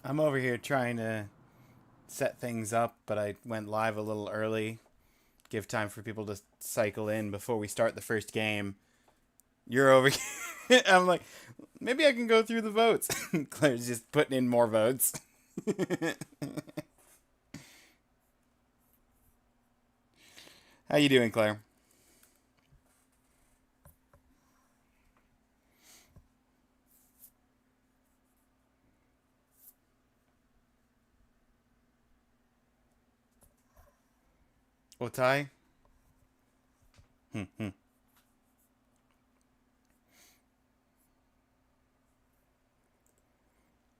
I'm over here trying to set things up, but I went live a little early. Give time for people to cycle in before we start the first game. You're over here. I'm like, maybe I can go through the votes. Claire's just putting in more votes. How you doing, Claire? Otai?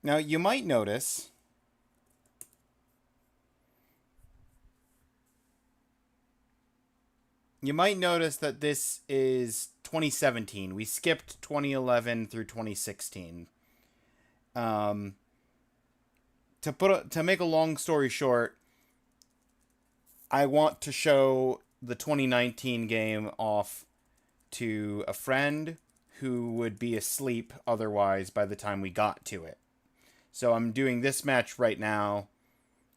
Now, you might notice that this is 2017. We skipped 2011 through 2016. Um, to make a long story short, I want to show the 2019 game off to a friend who would be asleep otherwise by the time we got to it. So I'm doing this match right now,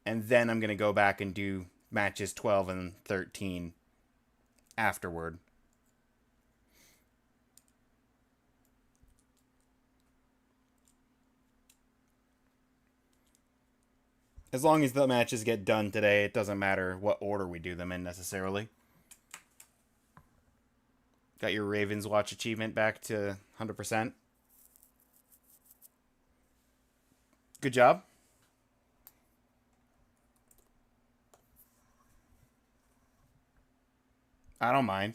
and then I'm going to go back and do matches 12 and 13 afterward. As long as the matches get done today, it doesn't matter what order we do them in necessarily. Got your Ravens Watch achievement back to 100%. Good job. I don't mind.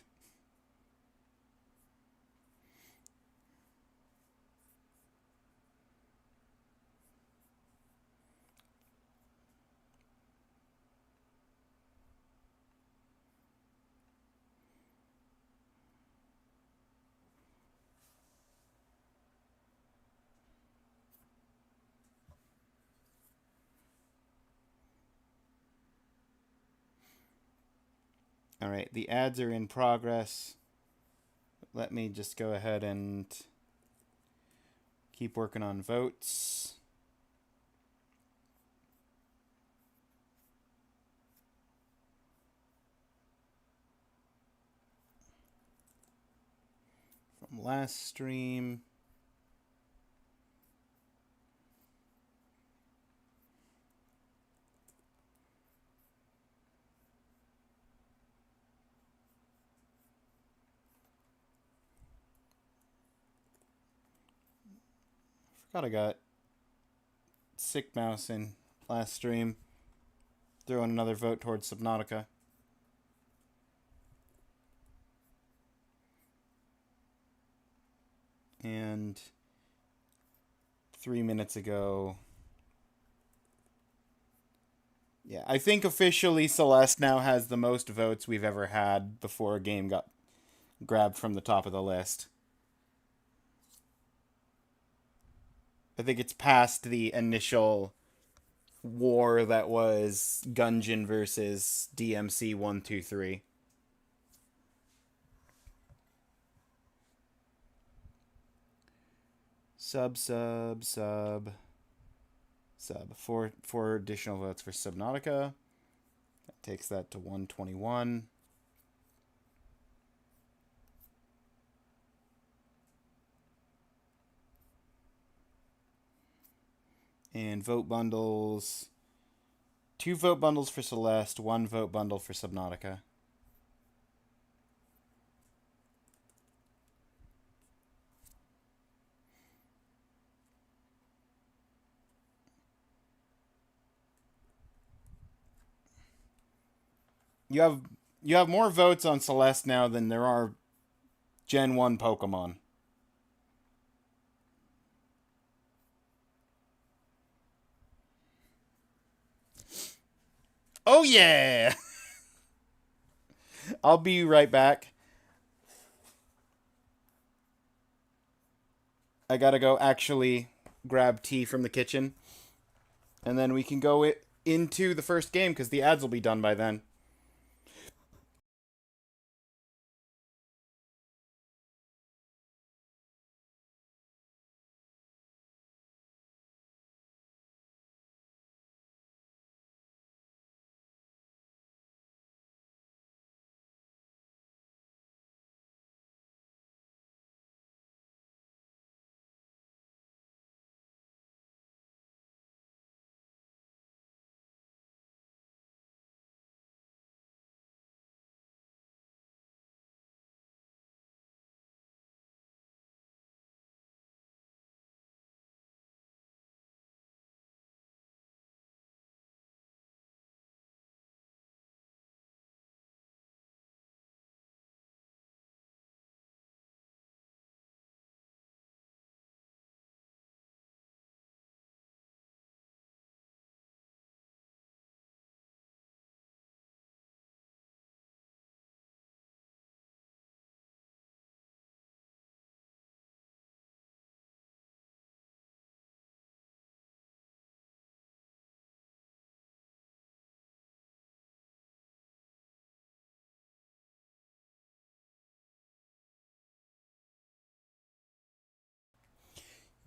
All right, the ads are in progress. Let me just go ahead and keep working on votes. From last stream. Forgot I got Sick Mouse in last stream. Throwing another vote towards Subnautica. And 3 minutes ago. Yeah, I think officially Celeste now has the most votes we've ever had before a game got grabbed from the top of the list. I think it's past the initial war that was Gungeon versus DMC 123. Sub. Four additional votes for Subnautica. That takes that to 121. And vote bundles. 2 vote bundles for Celeste, 1 vote bundle for Subnautica. You have you have more votes on Celeste now than there are Gen 1 Pokemon. Oh yeah. I'll be right back. I gotta go actually grab tea from the kitchen, and then we can go into the first game because the ads will be done by then.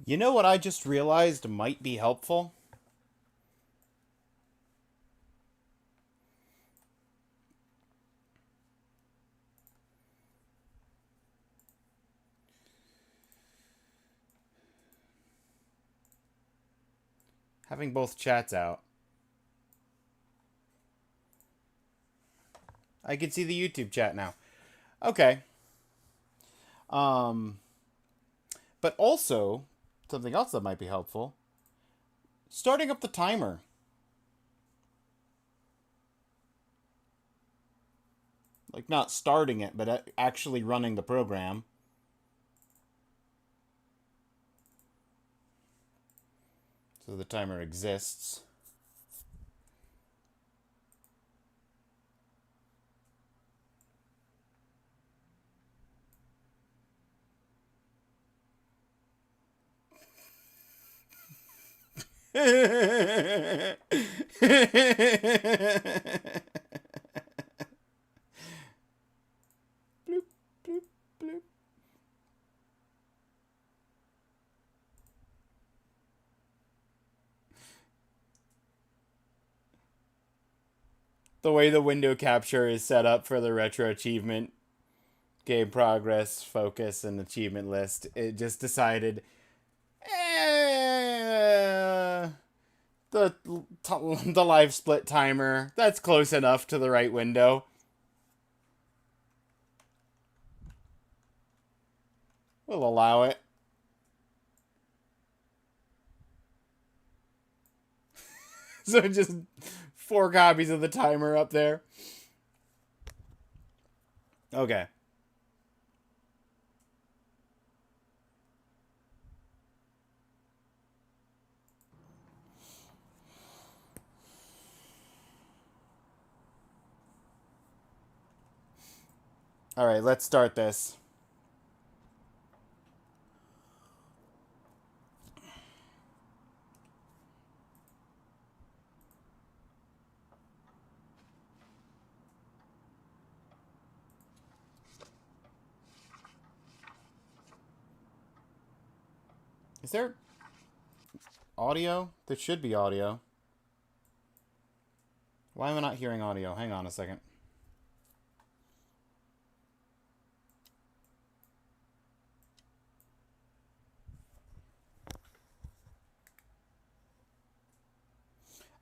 You know what I just realized might be helpful? Having both chats out. I can see the YouTube chat now. Okay. Um, but also, something else that might be helpful, starting up the timer. Like, not starting it, but actually running the program. So the timer exists. Bloop, bloop, bloop. The way the window capture is set up for the retro achievement, game progress, focus, and achievement list, it just decided, the the live split timer, that's close enough to the right window. We'll allow it. So just 4 copies of the timer up there. Okay. All right, let's start this. Is there audio? There should be audio. Why am I not hearing audio? Hang on a second.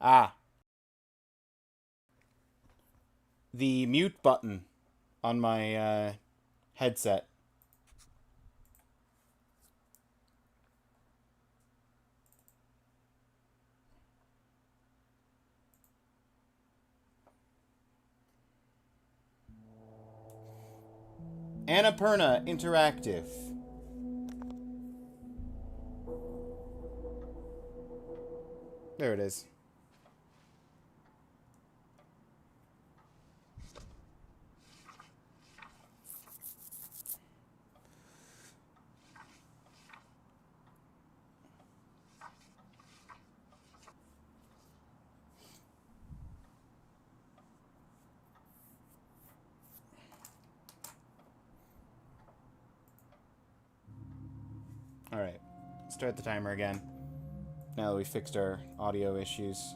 Ah. The mute button on my headset. Annapurna Interactive. There it is. All right. Start the timer again. Now that we fixed our audio issues.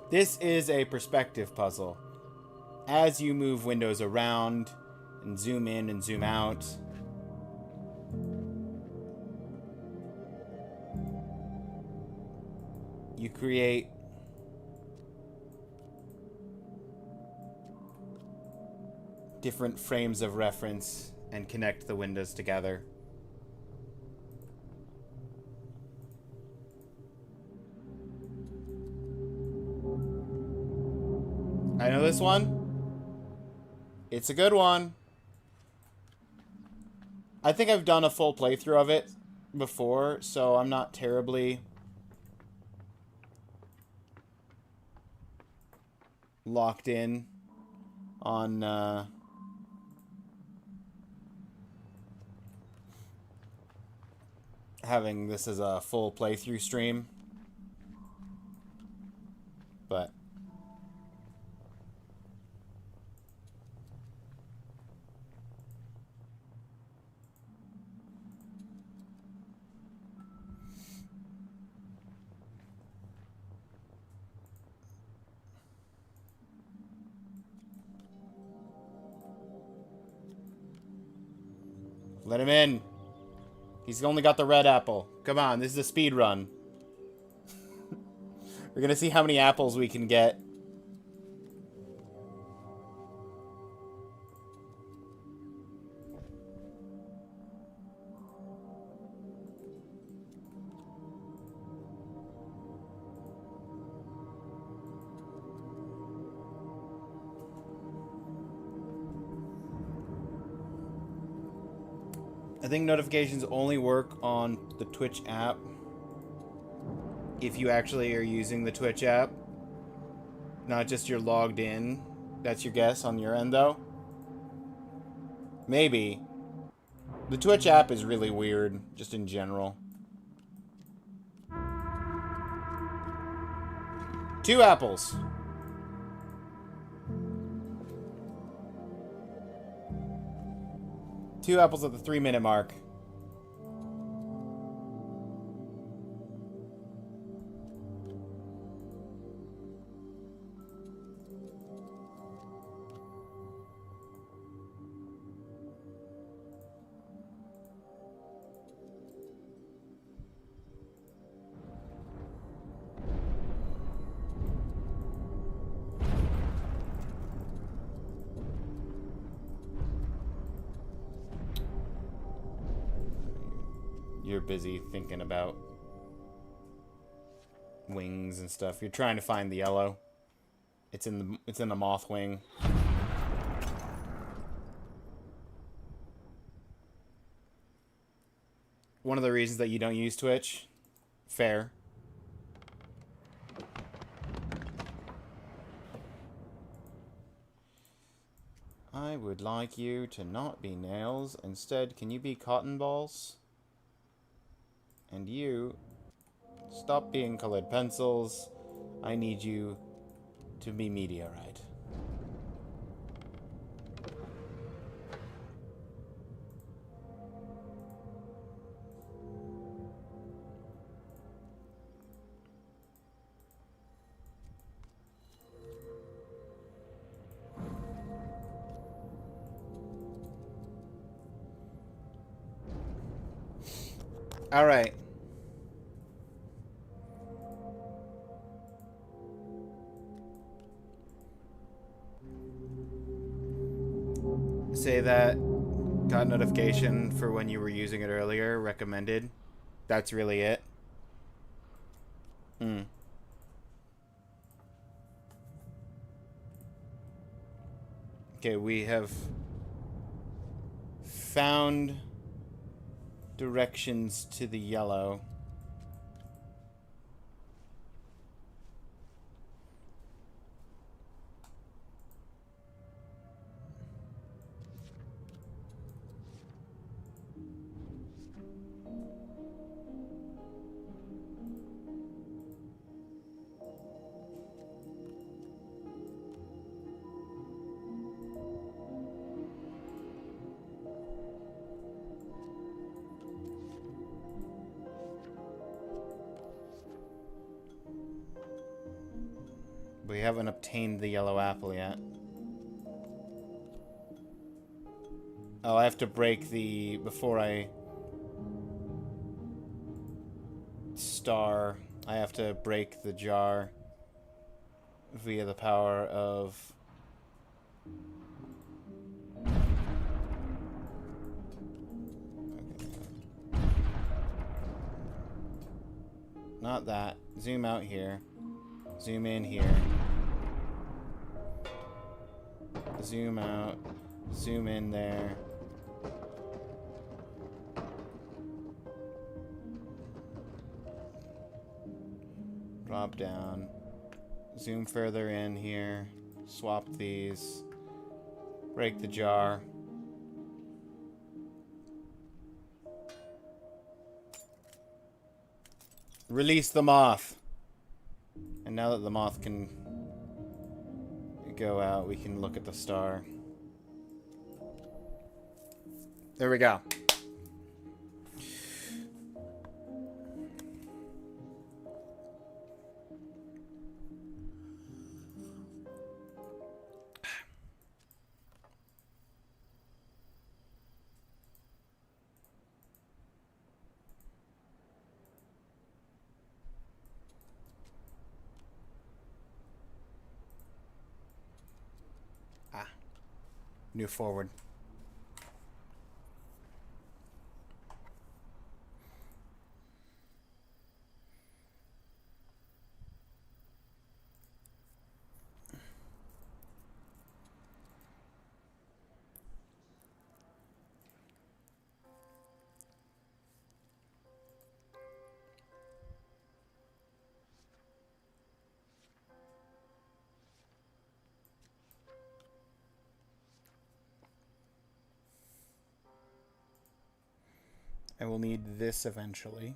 This is a perspective puzzle. As you move windows around and zoom in and zoom out, you create different frames of reference and connect the windows together. I know this one. It's a good one. I think I've done a full playthrough of it before, so I'm not terribly locked in on having this as a full playthrough stream. But let him in. He's only got the red apple. Come on, this is a speed run. We're gonna see how many apples we can get. I think notifications only work on the Twitch app. If you actually are using the Twitch app. Not just you're logged in. That's your guess on your end, though? Maybe. The Twitch app is really weird, just in general. 2 apples. Two apples at the 3-minute mark. You're busy thinking about wings and stuff. You're trying to find the yellow. It's in the moth wing. One of the reasons that you don't use Twitch. Fair. I would like you to not be nails. Instead, can you be cotton balls? And you, stop being colored pencils. I need you to be meteorite. All right. Say that got notification for when you were using it earlier, recommended. That's really it. Okay, we have found directions to the yellow. We haven't obtained the yellow apple yet. Oh, I have to break the... Before I... Star. I have to break the jar. Via the power of... Okay. Not that. Zoom out here. Zoom in here. Zoom out. Zoom in there. Drop down. Zoom further in here. Swap these. Break the jar. Release the moth. And now that the moth can go out, we can look at the star. There we go. New forward. I will need this eventually.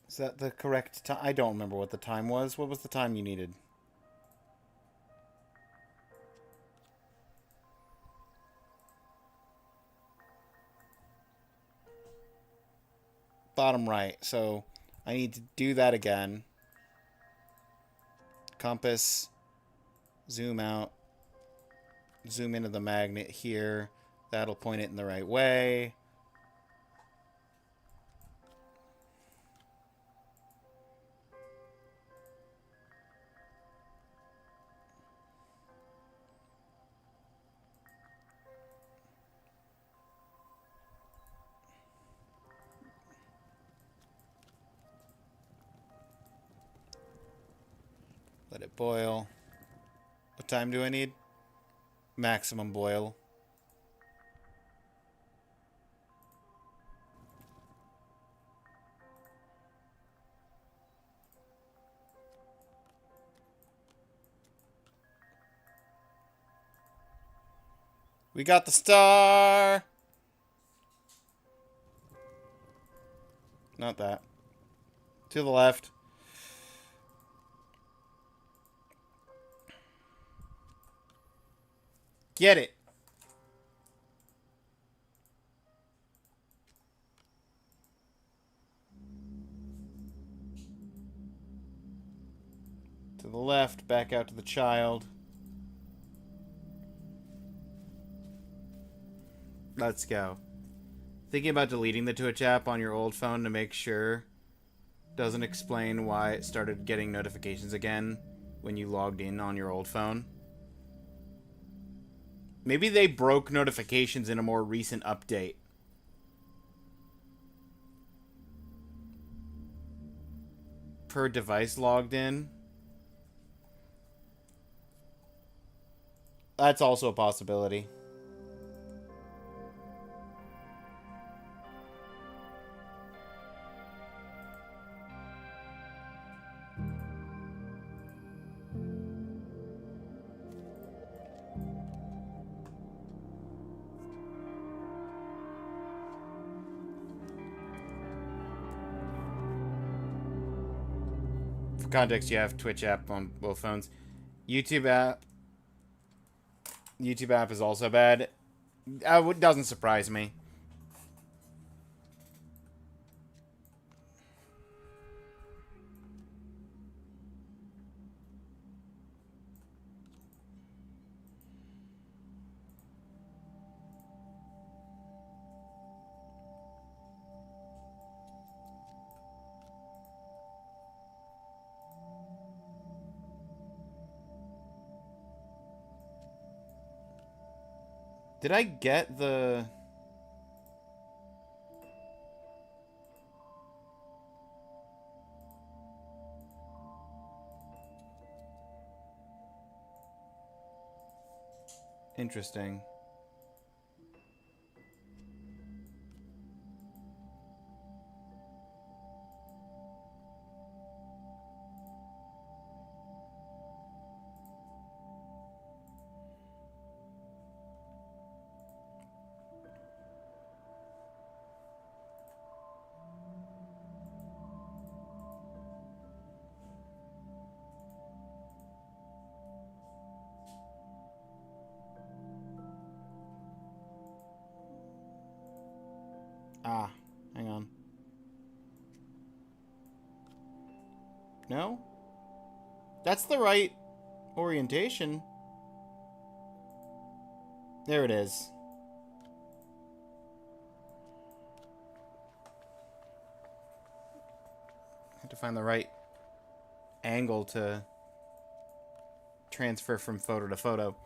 Is that the correct time? I don't remember what the time was. What was the time you needed? Bottom right. So I need to do that again. Compass. Zoom out. Zoom into the magnet here. That'll point it in the right way. Let it boil. What time do I need? Maximum boil. We got the star! Not that. To the left. Get it. To the left, back out to the child. Let's go. Thinking about deleting the Twitch app on your old phone to make sure doesn't explain why it started getting notifications again when you logged in on your old phone. Maybe they broke notifications in a more recent update. Per device logged in. That's also a possibility. For context, you have Twitch app on both phones. YouTube app is also bad. It doesn't surprise me. Did I get the... Interesting. Ah, hang on. No? That's the right orientation. There it is. I have to find the right angle to transfer from photo to photo.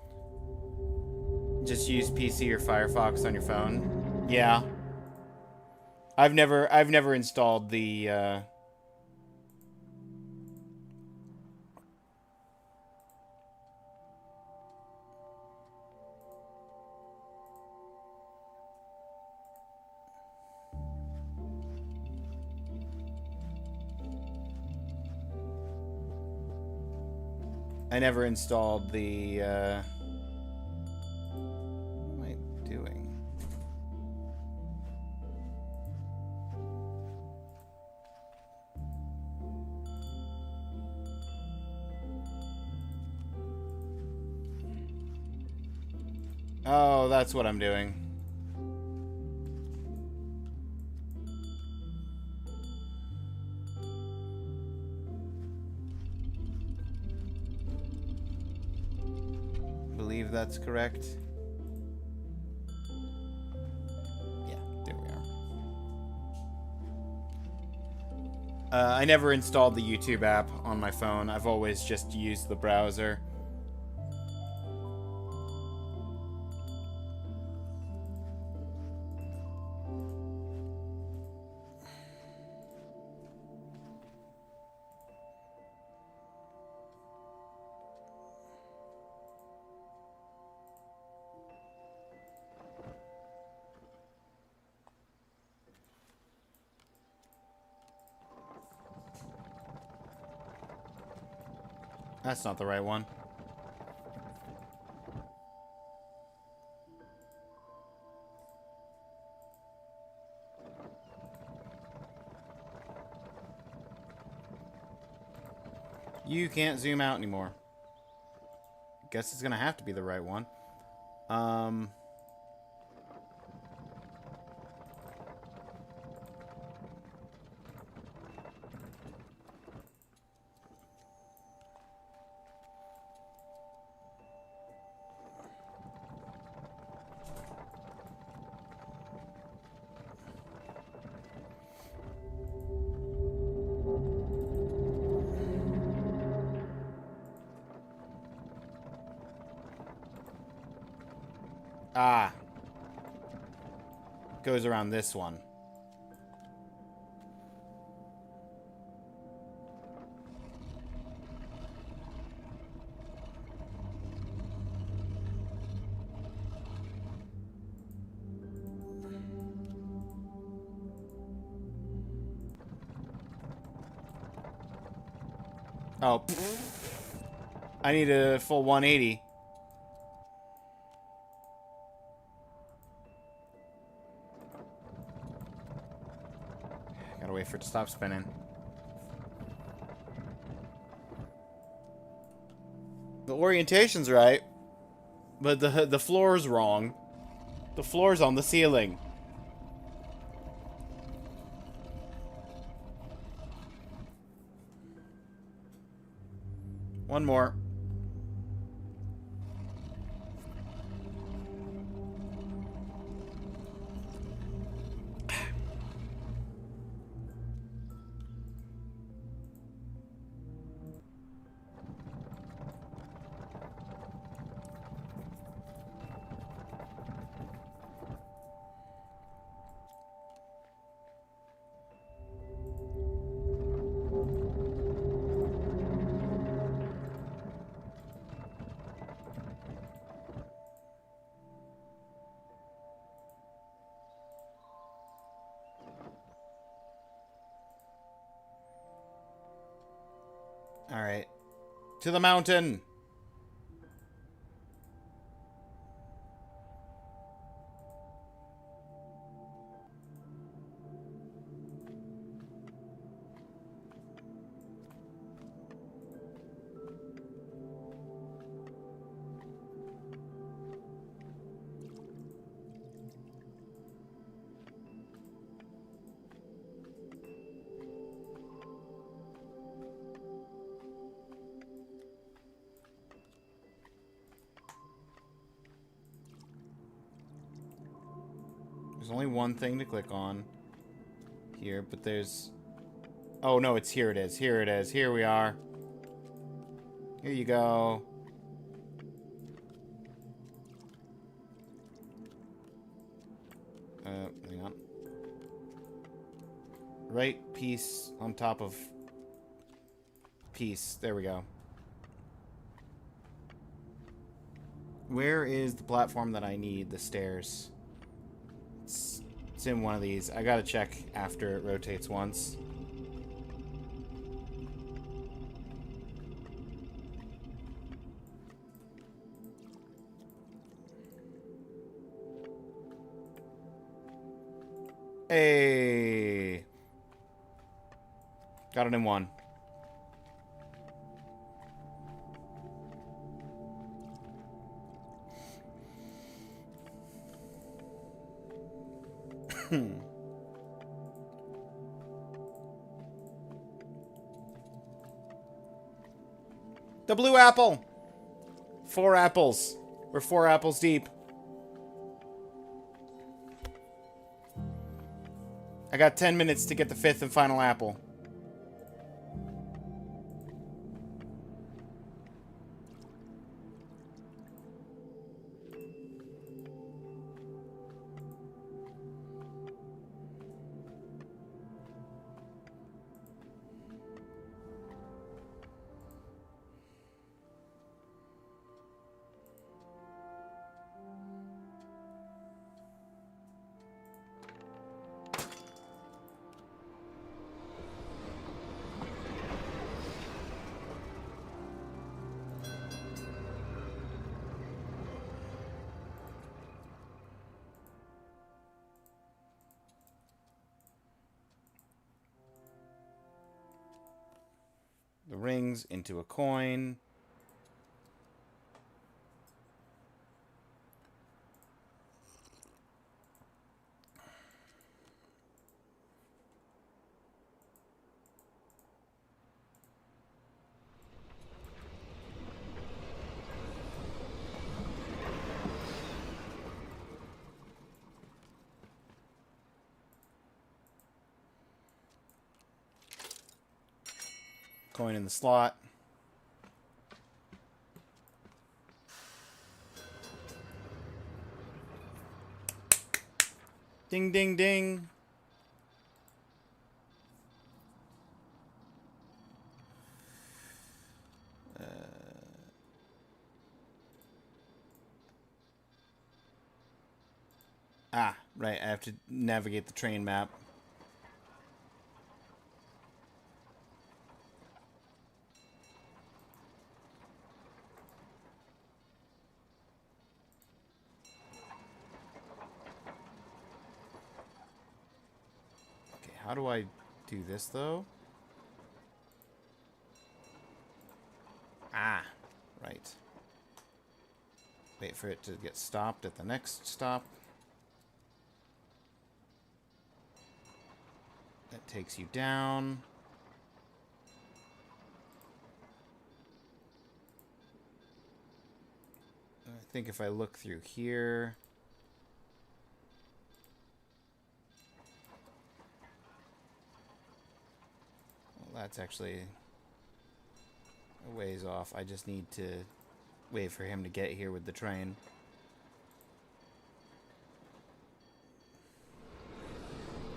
Just use PC or Firefox on your phone. Yeah. I've never installed the I never installed the what am I doing? Oh, that's what I'm doing. Believe that's correct. Yeah, there we are. I never installed the YouTube app on my phone. I've always just used the browser. That's not the right one. You can't zoom out anymore. Guess it's gonna have to be the right one. Ah. Goes around this one. Oh. I need a full 180. Gotta wait for it to stop spinning. The orientation's right, but the floor's wrong. The floor's on the ceiling. One more. Alright. To the mountain! There's only one thing to click on here, but there's... Oh, no, it's here it is. Here it is. Here we are. Here you go. Hang on. Right piece on top of piece. There we go. Where is the platform that I need? The stairs. It's in one of these. I gotta check after it rotates once. Hey! Got it in one. The blue apple! 4 apples. We're 4 apples deep. I got 10 minutes to get the 5th and final apple. The rings into a coin. Coin in the slot. Ding, ding, ding. Right. I have to navigate the train map. Okay, how do I do this, though? Right. Wait for it to get stopped at the next stop. That takes you down. I think if I look through here... Well, that's actually a ways off. I just need to wait for him to get here with the train.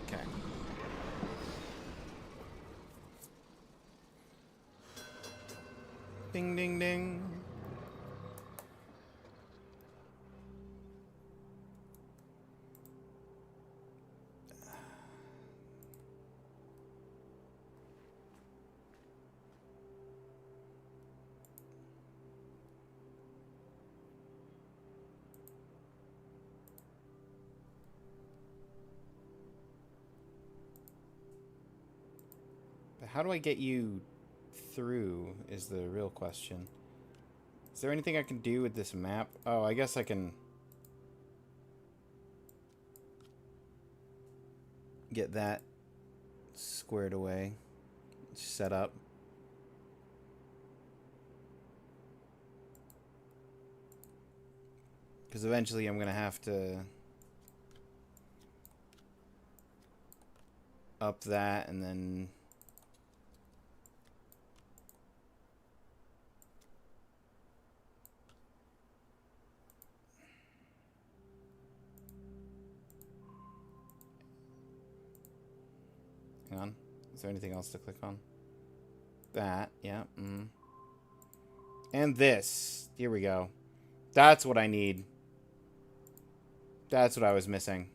Okay. Ding, ding, ding. how do I get you through is the real question. Is there anything I can do with this map? Oh, I guess I can get that squared away, set up. Because eventually I'm going to have to up that and then hang on. Is there anything else to click on? That, yeah. And this. Here we go. That's what I need. That's what I was missing.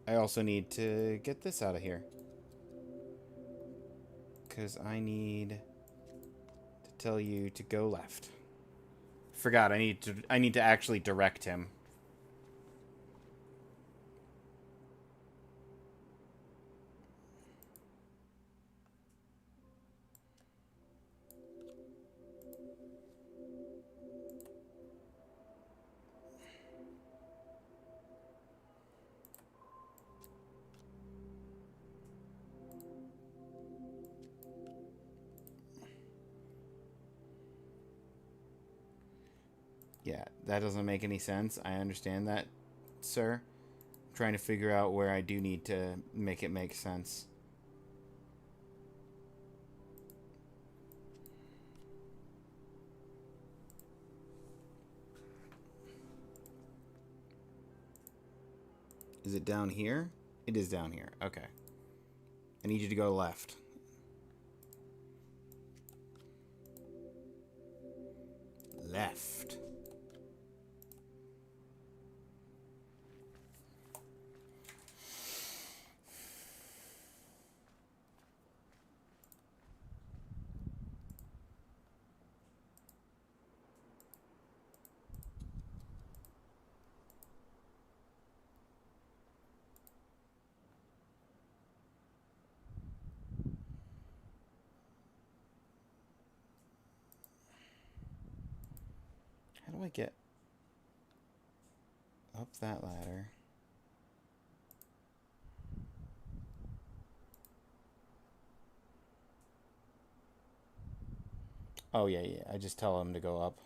I also need to get this out of here. Because I need to tell you to go left. Forgot, I need to actually direct him. Yeah, that doesn't make any sense. I understand that, sir. I'm trying to figure out where I do need to make it make sense. Is it down here? It is down here. Okay. I need you to go left. Left. How do I get up that ladder? Oh, yeah. I just tell him to go up.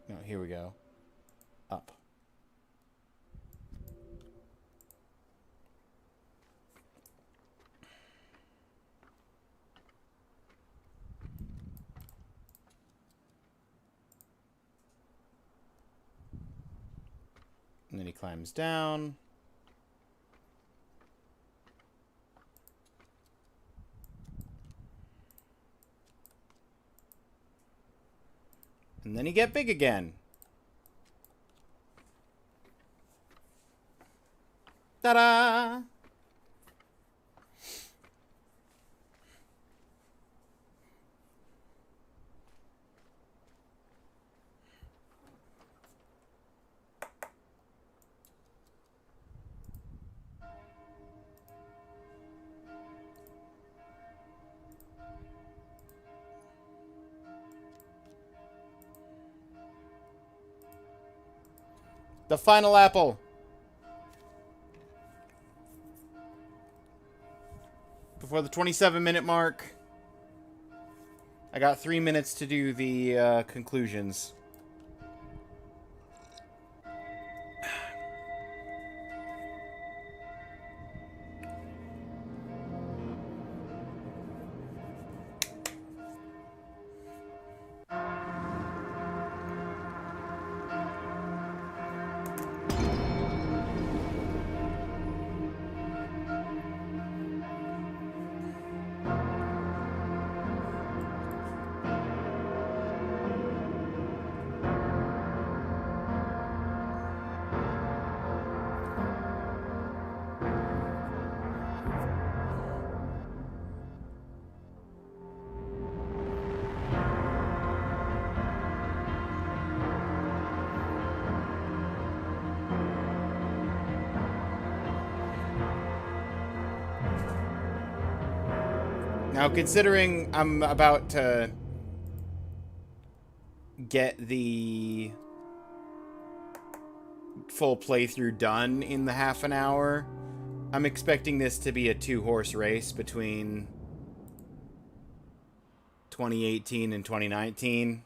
No, here we go. Up. And then he climbs down. And then he get big again. Ta-da! The final apple. Before the 27-minute mark. I got 3 minutes to do the conclusions. Now, considering I'm about to get the full playthrough done in the half an hour, I'm expecting this to be a 2-horse race between 2018 and 2019.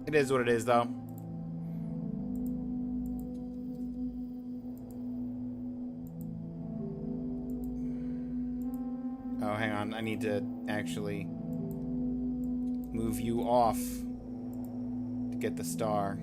It is what it is, though. Oh, hang on. I need to actually move you off to get the star.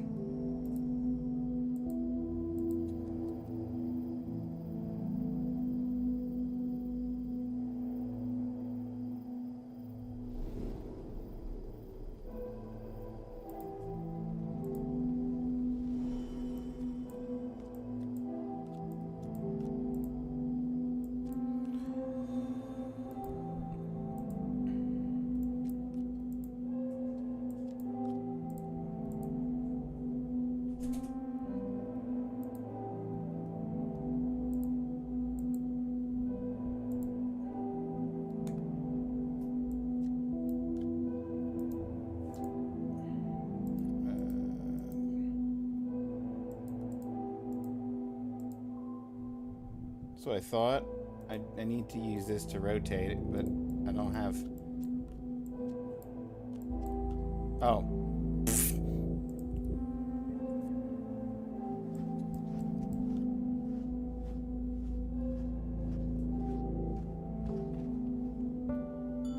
That's what I thought. I need to use this to rotate it, but I don't have... Oh.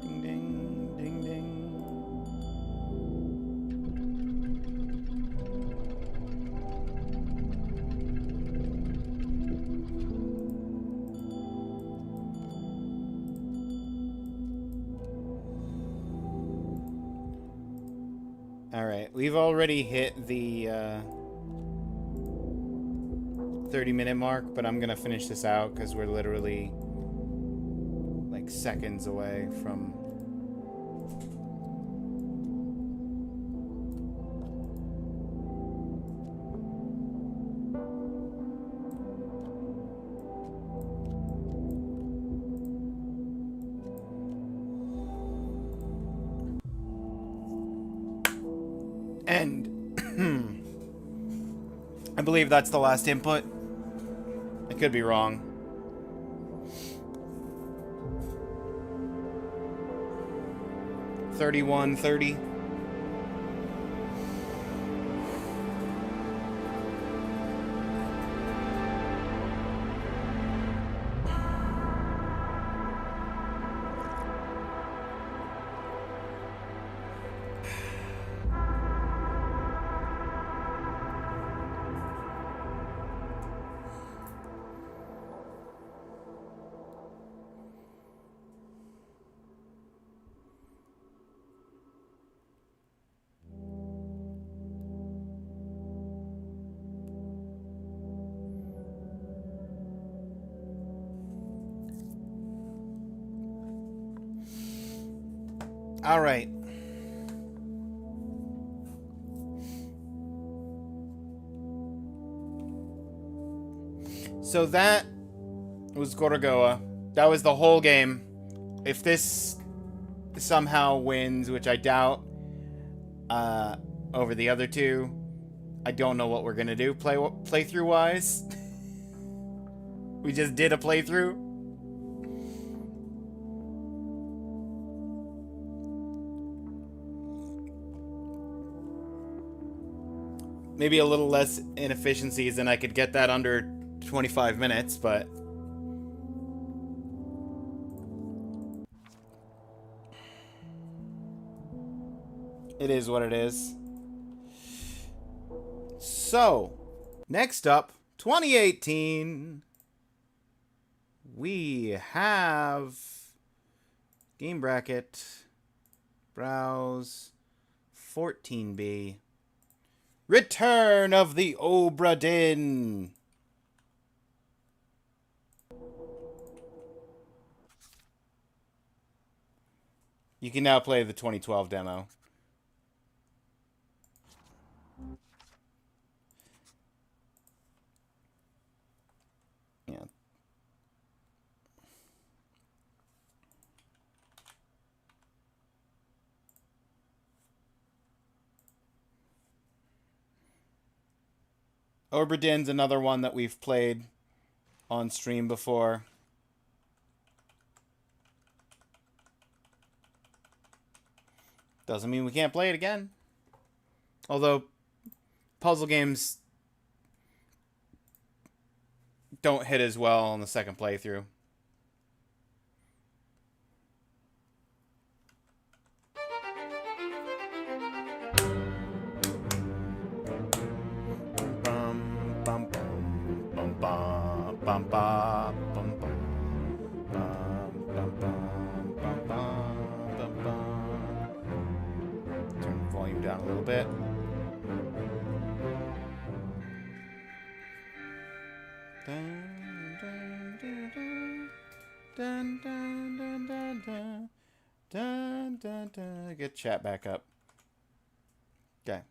Ding, ding, ding, ding. Alright, we've already hit the 30-minute mark, but I'm gonna finish this out because we're literally like seconds away from... And I believe that's the last input. I could be wrong. $31.30. All right. So that was Gorogoa. That was the whole game. If this somehow wins, which I doubt, over the other two, I don't know what we're gonna do playthrough wise. We just did a playthrough. Maybe a little less inefficiencies, and I could get that under 25 minutes, but... it is what it is. So, next up, 2018. We have game bracket, browse, 14B, Return of the Obra Dinn. You can now play the 2012 demo. Yeah. Obra Dinn's another one that we've played on stream before. Doesn't mean we can't play it again. Although, puzzle games don't hit as well on the second playthrough. Turn the volume down a little bit. Get chat back up. Okay.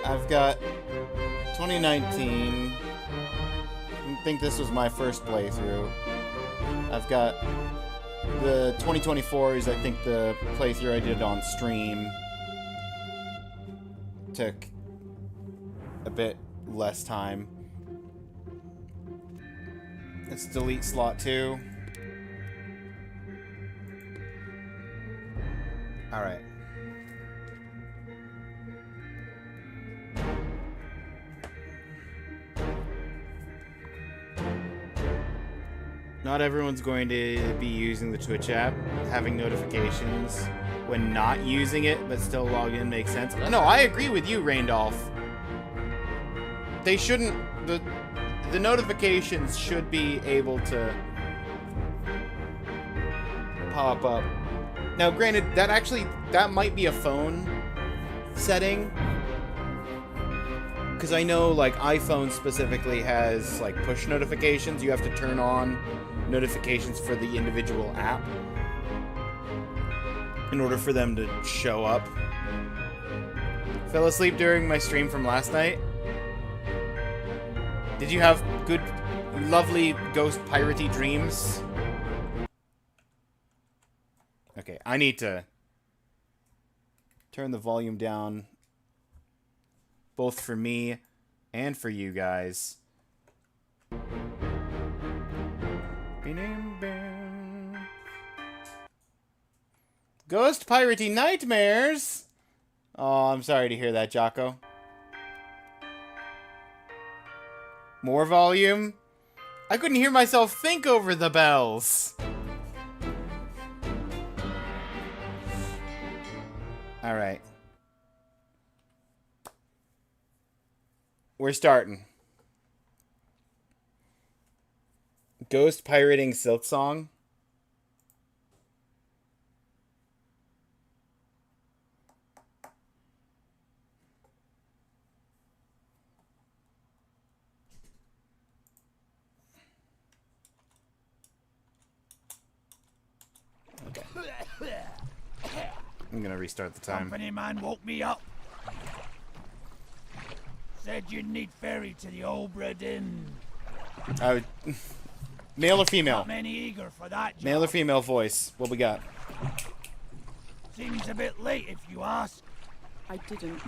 I've got 2019. I think this was my first playthrough. I've got the 2024 is, I think, the playthrough I did on stream. Took a bit less time. Let's delete slot 2. Alright. Not everyone's going to be using the Twitch app. Having notifications when not using it, but still log in makes sense. No, I agree with you, Raindolph. They shouldn't... The notifications should be able to pop up. Now, granted, that might be a phone setting. Because I know, like, iPhone specifically has, like, push notifications. You have to turn on notifications for the individual app in order for them to show up. Fell asleep during my stream from last night. Did you have good, lovely ghost piratey dreams? Okay, I need to turn the volume down both for me and for you guys. Ghost piratey nightmares! Oh, I'm sorry to hear that, Jocko. More volume? I couldn't hear myself think over the bells. Alright. We're starting. Ghost pirating Silk Song. Okay. I'm gonna restart the time. Company man woke me up. said you'd need ferry to the Obra Inn. Male or female? Not many eager for that job. Male or female voice? What we got? Seems a bit late if you ask. I didn't.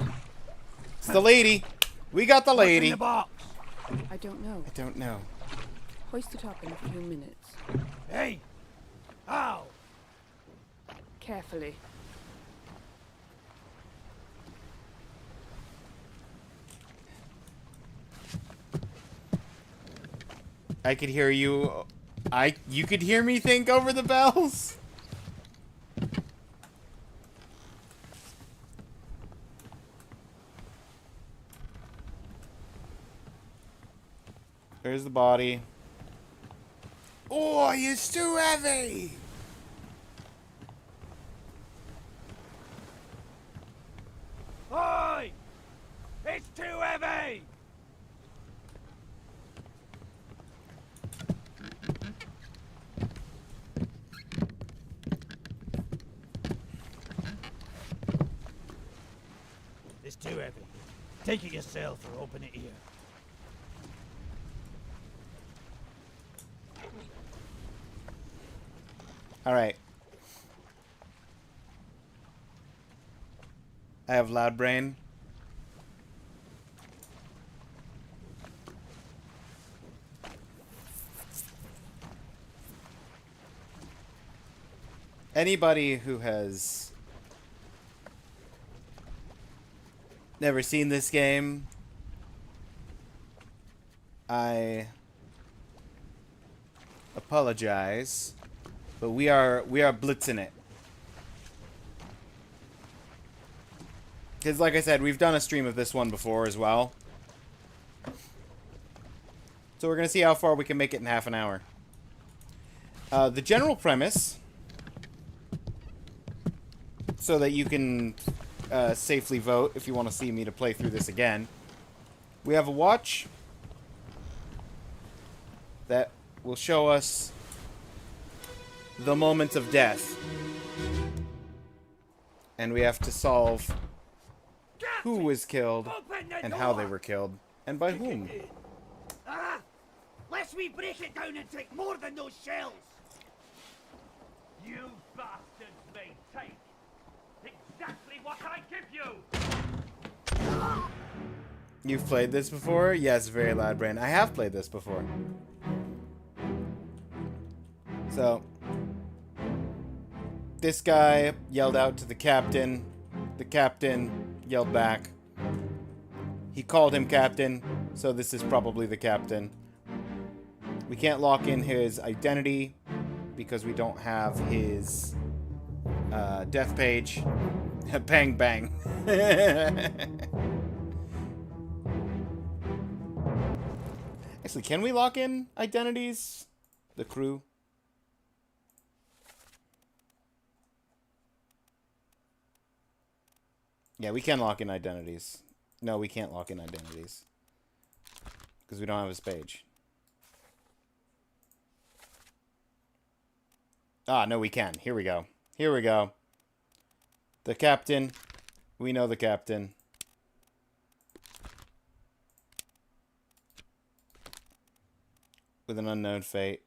It's the lady. We got the What's in lady. the box? I don't know. I don't know. Hoist it up in a few minutes. Hey! How? Carefully. I could hear you. You could hear me think over the bells? There's the body. Oh, it's too heavy! Oi! It's too heavy! It's too heavy. Take it yourself or open it here. Alright. I have loud brain. Anybody who has never seen this game, I apologize, but we are blitzing it. Because like I said, we've done a stream of this one before as well. So we're going to see how far we can make it in half an hour. The general premise, so that you can safely vote if you want to see me to play through this again. We have a watch that will show us the moments of death. And we have to solve who was killed and how they were killed and by whom. Ah! Lest we break it down and take more than those shells! You bastards may take exactly what I give you! You've played this before? Yes, very loud brain. I have played this before. So, this guy yelled out to the captain. The captain yelled back. He called him captain, so this is probably the captain. We can't lock in his identity because we don't have his death page. Bang, bang. Actually, can we lock in identities? The crew? Yeah, we can lock in identities. No, we can't lock in identities. Because we don't have his page. Ah, no, we can. Here we go. Here we go. The captain. We know the captain. With an unknown fate.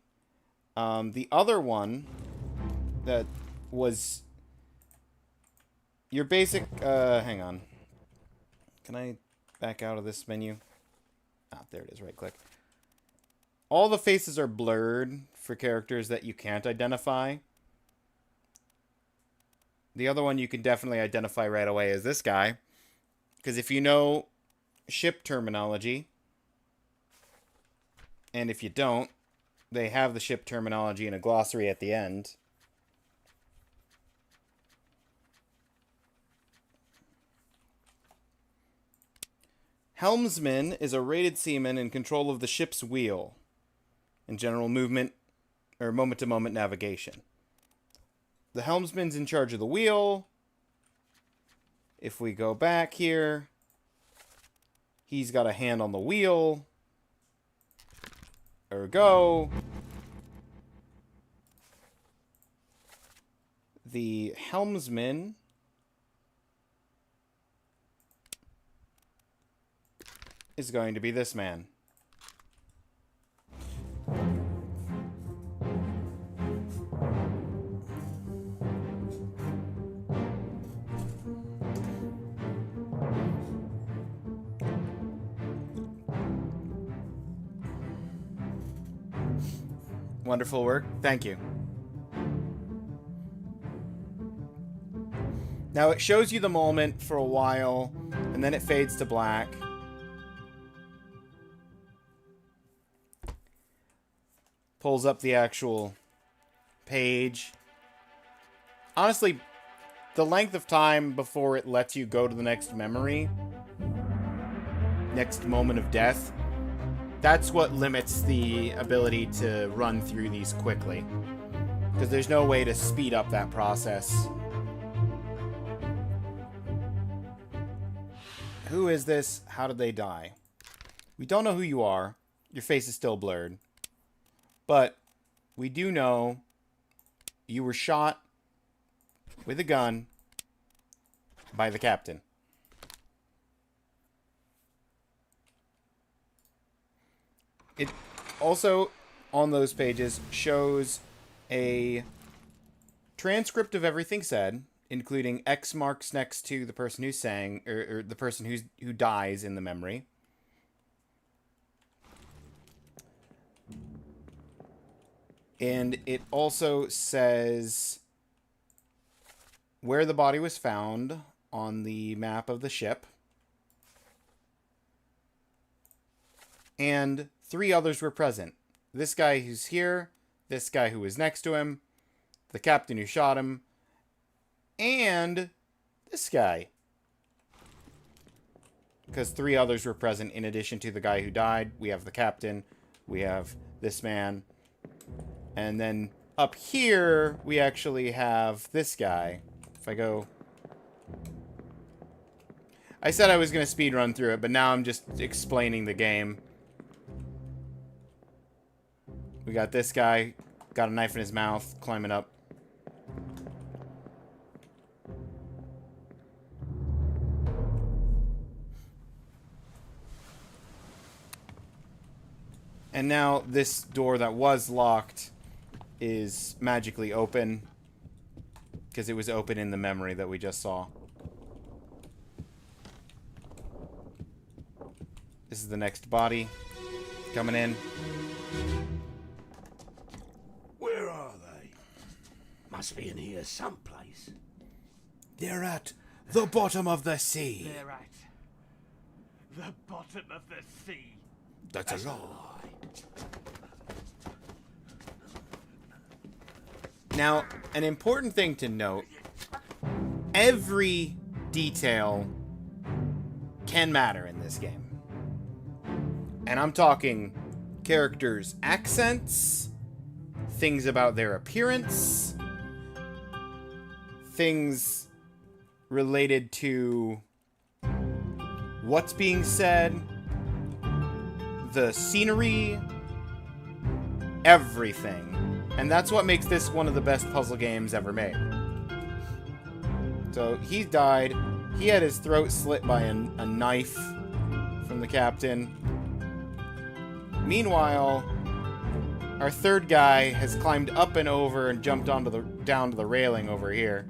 The other one that was your basic, hang on. Can I back out of this menu? Ah, there it is, right click. All the faces are blurred for characters that you can't identify. The other one you can definitely identify right away is this guy. Because if you know ship terminology, and if you don't, they have the ship terminology in a glossary at the end. Helmsman is a rated seaman in control of the ship's wheel and general movement or moment-to-moment navigation. The helmsman's in charge of the wheel. If we go back here, he's got a hand on the wheel. Ergo, the helmsman is going to be this man. Wonderful work. Thank you. Now it shows you the moment for a while, and then it fades to black. Pulls up the actual page. Honestly, the length of time before it lets you go to the next memory, next moment of death, that's what limits the ability to run through these quickly. Because there's no way to speed up that process. Who is this? How did they die? We don't know who you are. Your face is still blurred. But we do know you were shot with a gun by the captain. It also, on those pages, shows a transcript of everything said, including X marks next to the person who sang, or the person who dies in the memory. And it also says where the body was found on the map of the ship. And 3 others were present. This guy who's here, this guy who was next to him, the captain who shot him, and this guy. Because 3 others were present in addition to the guy who died. We have the captain, we have this man, and then up here, we actually have this guy. If I go... I said I was going to speed run through it, but now I'm just explaining the game. We got this guy, got a knife in his mouth, climbing up. And now this door that was locked is magically open, because it was open in the memory that we just saw. This is the next body coming in. Where are they? Must be in here someplace. They're at the bottom of the sea. They're at the bottom of the sea. That's a lie. Now, an important thing to note, every detail can matter in this game. And I'm talking characters' accents, things about their appearance, things related to what's being said, the scenery, everything. And that's what makes this one of the best puzzle games ever made. So, he died. He had his throat slit by a knife from the captain. Meanwhile, our third guy has climbed up and over and jumped down to the railing over here.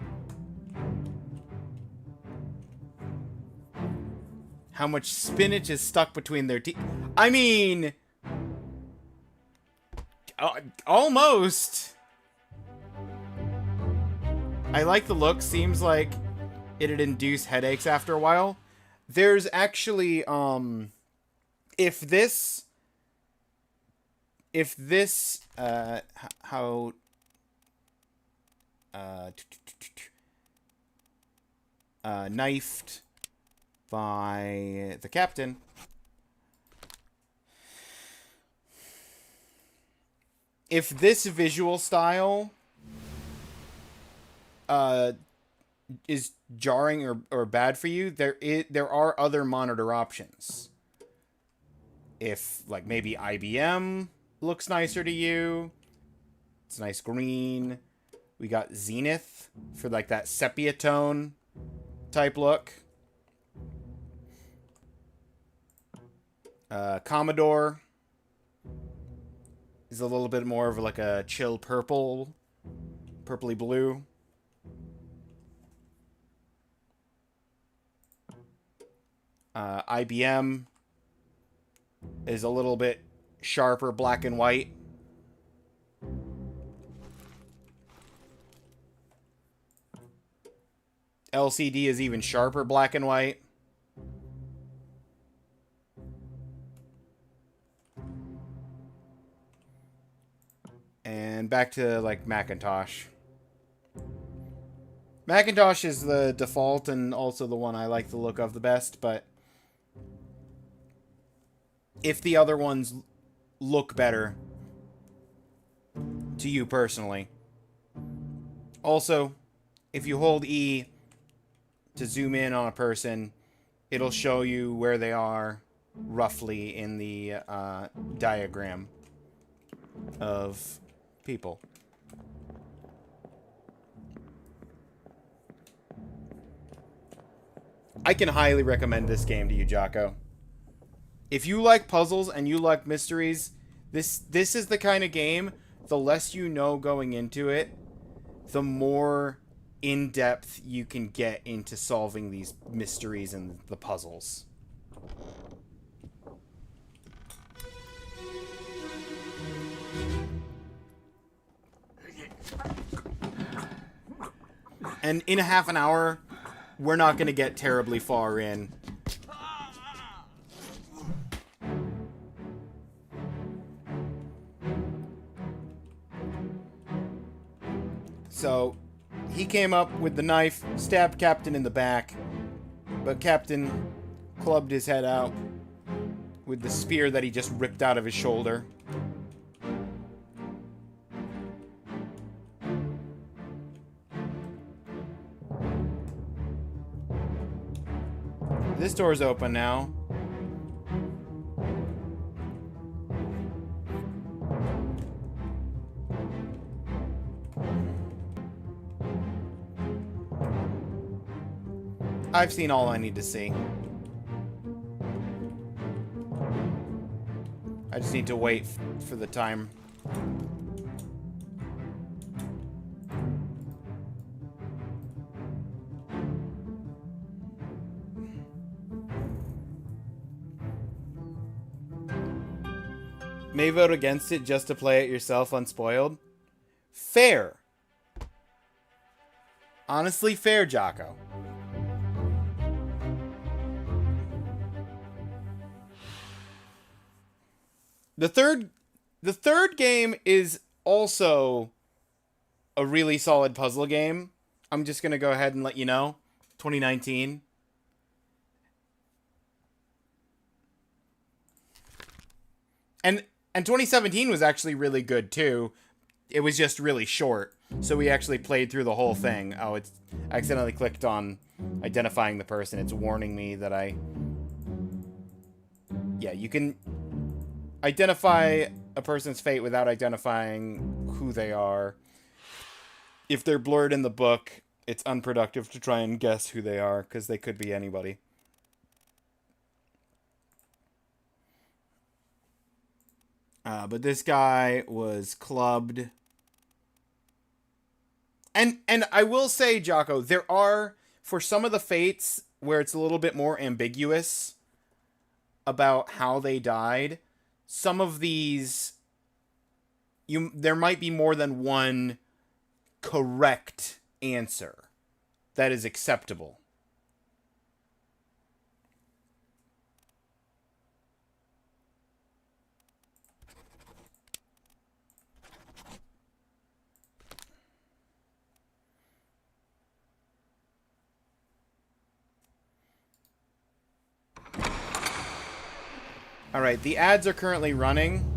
How much spinach is stuck between their teeth? I mean... almost. I like the look. Seems like it'd induce headaches after a while. There's actually, if this, knifed by the captain. If this visual style is jarring or bad for you, there are other monitor options. If, like, maybe IBM looks nicer to you, it's nice green. We got Zenith for, like, that sepia tone type look. Commodore is a little bit more of like a chill purple, purpley blue. IBM is a little bit sharper black and white. LCD is even sharper black and white. And back to like Macintosh. Macintosh is the default and also the one I like the look of the best, but if the other ones look better to you personally. Also, if you hold E to zoom in on a person, it'll show you where they are roughly in the diagram of people. I can highly recommend this game to you, Jocko. If you like puzzles and you like mysteries, this is the kind of game, the less you know going into it, the more in-depth you can get into solving these mysteries and the puzzles. And in a half an hour, we're not going to get terribly far in. So, he came up with the knife, stabbed Captain in the back, but Captain clubbed his head out with the spear that he just ripped out of his shoulder. This door's open now. I've seen all I need to see. I just need to wait for the time. May vote against it just to play it yourself unspoiled. Fair. Honestly, fair, Jocko. The third game is also a really solid puzzle game. I'm just going to go ahead and let you know. 2019. And 2017 was actually really good too. It was just really short. So we actually played through the whole thing. Oh, I accidentally clicked on identifying the person. It's warning me that Yeah, you can identify a person's fate without identifying who they are. If they're blurred in the book, it's unproductive to try and guess who they are, because they could be anybody. But this guy was clubbed. And I will say, Jocko, there are, for some of the fates where it's a little bit more ambiguous about how they died, some of these, there might be more than one correct answer that is acceptable. Alright, the ads are currently running.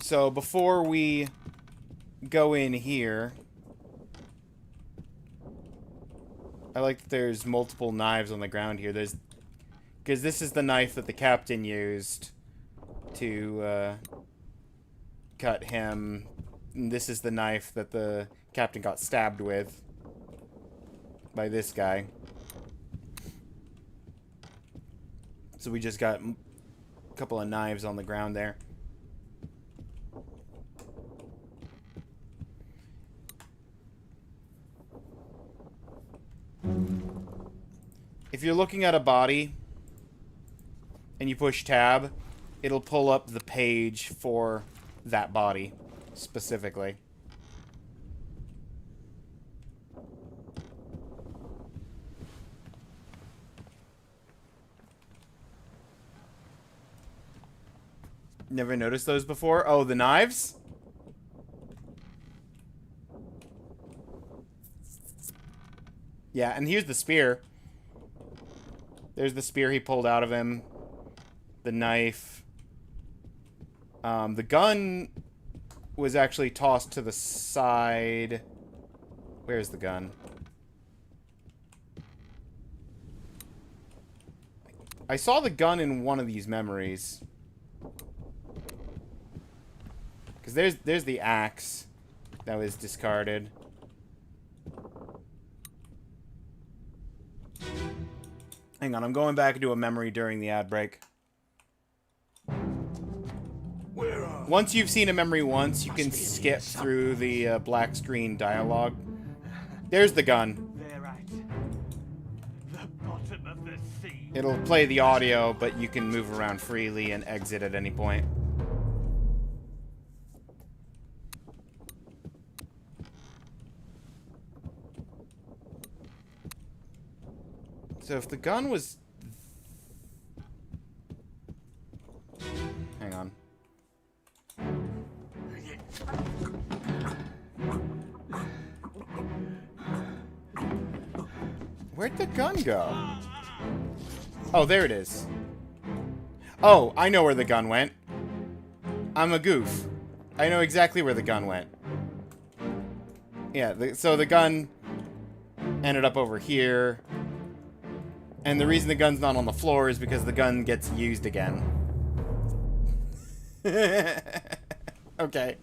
So before we go in here, I like that there's multiple knives on the ground here. Because this is the knife that the captain used to cut him. And this is the knife that the captain got stabbed with by this guy. So we just got a couple of knives on the ground there. If you're looking at a body and you push tab, it'll pull up the page for that body specifically. Never noticed those before? Oh, the knives? Yeah, and here's the spear. There's the spear he pulled out of him. The knife. The gun was actually tossed to the side. Where's the gun? I saw the gun in one of these memories. Because there's the axe that was discarded. Hang on, I'm going back into a memory during the ad break. Once you've seen a memory once, you can skip through the black screen dialogue. There's the gun. They're at the bottom of the sea. It'll play the audio, but you can move around freely and exit at any point. So if the gun was... Hang on. Where'd the gun go? Oh, there it is. Oh, I know where the gun went. I'm a goof. I know exactly where the gun went. Yeah, so the gun ended up over here. And the reason the gun's not on the floor is because the gun gets used again. Okay.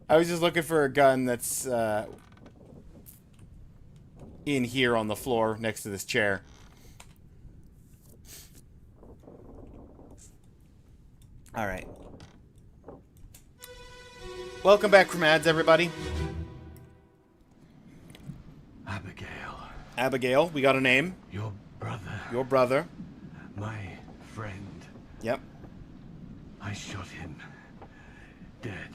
I was just looking for a gun that's in here on the floor next to this chair. Alright. Welcome back from ads, everybody. Abigail. Abigail, we got a name. Your brother. Your brother. My friend. Yep. I shot him. Dead.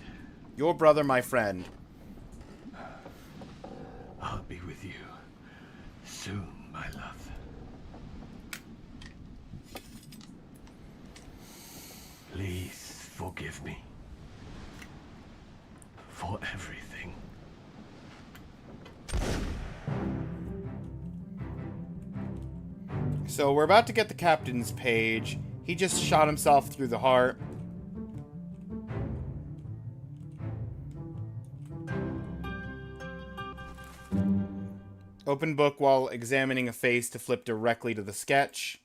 Your brother, my friend. I'll be with you soon, my love. Please forgive me for everything. So we're about to get the captain's page. He just shot himself through the heart. Open book while examining a face to flip directly to the sketch.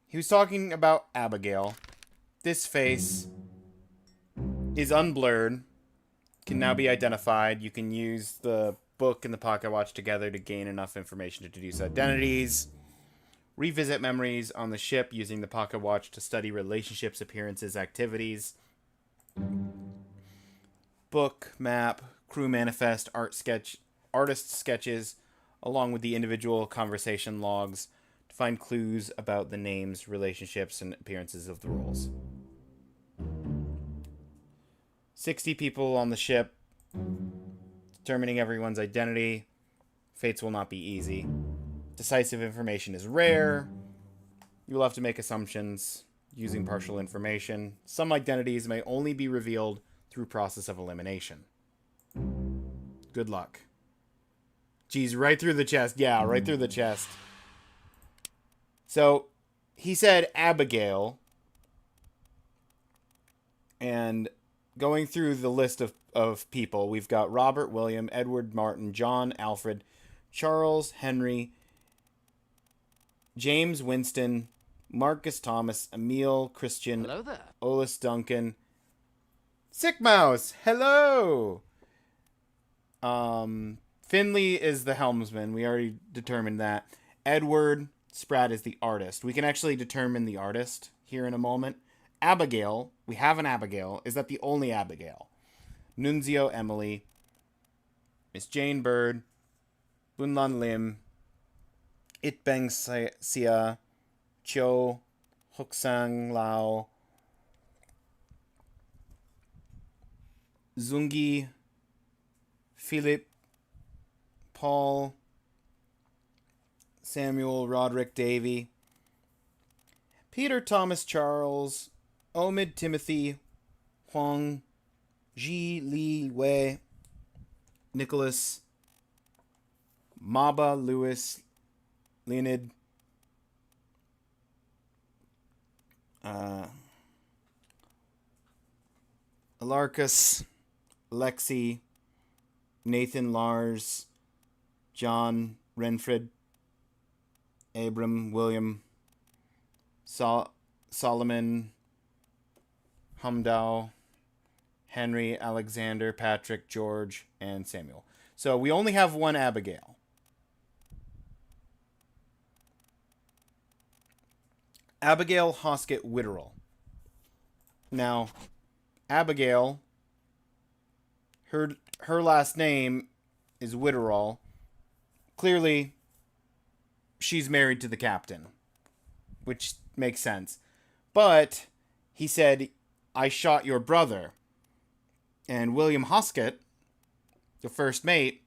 He was talking about Abigail. This face is unblurred, can now be identified. You can use the book and the pocket watch together to gain enough information to deduce identities. Revisit memories on the ship using the pocket watch to study relationships, appearances, activities. Book, map, crew manifest, artist sketches, along with the individual conversation logs to find clues about the names, relationships, and appearances of the roles. 60 people on the ship. Determining everyone's identity. Fates will not be easy. Decisive information is rare. You will have to make assumptions using partial information. Some identities may only be revealed through process of elimination. Good luck. Geez, right through the chest. Yeah, right through the chest. So, he said Abigail. And going through the list of people, we've got Robert, William, Edward, Martin, John, Alfred, Charles, Henry, James, Winston, Marcus, Thomas, Emil, Christian, Hello there. Olus, Duncan, Sick Mouse, hello! Finley is the helmsman. We already determined that. Edward Spratt is the artist. We can actually determine the artist here in a moment. Abigail, we have an Abigail. Is that the only Abigail? Nunzio Emily, Miss Jane Bird, Bunlan Lim, Itbeng Sia, Cho, Hoksang Lao, Zungi, Philip, Paul, Samuel Roderick Davy, Peter Thomas Charles, Omid Timothy, Huang, Ji Li Wei, Nicholas, Maba Lewis, Leonid, Alarcus, Lexi, Nathan Lars, John Renfred, Abram William, Solomon, Humdow, Henry, Alexander, Patrick, George, and Samuel. So we only have one Abigail. Abigail Hoskett Witterell. Now, Abigail, her last name is Witterell. Clearly, she's married to the captain, which makes sense. But he said, I shot your brother. And William Hoskett, the first mate,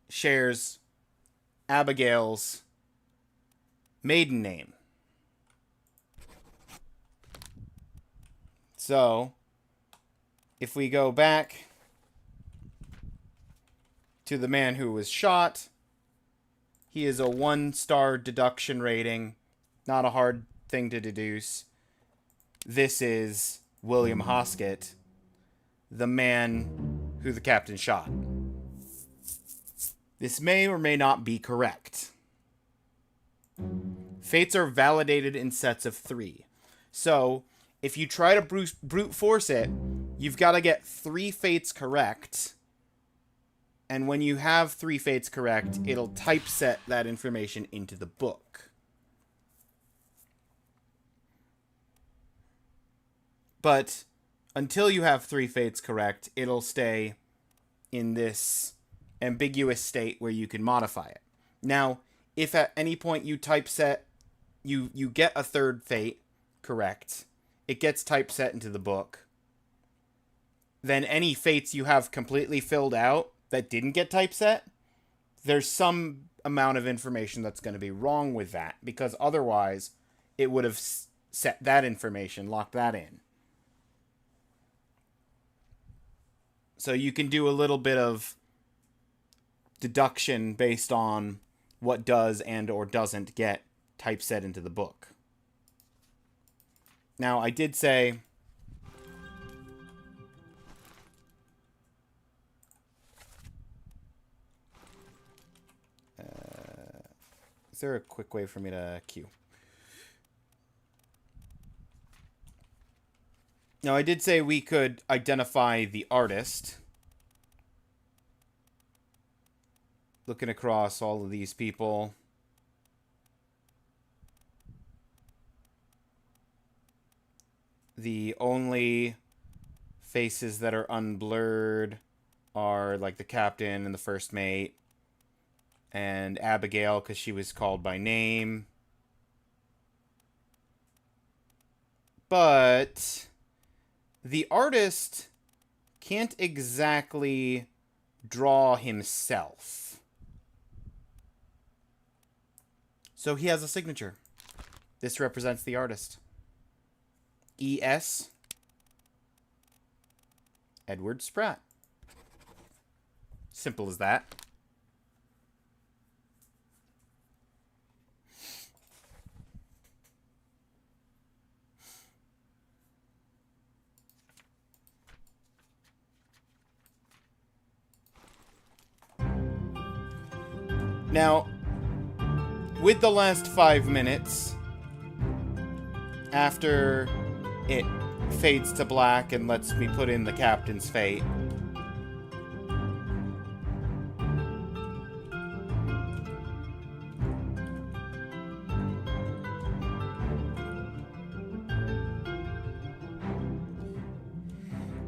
shares Abigail's maiden name. So, if we go back to the man who was shot, he is a 1-star deduction rating. Not a hard thing to deduce. This is William Hoskett, the man who the captain shot. This may or may not be correct. Fates are validated in sets of 3. So, if you try to brute force it, you've got to get 3 fates correct. And when you have 3 fates correct, it'll typeset that information into the book. But until you have 3 fates correct, it'll stay in this ambiguous state where you can modify it. Now, if at any point you typeset, you get a 3rd fate correct, it gets typeset into the book. Then any fates you have completely filled out that didn't get typeset, there's some amount of information that's going to be wrong with that, because otherwise it would have set that information, locked that in. So you can do a little bit of deduction based on what does and or doesn't get typeset into the book. Now, I did say is there a quick way for me to queue? Now, I did say we could identify the artist. Looking across all of these people. The only faces that are unblurred are like the captain and the first mate. And Abigail, because she was called by name. But the artist can't exactly draw himself. So he has a signature. This represents the artist. E.S. Edward Spratt. Simple as that. Now, with the last 5 minutes, after it fades to black and lets me put in the captain's fate,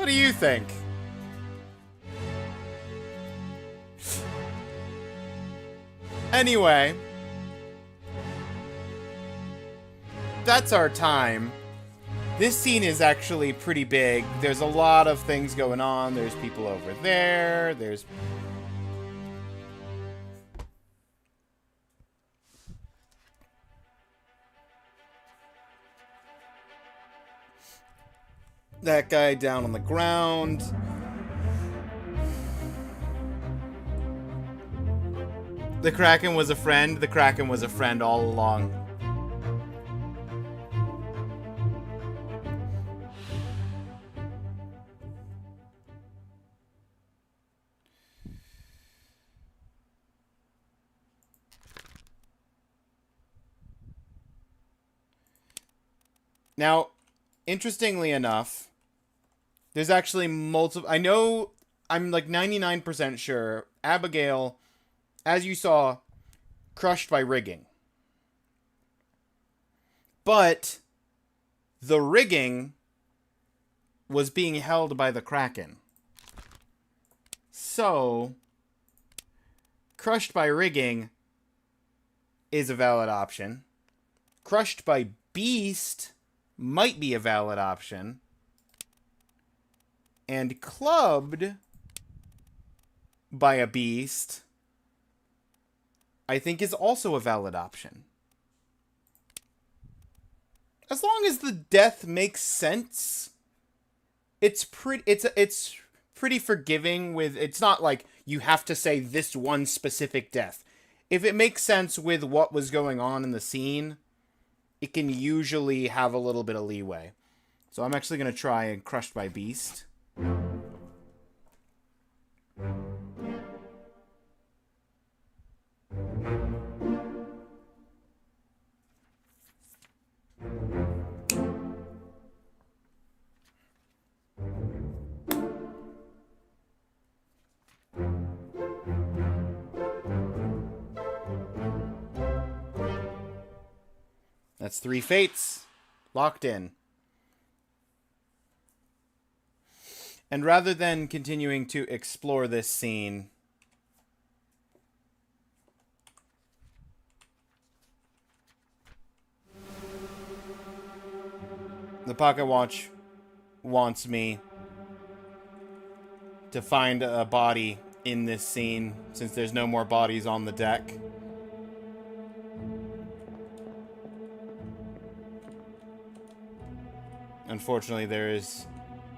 What do you think? Anyway, that's our time. This scene is actually pretty big. There's a lot of things going on. There's people over there. There's... that guy down on the ground. The Kraken was a friend. The Kraken was a friend all along. Now, interestingly enough, there's actually multiple... I know, I'm like 99% sure Abigail, as you saw, crushed by rigging. But the rigging was being held by the Kraken. So, crushed by rigging is a valid option. Crushed by beast might be a valid option. And clubbed by a beast, I think, is also a valid option. As long as the death makes sense, it's pretty forgiving with... It's not like you have to say this one specific death. If it makes sense with what was going on in the scene, it can usually have a little bit of leeway. So I'm actually going to try and crushed by beast. That's 3 fates locked in. And rather than continuing to explore this scene, the Pocket Watch wants me to find a body in this scene, since there's no more bodies on the deck. Unfortunately, there is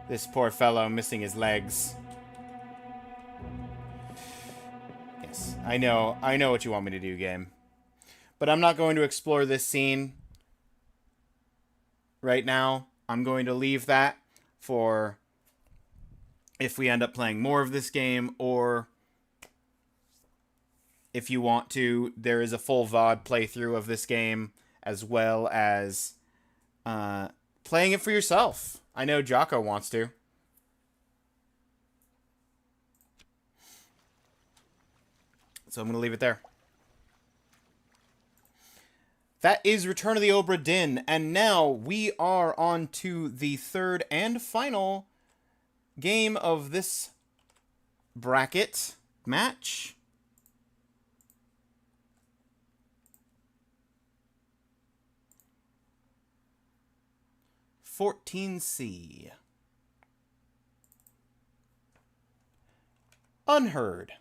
this poor fellow missing his legs. Yes, I know what you want me to do, game. But I'm not going to explore this scene right now. I'm going to leave that for if we end up playing more of this game, or if you want to, there is a full VOD playthrough of this game, as well as playing it for yourself. I know Jocko wants to. So I'm going to leave it there. That is Return of the Obra Dinn. And now we are on to the third and final game of this bracket match. (14C). Unheard.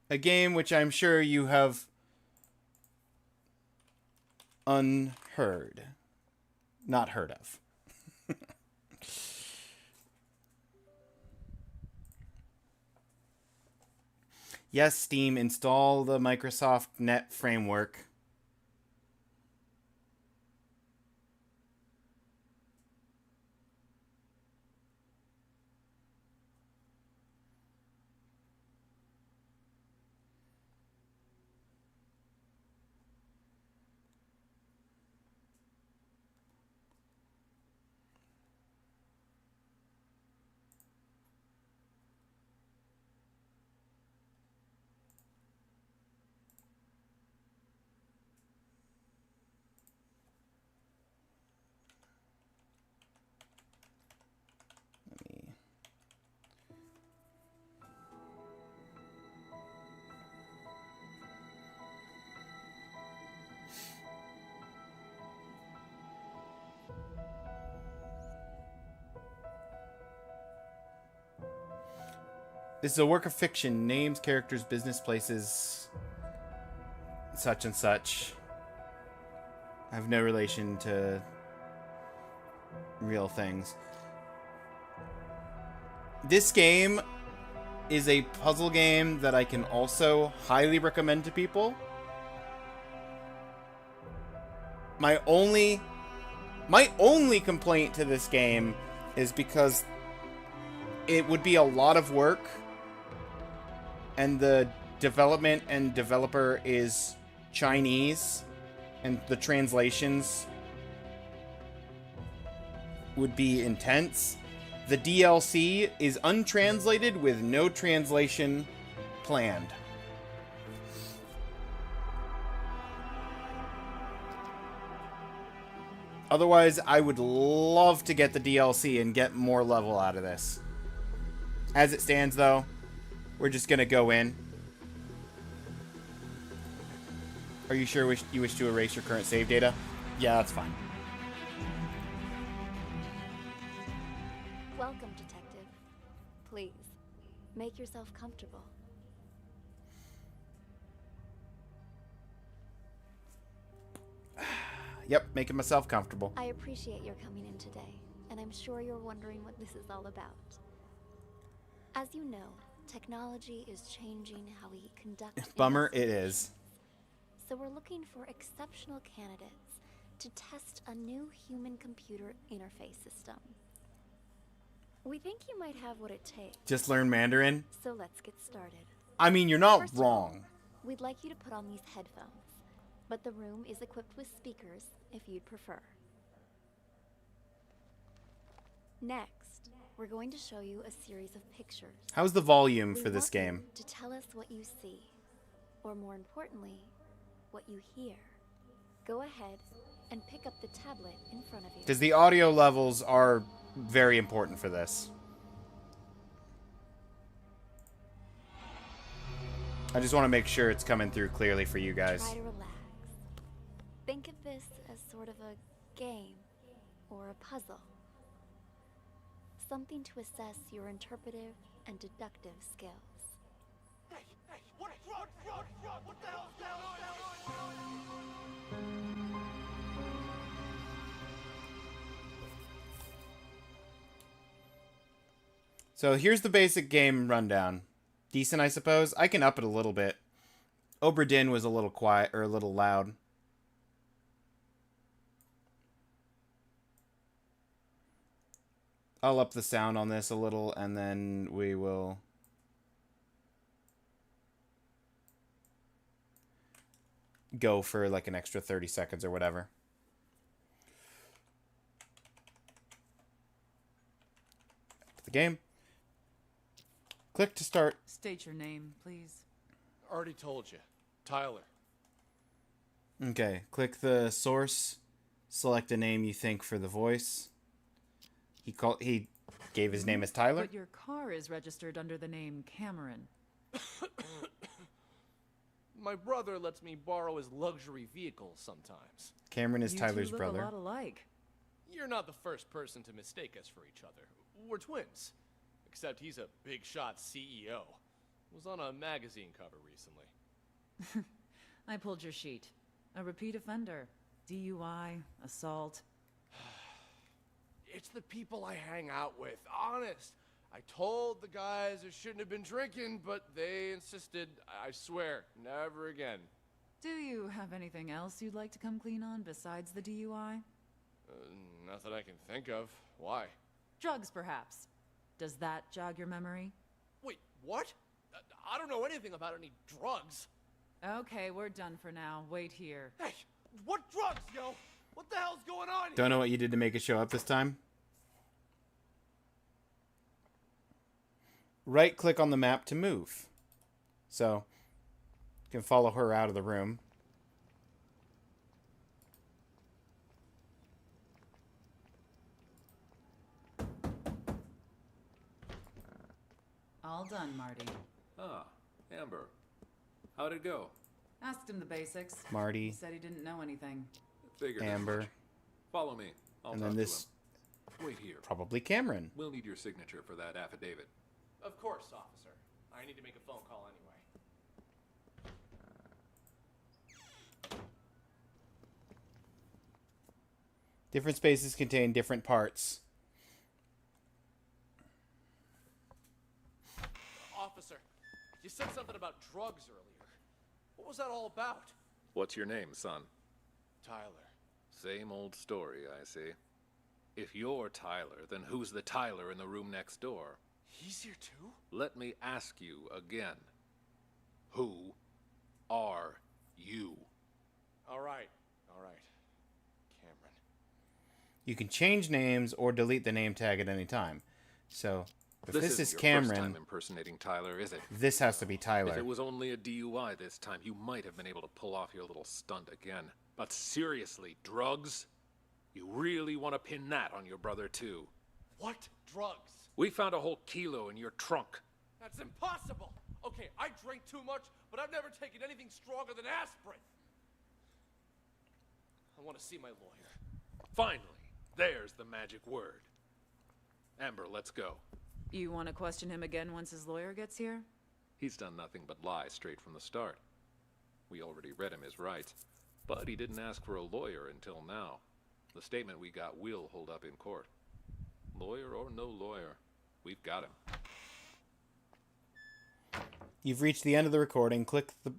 A game which I'm sure you have unheard. Not heard of. Yes, Steam, install the Microsoft Net framework. This is a work of fiction. Names, characters, business, places, such and such. I have no relation to real things. This game is a puzzle game that I can also highly recommend to people. My only complaint to this game is because it would be a lot of work, and the development and developer is Chinese, and the translations would be intense. The DLC is untranslated with no translation planned. Otherwise, I would love to get the DLC and get more level out of this. As it stands, though, we're just going to go in. Are you sure you wish to erase your current save data? Yeah, that's fine. Welcome, Detective. Please, make yourself comfortable. Yep, making myself comfortable. I appreciate your coming in today, and I'm sure you're wondering what this is all about. As you know, technology is changing how we conduct Bummer, it investigations. is. So we're looking for exceptional candidates to test a new human-computer interface system. We think you might have what it takes. Just learn Mandarin? So let's get started. I mean, you're not First of all, wrong. we'd like you to put on these headphones, but the room is equipped with speakers if you'd prefer. Next, we're going to show you a series of pictures. How's the volume We for this want you game? to tell us what you see, or more importantly, what you hear. Go ahead and pick up the tablet in front of you. Because the audio levels are very important for this. I just want to make sure it's coming through clearly for you guys. Try to relax. Think of this as sort of a game or a puzzle. Something to assess your interpretive and deductive skills. Hey, what the hell's going on? So here's the basic game rundown. Decent, I suppose. I can up it a little bit. Obra Dinn was a little quiet, or a little loud. I'll up the sound on this a little, and then we will go for like an extra 30 seconds or whatever. The game. Click to start. State your name, please. Already told you. Tyler. Okay, click the source. Select a name you think for the voice. He gave his name as Tyler. But your car is registered under the name Cameron. My brother lets me borrow his luxury vehicles sometimes. Cameron is You Tyler's two look brother. a lot alike. You're not the first person to mistake us for each other. We're twins. Except he's a big shot CEO. Was on a magazine cover recently. I pulled your sheet. A repeat offender. DUI, assault. It's the people I hang out with, honest. I told the guys I shouldn't have been drinking, but they insisted. I swear, never again. Do you have anything else you'd like to come clean on besides the DUI? Nothing I can think of. Why? Drugs, perhaps. Does that jog your memory? Wait, what? I don't know anything about any drugs. Okay, we're done for now. Wait here. Hey, what drugs, yo? What the hell's going on here? Don't know what you did to make it show up this time. Right click on the map to move. So, you can follow her out of the room. All done, Marty. Ah, Amber. How'd it go? Asked him the basics. Marty. He said he didn't know anything. Figured as Amber. much. Follow me. I'll And talk then to this, him. Wait here. probably Cameron. We'll need your signature for that affidavit. Of course, officer. I need to make a phone call anyway. Different spaces contain different parts. Officer, you said something about drugs earlier. What was that all about? What's your name, son? Tyler. Same old story, I see. If you're Tyler, then who's the Tyler in the room next door? He's here too? Let me ask you again. Who are you? All right. Cameron. You can change names or delete the name tag at any time. So, if this isn't is your Cameron, first time impersonating Tyler, is it? this has to be If Tyler. it was only a DUI this time, you might have been able to pull off your little stunt again. But seriously, drugs? You really want to pin that on your brother, too? What drugs? We found a whole kilo in your trunk. That's impossible! Okay, I drink too much, but I've never taken anything stronger than aspirin. I want to see my lawyer. Finally, there's the magic word. Amber, let's go. You want to question him again once his lawyer gets here? He's done nothing but lie straight from the start. We already read him his rights, but he didn't ask for a lawyer until now. The statement we got will hold up in court. Lawyer or no lawyer, we've got him. You've reached the end of the recording. Click the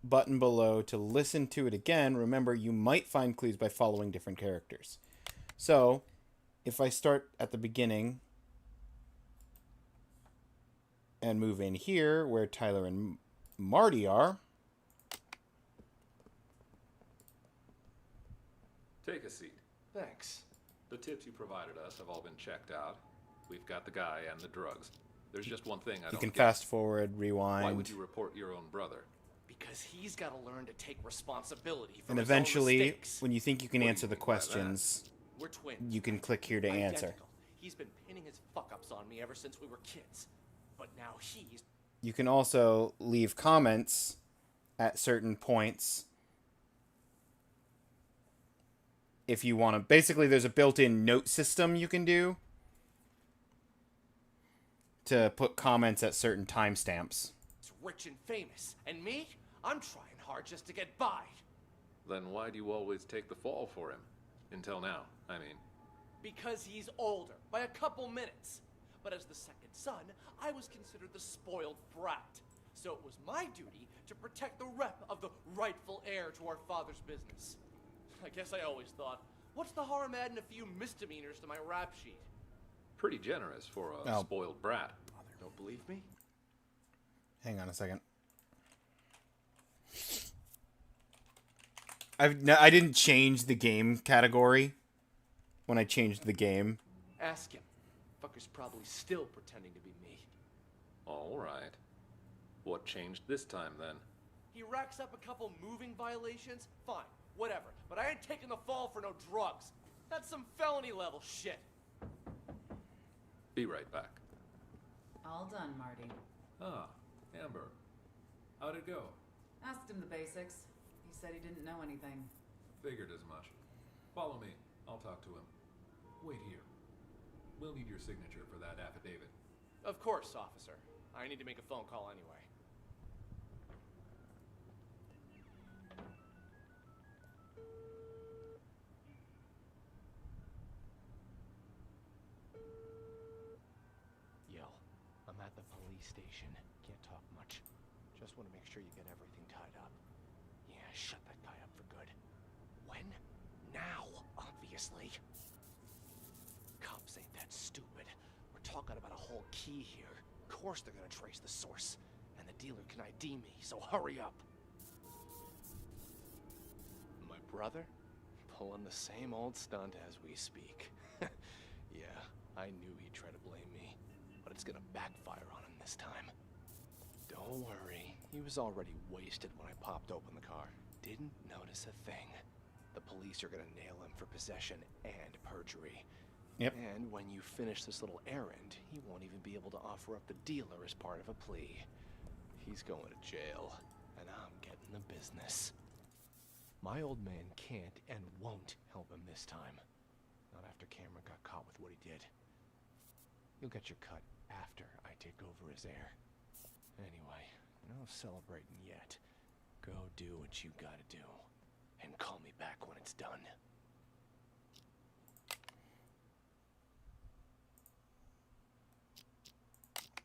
button below to listen to it again. Remember, you might find clues by following different characters. So, if I start at the beginning and move in here where Tyler and Marty are. Take a seat. Thanks. The tips you provided us have all been checked out. We've got the guy and the drugs. There's just one thing I You don't can get. fast forward, rewind. Why would you report your own brother? Because he's got to learn to take responsibility for And his own eventually, mistakes. when you think you can What do you answer the mean by that? questions, We're twins. you can click here to answer. Identical. He's been pinning his fuck-ups on me ever since we were kids. But now he's... You can also leave comments at certain points if you want to. Basically, there's a built-in note system you can do to put comments at certain timestamps. rich and famous. And me? I'm trying hard just to get by. Then why do you always take the fall for him? Until now, I mean. Because he's older, by a couple minutes. But as the second son, I was considered the spoiled brat. So it was my duty to protect the rep of the rightful heir to our father's business. I guess I always thought, what's the harm adding a few misdemeanors to my rap sheet? Pretty generous for a Oh. spoiled brat. Don't believe me? Hang on a second. I didn't change the game category when I changed the game. Ask him. Fucker's probably still pretending to be me. All right. What changed this time, then? He racks up a couple moving violations? Fine, whatever. But I ain't taking the fall for no drugs. That's some felony level shit. Be right back. All done, Marty. Ah, Amber. How'd it go? Asked him the basics. He said he didn't know anything. Figured as much. Follow me. I'll talk to him. Wait here. We'll need your signature for that affidavit. Of course, officer. I need to make a phone call anyway. Yo, I'm at the police station. Can't talk much. Just want to make sure you get everything tied up. Yeah, shut that guy up for good. When? Now, obviously. Cops ain't that stupid. We're talking about a whole key here. Of course they're gonna trace the source. And the dealer can ID me, so hurry up. My brother? Pulling the same old stunt as we speak. Yeah, I knew he'd try to blame me. But it's gonna backfire on him this time. Don't worry. He was already wasted when I popped open the car. Didn't notice a thing. The police are gonna nail him for possession and perjury. Yep. And when you finish this little errand, he won't even be able to offer up the dealer as part of a plea. He's going to jail, and I'm getting the business. My old man can't and won't help him this time. Not after Cameron got caught with what he did. You'll get your cut after I take over as heir. Anyway, no celebrating yet. Go do what you gotta do. And call me back when it's done.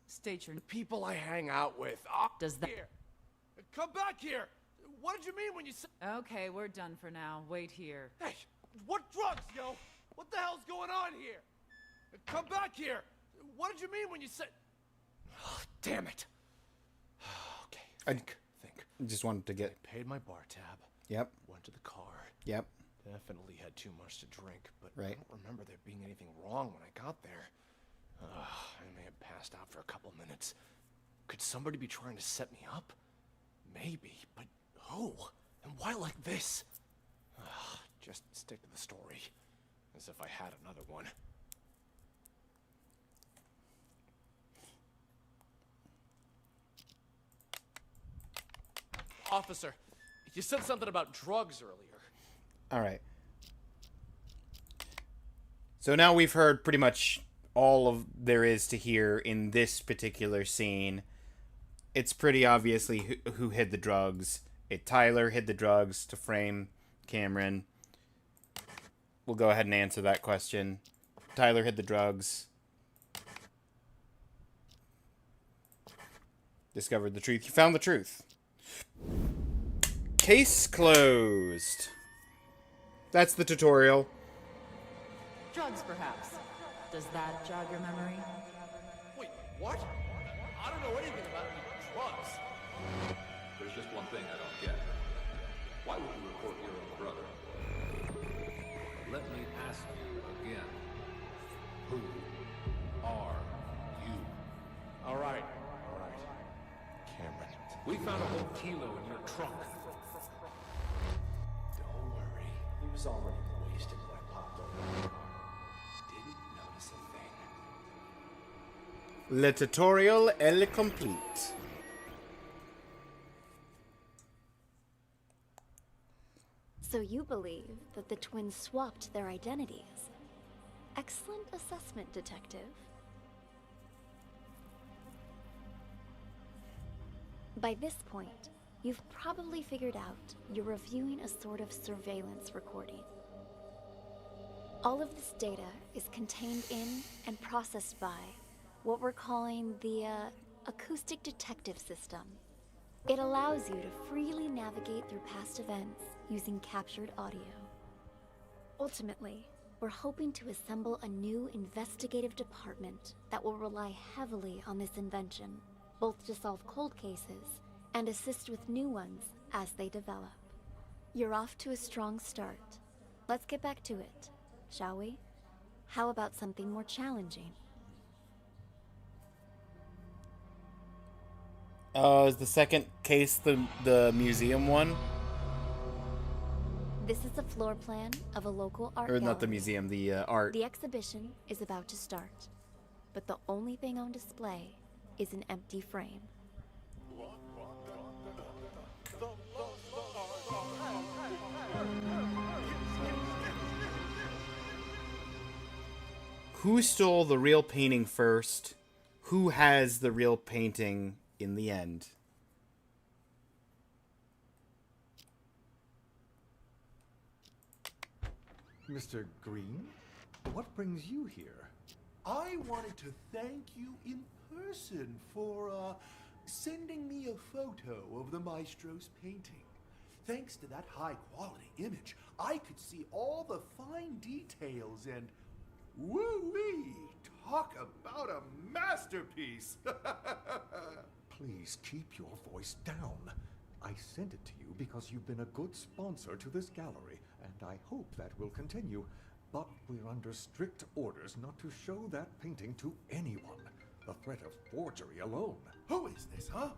State your... People I hang out with. Does that... Here. Come back here! What did you mean when you said... Okay, we're done for now. Wait here. Hey, what drugs, yo? What the hell's going on here? Come back here! What did you mean when you said... Oh, damn it. Okay, think. Just wanted to get... Paid my bar tab. Yep. Went to the car. Yep. Definitely had too much to drink, but Right. I don't remember there being anything wrong when I got there. I may have passed out for a couple minutes. Could somebody be trying to set me up? Maybe, but who? And why like this? Just stick to the story. As if I had another one. Officer, you said something about drugs earlier. All right. So now we've heard pretty much all of there is to hear in this particular scene. It's pretty obviously who hid the drugs. Tyler hid the drugs to frame Cameron. We'll go ahead and answer that question. Tyler hid the drugs. Discovered the truth. You found the truth. Case closed. That's the tutorial. Drugs, perhaps. Does that jog your memory? Wait, what? I don't know anything about any drugs. There's just one thing I don't get. Why would you report your own brother? Let me ask you again. Who are you? All right. Cameron. We found a whole kilo in your trunk. Don't worry. He was already wasted when I popped over. Didn't notice a thing. Le tutorial est complete. So you believe that the twins swapped their identities? Excellent assessment, detective. By this point, you've probably figured out you're reviewing a sort of surveillance recording. All of this data is contained in and processed by what we're calling the acoustic detective system. It allows you to freely navigate through past events using captured audio. Ultimately, we're hoping to assemble a new investigative department that will rely heavily on this invention, both to solve cold cases and assist with new ones as they develop. You're off to a strong start. Let's get back to it, shall we? How about something more challenging? Is the second case the museum one? This is a floor plan of a local art Or not the gallery. museum, the art. The exhibition is about to start, but the only thing on display is an empty frame. Who stole the real painting first? Who has the real painting in the end? Mr. Green, what brings you here? I wanted to thank you in person for, sending me a photo of the maestro's painting. Thanks to that high-quality image, I could see all the fine details and... woo-wee! Talk about a masterpiece! Please keep your voice down. I sent it to you because you've been a good sponsor to this gallery, and I hope that will continue. But we're under strict orders not to show that painting to anyone. The threat of forgery alone. Who is this, huh?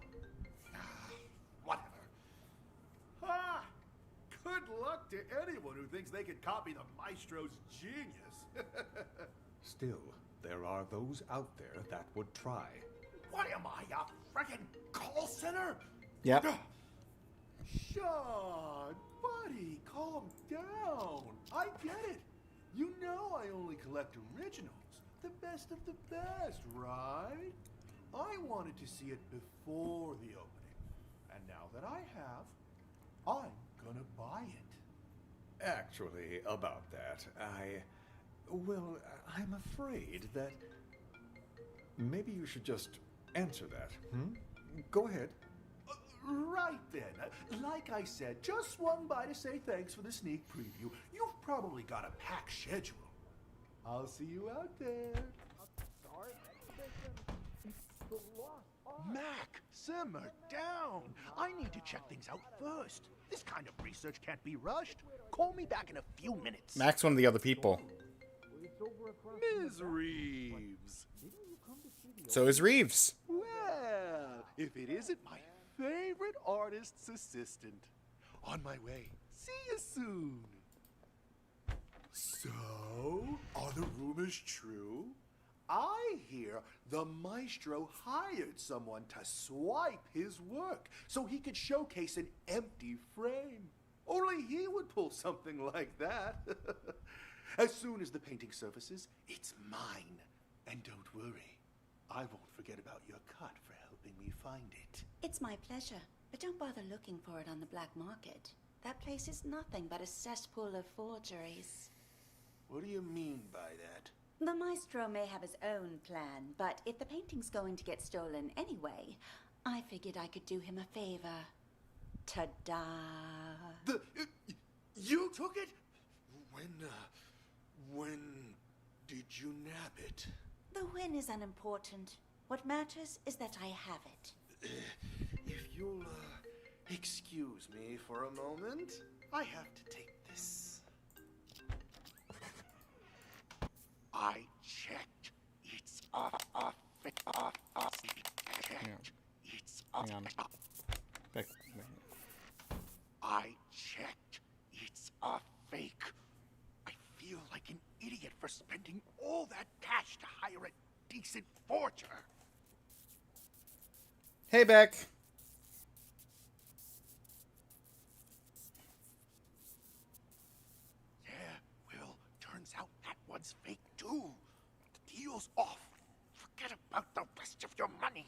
Whatever. Ah! Good luck to anyone who thinks they could copy the maestro's genius. Still, there are those out there that would try. What am I, a frickin' call center? Yep. Sean, buddy, calm down. I get it. You know I only collect originals. The best of the best, right? I wanted to see it before the opening. And now that I have, I'm gonna buy it. Actually, about that, well, I'm afraid that maybe you should just answer that. Go ahead. Right then. Like I said, just swung by to say thanks for the sneak preview. You've probably got a packed schedule. I'll see you out there. Mac, simmer down. I need to check things out first. This kind of research can't be rushed. Call me back in a few minutes. Mac's one of the other people. Ms. Reeves. So is Reeves. Well, if it isn't my favorite artist's assistant. On my way. See you soon. So, are the rumors true? I hear the maestro hired someone to swipe his work so he could showcase an empty frame. Only he would pull something like that. As soon as the painting surfaces, it's mine. And don't worry, I won't forget about your cut for helping me find it. It's my pleasure, but don't bother looking for it on the black market. That place is nothing but a cesspool of forgeries. What do you mean by that? The maestro may have his own plan, but if the painting's going to get stolen anyway, I figured I could do him a favor. Ta-da! You took it? When did you nab it? The win is unimportant. What matters is that I have it. If you'll, excuse me for a moment, I have to take this. I checked. It's off. Checked. It's off. Hang on. Back. I checked. It's a fake. I feel like an idiot for spending all that cash to hire a decent forger. Hey, Beck. Yeah, well, turns out that one's fake too. The deal's off. Forget about the rest of your money.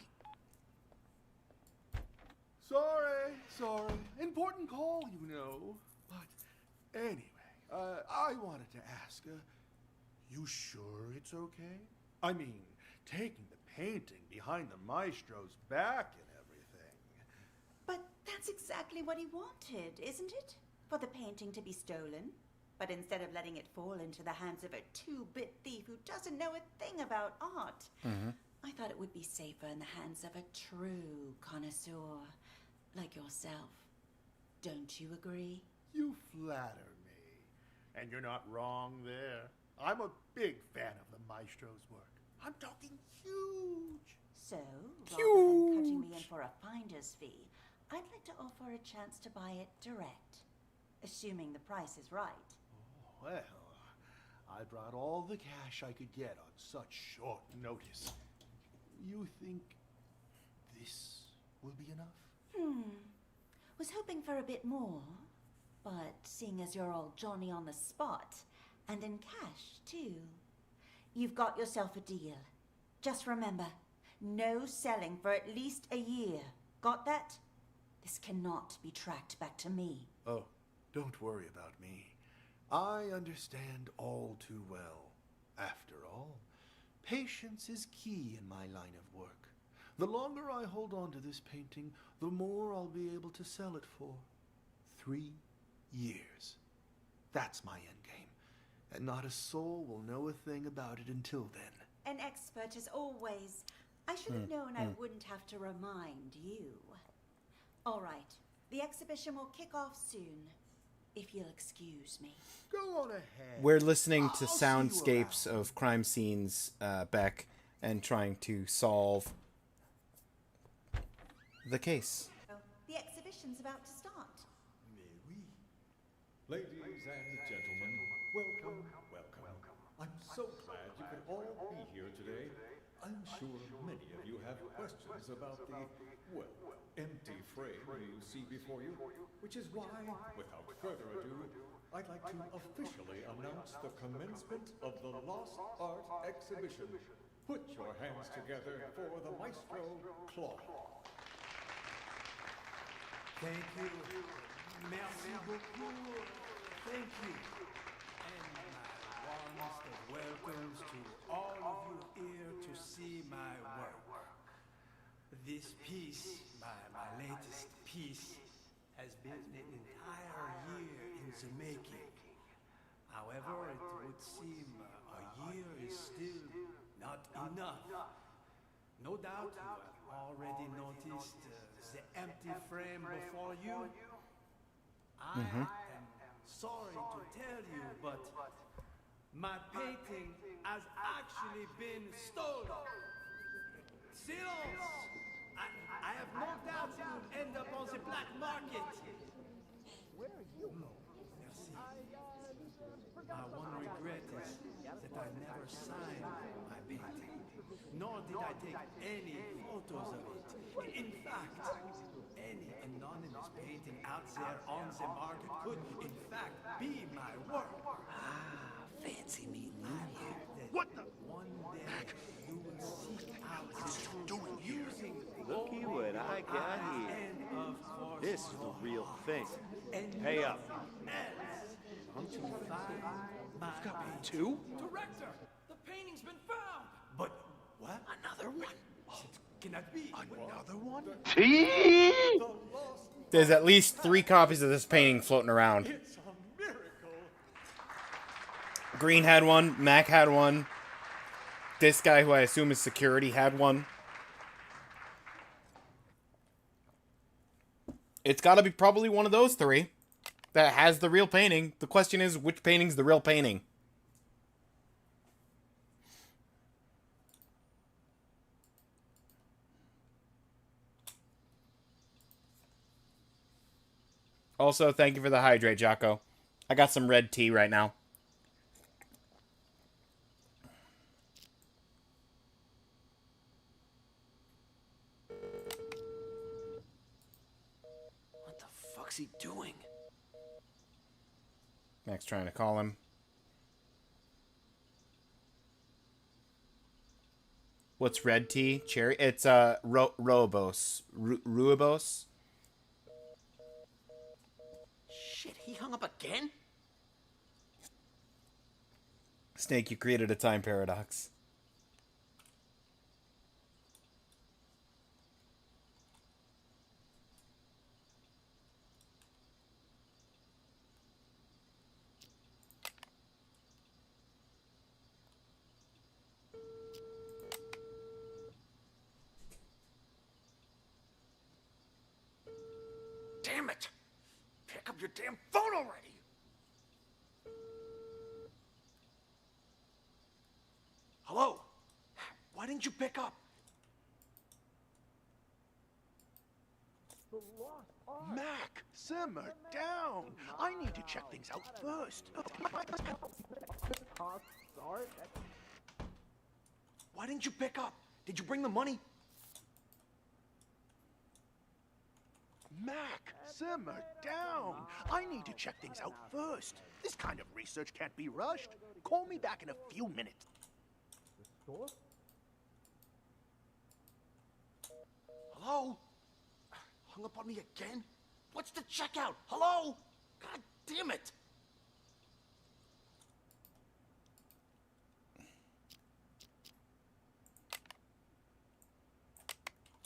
Sorry. Important call, you know. But anyway, I wanted to ask, you sure it's okay? I mean, taking the painting behind the maestro's back and everything. But that's exactly what he wanted, isn't it? For the painting to be stolen. But instead of letting it fall into the hands of a two-bit thief who doesn't know a thing about art, I thought it would be safer in the hands of a true connoisseur like yourself. Don't you agree? You flatter me. And you're not wrong there. I'm a big fan of the maestro's work. I'm talking huge. So, rather than cutting me in for a finder's fee, I'd like to offer a chance to buy it direct. Assuming the price is right. Oh, well, I brought all the cash I could get on such short notice. You think this will be enough? Was hoping for a bit more, but seeing as you're all Johnny on the spot, and in cash, too, you've got yourself a deal. Just remember, no selling for at least a year. Got that? This cannot be tracked back to me. Oh, don't worry about me. I understand all too well. After all, patience is key in my line of work. The longer I hold on to this painting, the more I'll be able to sell it for. 3 years. That's my endgame. And not a soul will know a thing about it until then. An expert as always. I should have known I wouldn't have to remind you. All right, the exhibition will kick off soon, if you'll excuse me. Go on ahead. We're listening to I'll see you soundscapes around. of crime scenes, Beck, and trying to solve the case. Oh, the exhibition's about to start. Ladies and gentlemen, welcome. I'm so glad you could all be here today. I'm sure many of you have questions about the, well, empty frame you see before you, which is why, without further ado, I'd like to officially announce the commencement of the Lost Art Exhibition. Put your hands together for the Maestro Claw. Thank you. Merci beaucoup. Thank you. And my warmest of welcomes to all of you here to see my work. This piece, my latest piece, has been an entire year in the making. However, it would seem a year is still not enough. No doubt you have already noticed the empty frame before you. I am sorry to tell you, but my painting has actually been stolen. Silence! I have no doubt it will end up on the black market. Where are you? Merci. My one regret is that I never signed my painting, nor did I take any photos of it. In fact, any anonymous painting out there on the market could, in fact, be my work. Fancy meeting you here. What the? One day you will seek out the truth using Looky what I got here. and of course This is the real thing. and Pay up. else to find my painting. Two? Director, the painting's been found. But what? Another one? Cannot be. Another one? There's at least 3 copies of this painting floating around. It's a miracle. Green had one. Mac had one. This guy, who I assume is security, had one. It's got to be probably one of those 3 that has the real painting. The question is, which painting's the real painting? Also, thank you for the hydrate, Jocko. I got some red tea right now. What the fuck's he doing? Mac's trying to call him. What's red tea? Cherry? It's Ruibos. Ruibos? Shit, he hung up again? Snake, you created a time paradox. Damn it! Pick up your damn phone already! Hello? Why didn't you pick up? Mac, simmer down. I need to check things out first. Why didn't you pick up? Did you bring the money? Mac, simmer down. I need to check things out first. This kind of research can't be rushed. Call me back in a few minutes. Hello? Hung up on me again? What's the checkout? Hello? God damn it!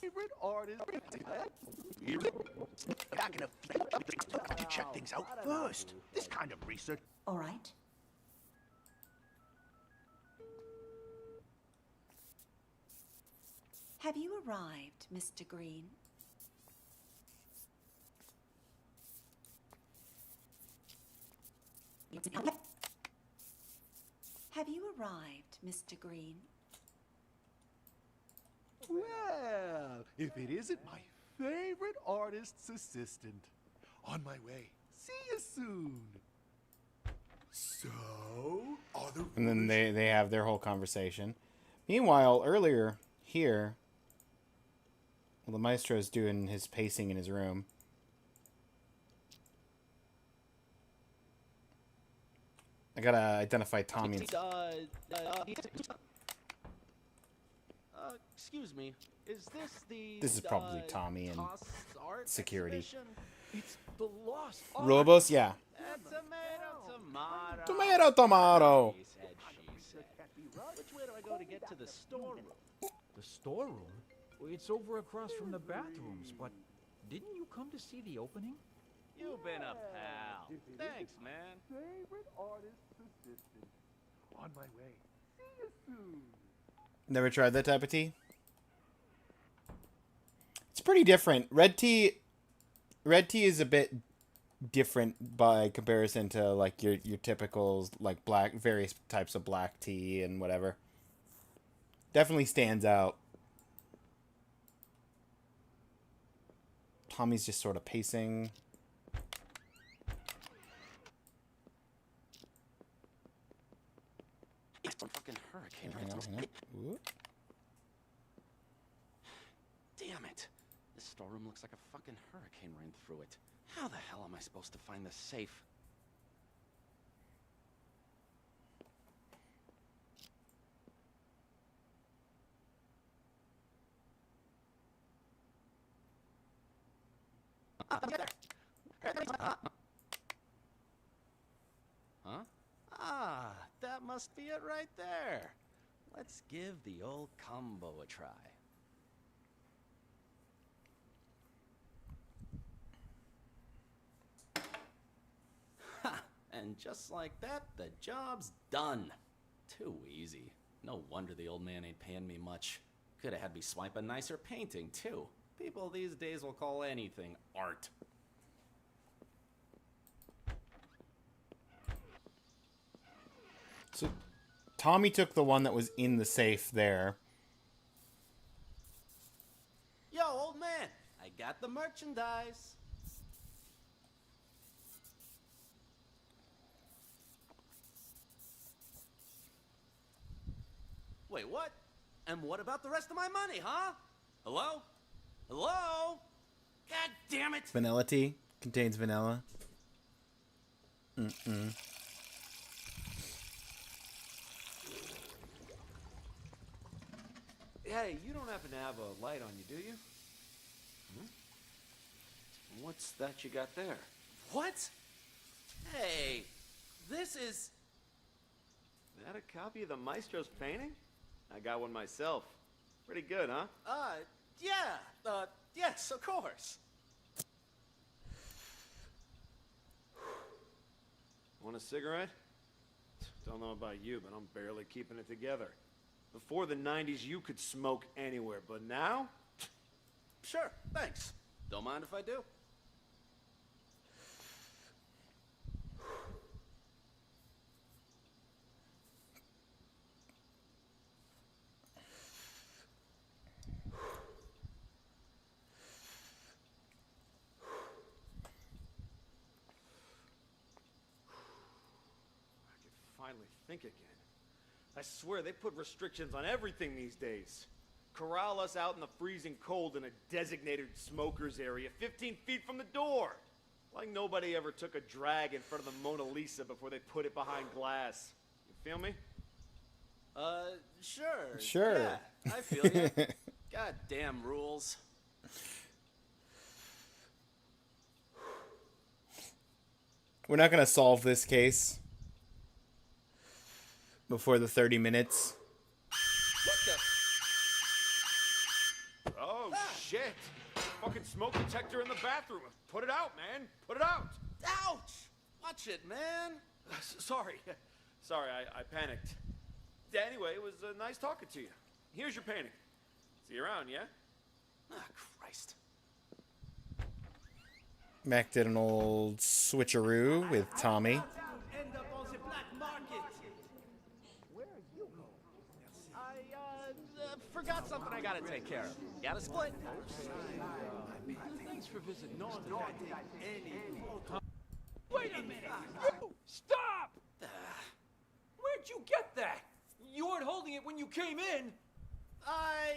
Favorite artist. Back in a to check things out first. This kind of research. All right. Have you arrived, Mr. Green? Have you arrived, Mr. Green? Well, if it isn't my favorite artist's assistant. On my way. See you soon. So, are the And then they have their whole conversation. Meanwhile, earlier here, well, the maestro's doing his pacing in his room. I gotta identify Tommy. Excuse me, is this the... This is probably Tommy and Toss art security. exhibition? It's the lost art. Robos, yeah. Tomato. Tomato, tomato. He said, she said. Which way do I go to get to the storeroom? The storeroom? Well, it's over across from the bathrooms, but didn't you come to see the opening? You've been a pal. Thanks, man. Favorite artist persistent. On my way. See you soon. Never tried that type of tea? It's pretty different. Red tea is a bit different by comparison to like your typical like various types of black tea and whatever. Definitely stands out. Tommy's just sort of pacing. It's a fucking hurricane. Hang on. Ooh. Damn it. This storeroom looks like a fucking hurricane ran through it. How the hell am I supposed to find this safe? Huh? Ah, that must be it right there. Let's give the old combo a try. Ha! And just like that, the job's done. Too easy. No wonder the old man ain't paying me much. Could have had me swipe a nicer painting, too. People these days will call anything art. So Tommy took the one that was in the safe there. Yo, old man, I got the merchandise. Wait, what? And what about the rest of my money, huh? Hello? Hello? God damn it! Vanilla tea contains vanilla. Mm-mm. Hey, you don't happen to have a light on you, do you? What's that you got there? What? Hey, this is... That a copy of the Maestro's painting? I got one myself. Pretty good, huh? Yeah, yes, of course. Want a cigarette? Don't know about you, but I'm barely keeping it together. Before the 90s, you could smoke anywhere, but now? Sure, thanks. Don't mind if I do. Finally think again. I swear they put restrictions on everything these days. Corral us out in the freezing cold in a designated smokers area 15 feet from the door. Like nobody ever took a drag in front of the Mona Lisa before they put it behind glass. You feel me? Sure. Sure. Yeah, I feel you. Goddamn rules. We're not going to solve this case before the 30 minutes. What the? Oh, shit. Fucking smoke detector in the bathroom. Put it out, man. Put it out. Ouch! Watch it, man. Sorry. Sorry, I panicked. Anyway, it was nice talking to you. Here's your painting. See you around, yeah? Ah, Christ. Mac did an old switcheroo with Tommy. End up on the black market. Where are you going? I forgot something I gotta take care of. Gotta split. Thanks for visiting. No, Wait a minute! You! Stop! Where'd you get that? You weren't holding it when you came in. I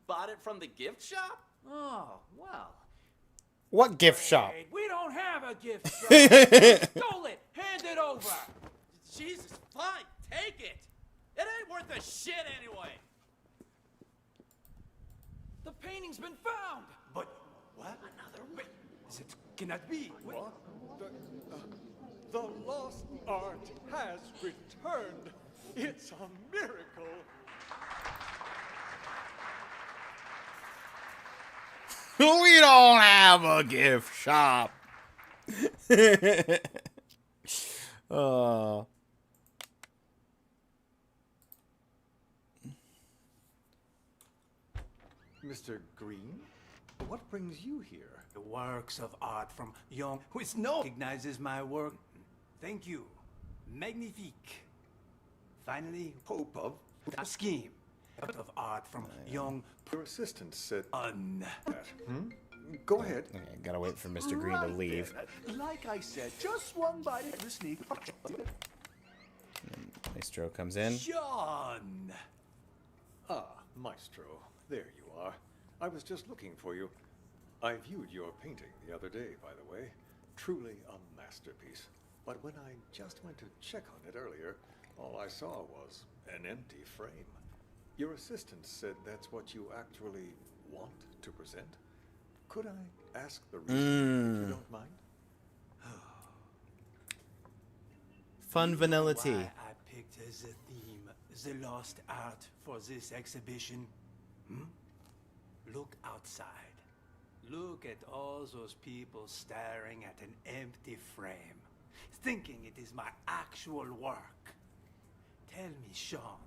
bought it from the gift shop. Oh, well. What gift shop? Wait, we don't have a gift shop. You stole it. Hand it over. Jesus, fine, take it. It ain't worth a shit anyway. painting's been found! But what? Another one? It cannot be. What? The lost art has returned. It's a miracle. We don't have a gift shop. Oh. Mr. Green, what brings you here? The works of art from young who is no recognizes my work. Thank you. Magnifique. Finally, Hope of a scheme of art from young. Your assistant said that. Go ahead. Okay, gotta wait for Mr. Green to leave. Then. Like I said, just swung by to the sneak. Maestro comes in. John! Ah, Maestro. There you are. I was just looking for you. I viewed your painting the other day, by the way. Truly a masterpiece. But when I just went to check on it earlier, all I saw was an empty frame. Your assistant said that's what you actually want to present. Could I ask the reason, if you don't mind? Fun vanilla tea. Why I picked as a theme the lost art for this exhibition? Look outside. Look at all those people staring at an empty frame, thinking it is my actual work. Tell me, Sean,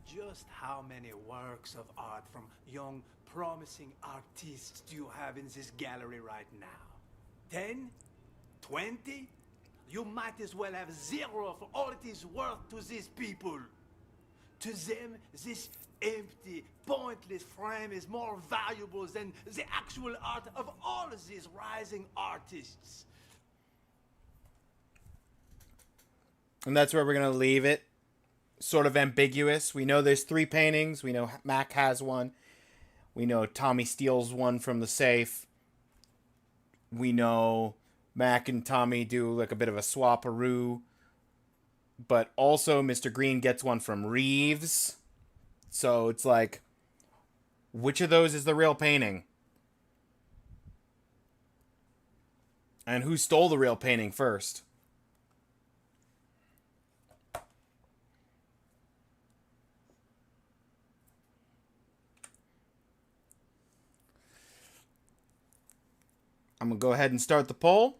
just how many works of art from young, promising artists do you have in this gallery right now? 10? 20? You might as well have 0 for all it is worth to these people. To them, this empty, pointless frame is more valuable than the actual art of all of these rising artists. And that's where we're going to leave it. Sort of ambiguous. We know there's 3 paintings. We know Mac has one. We know Tommy steals one from the safe. We know Mac and Tommy do like a bit of a swap-a-roo. But also Mr. Green gets one from Reeves. So it's like, which of those is the real painting? And who stole the real painting first? I'm going to go ahead and start the poll.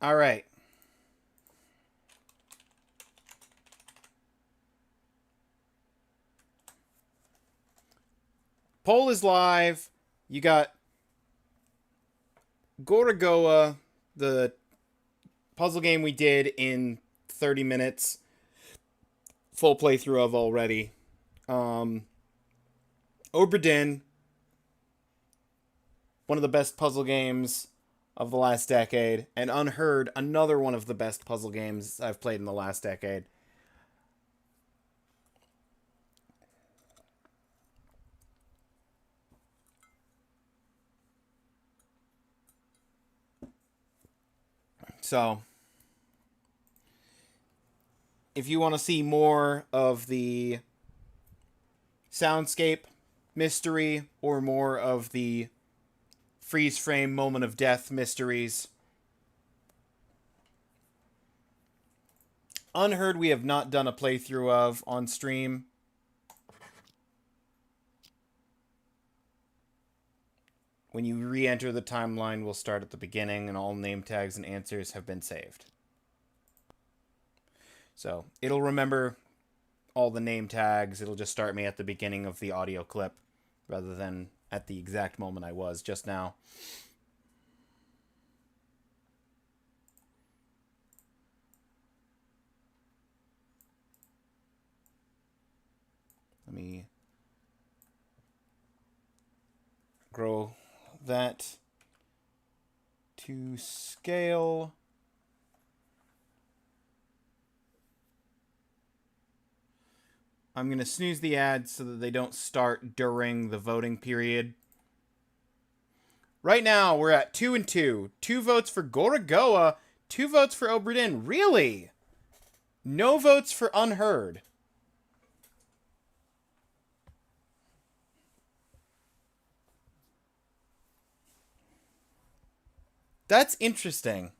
All right. Poll is live. You got Gorogoa, the puzzle game we did in 30 minutes. Full playthrough of already. Oberdin, one of the best puzzle games of the last decade, and Unheard, another one of the best puzzle games I've played in the last decade. So, if you want to see more of the soundscape mystery or more of the freeze frame moment of death mysteries, Unheard we have not done a playthrough of on stream. When you re-enter the timeline, we'll start at the beginning and all name tags and answers have been saved. So it'll remember all the name tags. It'll just start me at the beginning of the audio clip rather than at the exact moment I was just now. Let me grow that to scale. I'm going to snooze the ads so that they don't start during the voting period. Right now, we're at 2 and 2. 2 votes for Gorogoa, 2 votes for Obra Dinn. Really? No votes for Unheard. That's interesting.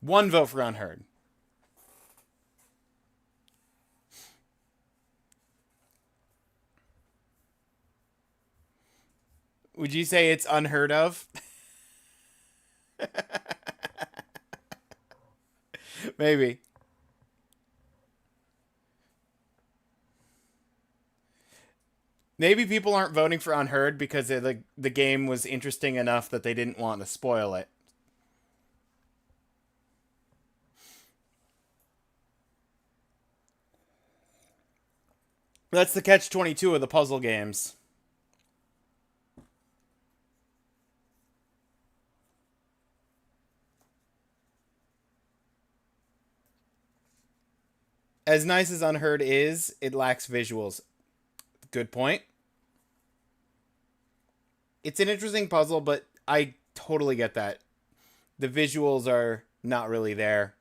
One vote for Unheard. Would you say it's unheard of? Maybe. Maybe people aren't voting for Unheard because the game was interesting enough that they didn't want to spoil it. That's the catch-22 of the puzzle games. As nice as Unheard is, it lacks visuals. Good point. It's an interesting puzzle, but I totally get that. The visuals are not really there.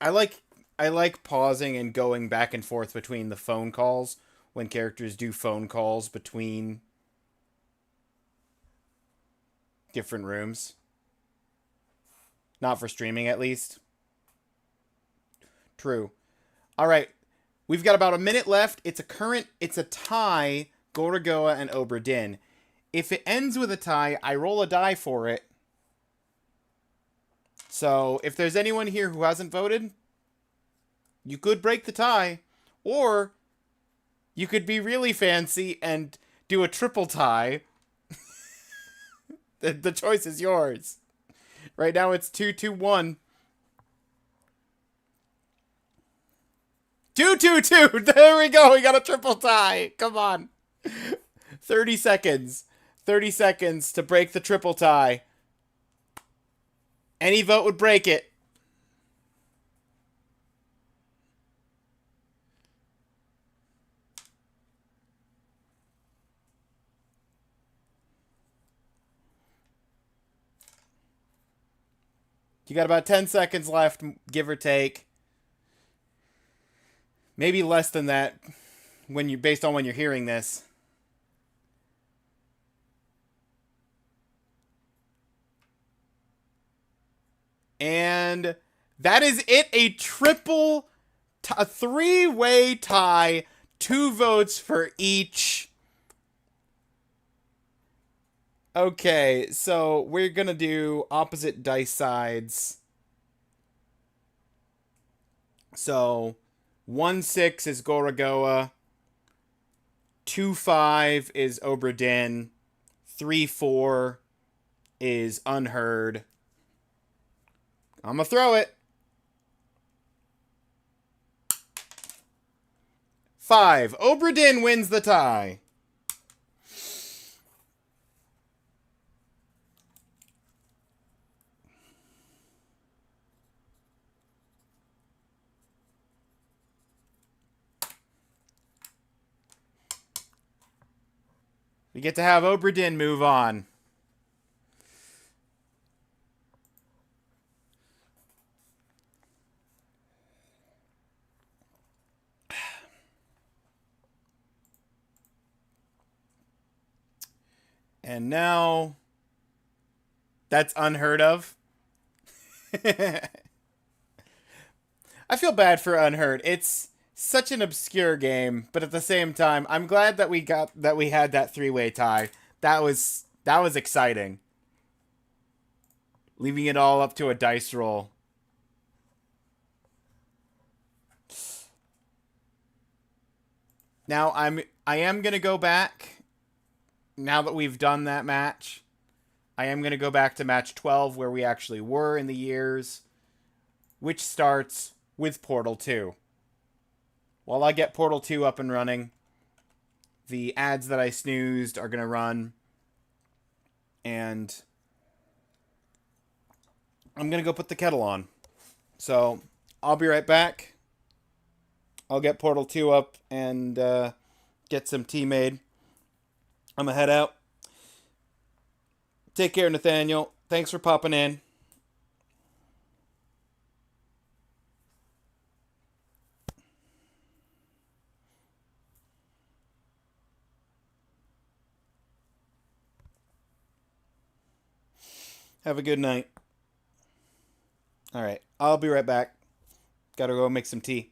I like pausing and going back and forth between the phone calls when characters do phone calls between different rooms. Not for streaming, at least. True. All right. We've got about a minute left. It's a tie, Gorogoa and Obra Dinn. If it ends with a tie, I roll a die for it. So, if there's anyone here who hasn't voted, you could break the tie, or you could be really fancy and do a triple tie. The choice is yours. Right now it's 2-2-1. 2-2-2. There we go. We got a triple tie. Come on. 30 seconds. 30 seconds to break the triple tie. Any vote would break it. You got about 10 seconds left, give or take. Maybe less than that based on when you're hearing this. And that is it. A three-way tie. 2 votes for each. Okay, so we're gonna do opposite dice sides. So 1-6 is Gorogoa. 2-5 is Obra Dinn. 3-4 is Unheard. I'm gonna throw it. 5. Obra Dinn wins the tie. We get to have Obra Dinn move on. And now, that's unheard of. I feel bad for Unheard. It's such an obscure game, but at the same time, I'm glad that we had that 3-way tie. That was That was exciting. Leaving it all up to a dice roll. Now I am going to go back, now that we've done that match. I am going to go back to match 12 where we actually were in the years, which starts with Portal 2. While I get Portal 2 up and running, the ads that I snoozed are going to run, and I'm going to go put the kettle on. So, I'll be right back. I'll get Portal 2 up and get some tea made. I'm going to head out. Take care, Nathaniel. Thanks for popping in. Have a good night. All right, I'll be right back. Gotta go make some tea.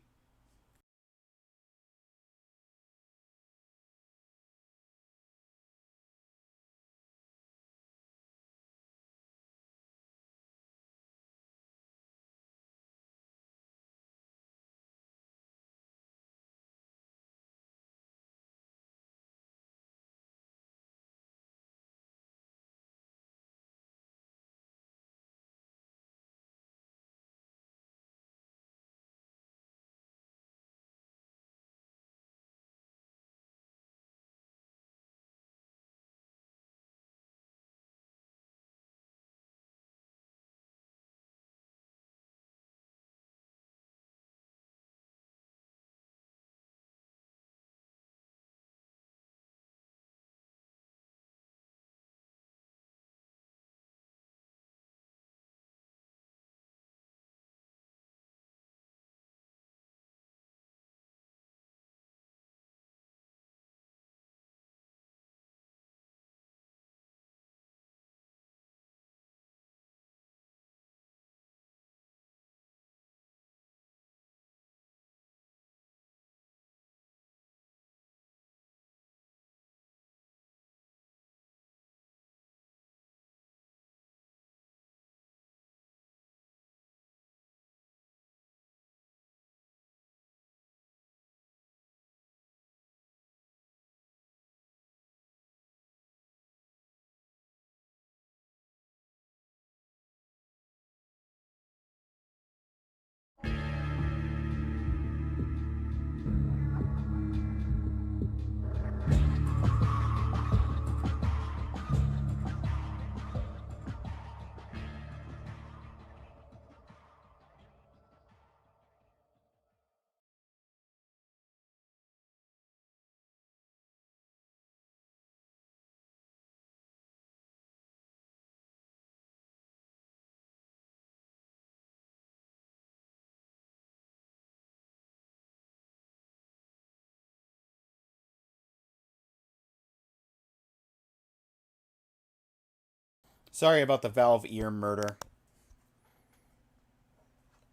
Sorry about the Valve ear murder.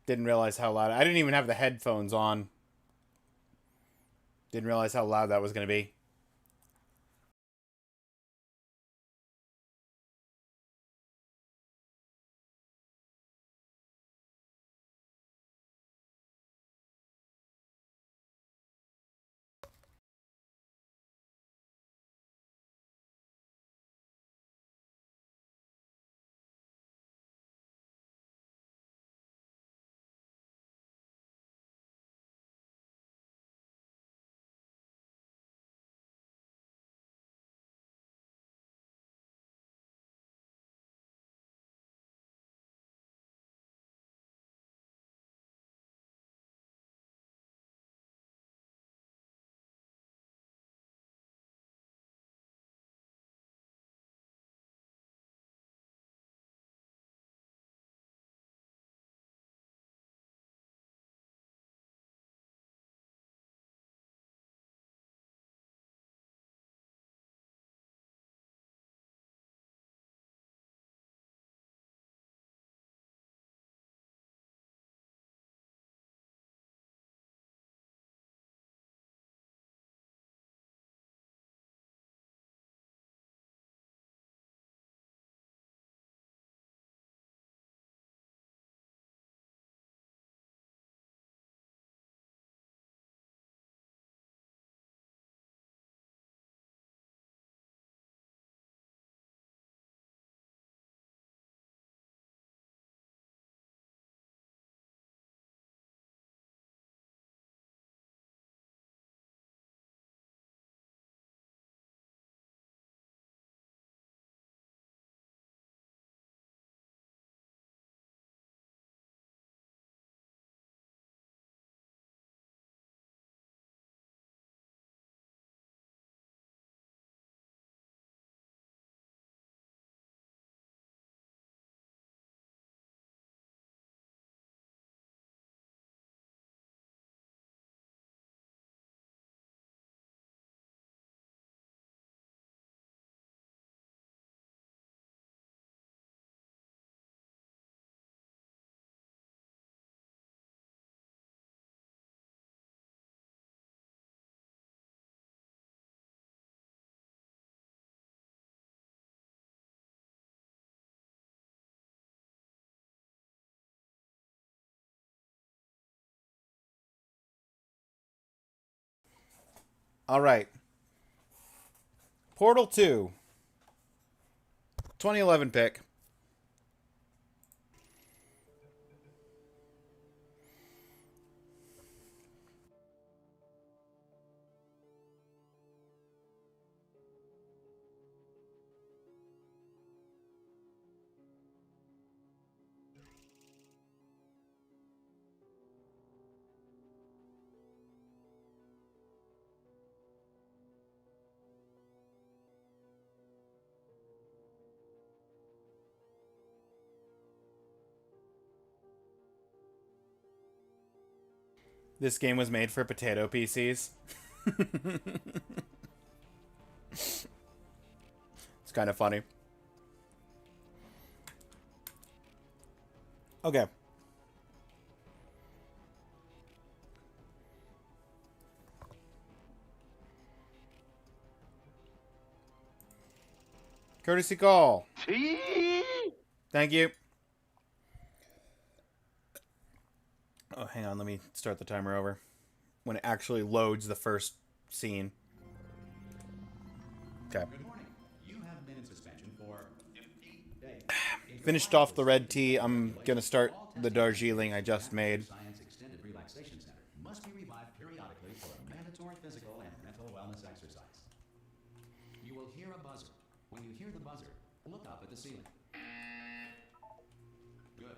Didn't realize how loud. I didn't even have the headphones on. Didn't realize how loud that was going to be. All right. Portal 2. 2011 pick. This game was made for potato PCs. It's kind of funny. Okay. Courtesy call. Thank you. Oh, hang on. Let me start the timer over. When it actually loads the first scene. Okay. Good morning. You have been in suspension for 8 days. Finished off the red tea. I'm going to start the Darjeeling I just made. Science Extended Relaxation Center must be revived periodically for a mandatory physical and mental wellness exercise. You will hear a buzzer. When you hear the buzzer, look up at the ceiling. Good.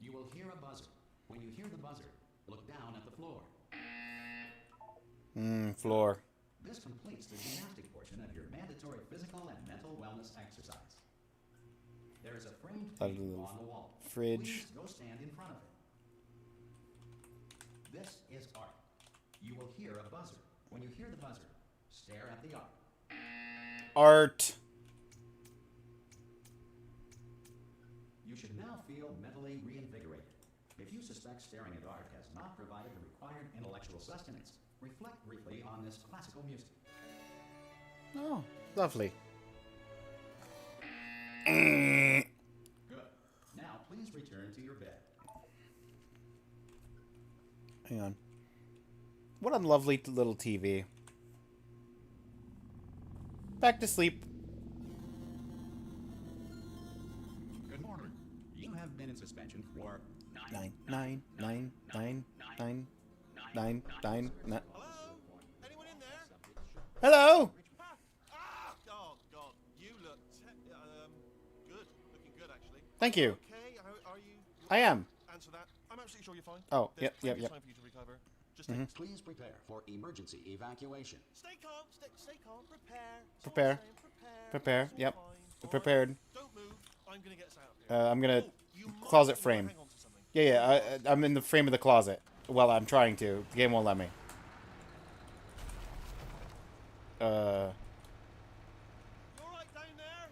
You will hear a buzzer. When you hear the buzzer, look down at the floor. Floor. This completes the gymnastic portion of your mandatory physical and mental wellness exercise. There is a framed painting on the wall. Fridge. Please go stand in front of it. This is art. You will hear a buzzer. When you hear the buzzer, stare at the art. Art. You should now feel mentally reinvigorated. If you suspect staring at art has not provided the required intellectual sustenance, reflect briefly on this classical music. Oh, lovely. Good. Now please return to your bed. Hang on. What a lovely little TV. Back to sleep. Good morning. You have been in suspension for 9. Hello? Anyone in there? Hello? Oh, God. You look, good. Looking good, actually. Thank you. Okay, are you... I am. Answer that. I'm absolutely sure you're fine. Oh, There's yep. plenty of time for you to recover. Just Please prepare for emergency evacuation. stay calm, stay calm, prepare. That's all Prepare. I'm saying, Prepare. It's all Yep. fine, all Prepared. right? Don't move. I'm gonna get us out of here. I'm gonna You might closet wanna frame. hang on to something. Yeah, I'm in the frame of the closet. Well, I'm trying to. The game won't let me. You all right down there?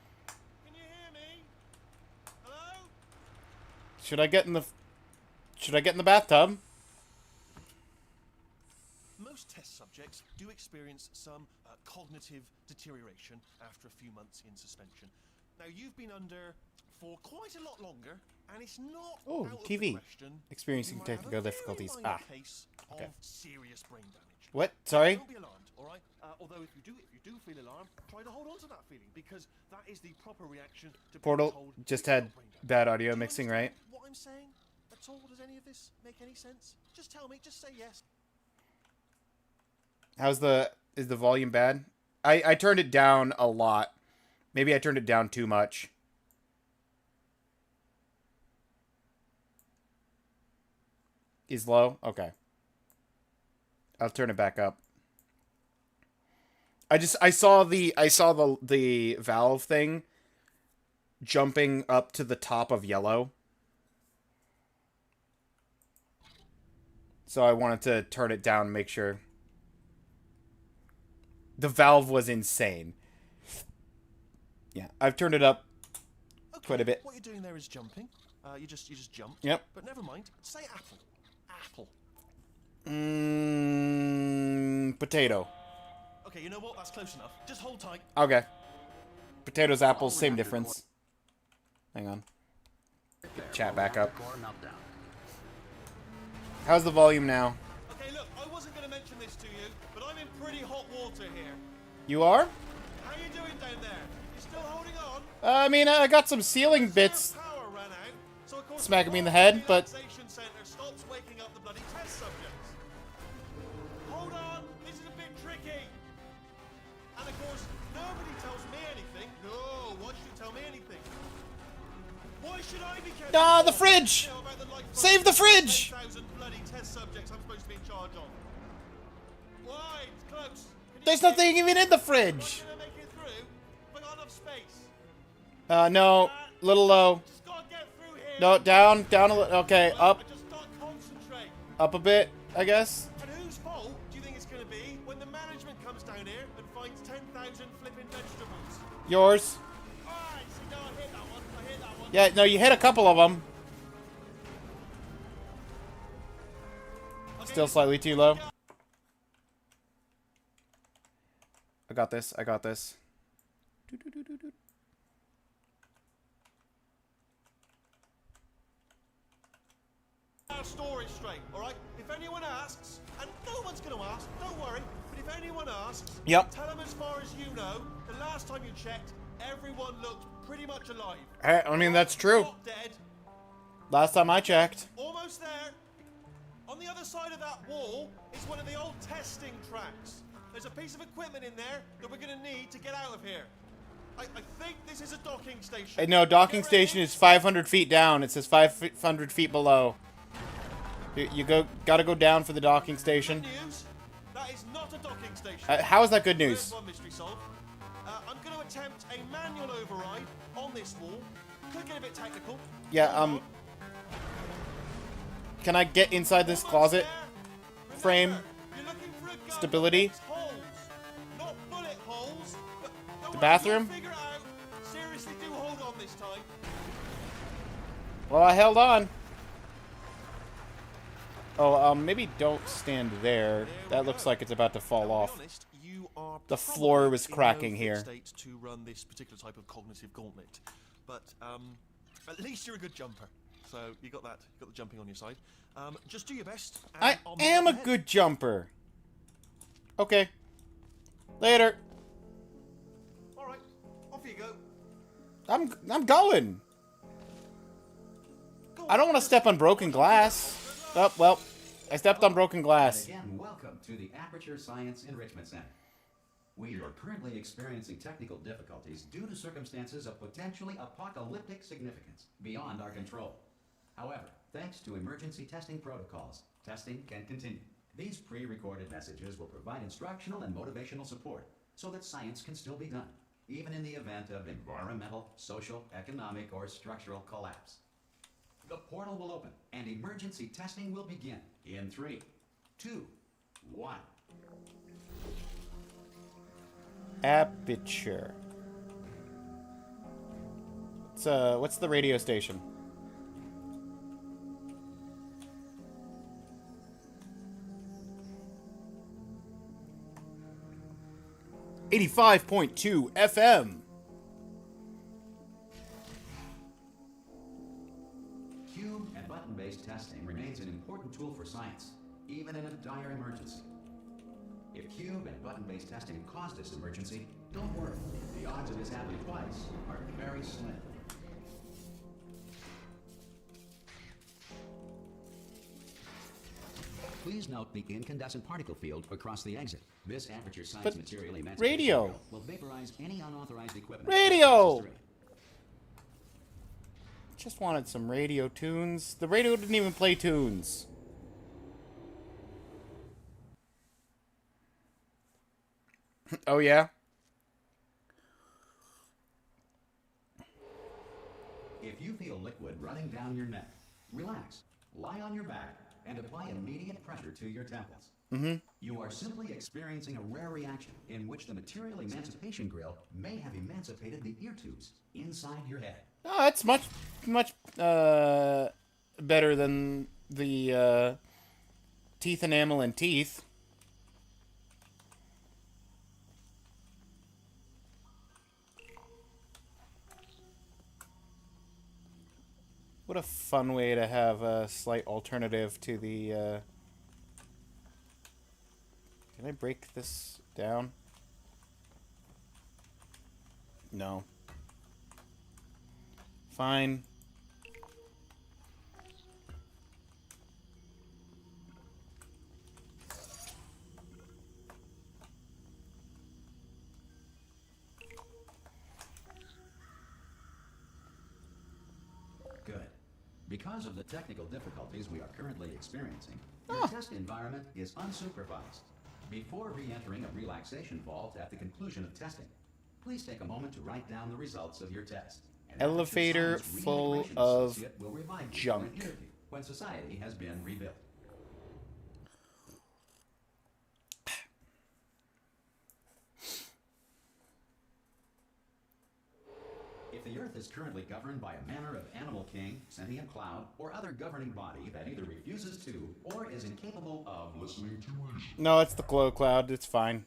Can you hear me? Hello? Should I get in the bathtub? Most test subjects do experience some cognitive deterioration after a few months in suspension. Now, you've been under for quite a lot longer, and it's not Oh, out of TV. the question Experiencing you might have technical a very difficulties. minor Ah. case Okay. of serious brain damage. What? Sorry? Don't be alarmed, all right? Although if you do feel alarmed, try to hold on to that feeling, because that is the proper reaction to being Portal told just you've had got brain damage. bad audio Do you mixing, understand right? what I'm saying at all? Does any of this make any sense? Just tell me. Just say yes. Is the volume bad? I turned it down a lot. Maybe I turned it down too much. Is low? Okay. I'll turn it back up. I saw the valve thing jumping up to the top of yellow. So I wanted to turn it down and make sure. The valve was insane. Yeah, I've turned it up quite a bit. What you're doing there is jumping. You just jump. Yep. But never mind. Say apple. Apple. Potato. Okay, you know what? That's close enough. Just hold tight. Okay. Potatoes, apples, same difference. Hang on. Chat back up. How's the volume now? Okay, look, I wasn't going to mention this to you, but I'm in pretty hot water here. You are? How you doing down there? You still holding on? I mean, I got some ceiling bits Power ran out, so of course smacking me in the head, but relaxation center stops waking up the bloody test subjects. Hold on, this is a bit tricky. And of course, nobody tells me anything. No, why should you tell me anything? Why should I be kept ah, the informed, fridge! you know, about the life Save the fridge! 10,000 bloody test subjects I'm supposed to be in charge of. Why? It's close. There's nothing even in the fridge. Gonna make it through? Have I got enough space? No, little low. Just gotta get through here. No, down a little. Okay, up, I just gotta concentrate. up a bit, I guess. And whose fault do you think it's gonna be when the management comes down here and finds 10,000 flipping vegetables? Yours. Alright, see, no, I hit that one. I hit that one. Yeah, no, you hit a couple of them. Still slightly too low. I got this. I got this. Our story straight, alright? If anyone asks, and no one's gonna ask, don't worry, but if anyone asks, Yep. tell them as far as you know, the last time you checked, everyone looked pretty much alive. I mean, that's true. Not dead. Last time I checked. Almost there. On the other side of that wall is one of the old testing tracks. There's a piece of equipment in there that we're gonna need to get out of here. I think this is a docking station. No, docking station is 500 feet down. It says 500 feet below. You gotta go down for the docking station. Good news. That is not a docking station. How is that good news? There's one mystery solved. I'm going to attempt a manual override on this wall. Could get a bit technical. Yeah, can I get inside this closet frame? Stability? Not bullet holes, but The bathroom? figure it out. Seriously, do hold on this time. Well, I held on. Oh, maybe don't stand there. That looks like it's about to fall off. The floor was cracking here. State to run this particular type of cognitive gauntlet, but at least you're a good jumper. So you got that. You got the jumping on your side. Just do your best. I am a good jumper. Okay. Later. All right, off you go. I'm going. I don't want to step on broken glass. Oh, well, I stepped on broken glass. And again, welcome to the Aperture Science Enrichment Center. We are currently experiencing technical difficulties due to circumstances of potentially apocalyptic significance beyond our control. However, thanks to emergency testing protocols, testing can continue. These pre-recorded messages will provide instructional and motivational support so that science can still be done, even in the event of environmental, social, economic, or structural collapse. The portal will open, and emergency testing will begin in 3, 2, 1. Aperture. What's the radio station? .2 FM. Cube and button-based testing remains an important tool for science, even in a dire emergency. If cube and button-based testing caused this emergency, don't worry. The odds of this happening twice are very slim. Please note the incandescent particle field across the exit. This aperture science But material emancipated radio. material will vaporize any unauthorized equipment. Radio! Just wanted some radio tunes. The radio didn't even play tunes. Oh, yeah? If you feel liquid running down your neck, relax, lie on your back, and apply immediate pressure to your temples. Mm-hmm. You are simply experiencing a rare reaction in which the material emancipation grill may have emancipated the ear tubes inside your head. Oh, that's much better than the teeth enamel and teeth. What a fun way to have a slight alternative to the... Can Can I break this down? No. Fine. Good. Because of the technical difficulties we are currently experiencing, your test environment is unsupervised. Before re-entering a relaxation vault at the conclusion of testing, please take a moment to write down the results of your test. An Elevator Aperture Science full reintegration of associate will revive you for junk. an interview when society has been rebuilt. If the Earth is currently governed by a manner of animal king, sentient cloud, or other governing body that either refuses to or is incapable of listening to reason. No, it's the glow cloud. It's fine.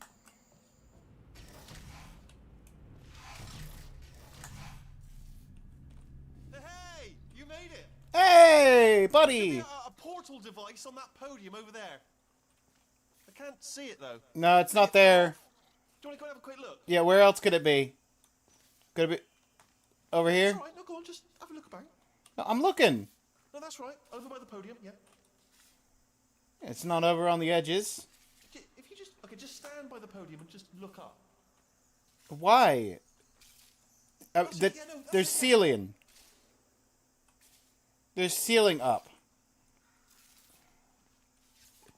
Hey, you made it! Hey, buddy! There's a portal device on that podium over there. I can't see it though. No, it's not there. Do you want to go and have a quick look? Yeah, where else could it be? Could it be over here? That's right. No, go on, just have a look about. No, I'm looking. No, that's right. Over by the podium, yeah. It's not over on the edges. If you just stand by the podium and just look up. Why? There's ceiling. There's ceiling up.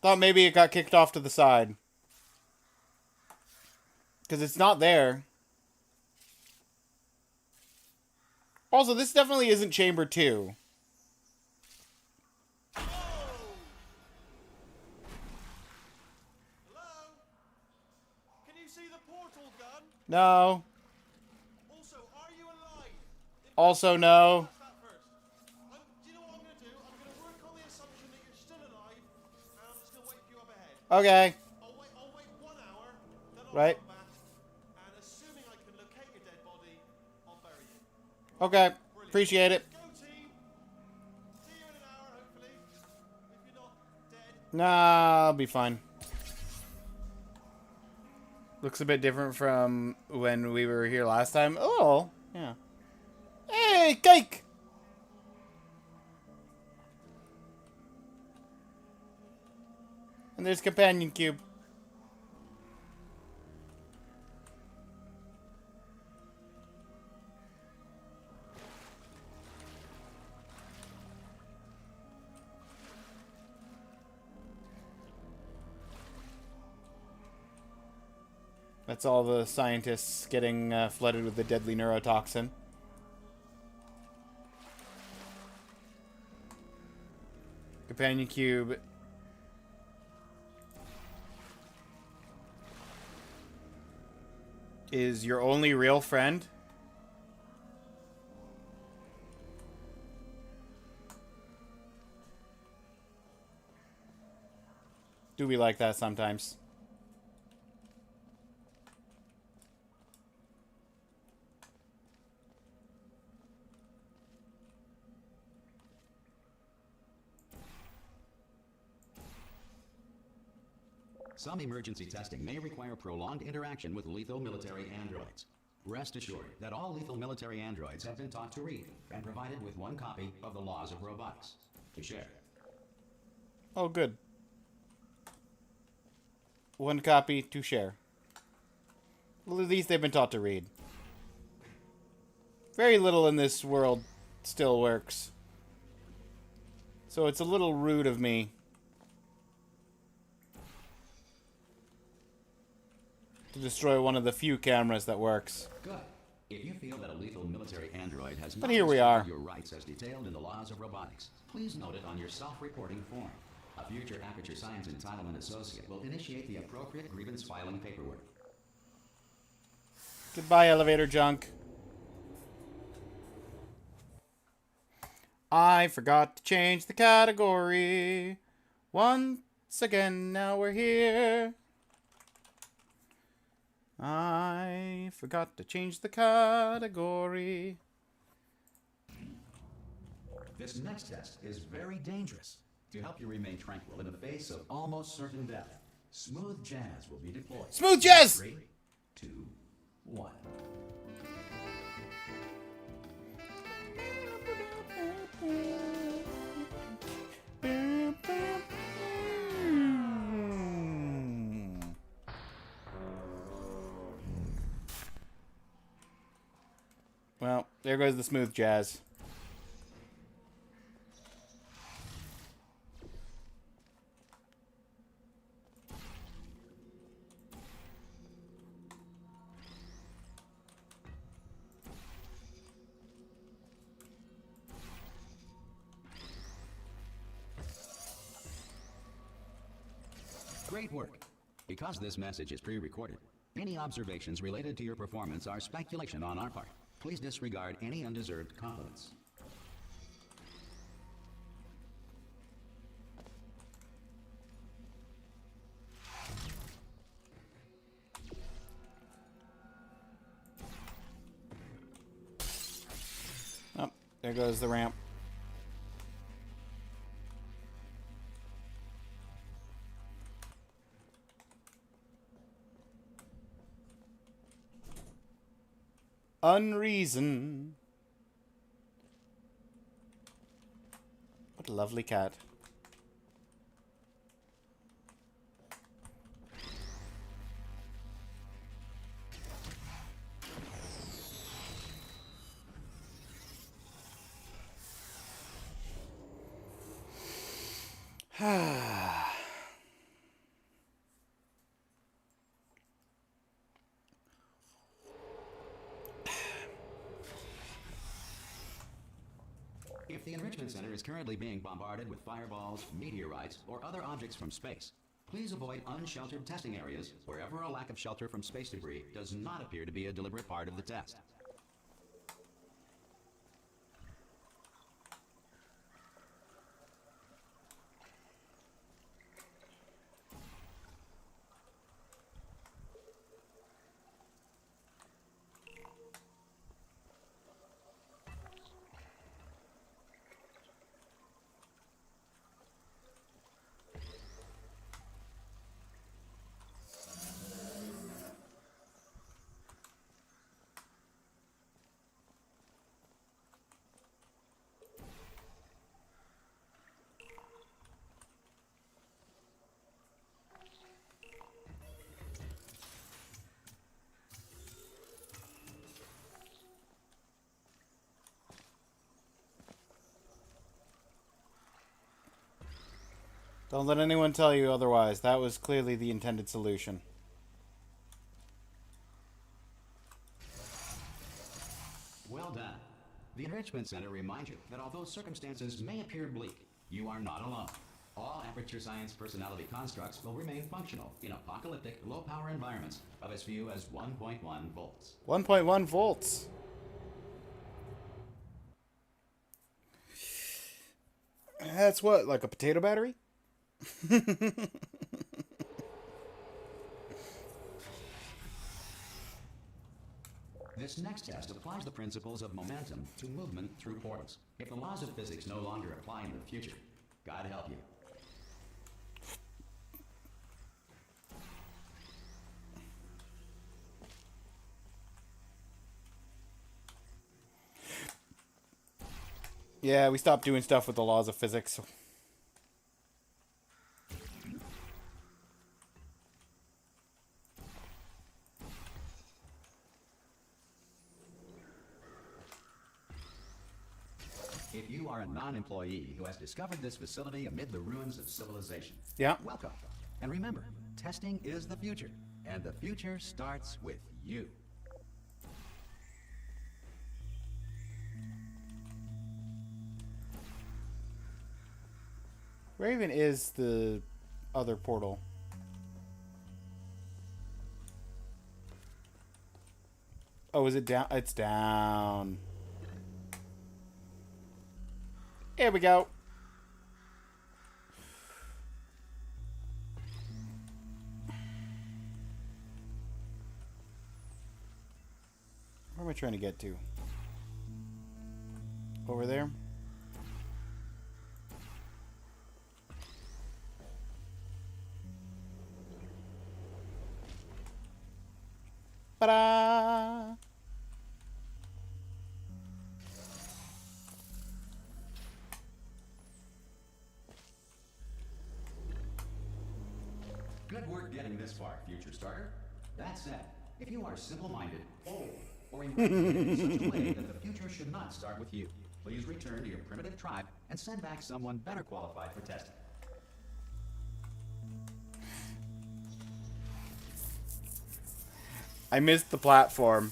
Thought maybe it got kicked off to the side. Because it's not there. Also, this definitely isn't Chamber 2. Can you see the portal gun? No. Also, are you alive? Also, no. Do you know what I'm going to do? I'm going to work on the assumption that you're still alive, and I'm just going to wait for you up ahead. Okay. I'll wait 1 hour, then I'll Right. come back, and assuming I can locate your dead body, I'll bury you. Okay. Appreciate it. Go team! See you in an hour, hopefully. If you're not dead. Nah, I'll be fine. Looks a bit different from when we were here last time. Oh, yeah. Hey, cake! And there's companion cube. That's all the scientists getting flooded with the deadly neurotoxin. Companion cube. Is your only real friend? Do we like that sometimes? Some emergency testing may require prolonged interaction with lethal military androids. Rest assured that all lethal military androids have been taught to read and provided with 1 copy of the Laws of Robotics to share. Oh, good. 1 copy to share. Well, at least they've been taught to read. Very little in this world still works. So it's a little rude of me to destroy one of the few cameras that works. Good. If you feel that a lethal military android has But not here we respected are. your rights as detailed in the Laws of Robotics, please note it on your self-reporting form. A future Aperture Science Entitlement Associate will initiate the appropriate grievance filing paperwork. Goodbye, elevator junk. I forgot to change the category. Once again, now we're here. I forgot to change the category. This next test is very dangerous. To help you remain tranquil in the face of almost certain death, Smooth jazz will be deployed. Smooth jazz! 3, 2, 1. Well, there goes the smooth jazz. Great work. Because this message is pre-recorded, any observations related to your performance are speculation on our part. Please disregard any undeserved compliments. Oh, there goes the ramp. Unreason. What a lovely cat. If the Enrichment Center is currently being bombarded with fireballs, meteorites, or other objects from space, please avoid unsheltered testing areas wherever a lack of shelter from space debris does not appear to be a deliberate part of the test. Don't let anyone tell you otherwise. That was clearly the intended solution. Well done. The Enrichment Center reminds you that although circumstances may appear bleak, you are not alone. All Aperture Science personality constructs will remain functional in apocalyptic, low-power environments of as few as 1.1 volts. 1.1 volts. That's what, like a potato battery? This next test applies the principles of momentum to movement through portals. If the laws of physics no longer apply in the future, God help you. Yeah, we stopped doing stuff with the laws of physics. If you are a non-employee who has discovered this facility amid the ruins of civilization, yeah, welcome. And remember, testing is the future, and the future starts with you. Where even is the other portal? Oh, is it down? It's down. Here we go. Where am I trying to get to? Over there? Ba-da! Good work getting this far, future starter. That said, if you are simple-minded, old, or ingrained in such a way that the future should not start with you, please return to your primitive tribe and send back someone better qualified for testing. I missed the platform.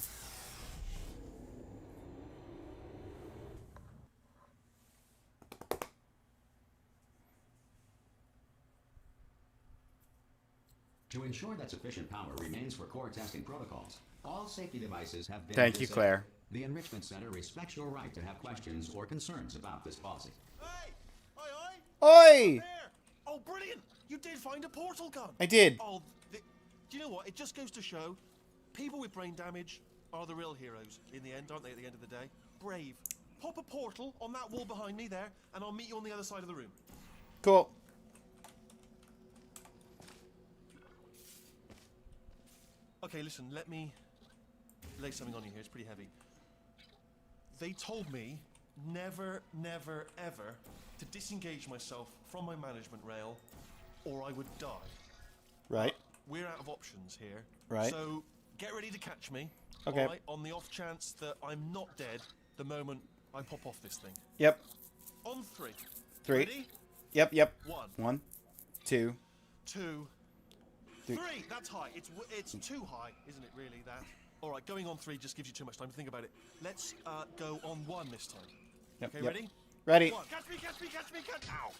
To ensure that sufficient power remains for core testing protocols, all safety devices have been Thank you, disabled. Claire. The Enrichment Center respects your right to have questions or concerns about this policy. Oi! Oh, brilliant! You did find a portal gun. I did. Oh, do you know what? It just goes to show, people with brain damage are the real heroes in the end, aren't they? At the end of the day, brave. Pop a portal on that wall behind me there, and I'll meet you on the other side of the room. Cool. Okay, listen. Let me lay something on you here. It's pretty heavy. They told me never, never, ever to disengage myself from my management rail, or I would die. Right. We're out of options here. Right. So get ready to catch me. Okay. All right, on the off chance that I'm not dead the moment I pop off this thing. Yep. On three. 3. Ready? Yep. 1. 1, 2, 2, 3. 3. That's high. It's too high, isn't it? Really? That. All right. Going on 3 just gives you too much time to think about it. Let's go on 1 this time. Yep, Okay. yep. Ready? Ready. 1. Catch me! Catch me! Catch me! Catch! Ow!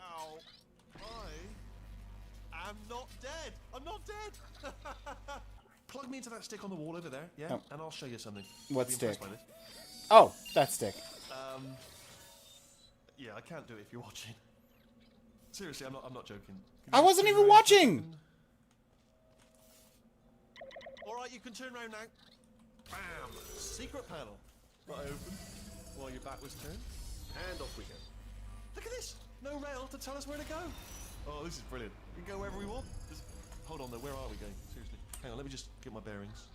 Ow! I am not dead. I'm not dead. Plug me into that stick on the wall over there, yeah? Oh. And I'll show you something. What You'll be impressed stick? by this. Oh, that stick. Yeah, I can't do it if you're watching. Seriously, I'm not joking. Can I you wasn't turn even around for a watching. second? All right, you can turn around now. Bam! Secret panel. Right open. While your back was turned. And off we go. Look at this. No rail to tell us where to go. Oh, this is brilliant. We can go wherever we want. Just, hold on though. Where are we going? Seriously. Hang on. Let me just get my bearings.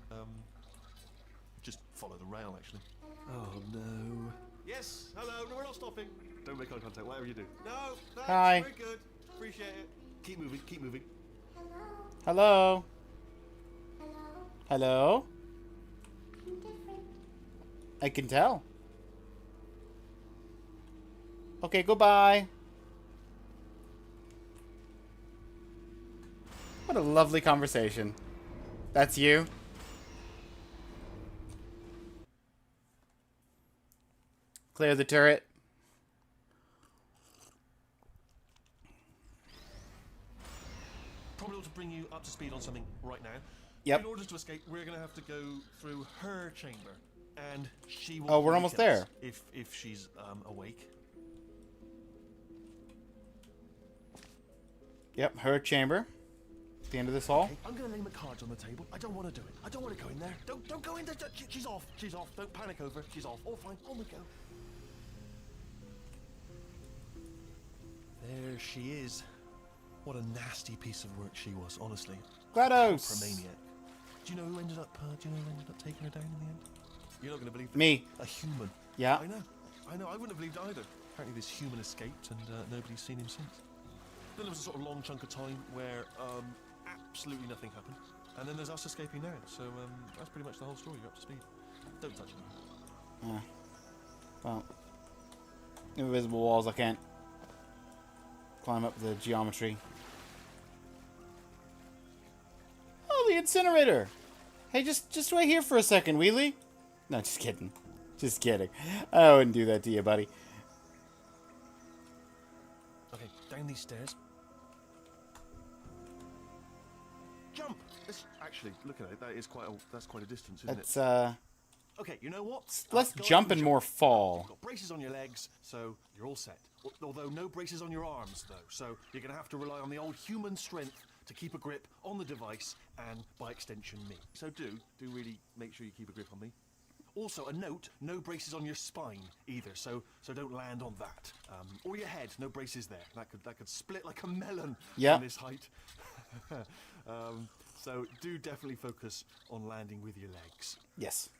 Just follow the rail, actually. Oh no. Yes. Hello. No, we're not stopping. Don't make eye contact. Whatever you do. No. Thanks. Hi. We're good. Appreciate it. Keep moving. Keep moving. Hello. Hello. I can tell. Okay, goodbye. What a lovely conversation. That's you? Clear the turret. Probably ought to bring you up to speed on something right now. Yep. In order to escape, we're going to have to go through her chamber, and she will. Oh, we're almost there. If she's awake. Yep, her chamber. At the end of this hall. Okay, I'm going to lay my cards on the table. I don't want to do it. I don't want to go in there. Don't go in there. She's off. She's off. Don't panic over. She's off. All fine. On we go. There she is. What a nasty piece of work she was, honestly. GLaDOS! A maniac. Do you know who ended up? Taking her down in the end? You're not going to believe it. Me. A human. Yeah. I know. I wouldn't have believed it either. Apparently, this human escaped, and nobody's seen him since. Then there was a sort of long chunk of time where absolutely nothing happened, and then there's us escaping now. So that's pretty much the whole story. You're up to speed. Don't touch it. Well, invisible walls. I can't climb up the geometry. Oh, the incinerator. Hey, just wait here for a second, Wheelie. No, just kidding. Just kidding. I wouldn't do that to you, buddy. Okay, down these stairs. Jump! Actually, look at it. That's quite a distance, isn't That's it? Okay, you know what? less Go jump up and more fall. You've got braces on your legs, so you're all set. Although no braces on your arms, though. So you're going to have to rely on the old human strength to keep a grip on the device and, by extension, me. So do really make sure you keep a grip on me. Also, a note: no braces on your spine either. So don't land on that. Or your head. No braces there. That could split like a melon. Yeah. From this height. So do definitely focus on landing with your legs. Yes.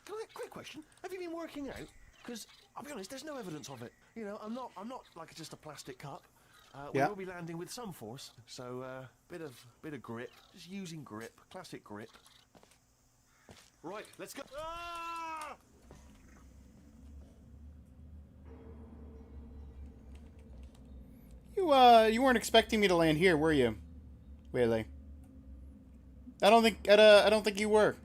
Can I, quick question, have you been working out? Because I'll be honest, there's no evidence of it. You know, I'm not like just a plastic cup. We will be landing with some force, so bit of grip, just using grip, classic grip. Right, let's go. Ah! You weren't expecting me to land here, were you, Whaley? I don't think you were.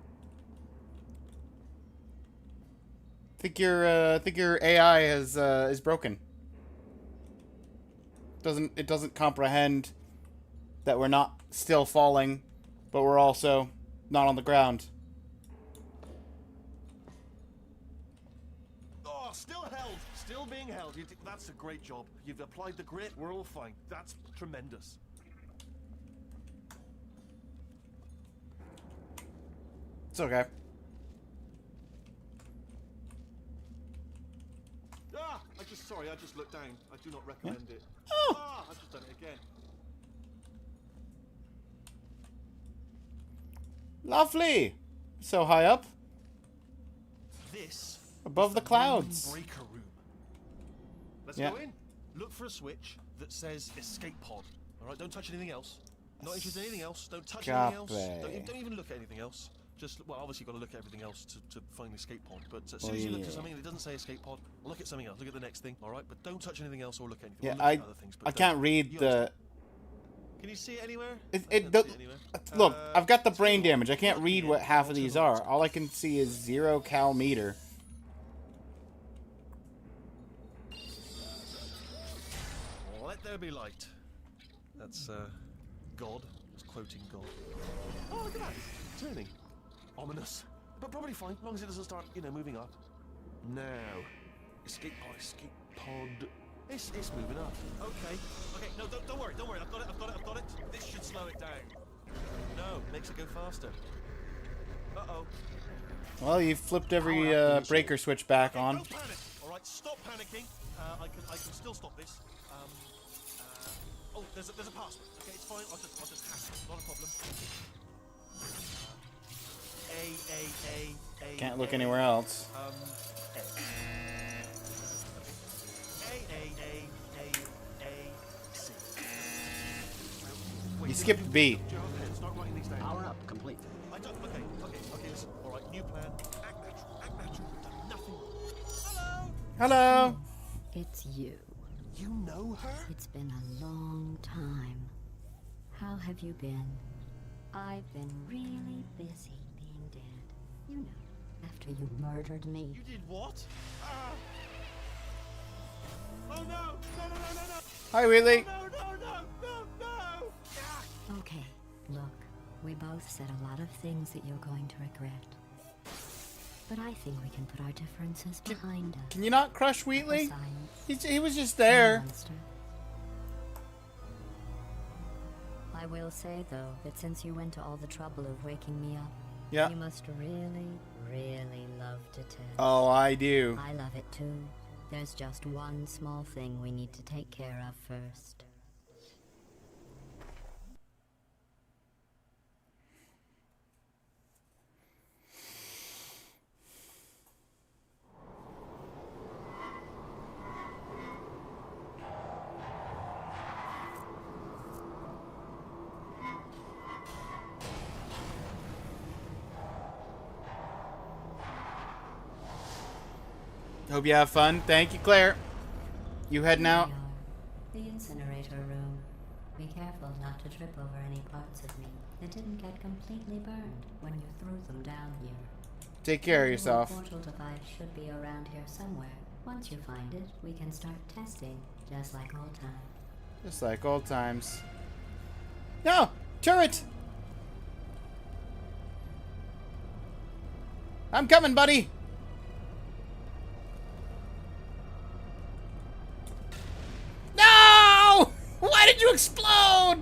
I think your AI is broken. It doesn't comprehend that we're not still falling, but we're also not on the ground. Oh, still held, still being held. That's a great job. You've applied the grit. We're all fine. That's tremendous. It's okay. Ah, I just looked down. I do not recommend it. Oh. Ah, I've just done it again. Lovely. So high up. This above is the clouds. Breaker room. Let's Yeah. go in. Look for a switch that says escape pod. All right, don't touch anything else. Not interested in anything else. Don't touch anything else. Don't even look at anything else. Just, well, obviously you've got to look at everything else to find the escape pod. But as soon as you look at something and it doesn't say escape pod, look at something else. Look at the next thing, all right? But don't touch anything else or look at anything. Yeah, Look at other things, but I can't read the. Can you see it anywhere? Look, I've got the brain damage. I can't read what half of these are. All I can see is 0 cal meter. Let there be light. That's God. Just quoting God. Oh, look at that! Turning. Ominous. But probably fine, as long as it doesn't start, moving up. Now. Escape pod. It's moving up. Okay. No, don't worry. I've got it. This should slow it down. No, makes it go faster. Uh-oh. Well, you flipped every breaker switch back on. Don't panic. All right, stop panicking. I can still stop this. Oh, there's a password. Okay, it's fine. I'll just hash it. Not a problem. A. Can't look anywhere else. C. You skipped B. Power up complete. Okay, listen. All right, new plan. Act natural. We've done nothing. Hello. It's you. You know her? It's been a long time. How have you been? I've been really busy being dead. You know, after you murdered me. You did what? Oh no! No! Hi, Wheatley. No! Okay, look, we both said a lot of things that you're going to regret. But I think we can put our differences behind us. Can you not crush Wheatley? Besides, He was just there. monster. I will say, though, that since you went to all the trouble of waking me up, Yeah. you must really, really love to test. Oh, I do. I love it too. There's just one small thing we need to take care of first. Hope you have fun. Thank you, Claire. You heading out? The incinerator room. Be careful not to trip over any parts of me that didn't get completely burned when you threw them down here. Take care of The yourself. portal device should be around here somewhere. Once you find it, we can start testing, just like old times. Just like old times. No! Turret! I'm coming, buddy! No! Why did you explode?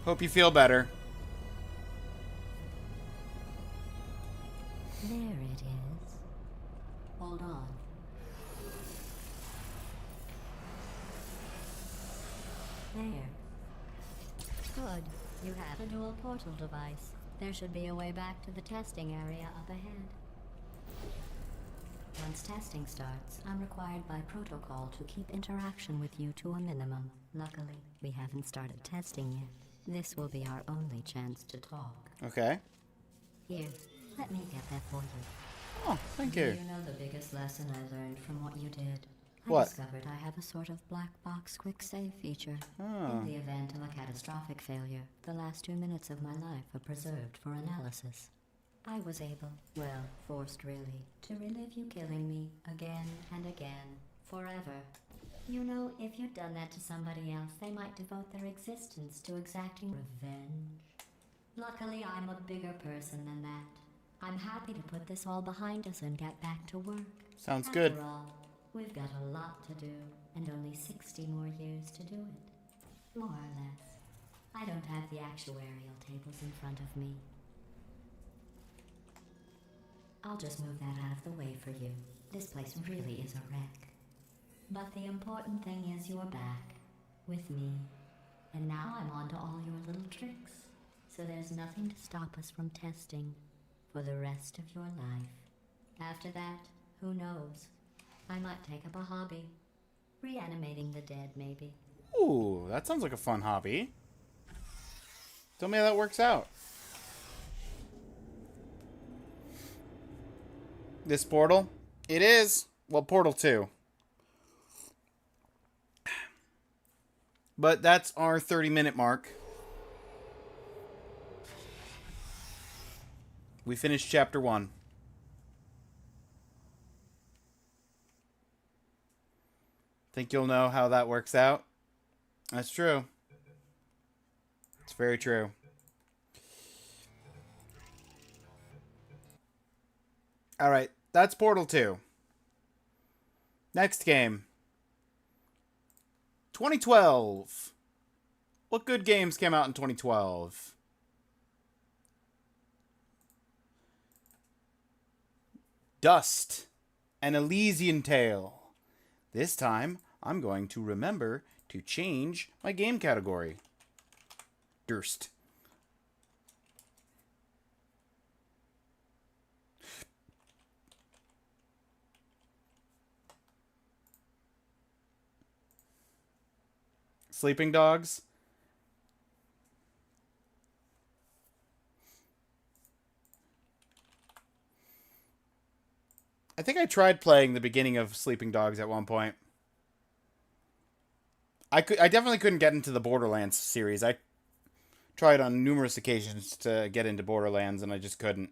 Hope you feel better. There it is. Hold on. There. Good. You have a dual portal device. There should be a way back to the testing area up ahead. Once testing starts, I'm required by protocol to keep interaction with you to a minimum. Luckily, we haven't started testing yet. This will be our only chance to talk. Okay. Here, let me get that for you. Oh, thank Do you. you know the biggest lesson I learned from what you did? I What? discovered I have a sort of black box quick save feature. Oh. In the event of a catastrophic failure, the last 2 minutes of my life are preserved for analysis. I was able, well, forced really, to relive you killing me again and again, forever. You know, if you'd done that to somebody else, they might devote their existence to exacting revenge. Luckily, I'm a bigger person than that. I'm happy to put this all behind us and get back to work. Sounds After good. all, we've got a lot to do, and only 60 more years to do it. More or less. I don't have the actuarial tables in front of me. I'll just move that out of the way for you. This place really is a wreck. But the important thing is you're back, with me. And now I'm on to all your little tricks. So there's nothing to stop us from testing for the rest of your life. After that, who knows? I might take up a hobby. Reanimating the dead, maybe. Ooh, that sounds like a fun hobby. Tell me how that works out. This portal? It is. Well, Portal 2. But that's our 30-minute mark. We finished Chapter 1. Think you'll know how that works out? That's true. It's very true. Alright, that's Portal 2. Next game. 2012. What good games came out in 2012? Dust. An Elysian Tale. This time, I'm going to remember to change my game category. Durst. Sleeping Dogs. I think I tried playing the beginning of Sleeping Dogs at one point. I definitely couldn't get into the Borderlands series. I tried on numerous occasions to get into Borderlands and I just couldn't.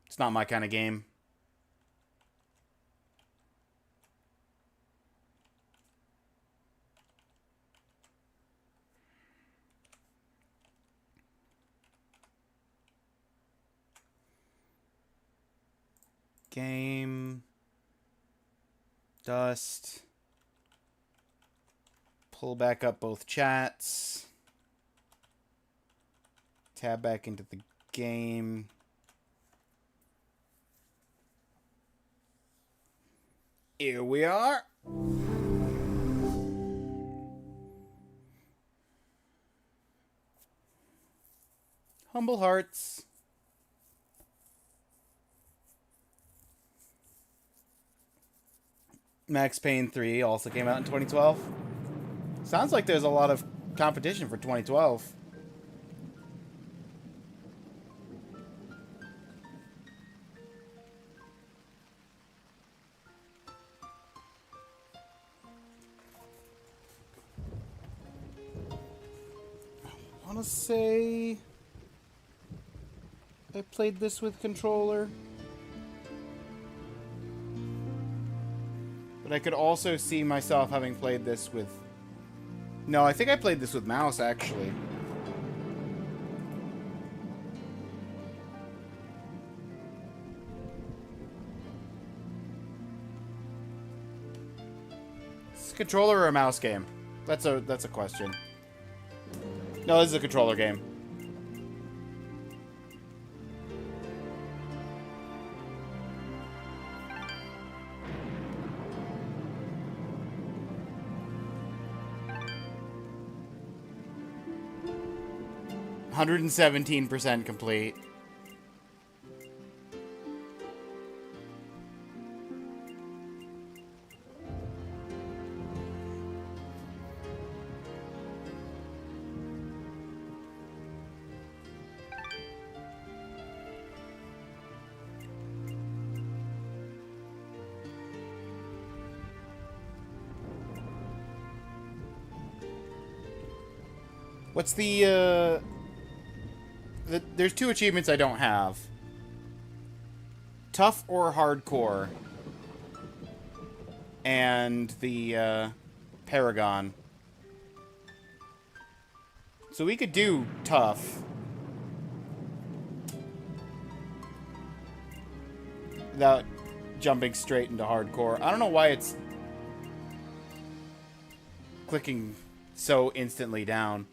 It's not my kind of game. Game. Dust. Pull back up both chats. Tab back into the game. Here we are. Humble Hearts. Max Payne 3 also came out in 2012. Sounds like there's a lot of competition for 2012. I want to say I played this with controller. But I could also see myself having played this with... No, I think I played this with mouse, actually. Is this a controller or a mouse game? That's a question. No, this is a controller game. 117% complete. What's there's two achievements I don't have. Tough or hardcore. And the Paragon. So we could do tough. Without jumping straight into hardcore. I don't know why it's clicking so instantly down.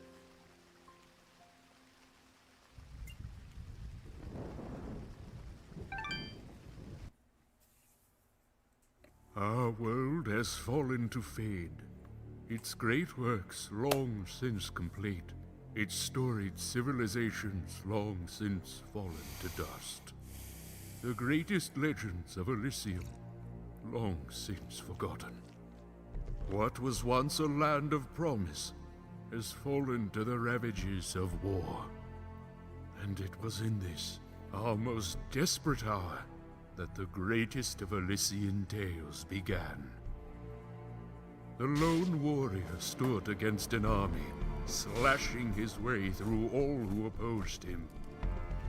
Our world has fallen to fade, its great works long since complete, its storied civilizations long since fallen to dust. The greatest legends of Elysium long since forgotten. What was once a land of promise has fallen to the ravages of war. And it was in this, our most desperate hour, that the greatest of Elysian tales began. The lone warrior stood against an army, slashing his way through all who opposed him.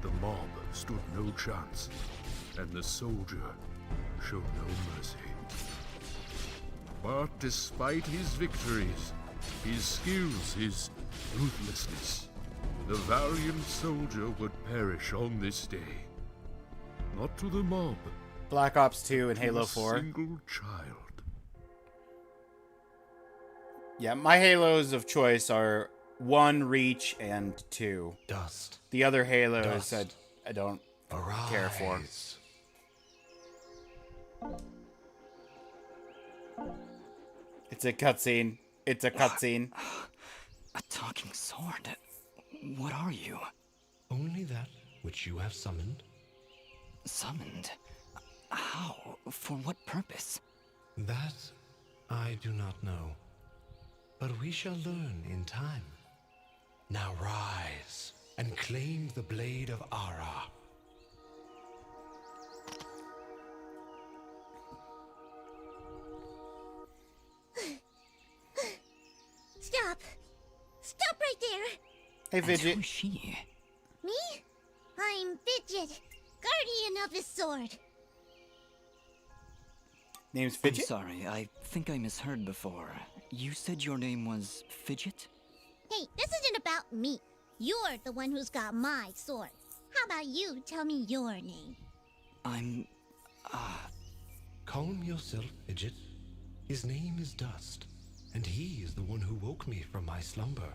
The mob stood no chance, and the soldier showed no mercy. But despite his victories, his skills, his ruthlessness, the valiant soldier would perish on this day. Not to the mob. Black Ops 2 and Halo to a 4. Single child. Yeah, my Halos of choice are 1, Reach, and 2. Dust. The other Halos Dust. I don't care for. It's a cutscene. It's a cutscene. A talking sword? What are you? Only that which you have summoned. Summoned? How? For what purpose? That I do not know. But we shall learn in time. Now rise and claim the blade of Ara. Stop! Stop right there! Hey, Fidget. Who's she? Me? I'm Fidget, guardian of the sword. Name's I'm Fidget? sorry, I think I misheard before. You said your name was Fidget? Hey, this isn't about me. You're the one who's got my sword. How about you tell me your name? I'm... Calm yourself, Fidget. His name is Dust, and he is the one who woke me from my slumber.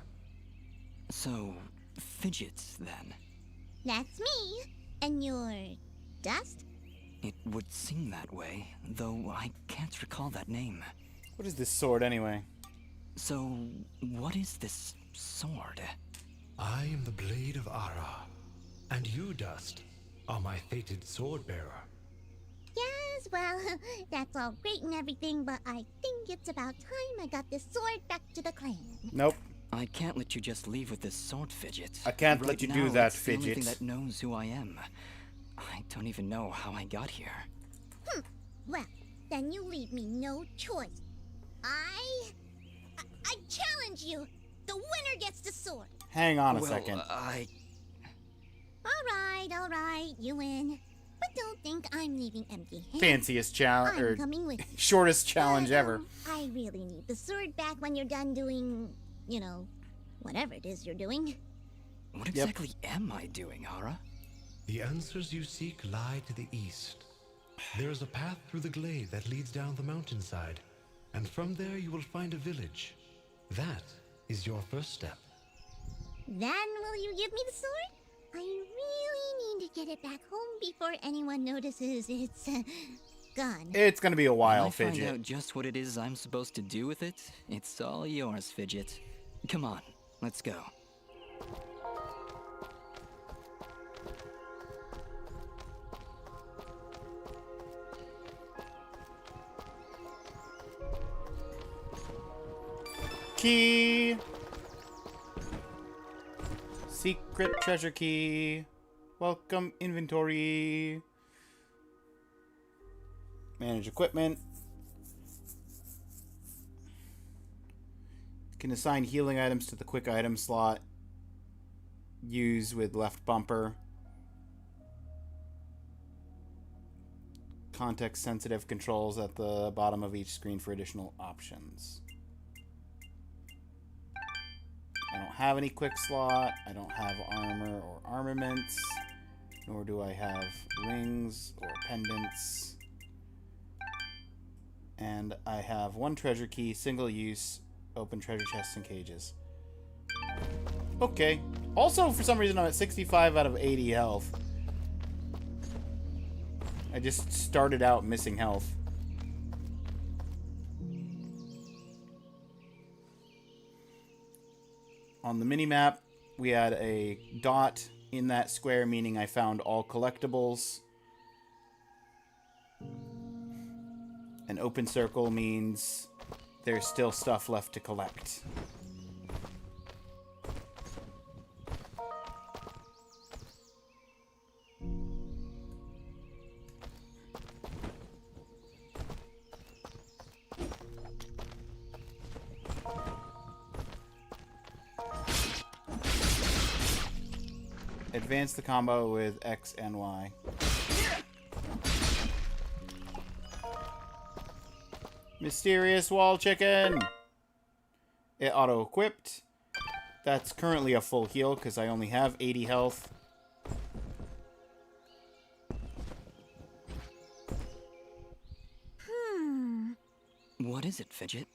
So, Fidget, then? That's me. And you're... Dust? It would seem that way, though I can't recall that name. What is this sword, anyway? So, what is this sword? I am the blade of Ara, and you, Dust, are my fated sword bearer. Yes, well, that's all great and everything, but I think it's about time I got this sword back to the clan. Nope. I can't let you just leave with this sword, Fidget. I can't Right let you now, do that, it's the only Fidget. thing that knows who I am. I don't even know how I got here. Well, then you leave me no choice. I challenge you. The winner gets the sword. Hang on a Well, second. All right, you win. But don't think I'm leaving empty-handed. Fanciest challenge, I'm or coming with you. shortest challenge But, ever. I really need the sword back when you're done doing, you know, whatever it is you're doing. What exactly am I doing, Ara? The answers you seek lie to the east. There is a path through the glade that leads down the mountainside, and from there you will find a village. That is your first step. Then will you give me the sword? I really need to get it back home before anyone notices it's gone. It's gonna be a while, When I find Fidget. out just what it is I'm supposed to do with it, it's all yours, Fidget. Come on, let's go. key. Secret treasure key. Welcome inventory. Manage equipment. Can assign healing items to the quick item slot. Use with left bumper. Context sensitive controls at the bottom of each screen for additional options. I don't have any quick slot. I don't have armor or armaments. Nor do I have rings or pendants. And I have one treasure key, single use, open treasure chests and cages. Okay. Also, for some reason, I'm at 65 out of 80 health. I just started out missing health. On the minimap, we had a dot in that square, meaning I found all collectibles. An open circle means there's still stuff left to collect. Advance the combo with X and Y. Mysterious wall chicken! It auto-equipped. That's currently a full heal because I only have 80 health. What is it, Fidget?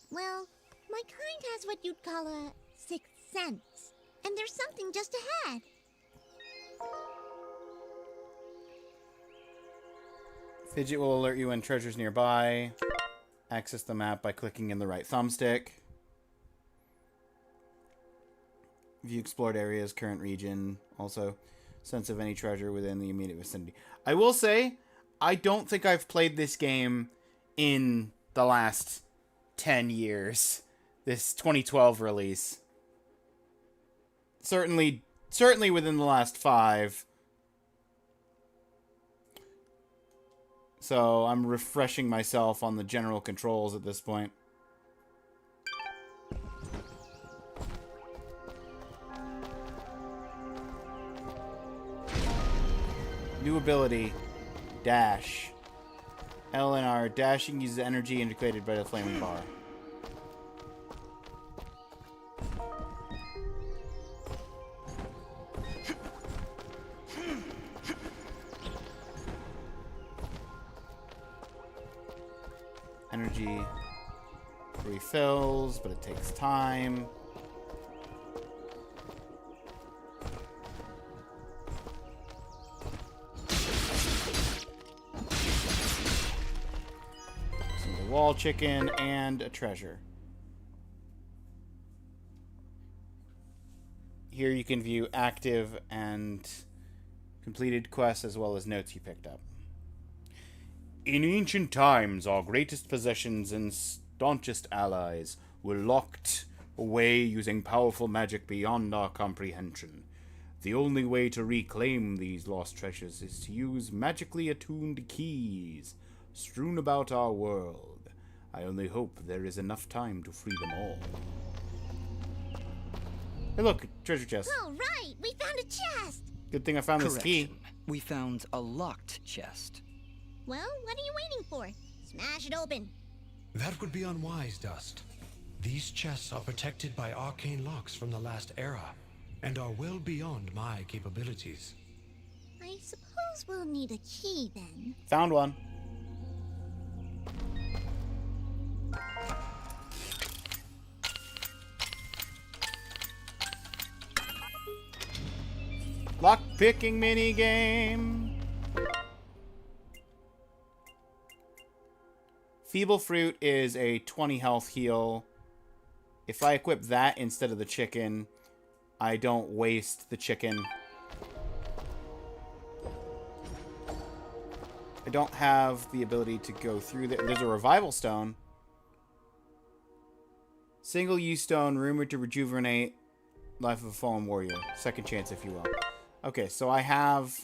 Well, my kind has what you'd call a sixth sense. And there's something just ahead. Fidget will alert you when treasure's nearby. Access the map by clicking in the right thumbstick. View explored areas, current region. Also, sense of any treasure within the immediate vicinity. I will say, I don't think I've played this game in the last 10 years. This 2012 release. Certainly within the last 5. So I'm refreshing myself on the general controls at this point. New ability. Dash. L and R. Dashing uses energy indicated by the flaming bar. Energy refills, but it takes time. Some wall chicken and a treasure. Here you can view active and completed quests as well as notes you picked up. In ancient times, our greatest possessions and staunchest allies were locked away using powerful magic beyond our comprehension. The only way to reclaim these lost treasures is to use magically attuned keys strewn about our world. I only hope there is enough time to free them all. Hey look, treasure chest. All right, we found a chest. Good thing I found this key. We found a locked chest. Well, what are you waiting for? Smash it open. That would be unwise, Dust. These chests are protected by arcane locks from the last era, and are well beyond my capabilities. I suppose we'll need a key then. Found one. Lock-picking minigame. Feeble Fruit is a 20 health heal. If I equip that instead of the chicken, I don't waste the chicken. I don't have the ability to go through there. There's a revival stone. Single-use stone rumored to rejuvenate life of a fallen warrior. Second chance, if you will. Okay, so I have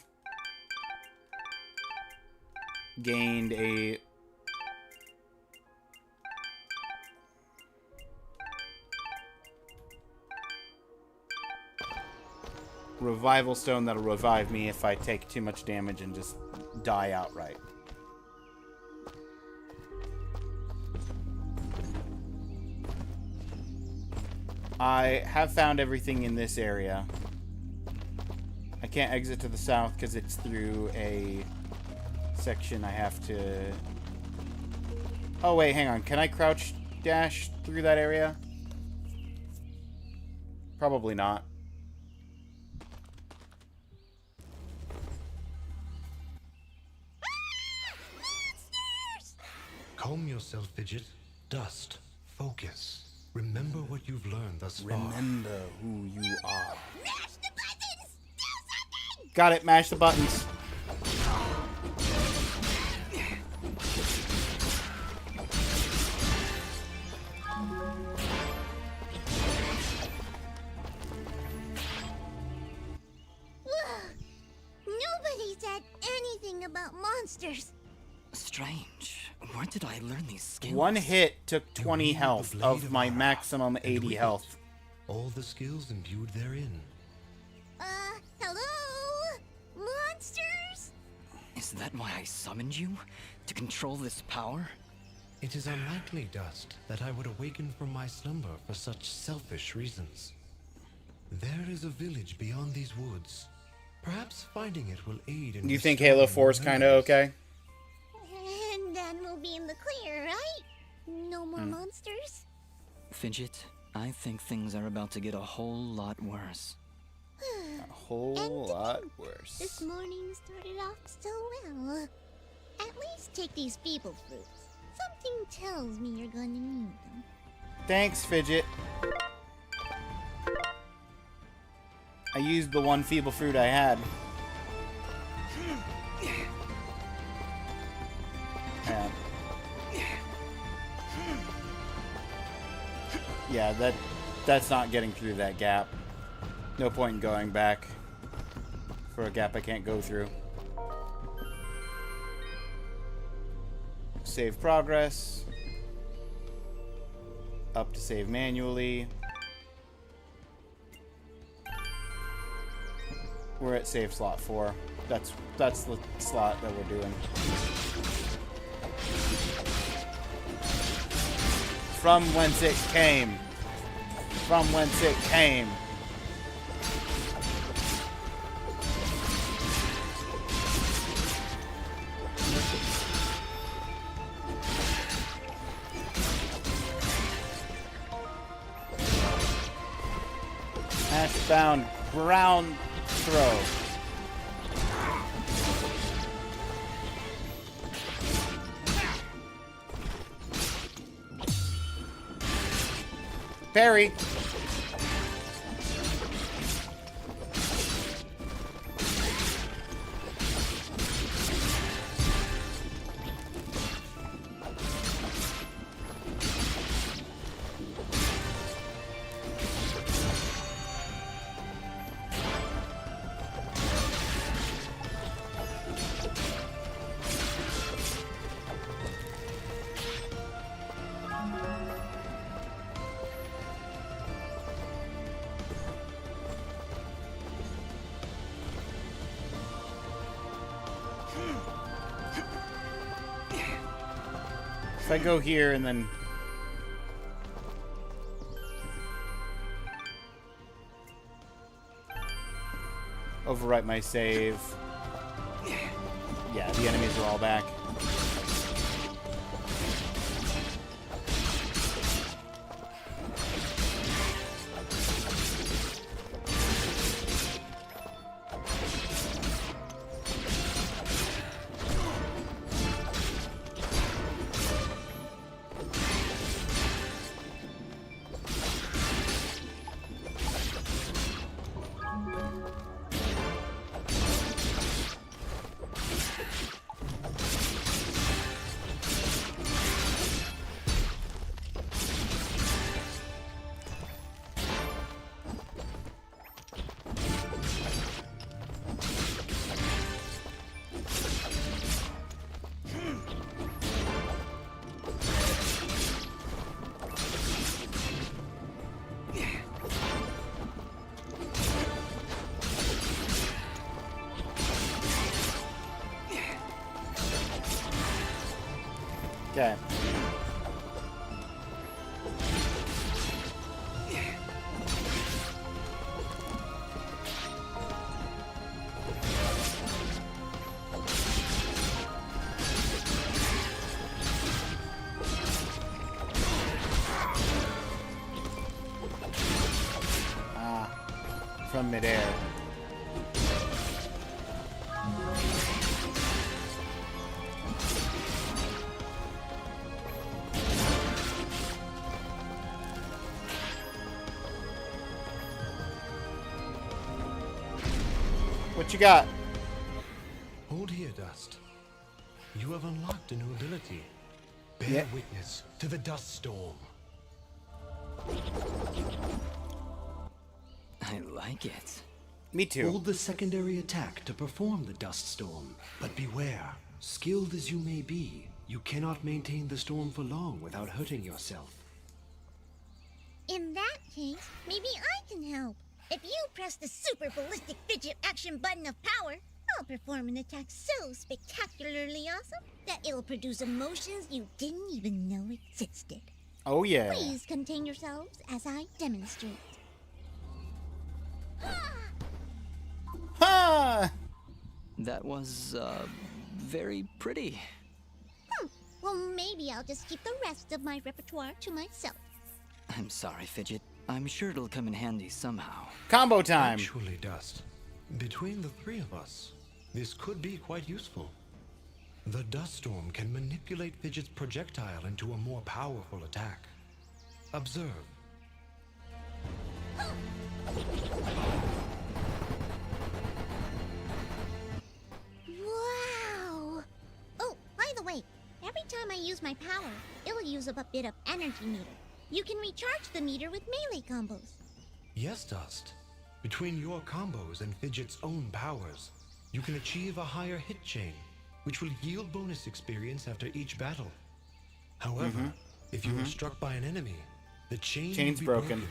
gained a revival stone that'll revive me if I take too much damage and just die outright. I have found everything in this area. I can't exit to the south because it's through a section I have to... Oh, wait, hang on. Can I crouch dash through that area? Probably not. Calm yourself, Fidget. Dust. Focus. Remember what you've learned thus far. Remember who you are. Mash the buttons! Do something! Got it, mash the buttons. Nobody said anything about monsters. Strange. Where did I learn these skills? One hit took 20 health of my maximum 80 health. All the skills imbued therein. Hello? Monsters? Is that why I summoned you? To control this power? It is unlikely, Dust, that I would awaken from my slumber for such selfish reasons. There is a village beyond these woods. Perhaps finding it will aid in... You think Halo 4 is kind of okay? And then we'll be in the clear, right? No more monsters? Fidget, I think things are about to get a whole lot worse. A whole lot worse. This morning started off so well. At least take these feeble fruits. Something tells me you're going to need them. Thanks, Fidget. I used the one feeble fruit I had. Yeah, that's not getting through that gap. No point in going back for a gap I can't go through. Save progress. Up to save manually. We're at save slot 4. That's the slot that we're doing. From whence it came. From whence it came. Ashbound ground throw. Parry. If I go here and then... overwrite my save. Yeah, the enemies are all back. Okay. From midair. What you got? Hold here, Dust. You have unlocked a new ability. Bear witness to the dust storm. I like it. Me too. Hold the secondary attack to perform the dust storm. But beware, skilled as you may be, you cannot maintain the storm for long without hurting yourself. In that case, maybe I can help. If you press the super ballistic fidget action button of power, I'll perform an attack so spectacularly awesome that it'll produce emotions you didn't even know existed. Oh yeah. Please contain yourselves as I demonstrate. Ha! That was, very pretty. Well, maybe I'll just keep the rest of my repertoire to myself. I'm sorry, Fidget. I'm sure it'll come in handy somehow. Combo time! Actually, Dust, between the three of us, this could be quite useful. The dust storm can manipulate Fidget's projectile into a more powerful attack. Observe. Wow! Oh, by the way, every time I use my power, it'll use up a bit of energy meter. You can recharge the meter with melee combos. Yes, Dust. Between your combos and Fidget's own powers, you can achieve a higher hit chain, which will yield bonus experience after each battle. However, if you are struck by an enemy, the chain Chain's will be broken.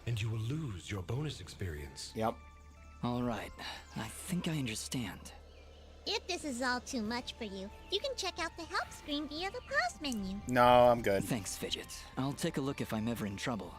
and you will lose your bonus experience. Yep. All right. I think I understand. If this is all too much for you, you can check out the help screen via the pause menu. No, I'm good. Thanks, Fidget. I'll take a look if I'm ever in trouble.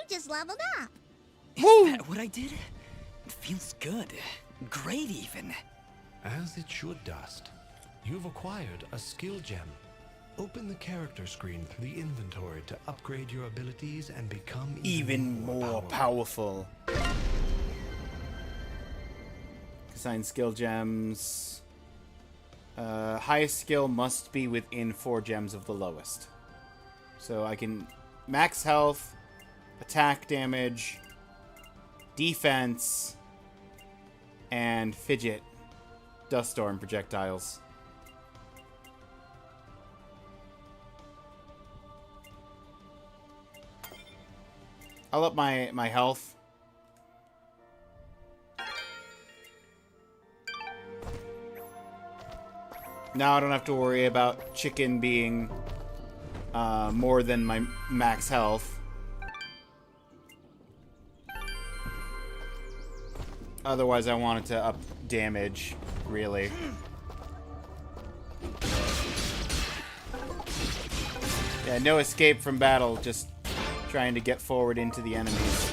Just leveled up. Is that what I did? It feels good. Great, even. As it should, Dust. You've acquired a skill gem. Open the character screen through the inventory to upgrade your abilities and become even more powerful. Assign skill gems. Highest skill must be within 4 gems of the lowest. So I can max health, attack damage, defense, and fidget dust storm projectiles. I'll up my health. Now I don't have to worry about chicken being more than my max health. Otherwise, I wanted to up damage, really. Yeah, no escape from battle, just trying to get forward into the enemies.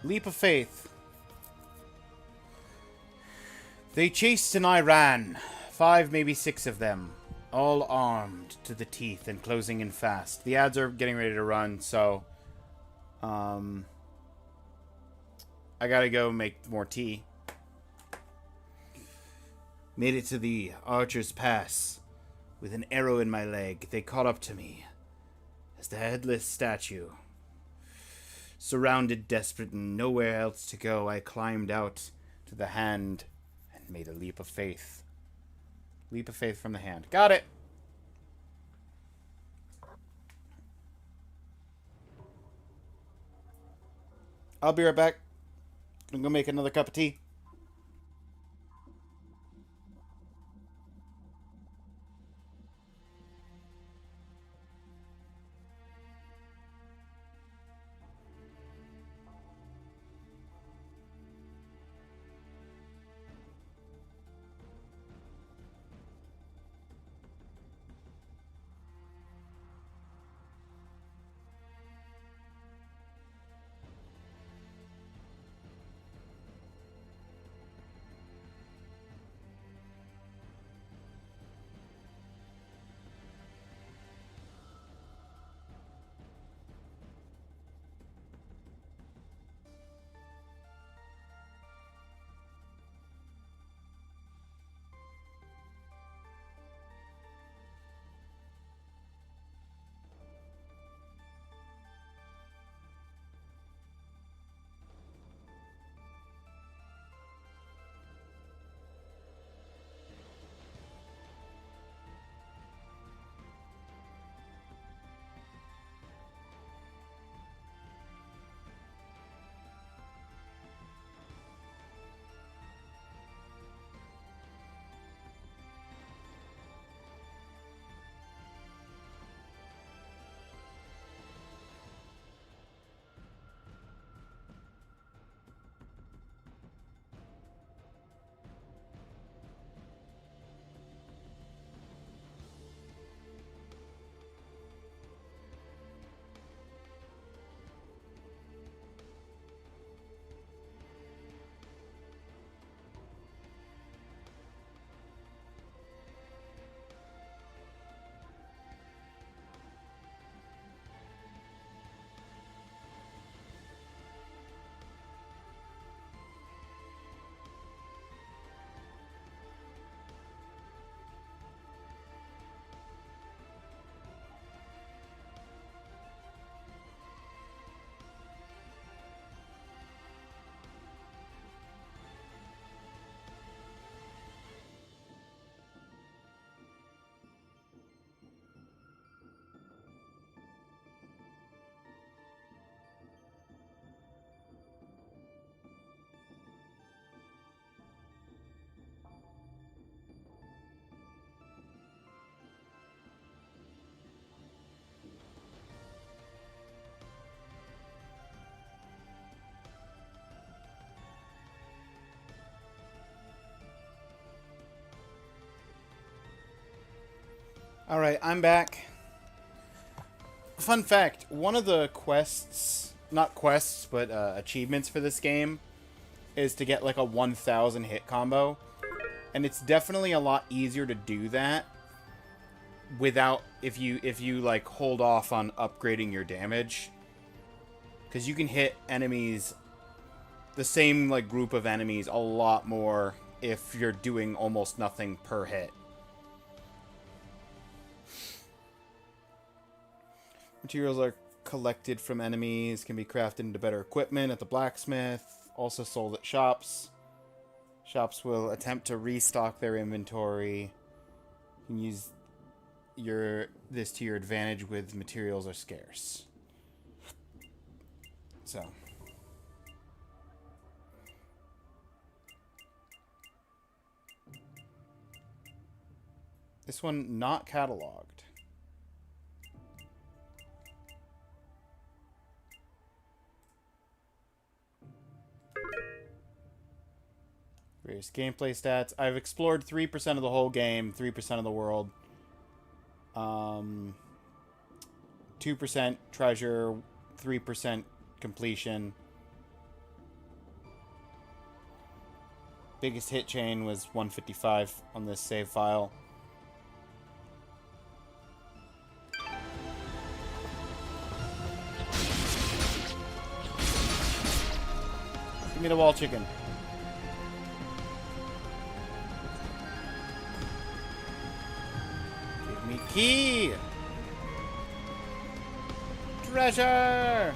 Leap of faith. They chased and I ran. 5, maybe 6 of them. All armed to the teeth and closing in fast. The ads are getting ready to run, so... I gotta go make more tea. Made it to the Archer's Pass. With an arrow in my leg, they caught up to me. As the headless statue. Surrounded, desperate, and nowhere else to go, I climbed out to the hand and made a leap of faith. Leap of faith from the hand. Got it! I'll be right back. I'm gonna make another cup of tea. Alright, I'm back. Fun fact, one of the quests not quests, but achievements for this game is to get like a 1000 hit combo. And it's definitely a lot easier to do that without if you like hold off on upgrading your damage, because you can hit enemies, the same like group of enemies, a lot more if you're doing almost nothing per hit. Materials are collected from enemies, can be crafted into better equipment at the blacksmith, also sold at shops. Shops will attempt to restock their inventory. You can use this to your advantage with materials are scarce. So. This one not cataloged. Various gameplay stats. I've explored 3% of the whole game, 3% of the world. 2% treasure, 3% completion. Biggest hit chain was 155 on this save file. Give me the wall chicken. Give me key. Treasure.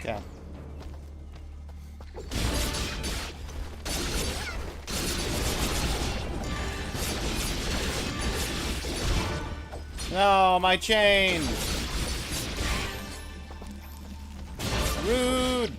Okay. No, my chain. Rude.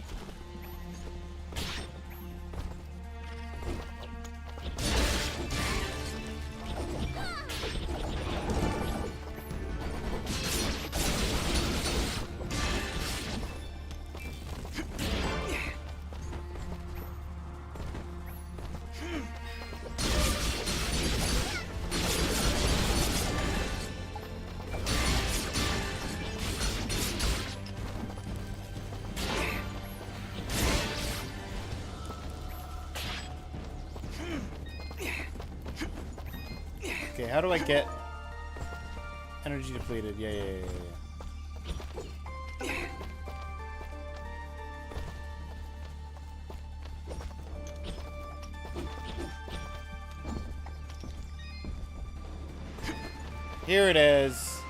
Okay, how do I get energy depleted? Yeah. Here it is.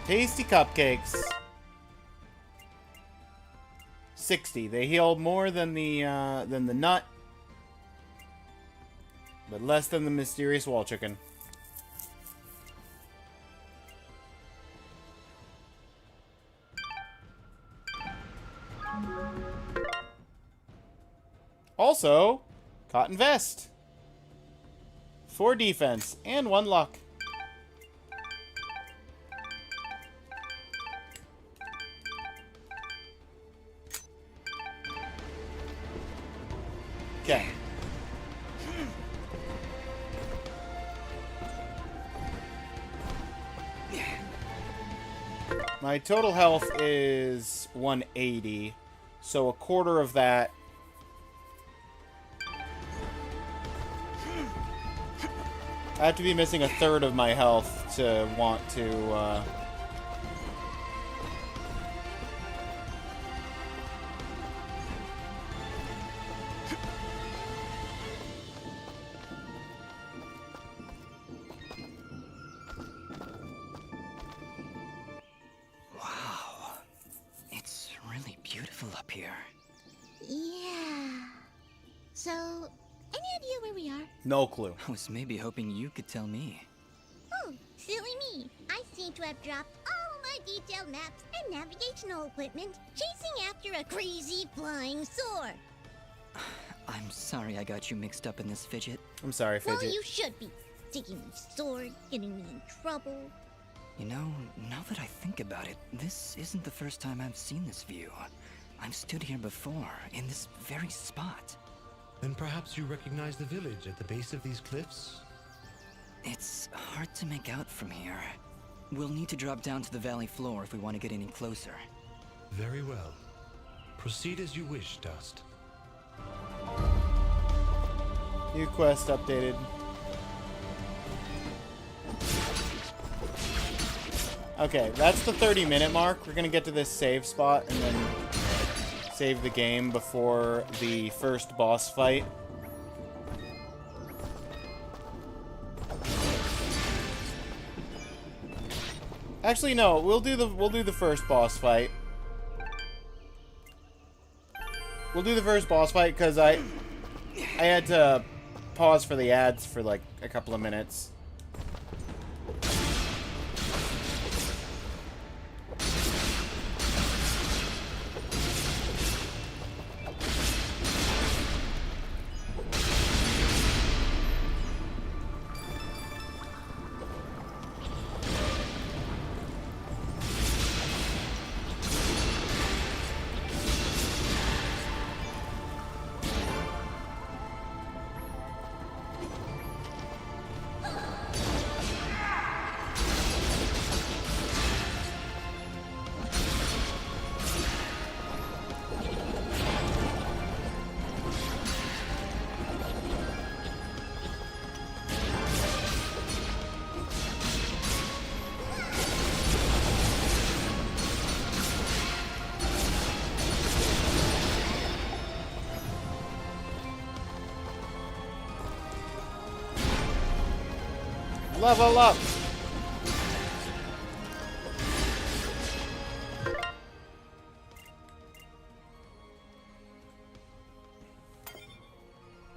Tasty cupcakes. 60. They heal more than the nut, but less than the mysterious wall chicken. Also, cotton vest. 4 defense and 1 luck. Okay. My total health is 180, so a quarter of that. I have to be missing a third of my health to want to No clue. I was maybe hoping you could tell me. Oh, silly me. I seem to have dropped all my detailed maps and navigational equipment chasing after a crazy flying sword. I'm sorry I got you mixed up in this, Fidget. I'm sorry, Fidget. Well, you should be. Taking my sword, getting me in trouble. You know, now that I think about it, this isn't the first time I've seen this view. I've stood here before, in this very spot. Then perhaps you recognize the village at the base of these cliffs? It's hard to make out from here. We'll need to drop down to the valley floor if we want to get any closer. Very well. Proceed as you wish, Dust. New quest updated. Okay, that's the 30-minute mark. We're gonna get to this save spot and then save the game before the first boss fight. Actually, no. We'll do the first boss fight. We'll do the first boss fight because I had to pause for the ads for like a couple of minutes. Level up!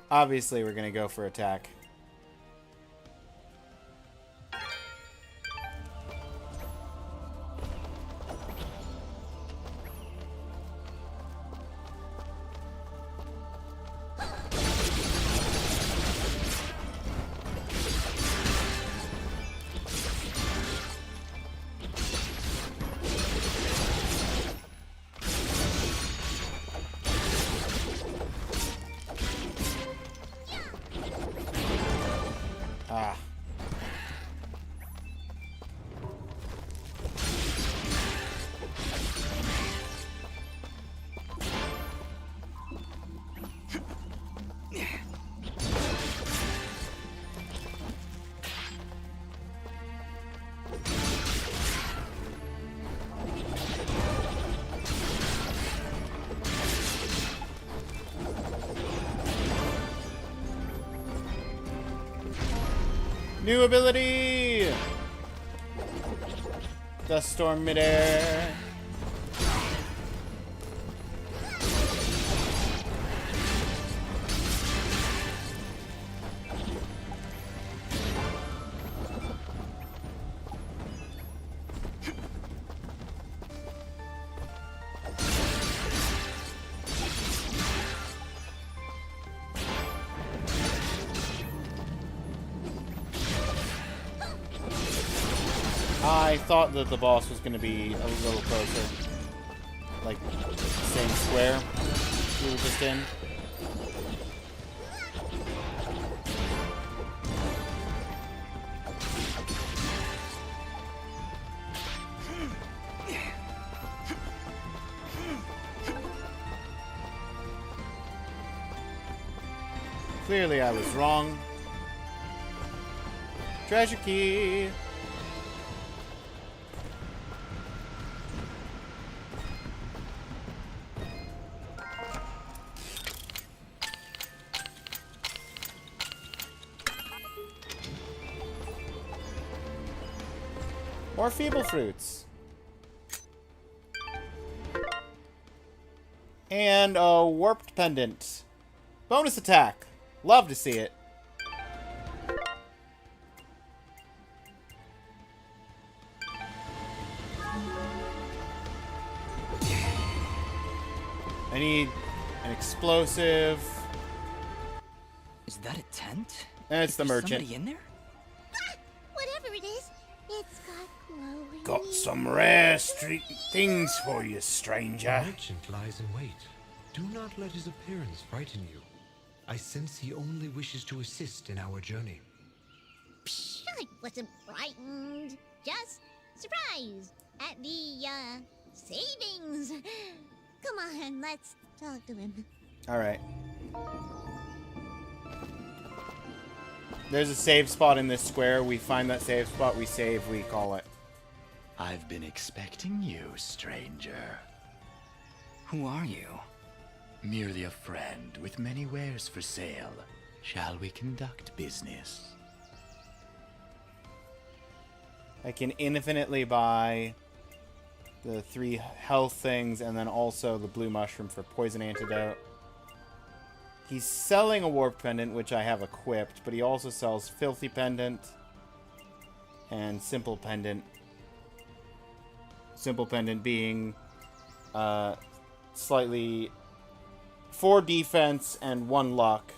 Obviously, we're gonna go for attack. Ah. New ability! Dust Storm Midair. I thought that the boss was going to be a little closer. Like, same square we were just in. Clearly I was wrong. Treasure key! More feeble fruits. And a warped pendant. Bonus attack. Love to see it. I need an explosive. Is that a tent? It's Is the there merchant. somebody in there? Whatever it is, it's got glowing. Got some rare street things for you, The stranger. merchant lies in wait. Do not let his appearance frighten you. I sense he only wishes to assist in our journey. Psh, I wasn't frightened. Just surprised at the, savings. Come on, let's talk to him. Alright. There's a save spot in this square. We find that save spot, we save, we call it. I've been expecting you, stranger. Who are you? Merely a friend with many wares for sale. Shall we conduct business? I can infinitely buy the 3 health things and then also the blue mushroom for poison antidote. He's selling a warp pendant, which I have equipped, but he also sells filthy pendant and simple pendant. Simple pendant being slightly 4 defense and 1 luck.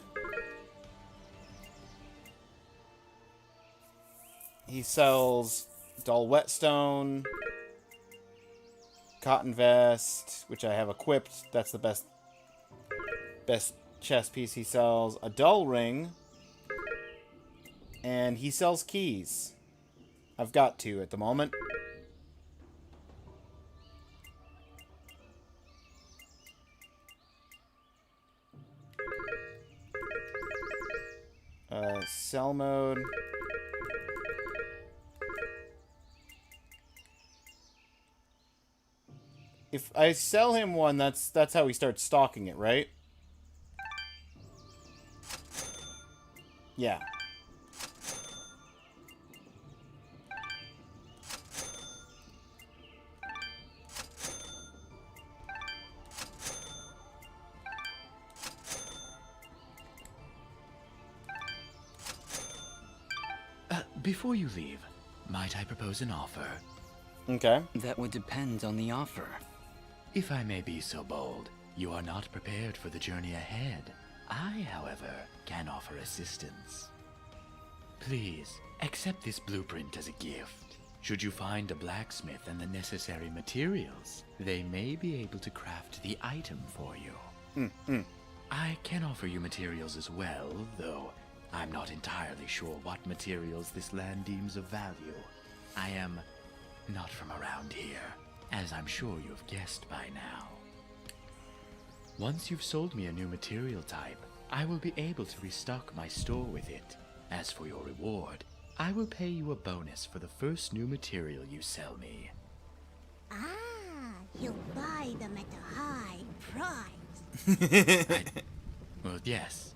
He sells dull whetstone, cotton vest, which I have equipped. That's the best chest piece he sells. A dull ring, and he sells keys. I've got 2 at the moment. Sell mode. If I sell him one, that's how he starts stocking it, right? Yeah. Before you leave, might I propose an offer? Okay. That would depend on the offer. If I may be so bold, you are not prepared for the journey ahead. I, however, can offer assistance. Please, accept this blueprint as a gift. Should you find a blacksmith and the necessary materials, they may be able to craft the item for you. I can offer you materials as well, though I'm not entirely sure what materials this land deems of value. I am not from around here, as I'm sure you've guessed by now. Once you've sold me a new material type, I will be able to restock my store with it. As for your reward, I will pay you a bonus for the first new material you sell me. Ah, you'll buy them at a high price. Well, yes.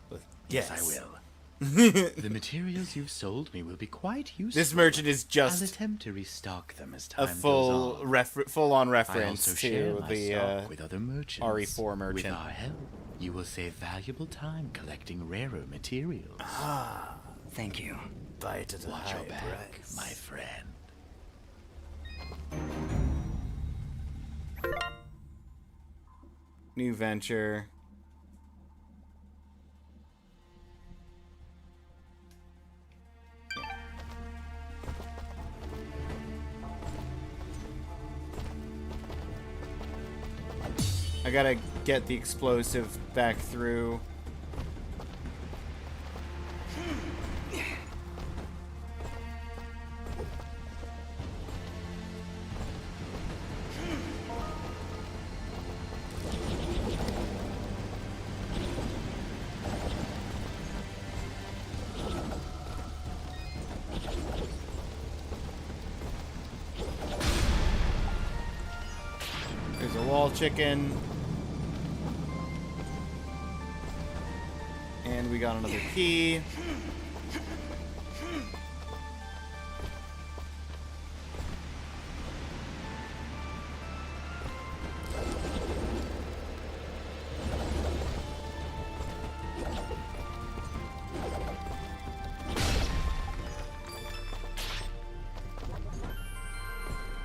Yes. Yes, I will. The materials you've sold me will be quite useful. This merchant is just I'll attempt to restock them as time a full goes on. full-on I reference also share to my the stock with other merchants. RE4 merchant. With our help, you will save valuable time collecting rarer materials. Ah, thank you. Buy it at a Watch high your back, price. my friend. New venture. I gotta get the explosive back through. There's a wall chicken. And we got another key.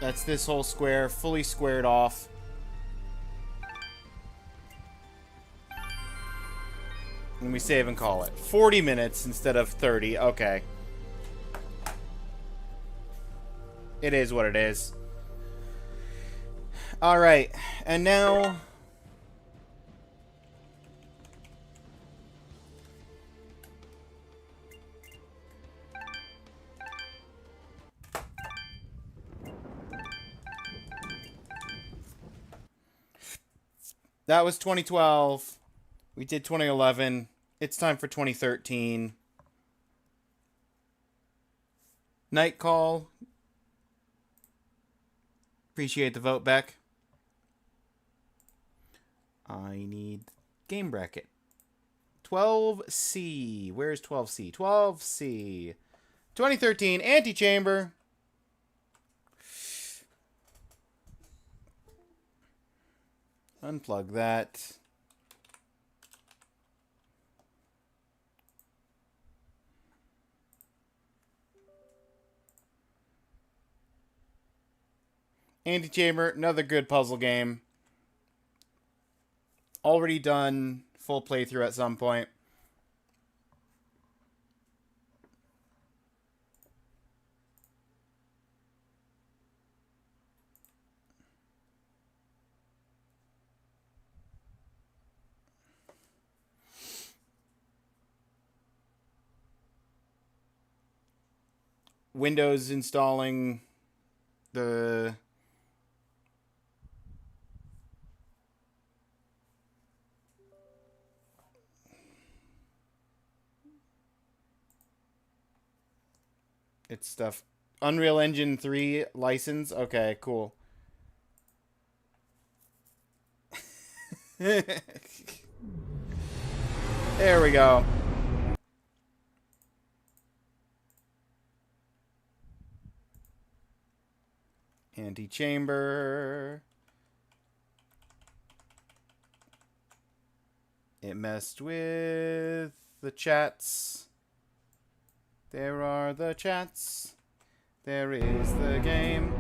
That's this whole square, fully squared off. And we save and call it. 40 minutes instead of 30. Okay. It is what it is. Alright. And now... That was 2012. We did 2011. It's time for 2013. Night Call. Appreciate the vote, Beck. I need game bracket. 12C. Where's 12C? 12C. 2013 Antechamber. Unplug that. Antechamber, another good puzzle game. Already done full playthrough at some point. Windows installing the it's stuff. Unreal Engine 3 license. Okay, cool. There we go. Antechamber. It messed with the chats. There are the chats. There is the game.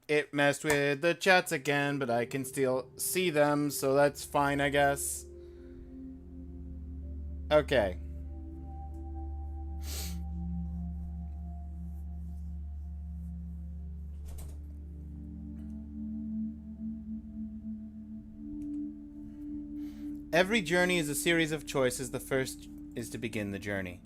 It messed with the chats again, but I can still see them, so that's fine, I guess. Okay. Every journey is a series of choices. The first is to begin the journey.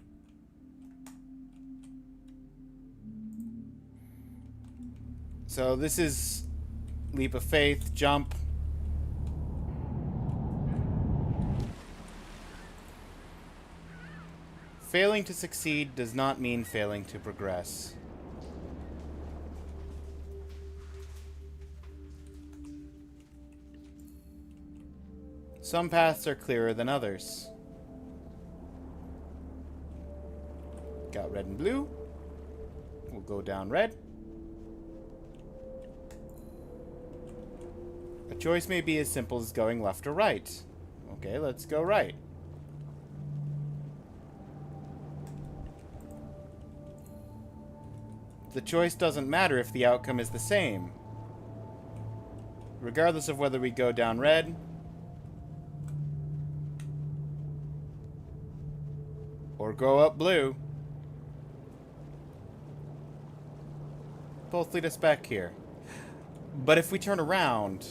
So this is leap of faith, jump. Failing to succeed does not mean failing to progress. Some paths are clearer than others. Got red and blue. We'll go down red. A choice may be as simple as going left or right. Okay, let's go right. The choice doesn't matter if the outcome is the same. Regardless of whether we go down red or go up blue, both lead us back here. But if we turn around,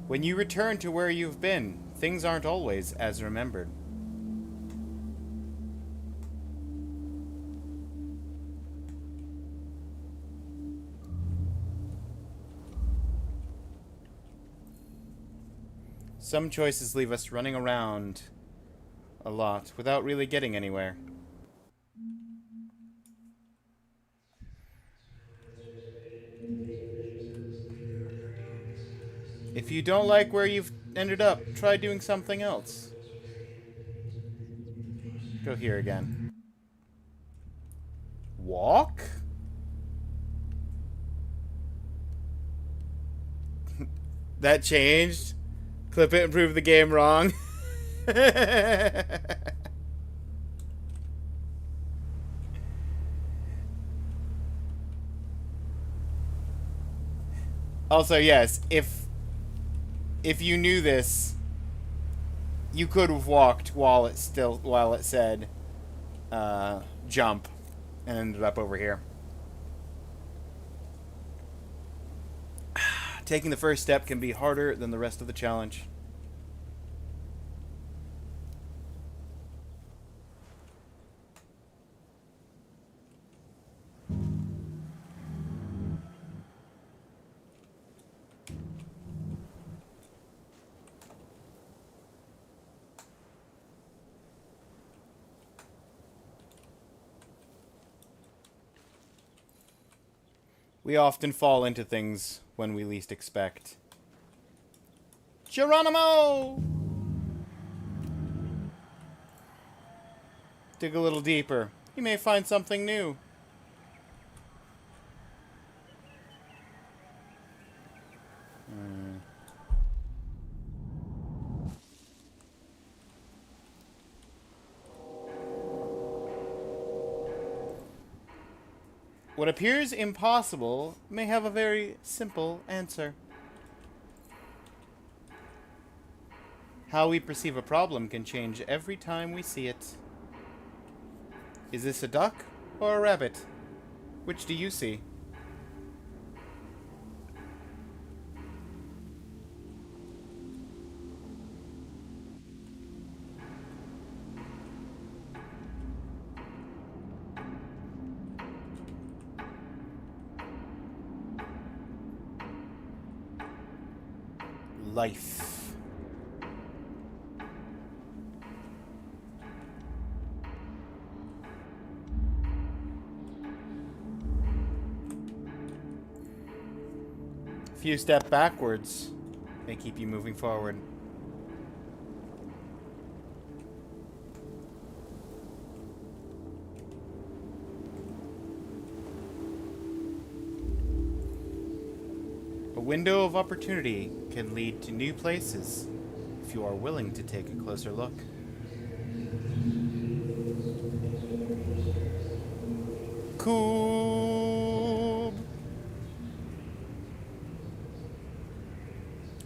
when you return to where you've been, things aren't always as remembered. Some choices leave us running around a lot without really getting anywhere. If you don't like where you've ended up, try doing something else. Go here again. Walk? That changed? Clip it and prove the game wrong. Also, yes, if you knew this, you could have walked while it said jump and ended up over here. Taking the first step can be harder than the rest of the challenge. We often fall into things when we least expect. Geronimo! Dig a little deeper. You may find something new. What appears impossible may have a very simple answer. How we perceive a problem can change every time we see it. Is this a duck or a rabbit? Which do you see? Life. If you step backwards, they keep you moving forward. A window of opportunity can lead to new places if you are willing to take a closer look. Cool.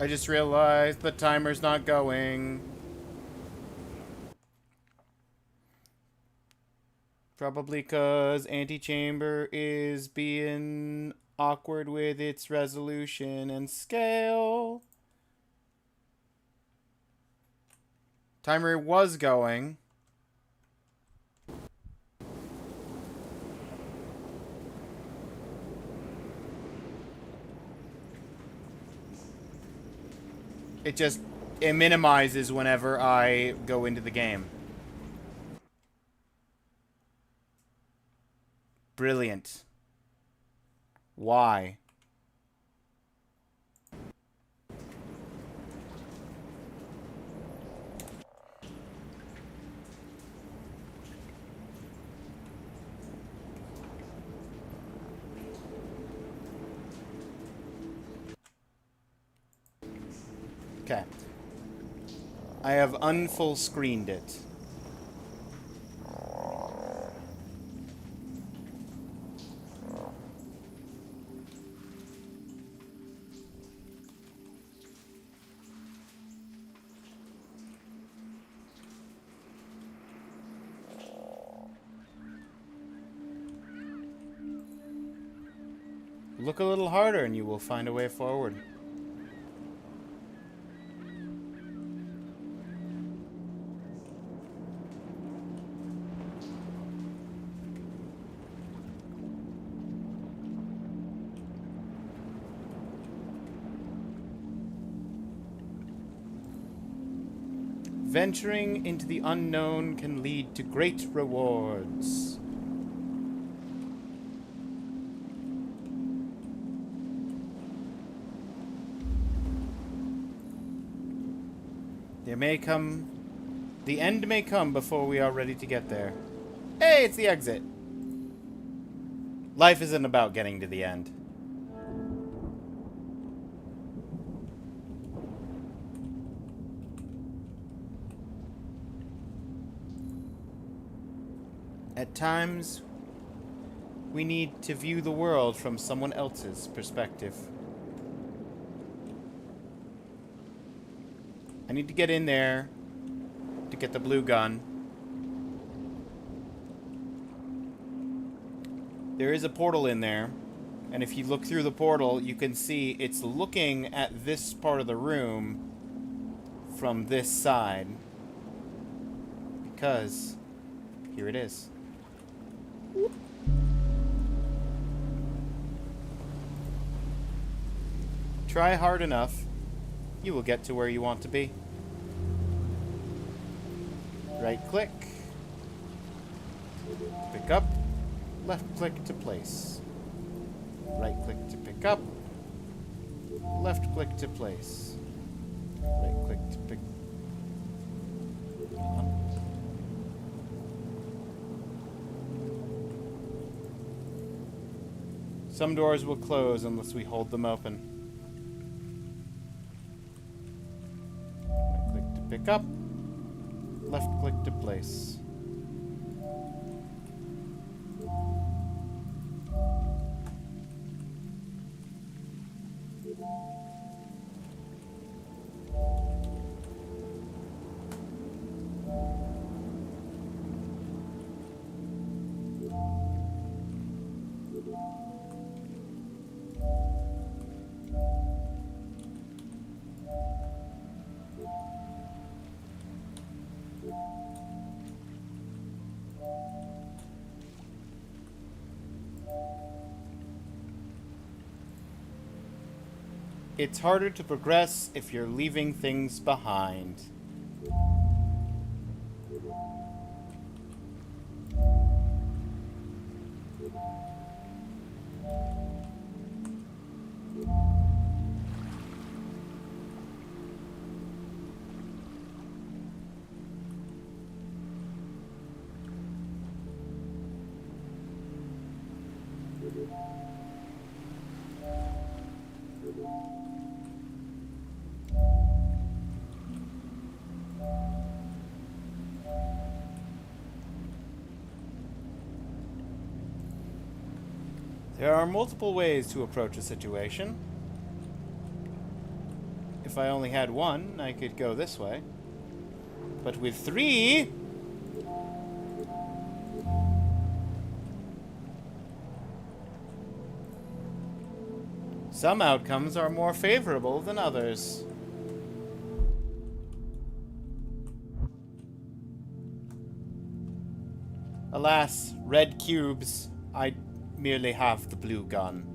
I just realized the timer's not going. Probably because Antechamber is being awkward with its resolution and scale. Timer was going. It minimizes whenever I go into the game. Brilliant. Why? Okay. I have unfull screened it. Look a little harder and you will find a way forward. Venturing into the unknown can lead to great rewards. The end may come before we are ready to get there. Hey, it's the exit. Life isn't about getting to the end. At times, we need to view the world from someone else's perspective. I need to get in there to get the blue gun. There is a portal in there, and if you look through the portal, you can see it's looking at this part of the room from this side. Because here it is. Try hard enough, you will get to where you want to be. Right click, pick up, left click to place. Right click to pick up, left click to place. Right click to pick up. Some doors will close unless we hold them open. Right click to pick up, left click to place. It's harder to progress if you're leaving things behind. There are multiple ways to approach a situation. If I only had one, I could go this way. But with three... some outcomes are more favorable than others. Alas, red cubes, I merely have the blue gun.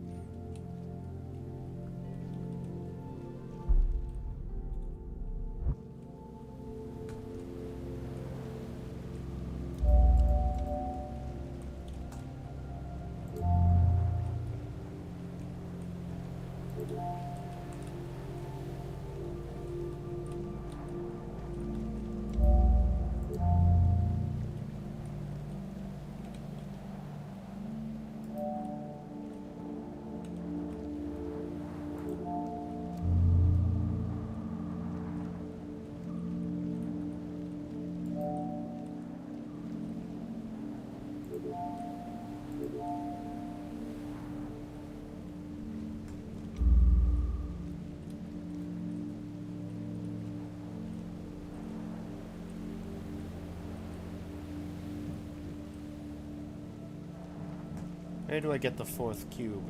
Where do I get the fourth cube?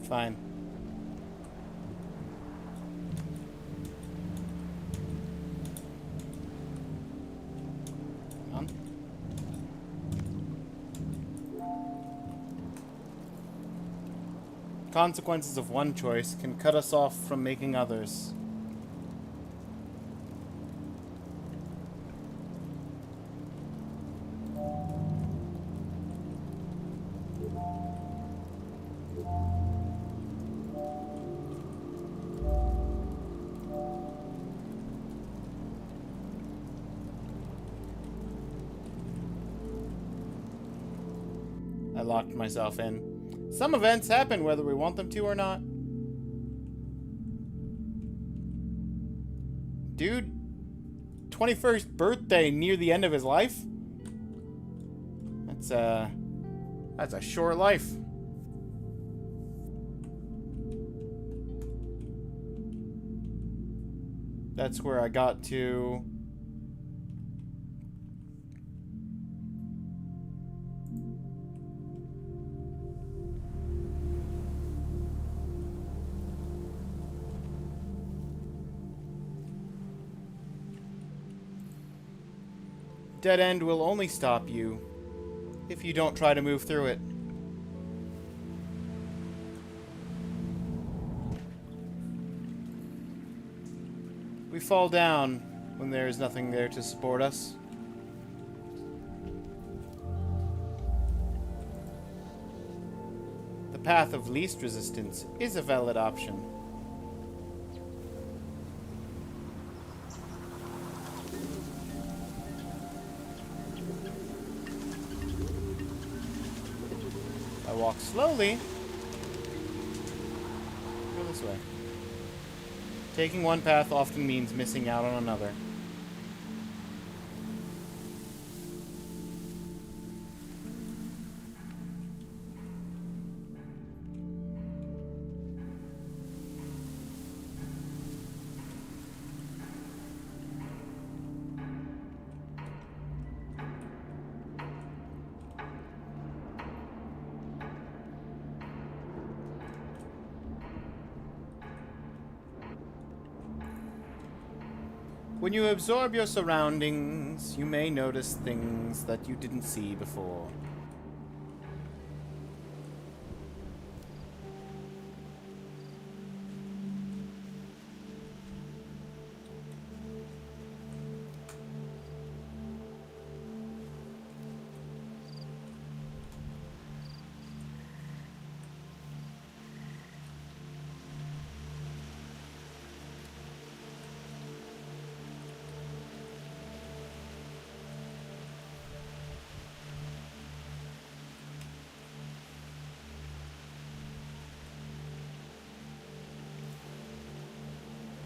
Fine. Come on. Consequences of one choice can cut us off from making others. I locked myself in. Some events happen whether we want them to or not. dude. 21st birthday near the end of his life? That's a short life. That's where I got to. Dead end will only stop you if you don't try to move through it. We fall down when there is nothing there to support us. The path of least resistance is a valid option. I walk slowly. Go this way. Taking one path often means missing out on another. When you absorb your surroundings, you may notice things that you didn't see before.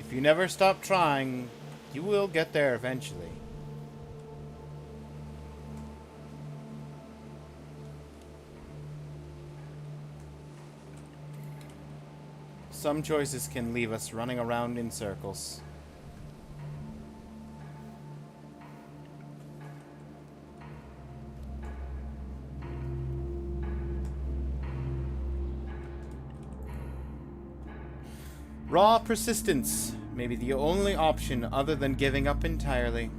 If you never stop trying, you will get there eventually. Some choices can leave us running around in circles. Raw persistence may be the only option other than giving up entirely.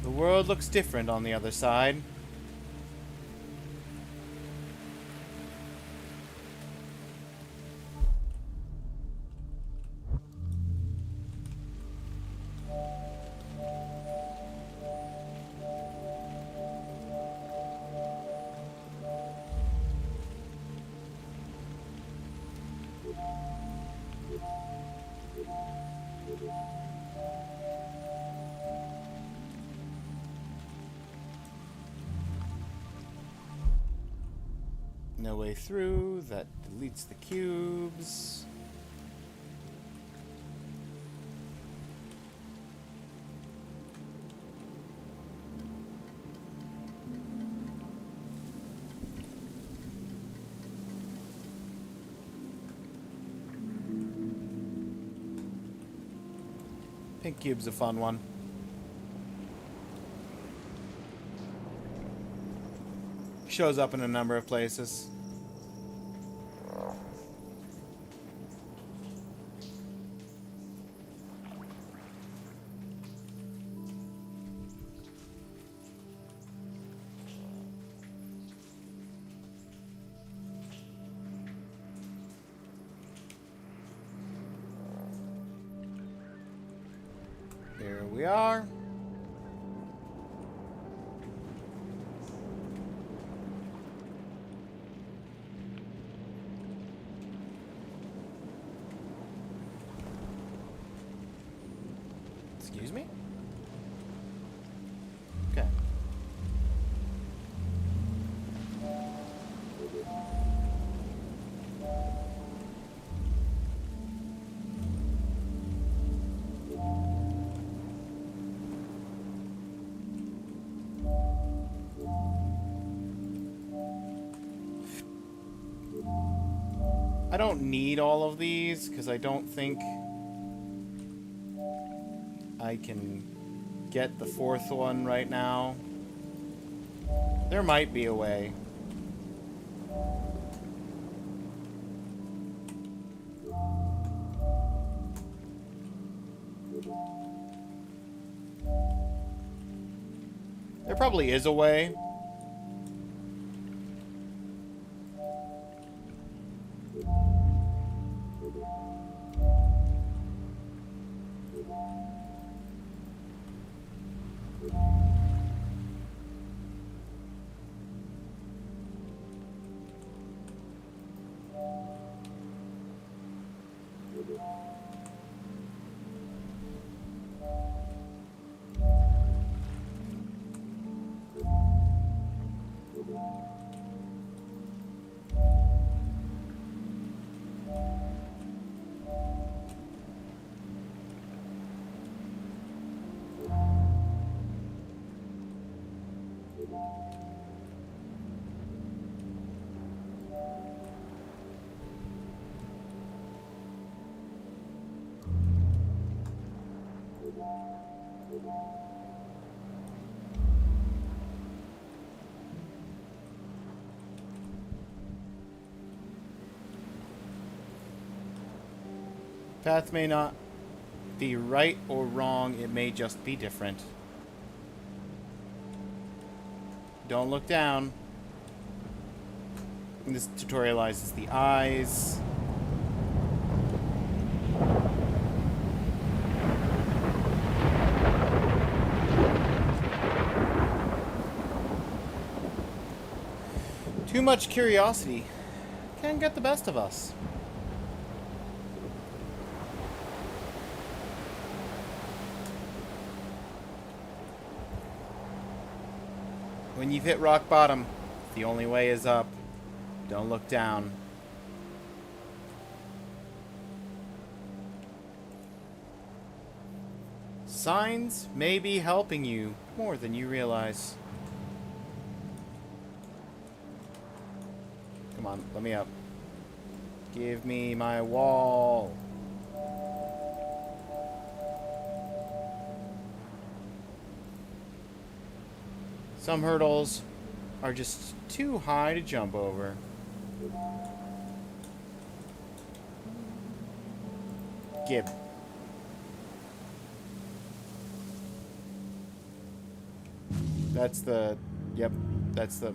The world looks different on the other side. No way through. That deletes the cubes. Pink cube's a fun one. Shows up in a number of places. Here we are. Excuse me? Okay. I don't need all of these, because I don't think I can get the fourth one right now. There might be a way. There probably is a way. Path may not be right or wrong, it may just be different. Don't look down. And this tutorializes the eyes. Too much curiosity can get the best of us. When you've hit rock bottom, the only way is up. Don't look down. Signs may be helping you more than you realize. Come on, let me up. Give me my wall. Some hurdles are just too high to jump over. Gib. That's the... Yep, that's the...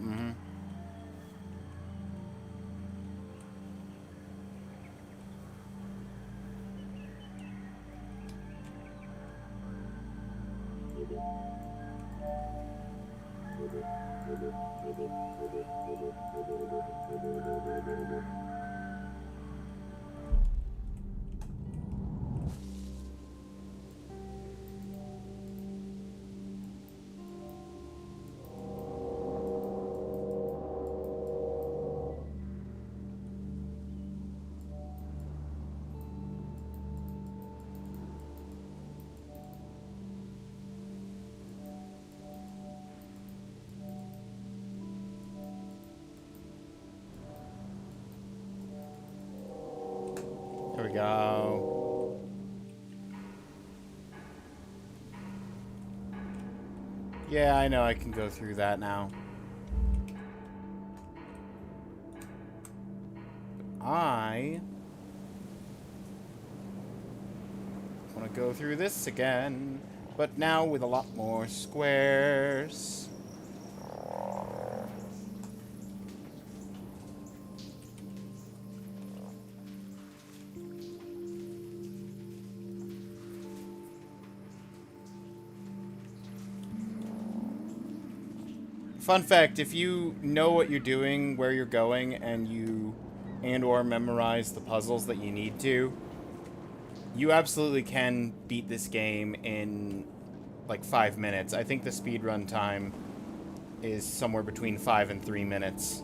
There we go. Yeah, I know I can go through that now. I want to go through this again, but now with a lot more squares. Fun fact, if you know what you're doing, where you're going, and or memorize the puzzles that you need to, You absolutely can beat this game in like 5 minutes. I think the speedrun time is somewhere between 5 and 3 minutes.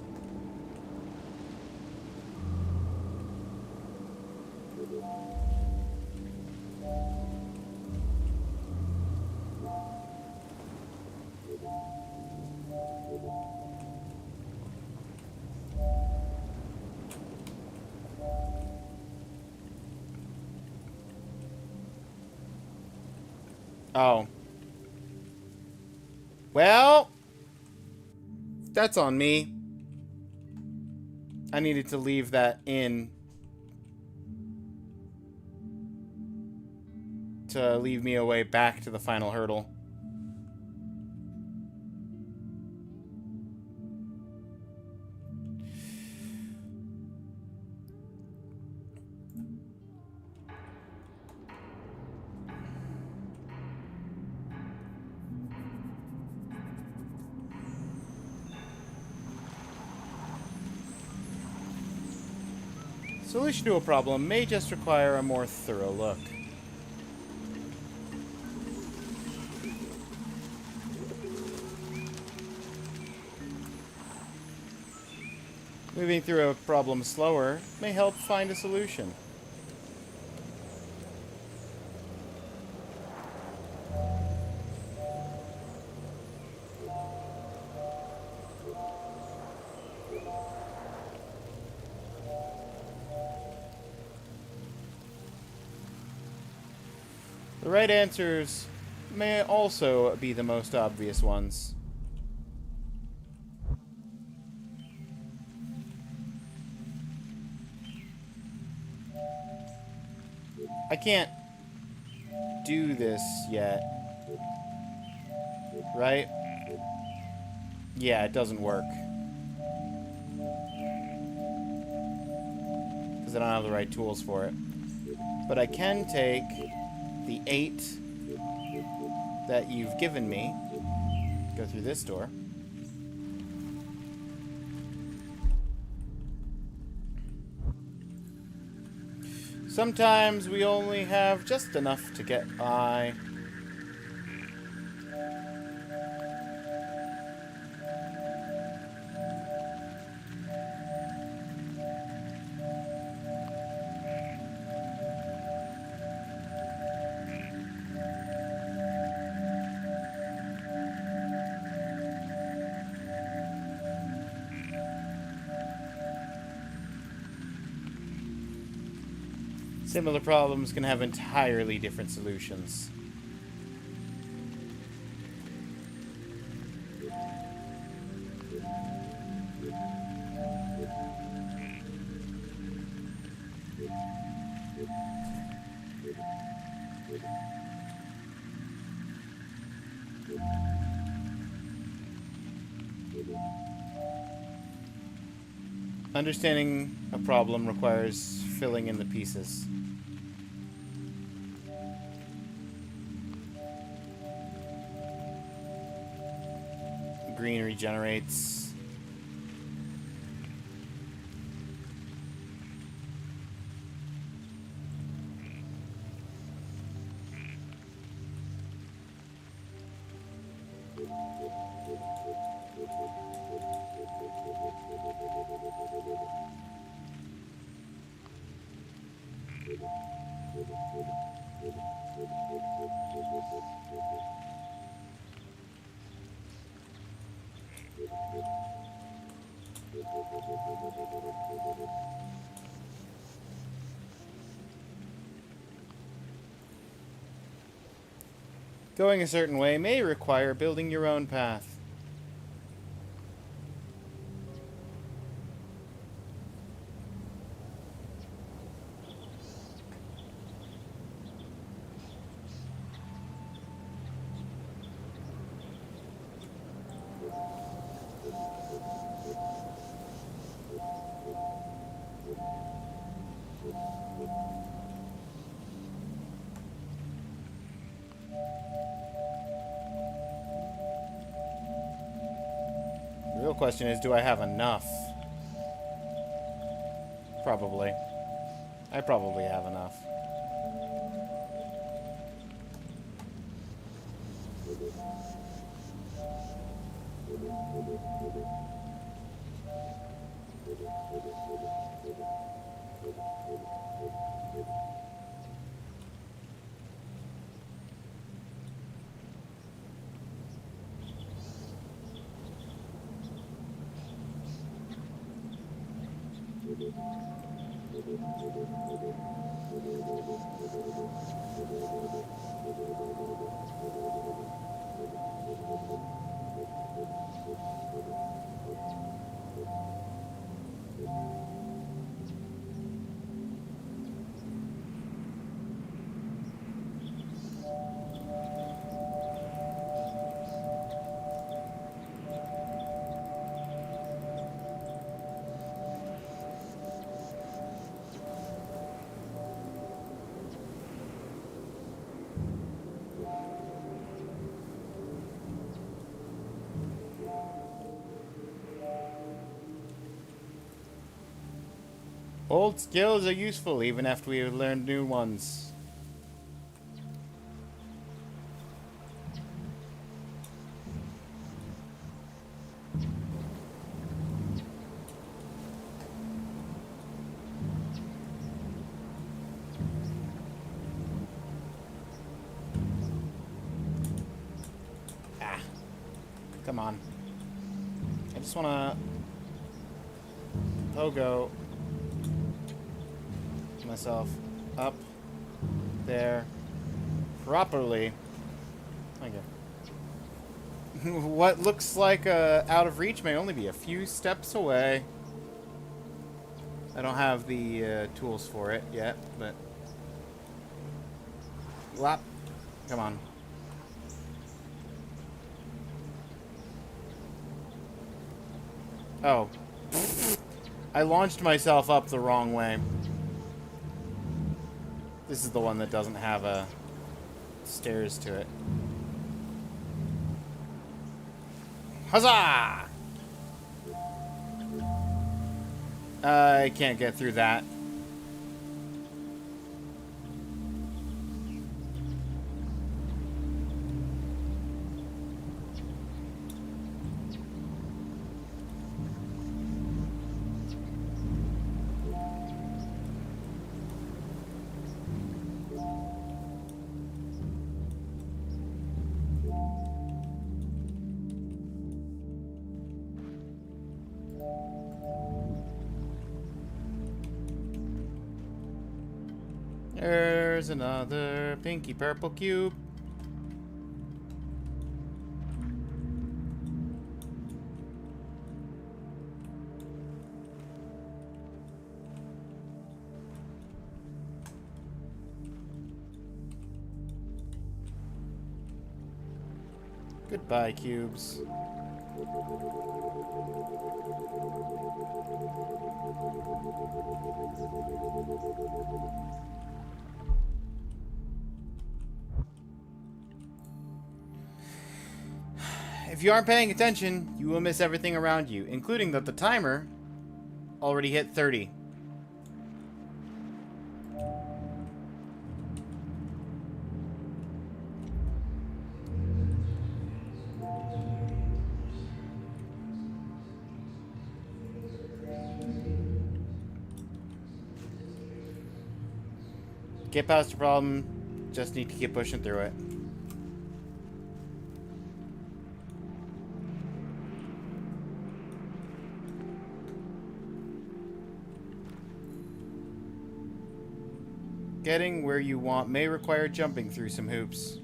Oh. Well, that's on me. I needed to leave that in to leave me a way back to the final hurdle. Solution to a problem may just require a more thorough look. Moving through a problem slower may help find a solution. The right answers may also be the most obvious ones. I can't do this yet. Right? Yeah, it doesn't work. Because I don't have the right tools for it. But I can take the 8 that you've given me. Go through this door. Sometimes we only have just enough to get by. Similar problems can have entirely different solutions. Understanding a problem requires filling in the pieces. Green regenerates. Going a certain way may require building your own path. The real question is, do I have enough? Probably. I probably have enough. Old skills are useful even after we have learned new ones. Ah. Come on. I just wanna pogo myself up there properly. Okay. What looks like out of reach may only be a few steps away. I don't have the tools for it yet, but lap. Come on. Oh. I launched myself up the wrong way. This is the one that doesn't have stairs to it. Huzzah! I can't get through that. There's another pinky purple cube. Goodbye, cubes. If you aren't paying attention, you will miss everything around you, including that the timer already hit 30. Get past the problem, just need to keep pushing through it. Getting where you want may require jumping through some hoops.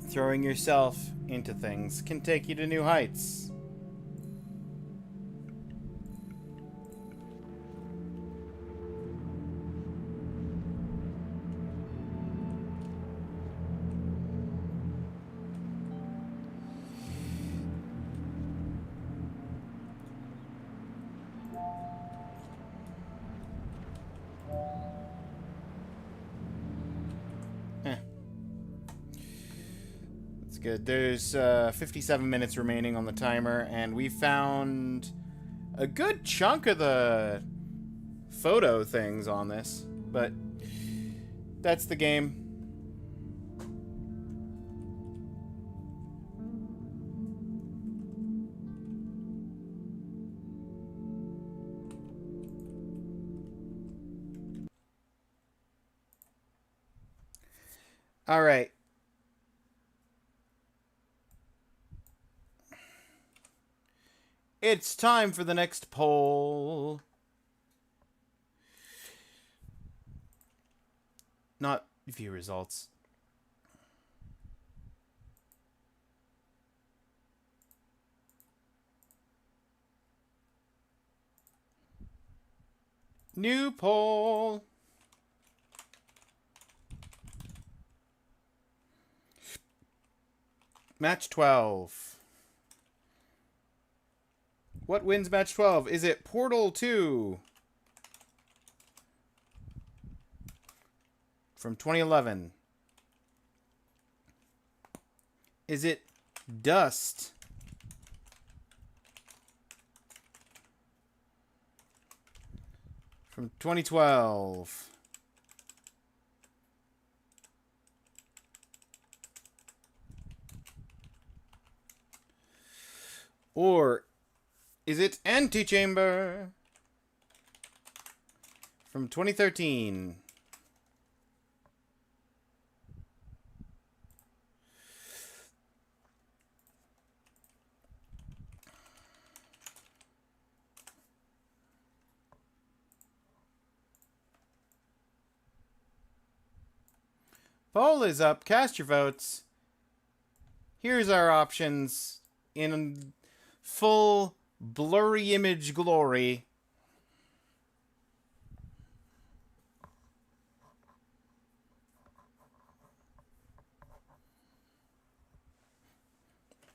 Throwing yourself into things can take you to new heights. good. There's 57 minutes remaining on the timer, and we found a good chunk of the photo things on this, but that's the game. All right. It's time for the next poll. Not view results. New poll. Match 12. What wins match 12? Is it Portal 2 from 2011? Is it Dust from 2012? Or is it Antechamber from 2013? Poll is up. Cast your votes. Here's our options in full blurry image glory.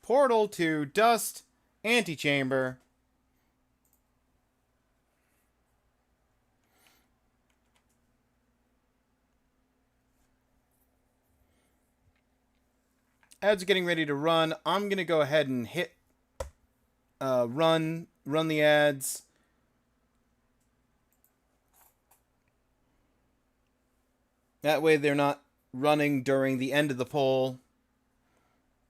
Portal 2, Dust, Antechamber. Ads are getting ready to run. I'm going to go ahead and hit run the ads. That way they're not running during the end of the poll.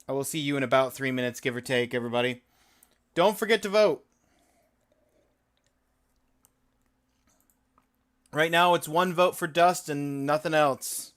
I will see you in about 3 minutes, give or take, everybody. Don't forget to vote. Right now it's 1 vote for Dust and nothing else.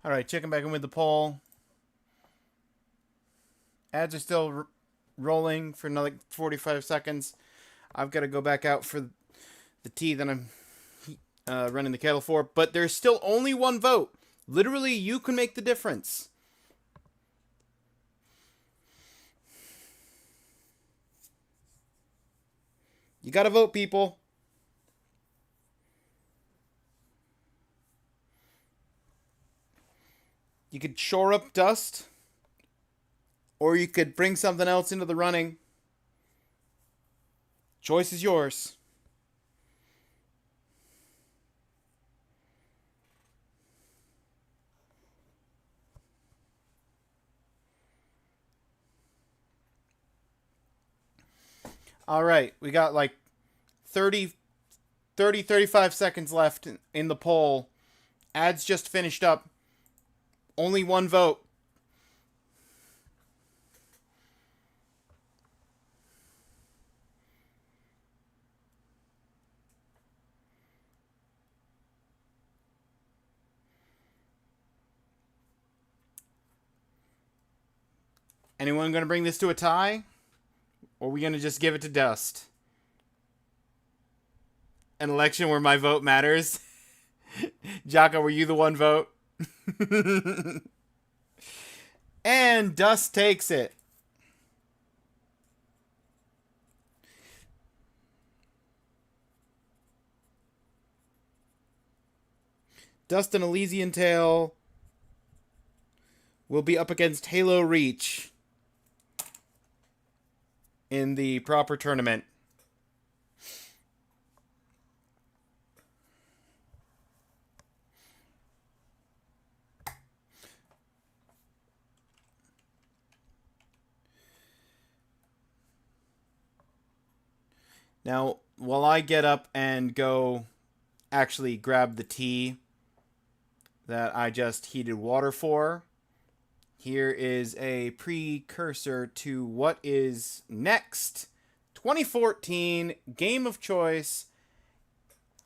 All right, checking back in with the poll. Ads are still rolling for another 45 seconds. I've got to go back out for the tea that I'm running the kettle for. But there's still only one vote. Literally, you can make the difference. You got to vote, people. You could shore up Dust, or you could bring something else into the running. Choice is yours. All right, we got like 35 seconds left in the poll. Ads just finished up. Only one vote. Anyone going to bring this to a tie? Or are we going to just give it to Dust? An election where my vote matters? Jocko, were you the one vote? And Dust takes it. Dust and Elysian Tale will be up against Halo Reach in the proper tournament. Now, while I get up and go actually grab the tea that I just heated water for, here is a precursor to what is next. 2014 Game of Choice.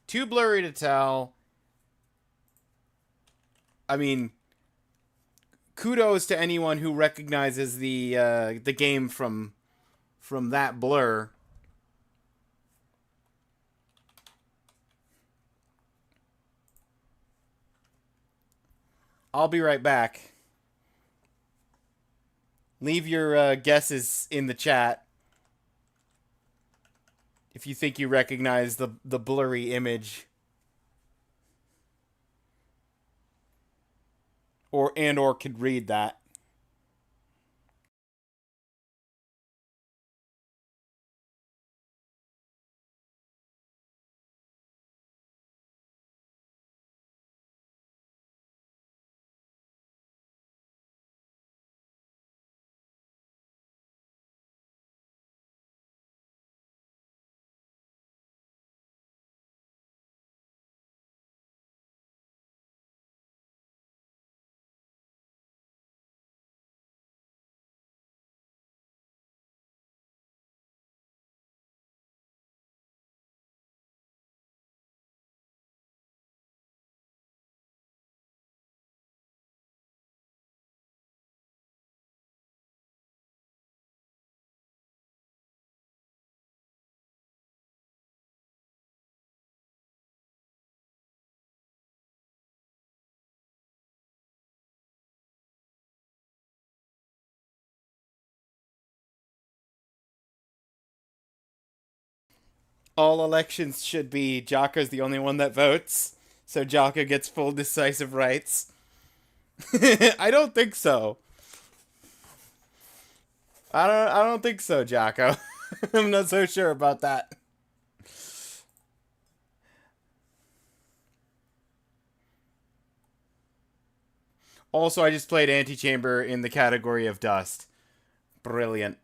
Too blurry to tell. I mean, kudos to anyone who recognizes the game from that blur. I'll be right back. Leave your guesses in the chat if you think you recognize the blurry image. Or could read that. All elections should be Jocko's the only one that votes, so Jocko gets full decisive rights. I don't think so. I don't think so, Jocko. I'm not so sure about that. Also, I just played Antichamber in the category of Dust. Brilliant.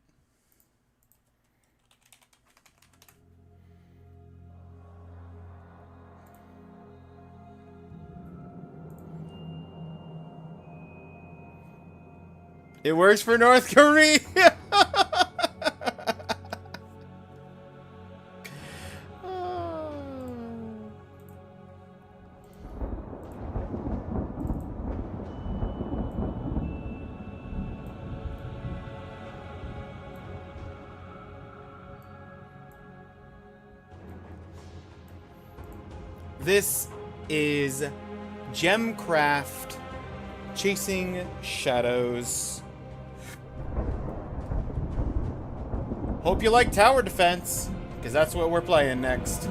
It works for North Korea. this is Gemcraft Chasing Shadows. Hope you like tower defense, because that's what we're playing next.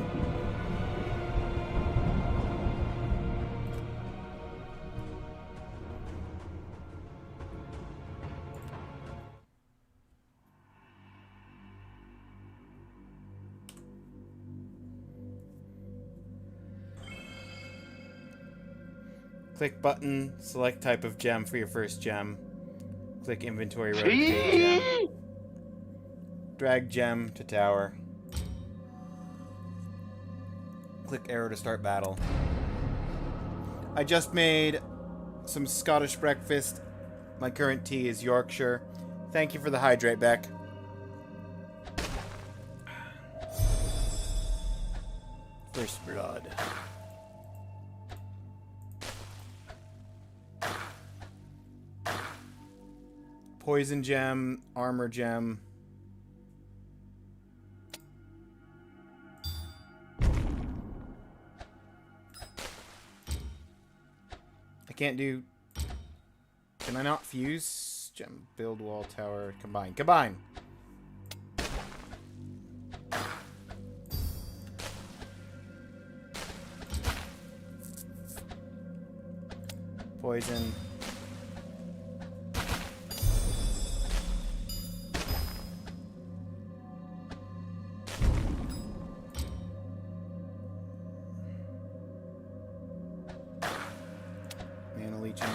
Click button, select type of gem for your first gem. Click inventory, rotate gem. Drag gem to tower. Click arrow to start battle. I just made some Scottish breakfast. My current tea is Yorkshire. Thank you for the hydrate, Beck. First blood. Poison gem, armor gem. I can't do... Can I not fuse? Gem, build wall, tower, combine. Combine! Poison. Mana leeching.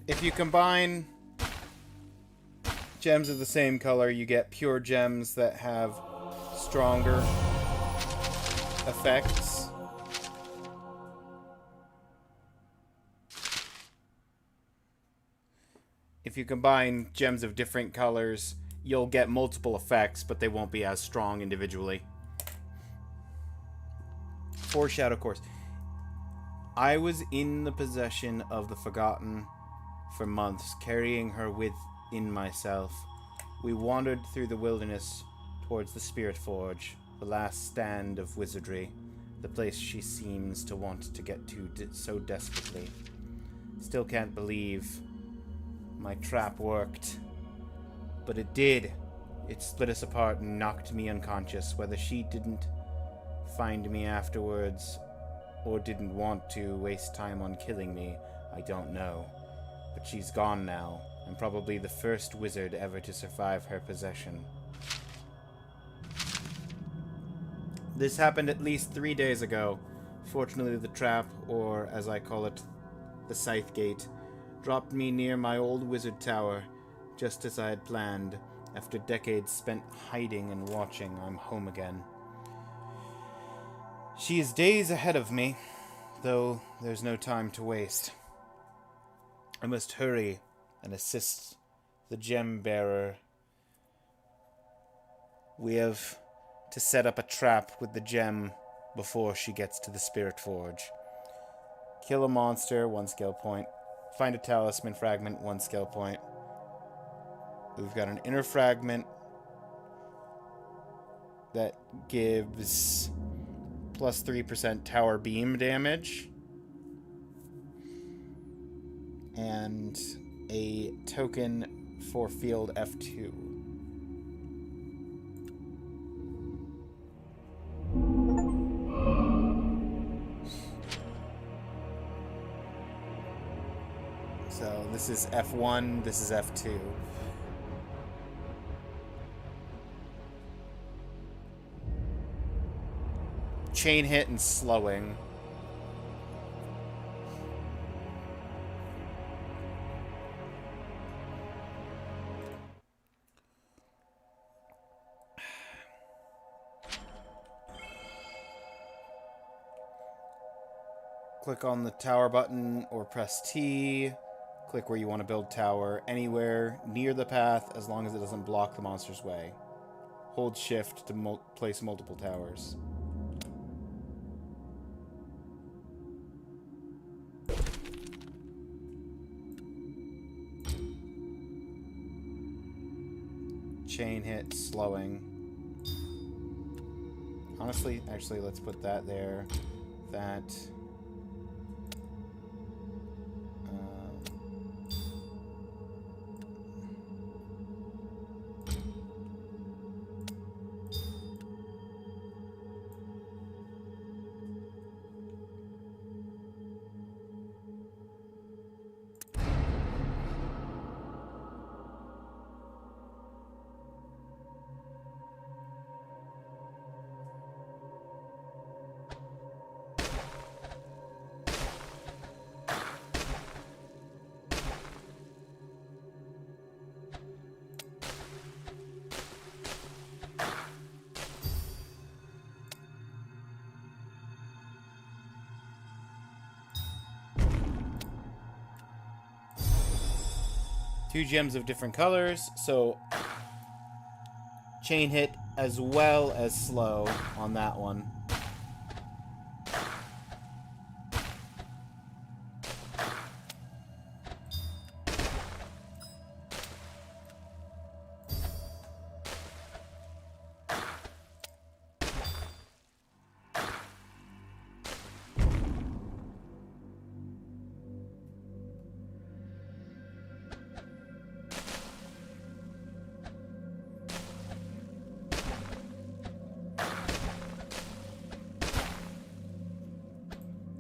If you combine gems of the same color, you get pure gems that have stronger effects. If you combine gems of different colors, you'll get multiple effects, but they won't be as strong individually. Foreshadow course. I was in the possession of the Forgotten for months, carrying her within myself. We wandered through the wilderness towards the Spirit Forge, the last stand of wizardry, the place she seems to want to get to so desperately. Still can't believe my trap worked. But it did. It split us apart and knocked me unconscious. Whether she didn't find me afterwards or didn't want to waste time on killing me, I don't know. But she's gone now, and probably the first wizard ever to survive her possession. This happened at least 3 days ago. Fortunately, the trap, or as I call it, the Scythe Gate, dropped me near my old wizard tower, just as I had planned. After decades spent hiding and watching, I'm home again. She is days ahead of me, though there's no time to waste. I must hurry and assist the gem bearer. We have to set up a trap with the gem before she gets to the Spirit Forge. Kill a monster, 1 skill point. Find a talisman fragment, 1 skill point. We've got an inner fragment that gives plus 3% tower beam damage. And a token for field F2. So this is F1, this is F2. Chain hit and slowing. Click on the tower button or press T. Click where you want to build tower. Anywhere near the path as long as it doesn't block the monster's way. Hold shift to place multiple towers. chain hit, slowing. Honestly, actually, let's put that there. That. Two gems of different colors, so chain hit as well as slow on that one.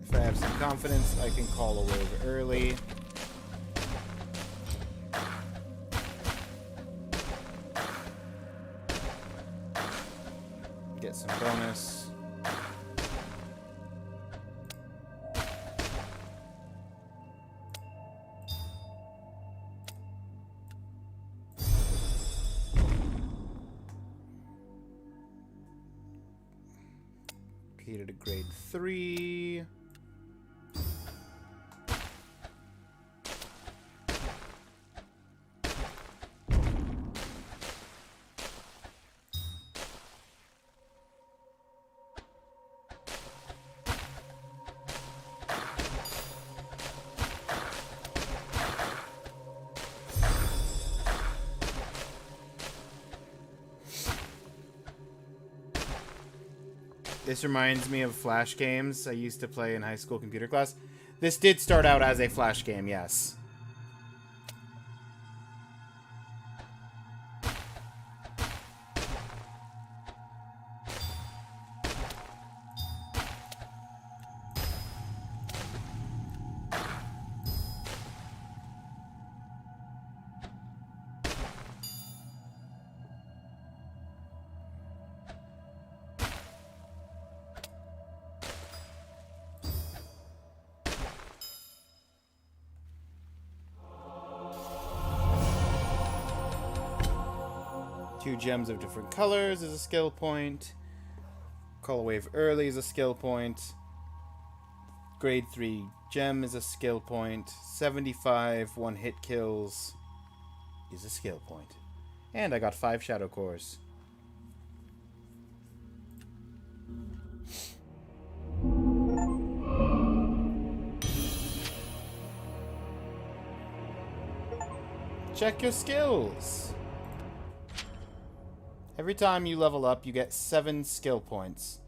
If I have some confidence, I can call a wave early. Get some bonus. Repeated a grade 3. This reminds me of Flash games I used to play in high school computer class. This did start out as a Flash game, yes. Two gems of different colors is a skill point. Call a wave early is a skill point. Grade 3 gem is a skill point. 75 one-hit kills is a skill point. And I got 5 shadow cores. Check your skills. Every time you level up, you get 7 skill points.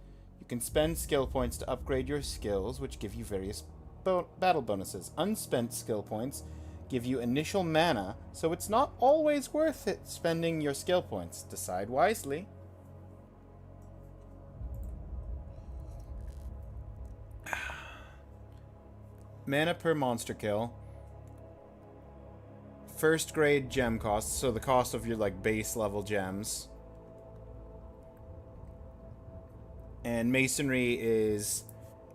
You can spend skill points to upgrade your skills, which give you various battle bonuses. Unspent skill points give you initial mana, so it's not always worth it spending your skill points. Decide wisely. Mana per monster kill. First grade gem costs, so the cost of your like base level gems. And masonry is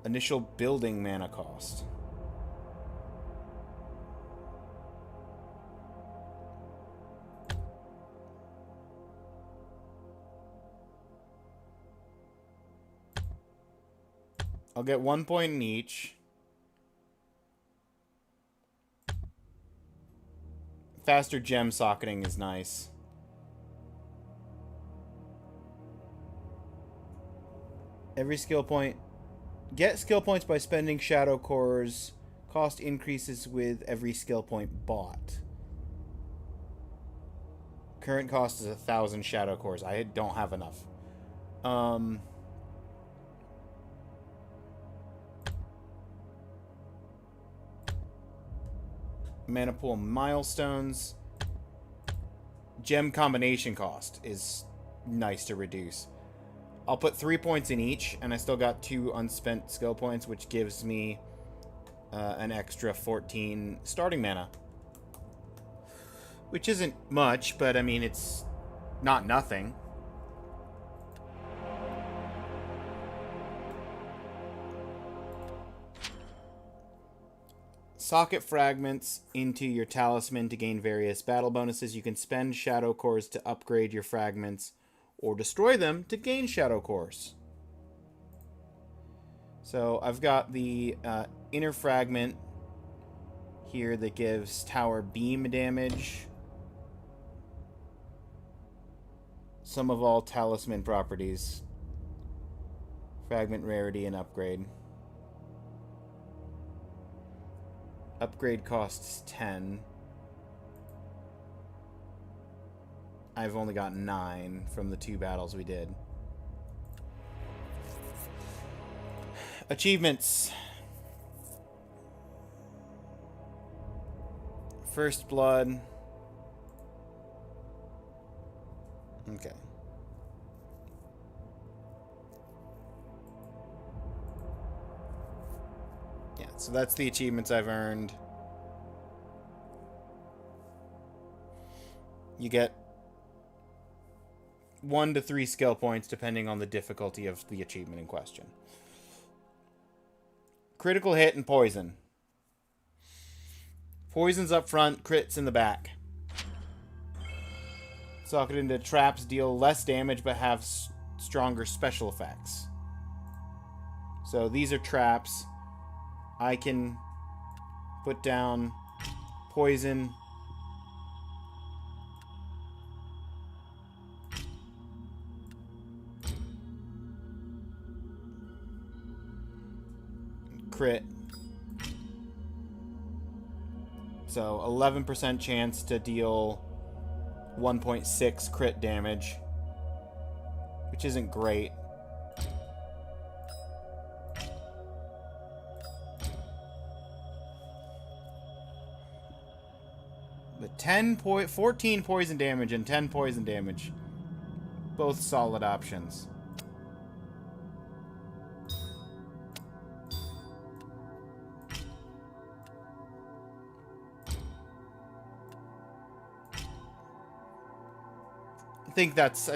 initial building mana cost. I'll get 1 point in each. Faster gem socketing is nice. Every skill point. Get skill points by spending shadow cores. Cost increases with every skill point bought. Current cost is 1,000 shadow cores. I don't have enough. Mana pool milestones. Gem combination cost is nice to reduce. I'll put 3 points in each, and I still got 2 unspent skill points, which gives me an extra 14 starting mana. Which isn't much, but I mean, it's not nothing. Socket fragments into your talisman to gain various battle bonuses. You can spend shadow cores to upgrade your fragments or destroy them to gain shadow cores. So I've got the inner fragment here that gives tower beam damage. Sum of all talisman properties. Fragment rarity and upgrade. Upgrade costs 10. I've only got 9 from the 2 battles we did. Achievements. First Blood. Okay. Yeah, so that's the achievements I've earned. You get 1 to 3 skill points depending on the difficulty of the achievement in question. Critical hit and poison. Poisons up front, crits in the back. Socket into traps deal less damage but have stronger special effects. So these are traps. I can put down poison. Crit. So 11% chance to deal 1.6 crit damage, which isn't great. But 14 poison damage and 10 poison damage. Both solid options. I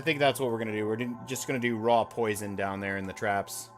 think that's what we're gonna do. We're just gonna do raw poison down there in the traps.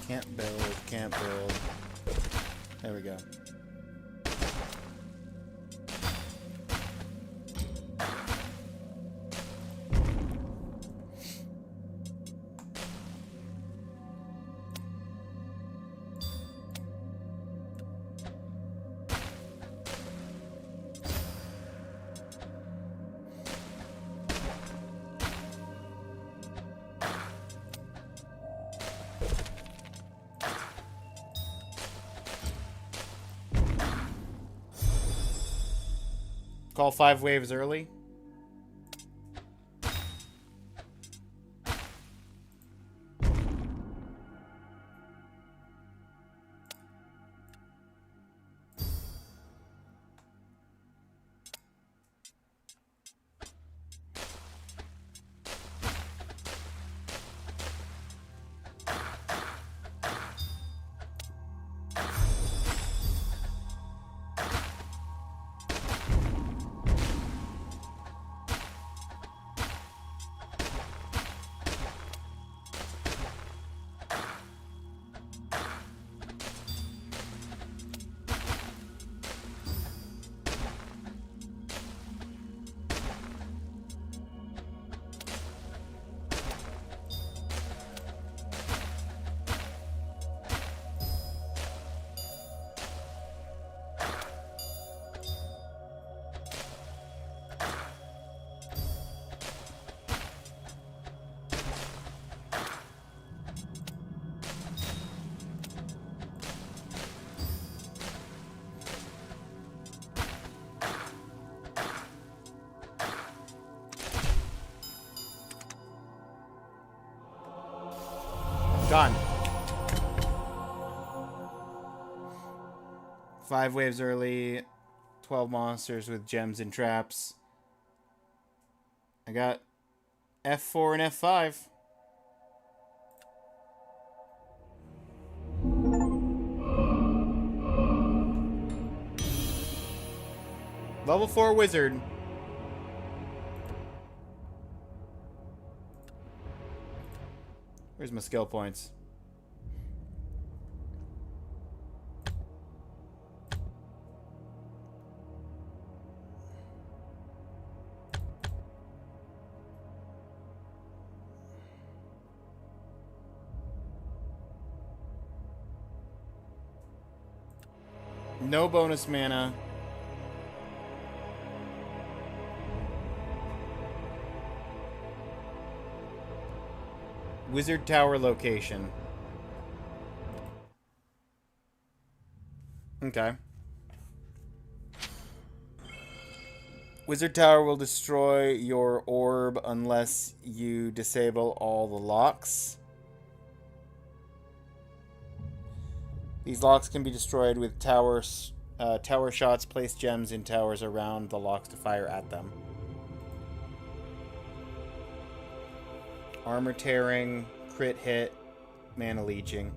Can't build, can't build. There we go. Call 5 waves early. Done. 5 waves early. 12 monsters with gems and traps. I got F4 and F5. Level 4 wizard. Where's my skill points? No bonus mana. Wizard Tower location. Okay. Wizard Tower will destroy your orb unless you disable all the locks. These locks can be destroyed with tower shots. Place gems in towers around the locks to fire at them. Armor tearing, crit hit, mana leeching.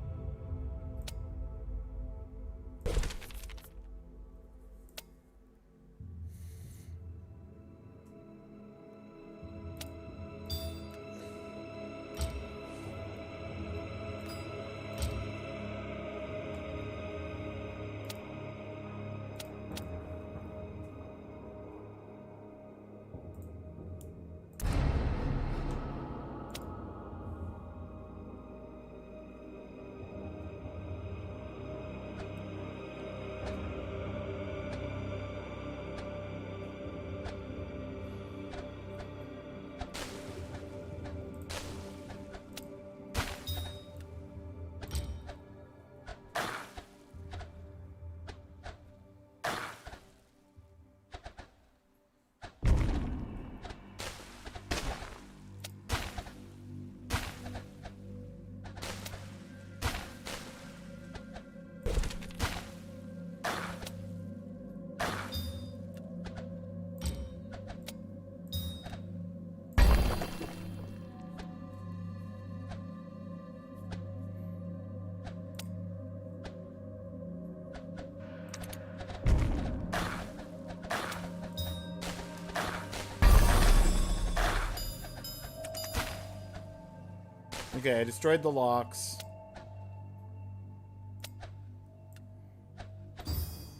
Okay, I destroyed the locks.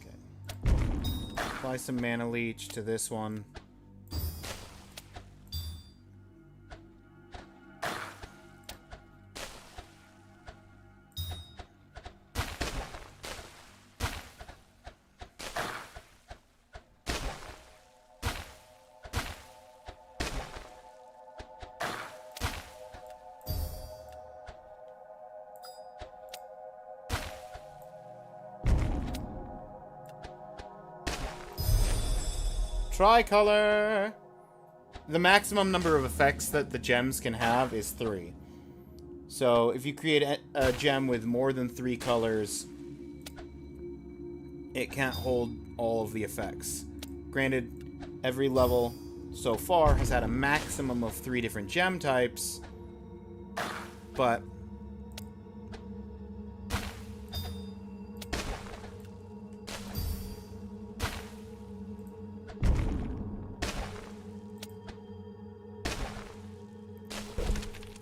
Okay. Apply some mana leech to this one. Tricolor! The maximum number of effects that the gems can have is 3. So if you create a gem with more than 3 colors, it can't hold all of the effects. Granted, every level so far has had a maximum of 3 different gem types, but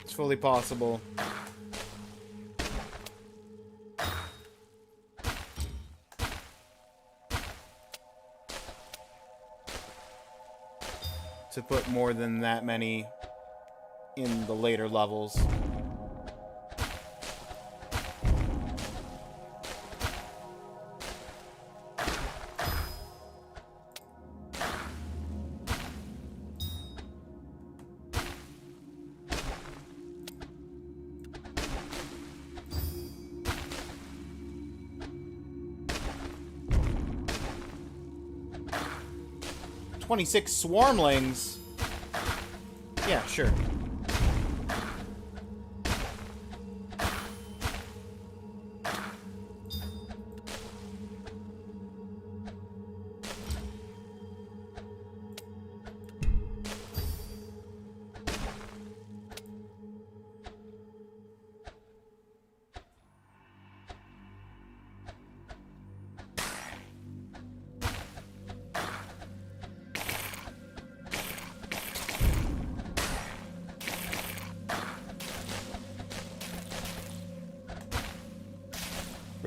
it's fully possible. To put more than that many in the later levels. $26 swarmlings. Yeah, sure.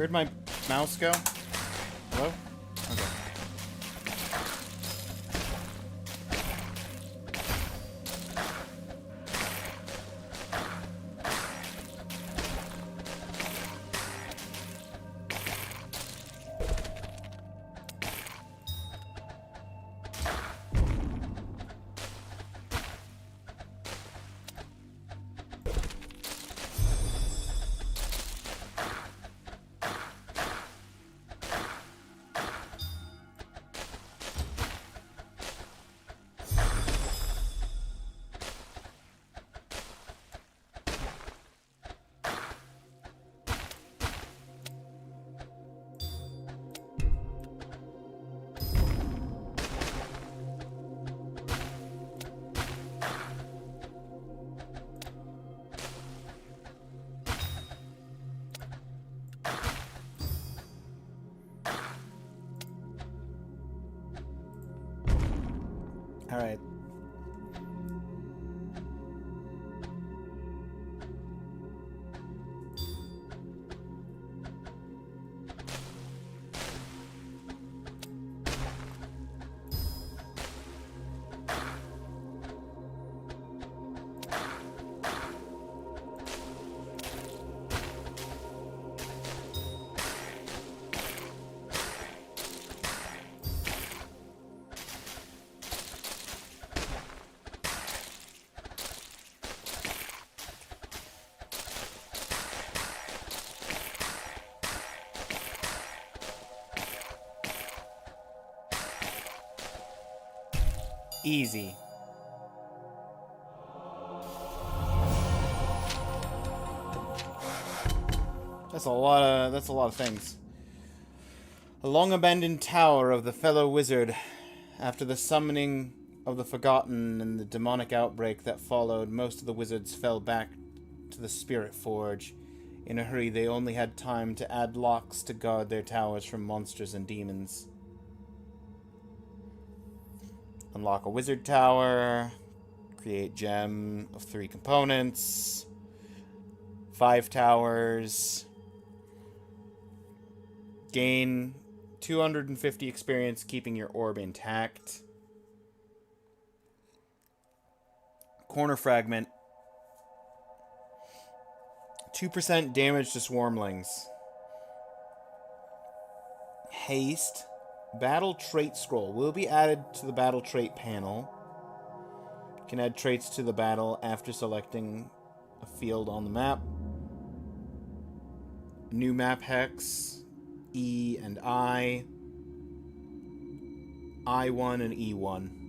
Where'd my mouse go? Hello? Okay. All right. Easy. That's a lot of things. A long abandoned tower of the fellow wizard. After the summoning of the Forgotten and the demonic outbreak that followed, most of the wizards fell back to the Spirit Forge. In a hurry, they only had time to add locks to guard their towers from monsters and demons. Unlock a wizard tower. Create gem of 3 components. 5 towers. Gain 250 experience, keeping your orb intact. Corner fragment. 2% damage to swarmlings. Haste. Battle trait scroll will be added to the battle trait panel. You can add traits to the battle after selecting a field on the map. New map hex. E and I. I1 and E1.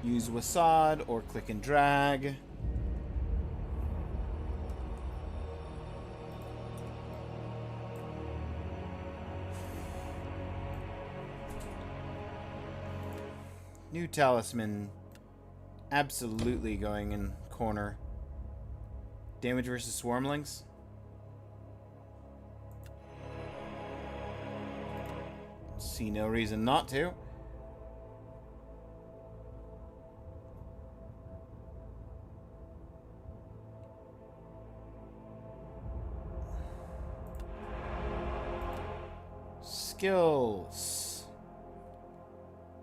Use Wasad or click and drag. New talisman. Absolutely going in corner. Damage versus swarmlings. See no reason not to. Skills.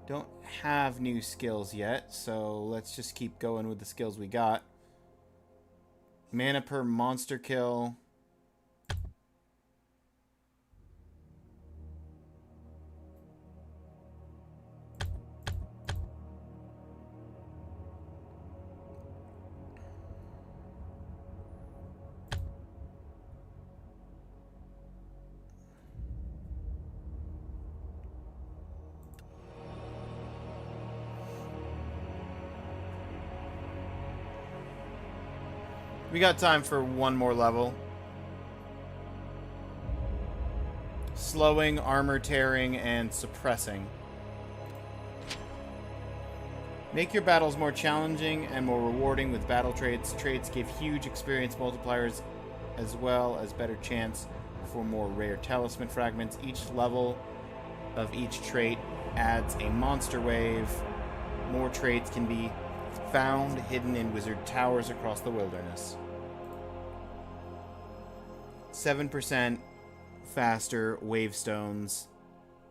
Don't have new skills yet, so let's just keep going with the skills we got. Mana per monster kill. We got time for one more level. Slowing, armor tearing, and suppressing. Make your battles more challenging and more rewarding with battle traits. Traits give huge experience multipliers as well as better chance for more rare talisman fragments. Each level of each trait adds a monster wave. More traits can be found hidden in wizard towers across the wilderness. 7% faster wave stones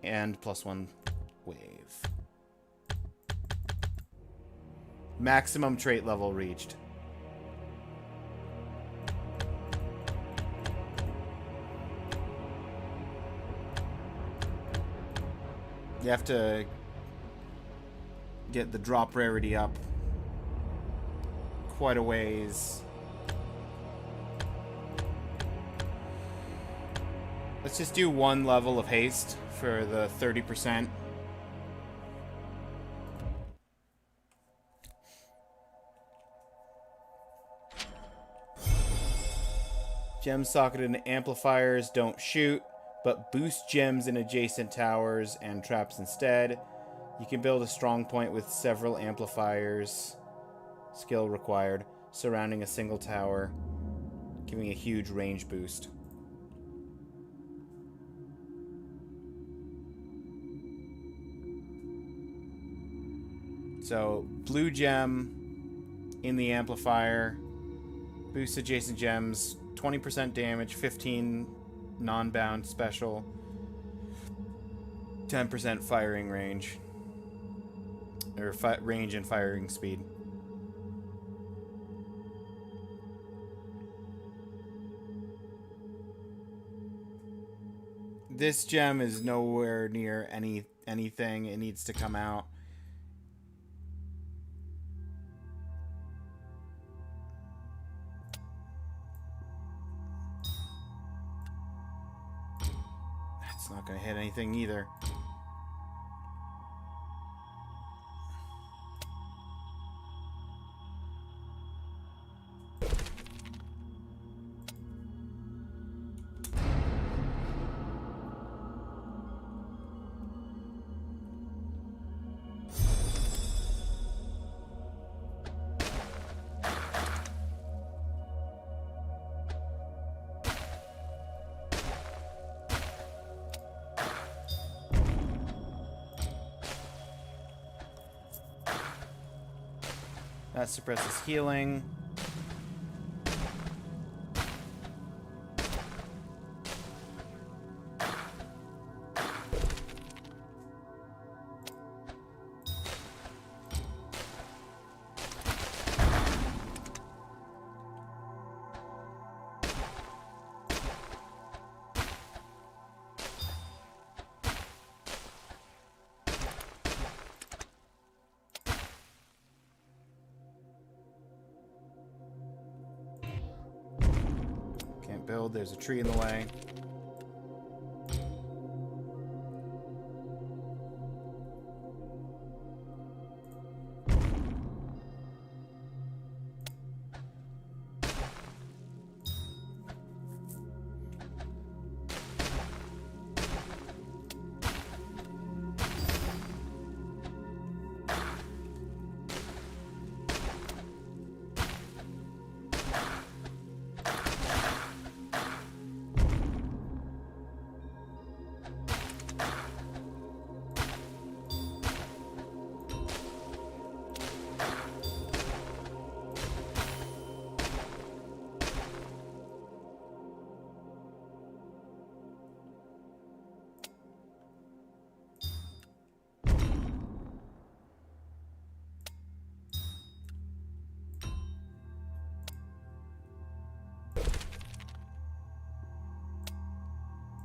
and +1 wave. Maximum trait level reached. You have to get the drop rarity up quite a ways. Let's just do one level of haste for the 30%. Gem socketed amplifiers don't shoot, but boost gems in adjacent towers and traps instead. You can build a strong point with several amplifiers, skill required, surrounding a single tower, giving a huge range boost. So, blue gem in the amplifier, boosts adjacent gems, 20% damage, 15 non-bound special, 10% firing range, or range and firing speed. This gem is nowhere near anything. It needs to come out. That's not going to hit anything either. That suppresses healing. Build. There's a tree in the way.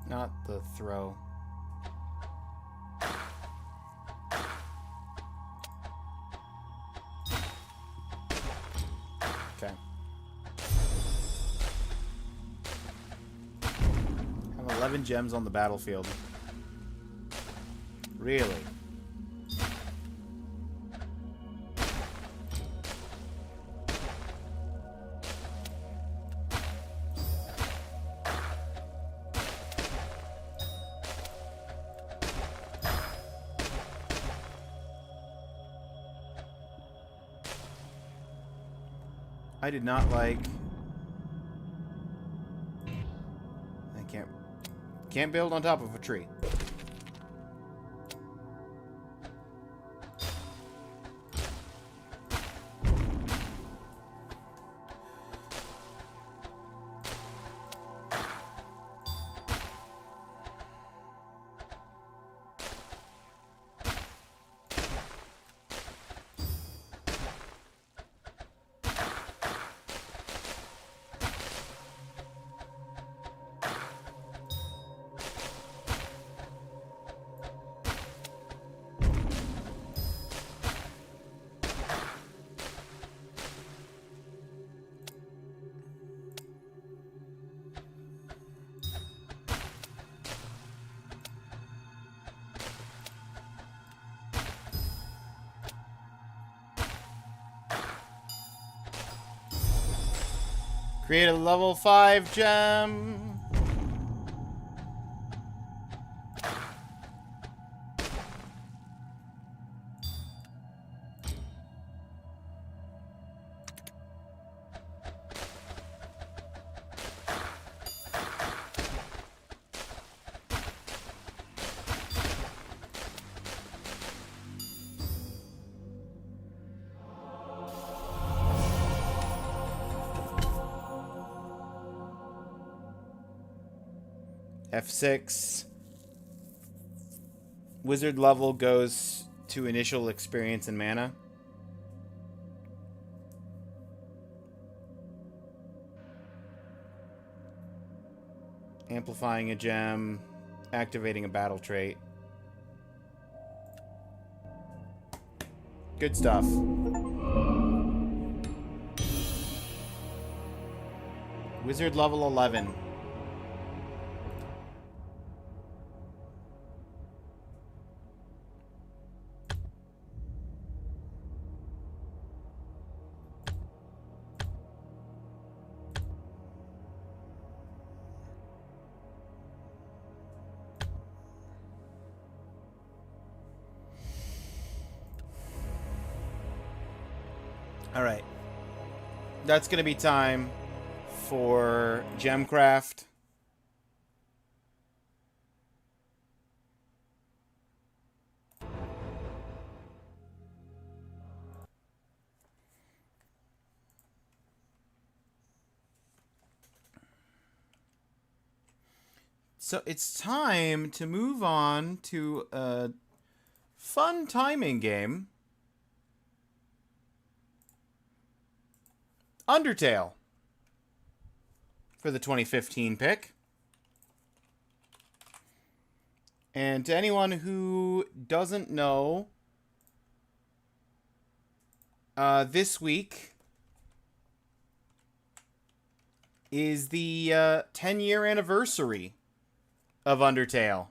Not the throw. Okay. I have 11 gems on the battlefield. Really? I did not like... I can't Can't build on top of a tree. Create a level 5 gem. F6. Wizard level goes to initial experience and mana. Amplifying a gem. Activating a battle trait. Good stuff. Wizard level 11. Alright. That's going to be time for Gemcraft. So it's time to move on to a fun timing game. Undertale for the 2015 pick. And to anyone who doesn't know, this week is the 10-year anniversary of Undertale.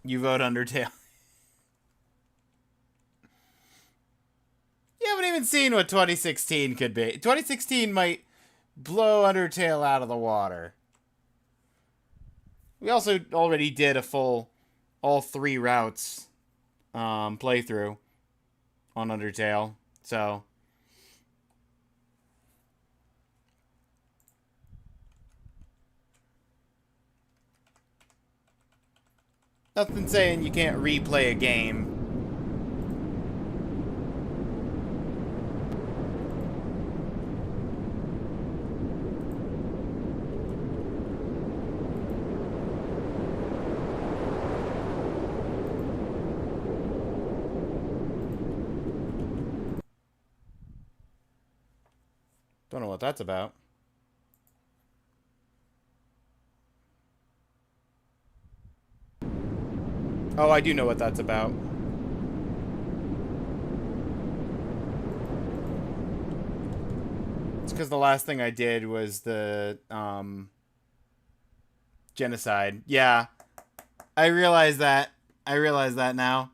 You vote Undertale. You haven't even seen what 2016 could be. 2016 might blow Undertale out of the water. We also already did a full all 3 routes playthrough on Undertale. So nothing saying you can't replay a game. Don't know what that's about. Oh, I do know what that's about. It's because the last thing I did was the genocide. Yeah. I realize that. I realize that now.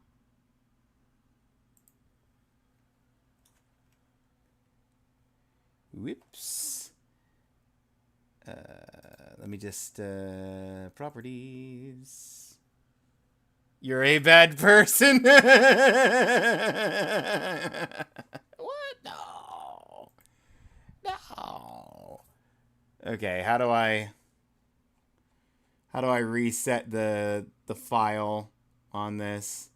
Whoops. Let me just properties. You're a bad person. What? No. No. Okay, how do I reset the file on this?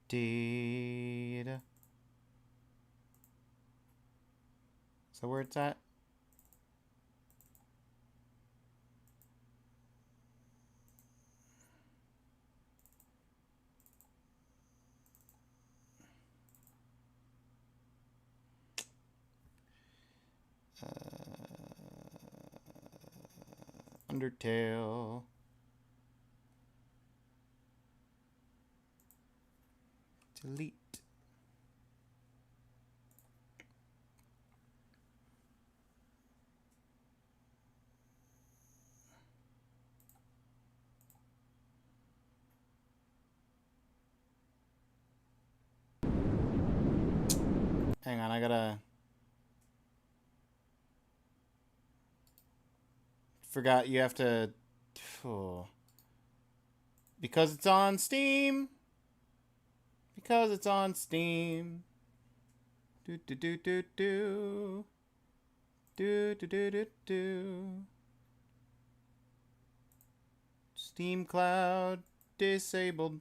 Update. So where it's at? Undertale. Delete. Hang on, I gotta... Forgot you have to... Oh. Because it's on Steam. Because it's on Steam. Do do do do do. Do do do do do. Steam Cloud disabled.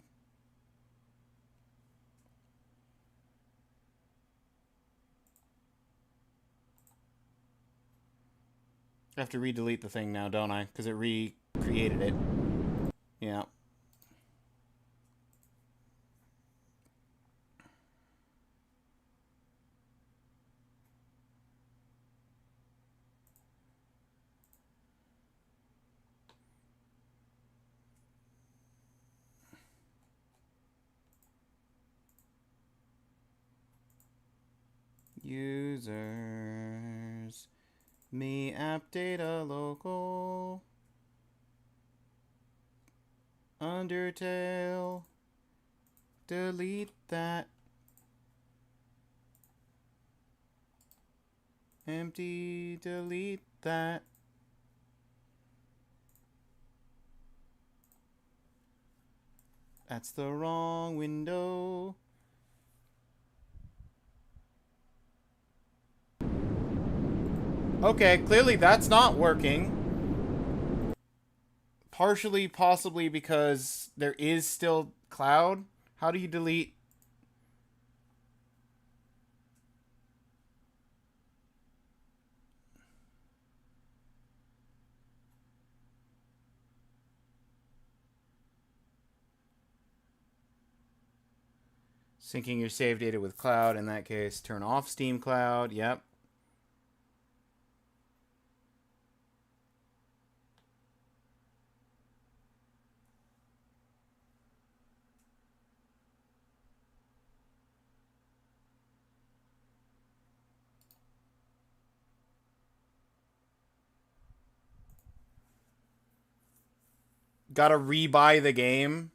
I have to re-delete the thing now, don't I? Because it recreated it. Yeah. Users. Me app data local. Undertale. Delete that. Empty. Delete that. That's the wrong window. Okay, clearly that's not working. Partially, possibly because there is still cloud. How do you delete? Syncing your save data with cloud. In that case, turn off Steam Cloud. Yep. Gotta rebuy the game.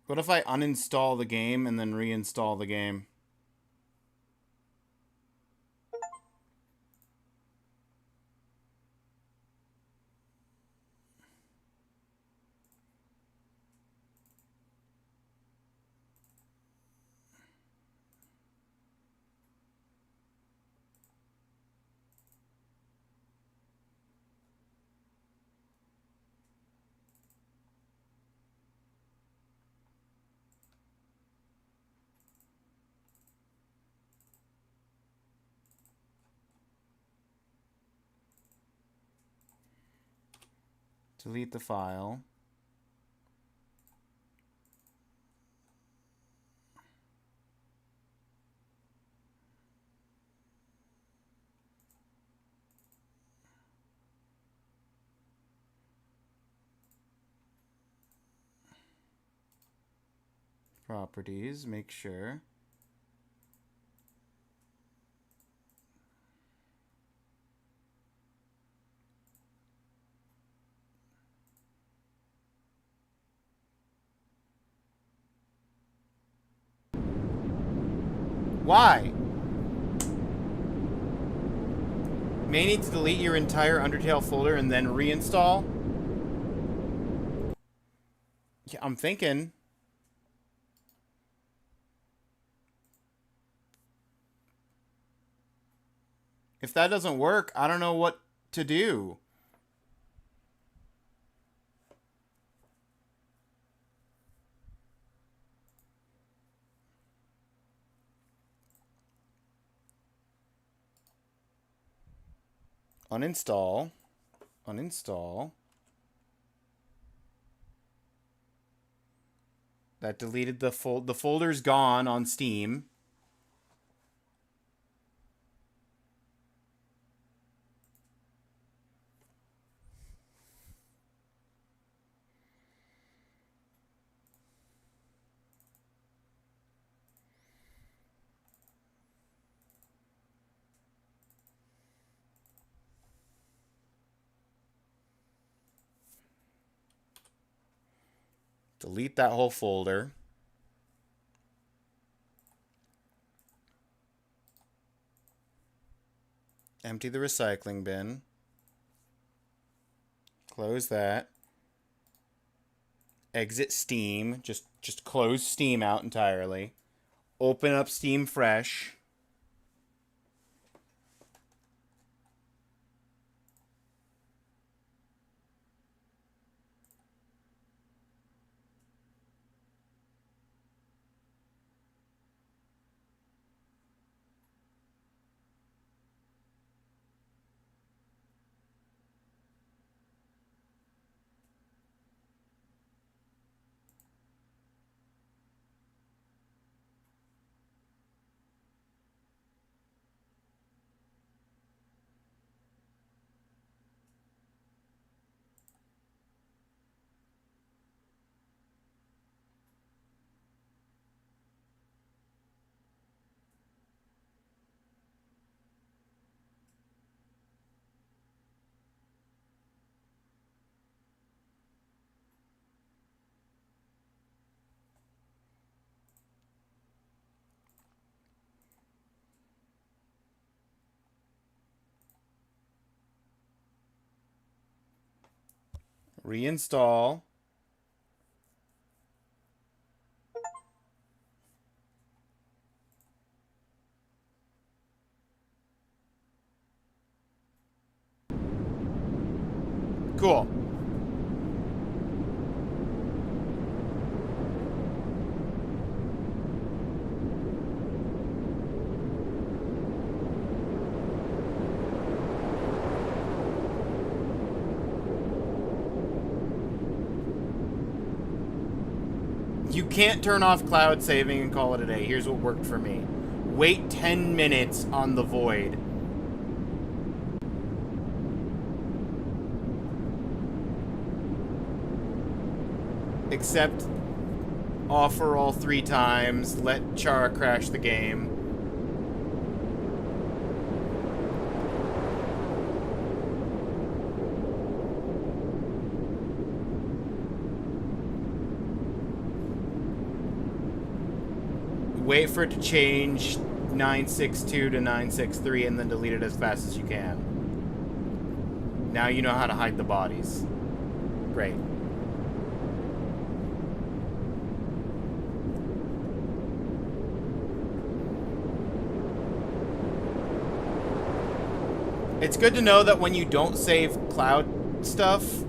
What if I uninstall the game and then reinstall the game? Delete the file. Properties, make sure. Why? May need to delete your entire Undertale folder and then reinstall? Yeah, I'm thinking. If that doesn't work, I don't know what to do. Uninstall. Uninstall. That deleted the folder's gone on Steam. Delete that whole folder. Empty the recycling bin. Close that. Exit Steam. Just close Steam out entirely. Open up Steam fresh. Reinstall. Cool. You can't turn off cloud saving and call it a day. Here's what worked for me. Wait 10 minutes on the void. Accept offer all 3 times. Let Chara crash the game. Wait for it to change 962 to 963 and then delete it as fast as you can. Now you know how to hide the bodies. Great. It's good to know that when you don't save cloud stuff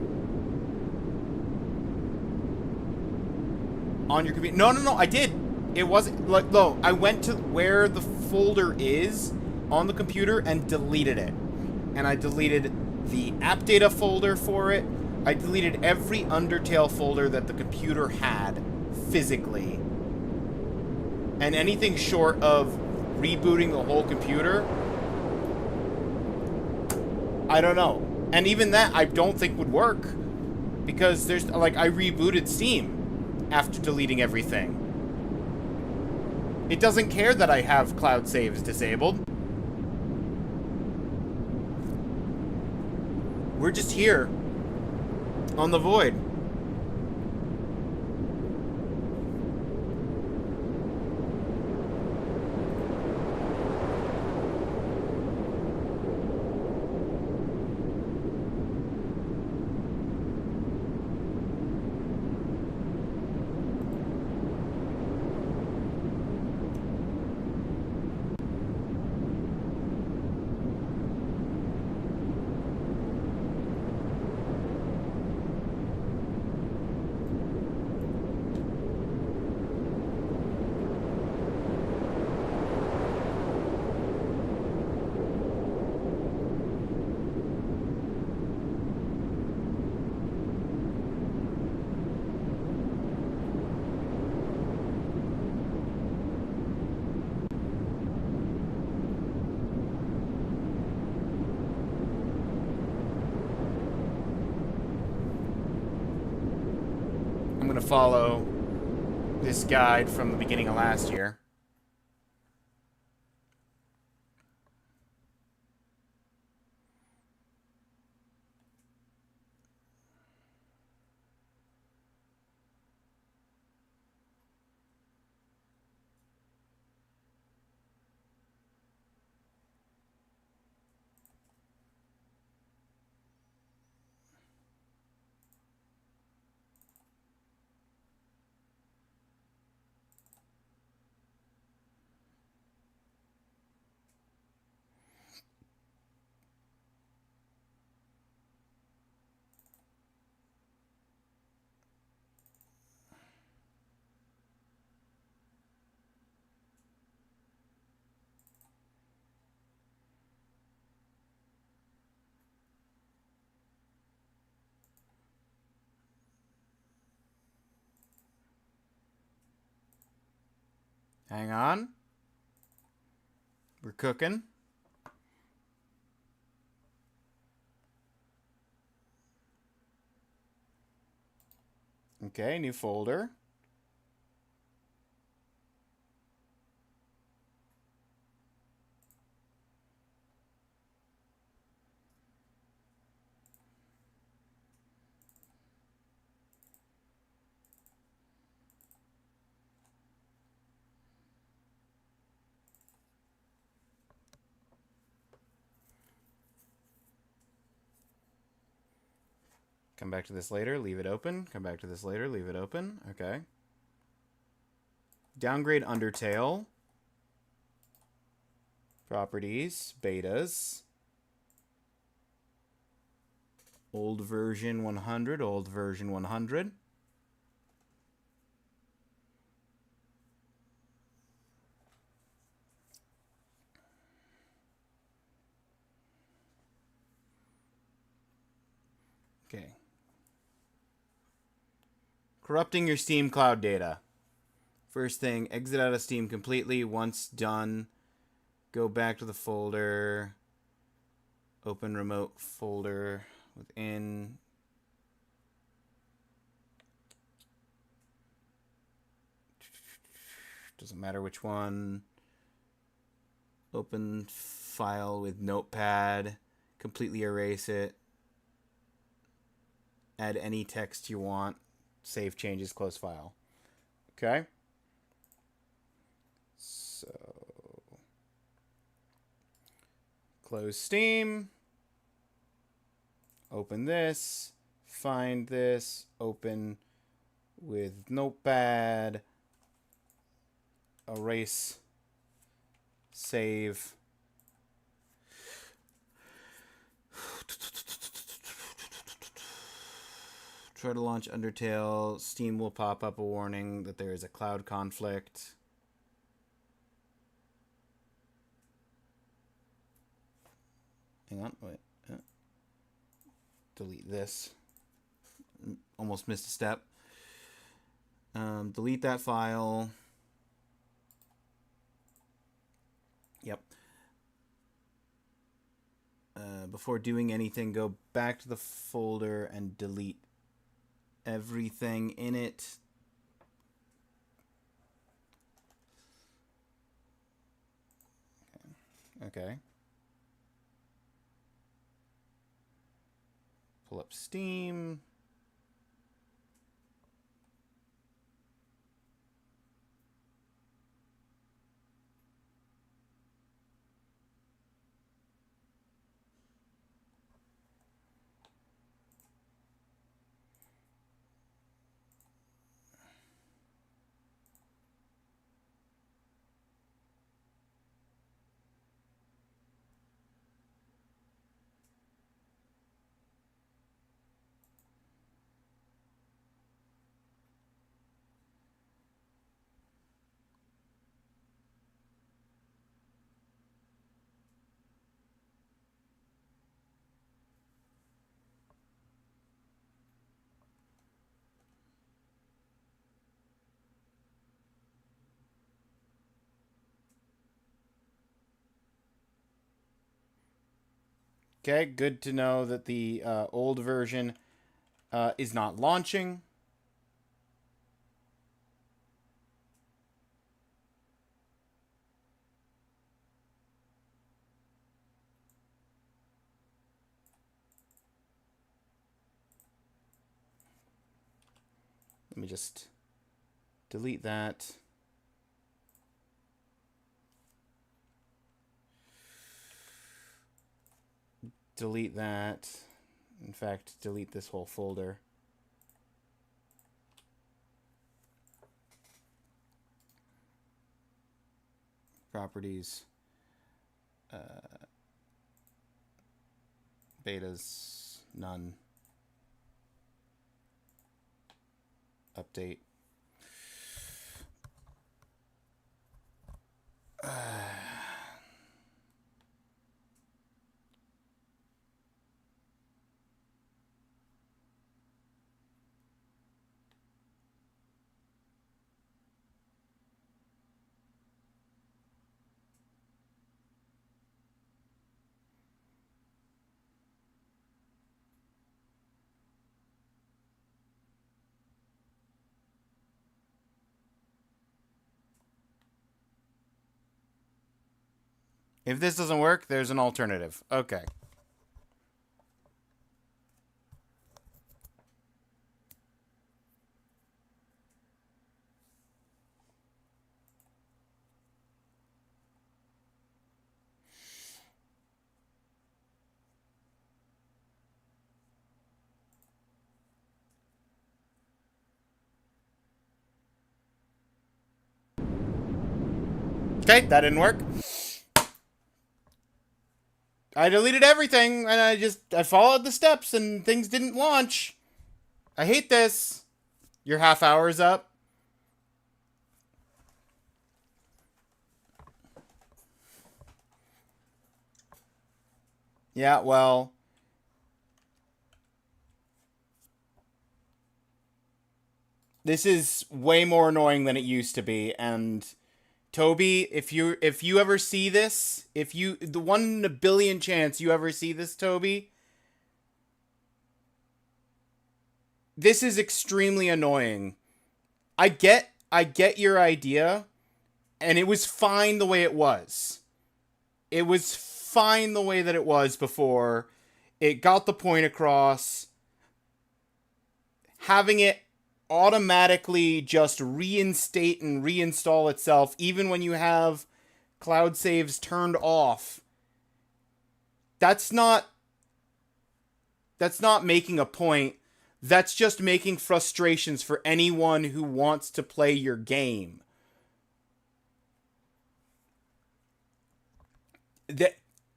on your computer... No, I did. It wasn't... Like, no, I went to where the folder is on the computer and deleted it. And I deleted the app data folder for it. I deleted every Undertale folder that the computer had physically. And anything short of rebooting the whole computer, I don't know. And even that I don't think would work. Because there's, like, I rebooted Steam after deleting everything. It doesn't care that I have cloud saves disabled. We're just here on the void. I'm gonna follow this guide from the beginning of last year. Hang on. We're cooking. Okay, new folder. Come back to this later, leave it open. Come back to this later, leave it open. Okay. Downgrade Undertale. Properties, betas. Old version 100, old version 100. Okay. Corrupting your Steam cloud data. First thing, exit out of Steam completely. Once done, go back to the folder. Open remote folder within. Doesn't matter which one. Open file with Notepad. Completely erase it. Add any text you want. Save changes, close file. Okay? So, close Steam. Open this. Find this. Open with Notepad. Erase. Save. Try to launch Undertale. Steam will pop up a warning that there is a cloud conflict. Hang on, wait. Delete this. almost missed a step. Delete that file. Yep. Before doing anything, go back to the folder and delete everything in it. Okay. Pull up Steam. Okay, good to know that the old version is not launching. Let me just delete that. Delete that. In fact, delete this whole folder. Properties. Betas, none. Update. If this doesn't work, there's an alternative. Okay. Okay, that didn't work. I deleted everything, and I followed the steps, and things didn't launch. I hate this. Your half hour's up. Yeah, well. This is way more annoying than it used to be, and Toby, if you ever see this, the 1 in a billion chance you ever see this, Toby, this is extremely annoying. I get your idea, and it was fine the way it was. It was fine the way that it was before. It got the point across. Having it automatically just reinstate and reinstall itself even when you have cloud saves turned off. That's not making a point. That's just making frustrations for anyone who wants to play your game.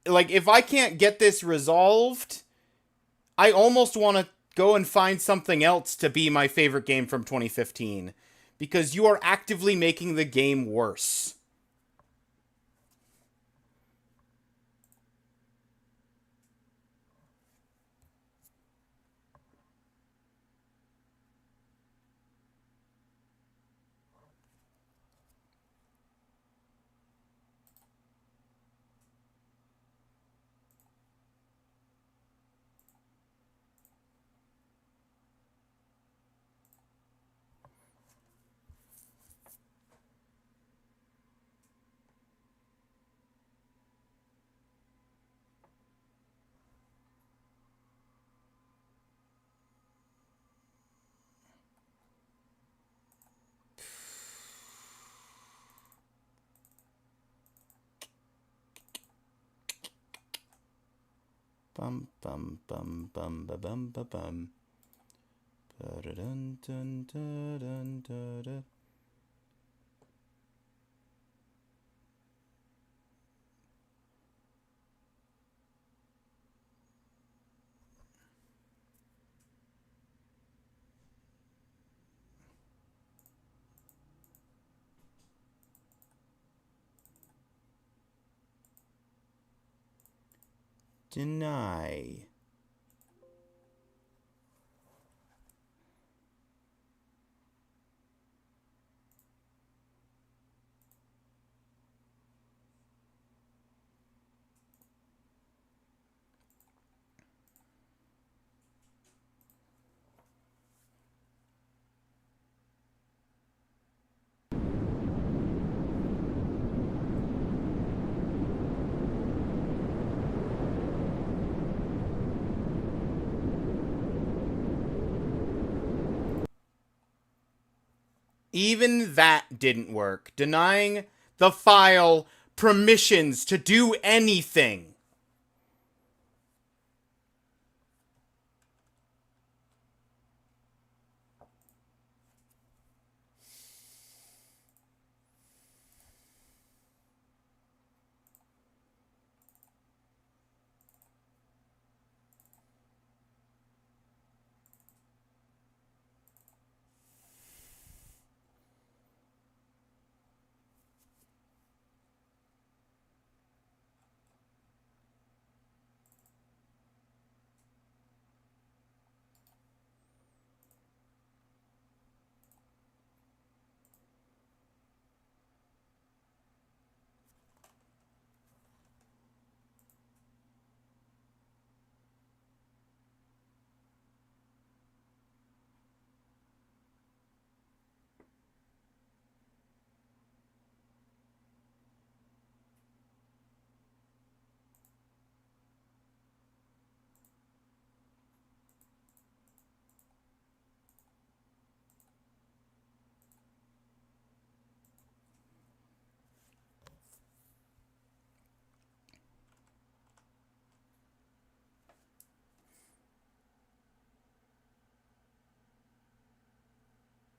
Like, if I can't get this resolved, I almost want to go and find something else to be my favorite game from 2015. Because you are actively making the game worse. Bum bum bum bum ba bum ba bum. Ba-da-dun, dun, dun, dun, dun, dun. Deny. Even that didn't work. Denying the file permissions to do anything.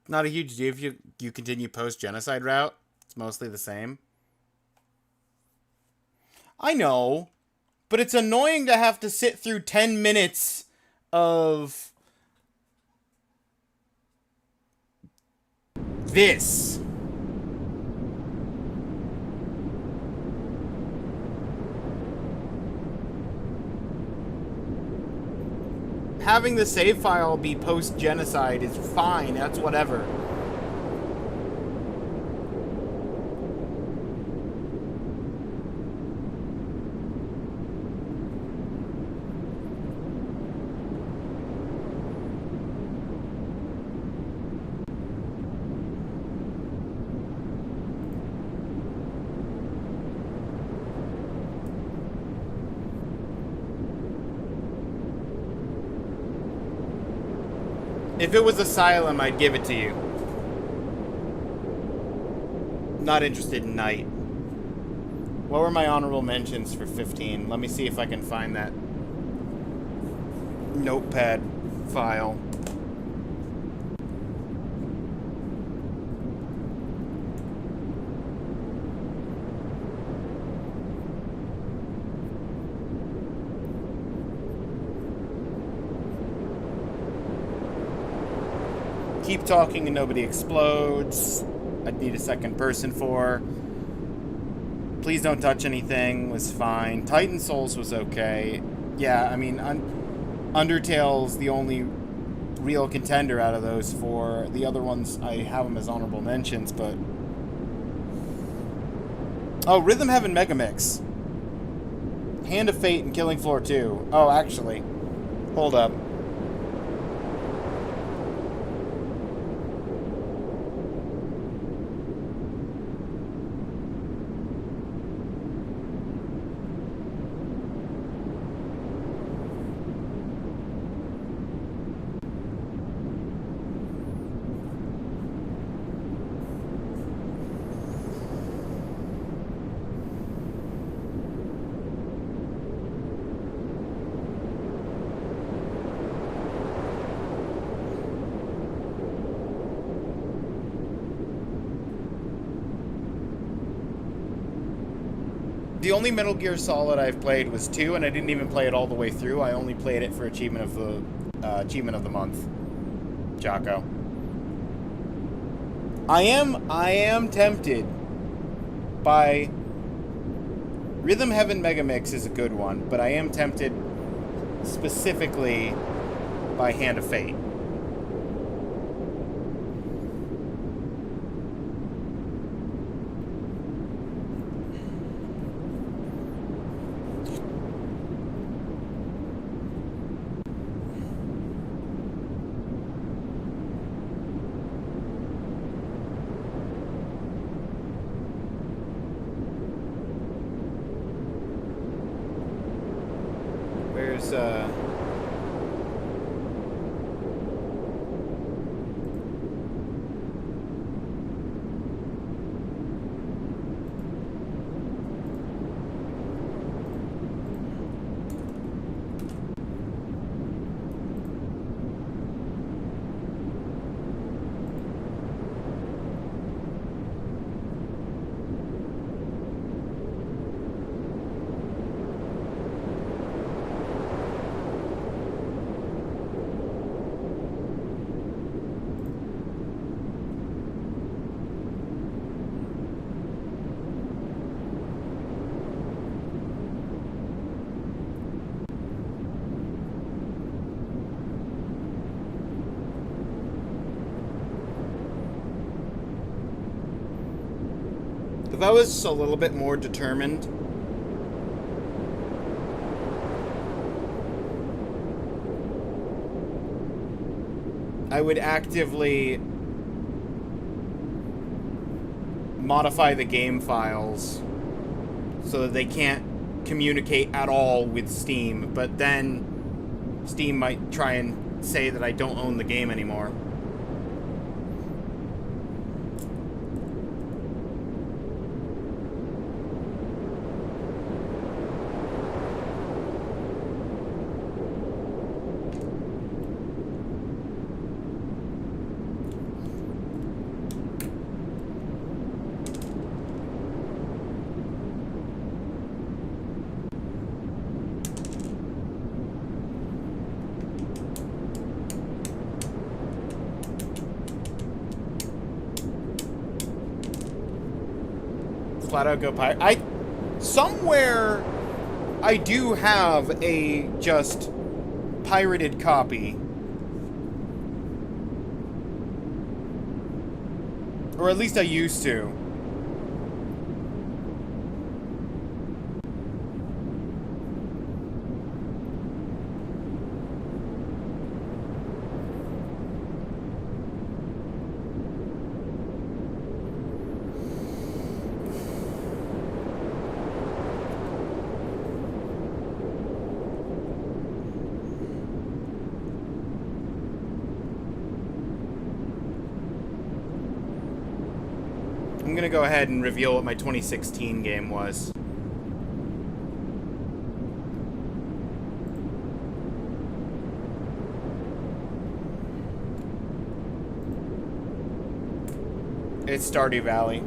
Not a huge deal if you continue post-genocide route. It's mostly the same. I know, but it's annoying to have to sit through 10 minutes of this. Having the save file be post-genocide is fine. That's whatever. If it was Asylum, I'd give it to you. Not interested in Night. What were my honorable mentions for 15? Let me see if I can find that notepad file. Keep Talking and Nobody Explodes. I'd need a second person for. Please Don't Touch Anything was fine. Titan Souls was okay. Yeah, I mean, Undertale's the only real contender out of those four. The other ones, I have them as honorable mentions, but... Oh, Rhythm Heaven Megamix. Hand of Fate and Killing Floor 2. Oh, actually. Hold up. The only Metal Gear Solid I've played was 2, and I didn't even play it all the way through. I only played it for Achievement of the Month. Jocko. I am tempted by Rhythm Heaven Megamix is a good one, but I am tempted specifically by Hand of Fate. Where's if I was a little bit more determined, I would actively modify the game files so that they can't communicate at all with Steam, but then Steam might try and say that I don't own the game anymore. Flat out go pirate. Somewhere I do have a just pirated copy. Or at least I used to. I'm gonna go ahead and reveal what my 2016 game was. It's Stardew Valley.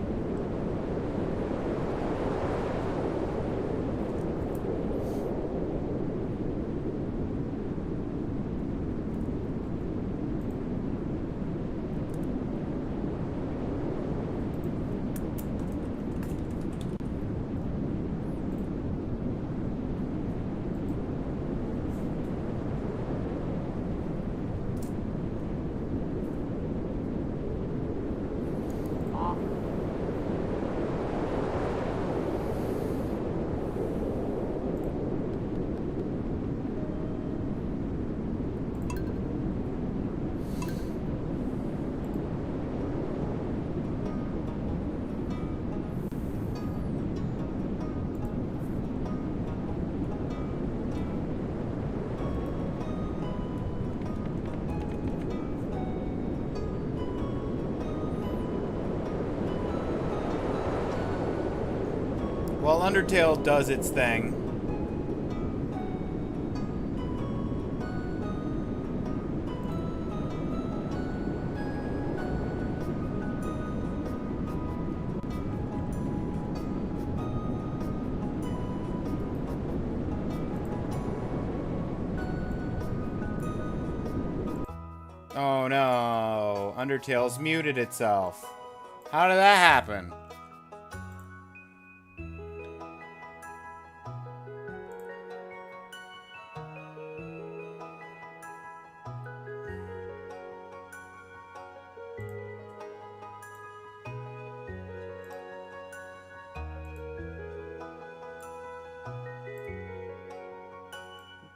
While Undertale does its thing, Oh no, Undertale's muted itself. How did that happen?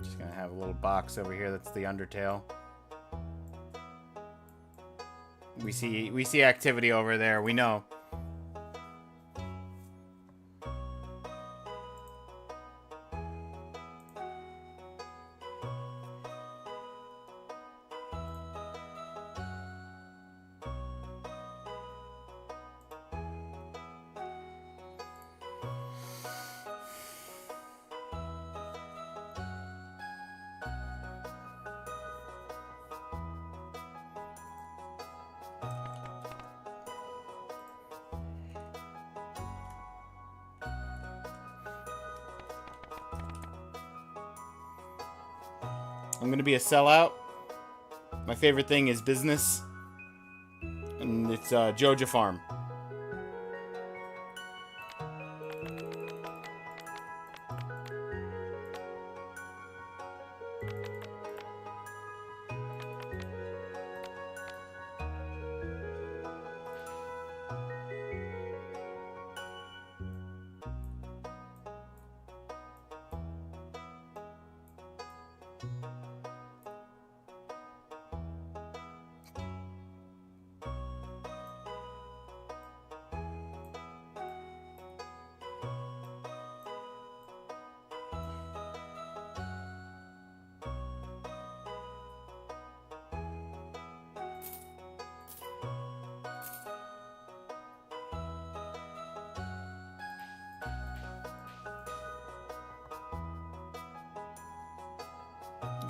Just gonna have a little box over here that's the Undertale. We see activity over there, we know. I'm gonna be a sellout. My favorite thing is business. And it's Joja Farm.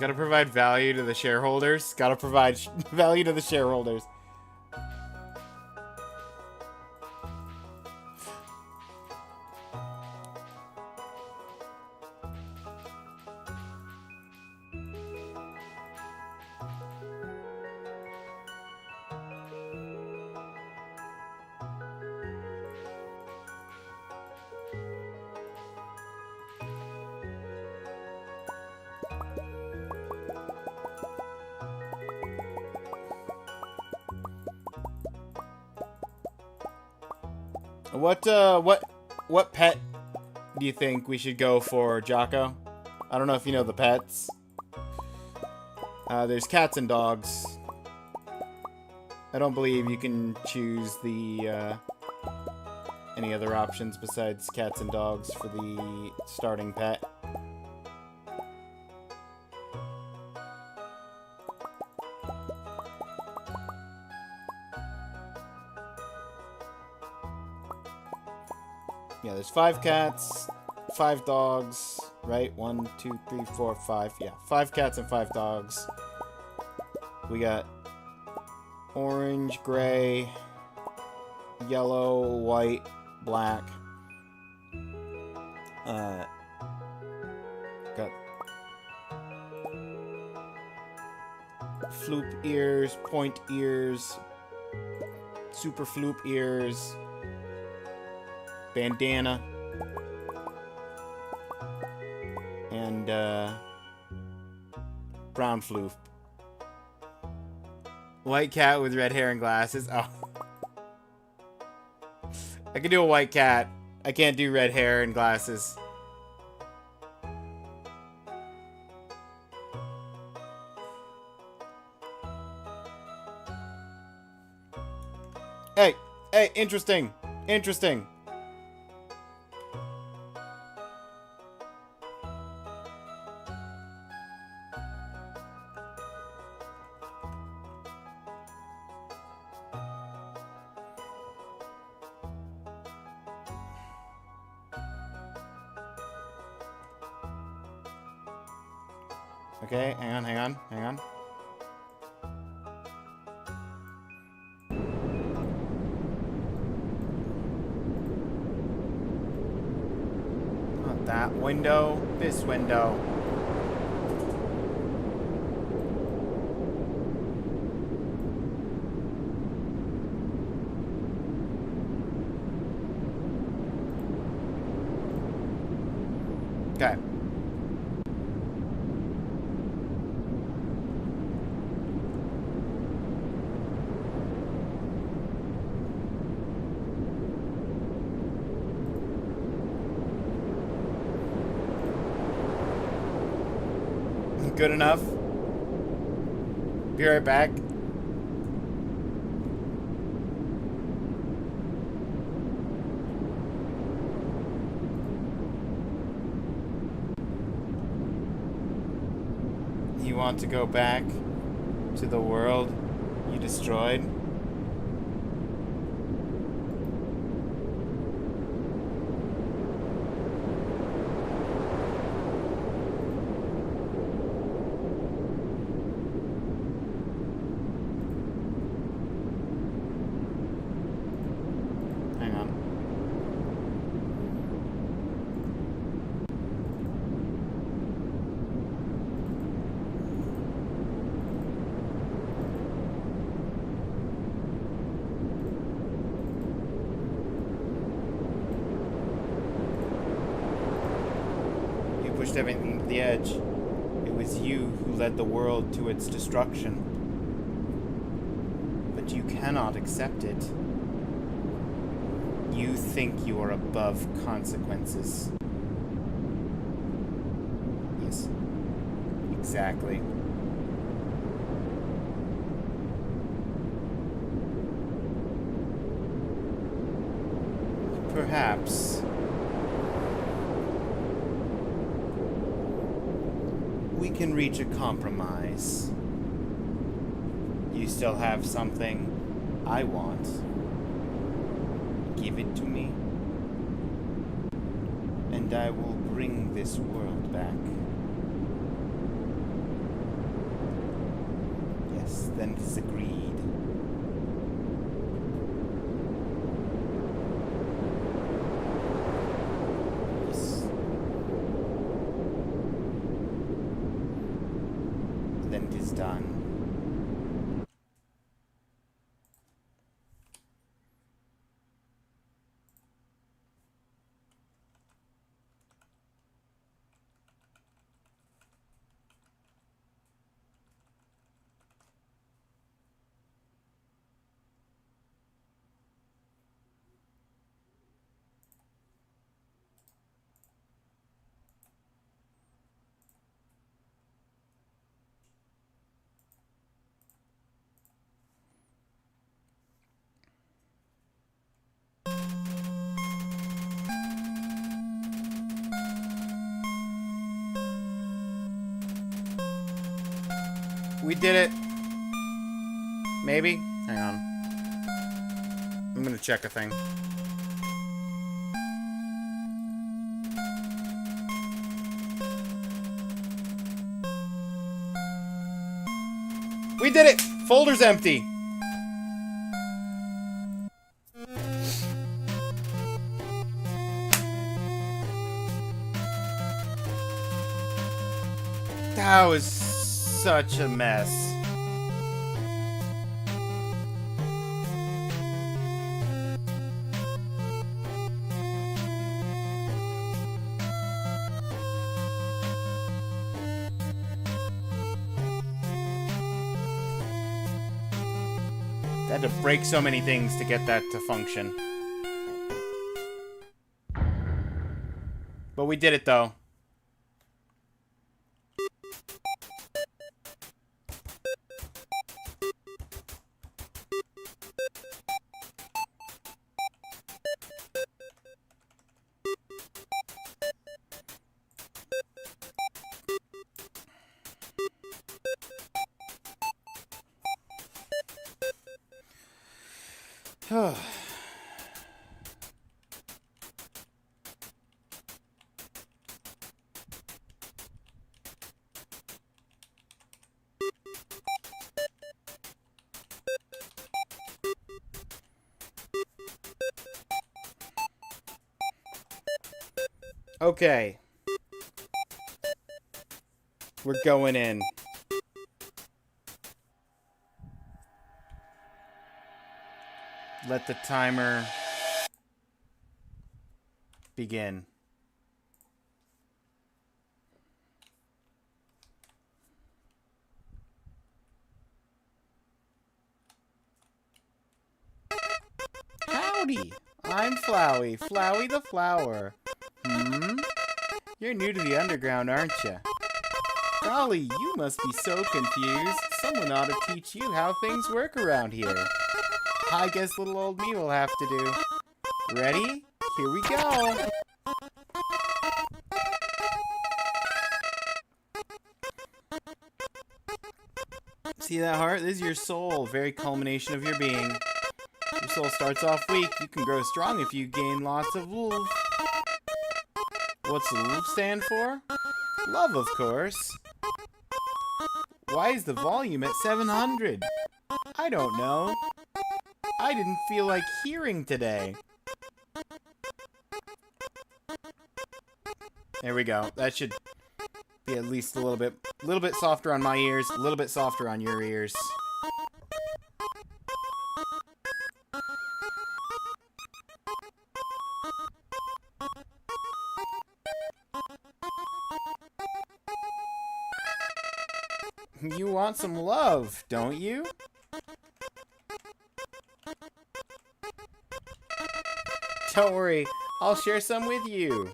Gotta provide value to the shareholders. Gotta provide value to the shareholders. What pet do you think we should go for, Jocko? I don't know if you know the pets. There's cats and dogs. I don't believe you can choose the any other options besides cats and dogs for the starting pet. Yeah, there's 5 cats, 5 dogs, right? 1, 2, 3, 4, 5. Yeah, 5 cats and 5 dogs. We got orange, gray, yellow, white, black. Got floop ears, point ears, super floop ears, bandana, and brown floof. White cat with red hair and glasses. Oh. I can do a white cat. I can't do red hair and glasses. Hey, interesting. Interesting. Okay, hang on. Not that window, this window. Okay. Good enough. Be right back. You want to go back to the world you destroyed? Hang on. You pushed everything to the edge. It was you who led the world to its destruction. But you cannot accept it. You think you are above consequences. Yes. Exactly. Perhaps we can reach a compromise. You still have something I want. Give it to me, and I will bring this world back. Yes, then it is agreed. Yes. Then it is done. We did it. Maybe? Hang on. I'm gonna check a thing. We did it! Folder's empty. That was such a mess. I had to break so many things to get that to function. But we did it though. Okay. We're going in. Let the timer begin. Howdy, I'm Flowey, Flowey the Flower. You're new to the underground, aren't you? Golly, you must be so confused. Someone ought to teach you how things work around here. I guess little old me will have to do. Ready? Here we go. See that heart? This is your soul, very culmination of your being. Your soul starts off weak. You can grow strong if you gain lots of wolf. What's wolf stand for? Love, of course. Why is the volume at 700? I don't know. I didn't feel like hearing today. There we go. That should be at least a little bit softer on my ears, a little bit softer on your ears. You want some love, don't you? Don't worry, I'll share some with you.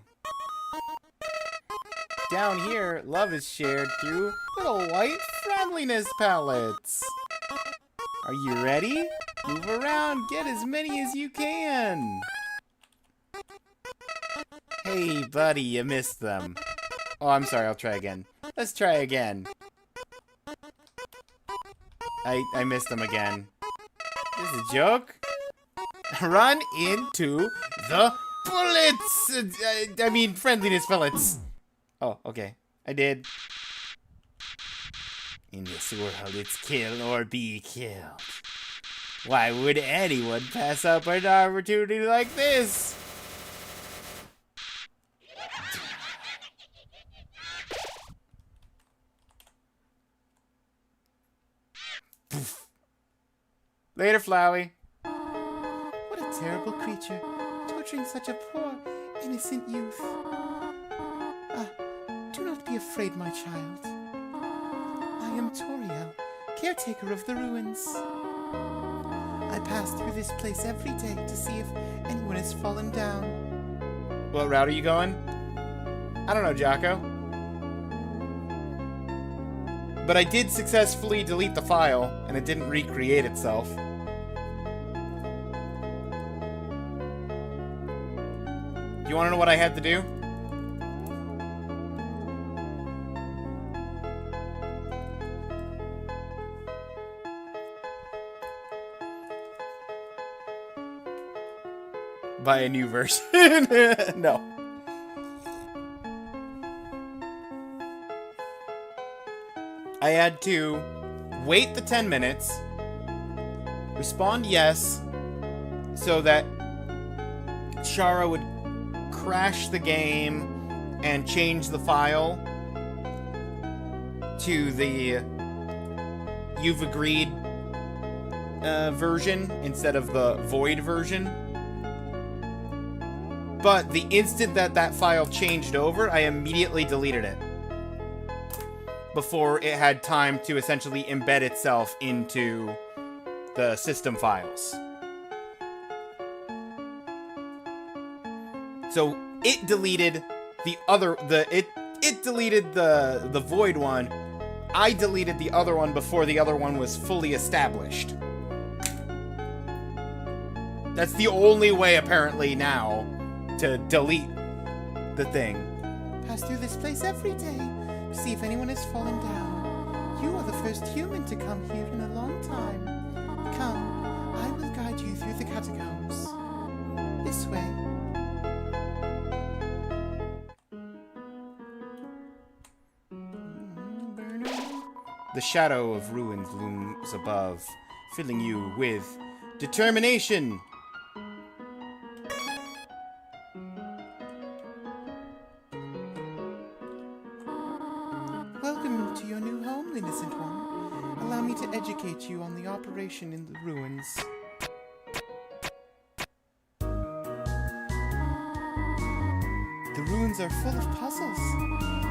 Down here, love is shared through little white friendliness pellets. Are you ready? Move around, get as many as you can. Hey, buddy, you missed them. Oh, I'm sorry, I'll try again. Let's try again. I missed them again. This is a joke? Run into the bullets! I mean, friendliness pellets. Oh, okay. I did. In this world, it's kill or be killed. Why would anyone pass up an opportunity like this? Later, Flowey. What a terrible creature, torturing such a poor, innocent youth. Do not be afraid, my child. I am Toriel, caretaker of the ruins. I pass through this place every day to see if anyone has fallen down. What route are you going? I don't know, Jocko. But I did successfully delete the file, and it didn't recreate itself. Do you want to know what I had to do? Buy a new version. No. I had to wait the 10 minutes, respond yes, so that Shara would crash the game and change the file to the you've agreed version instead of the void version. But the instant that that file changed over, I immediately deleted it before it had time to essentially embed itself into the system files. So it deleted the other, it deleted the void one. I deleted the other one before the other one was fully established. That's the only way apparently now to delete the thing. Pass through this place every day to see if anyone has fallen down. You are the first human to come here in a long time. Come, I will guide you through the catacombs. This way. The shadow of ruins looms above, filling you with determination. Welcome to your new home, innocent one. Allow me to educate you on the operation in the ruins. The ruins are full of puzzles,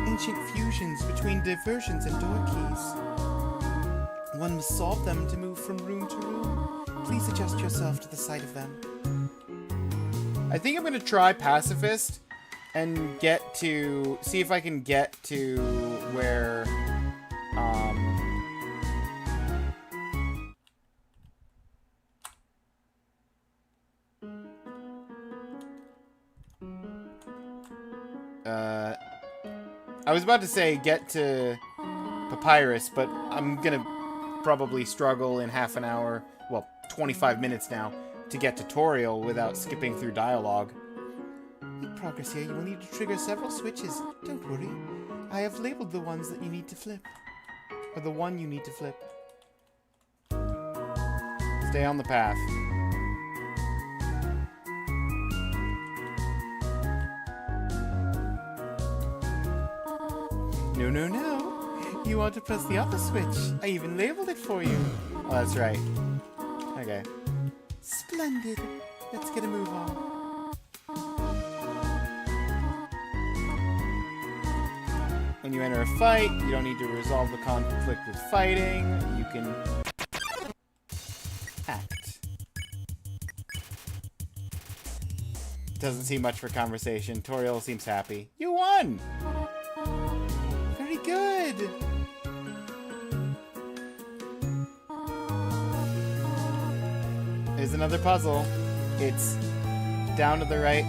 ancient fusions between diversions and door keys. One must solve them to move from room to room. Please adjust yourself to the sight of them. I think I'm gonna try Pacifist and see if I can get to where, I was about to say get to Papyrus, but I'm gonna probably struggle in half an hour, well, 25 minutes now, to get tutorial without skipping through dialogue. In progress here, you will need to trigger several switches. Don't worry. I have labeled the ones that you need to flip. Or the one you need to flip. Stay on the path. No, no, no. You want to press the other switch. I even labeled it for you. Oh, that's right. Okay. Splendid. Let's get a move on. When you enter a fight, you don't need to resolve the conflict with fighting. You can act. Doesn't seem much for conversation. Toriel seems happy. You won! Very good! There's another puzzle. It's down to the right,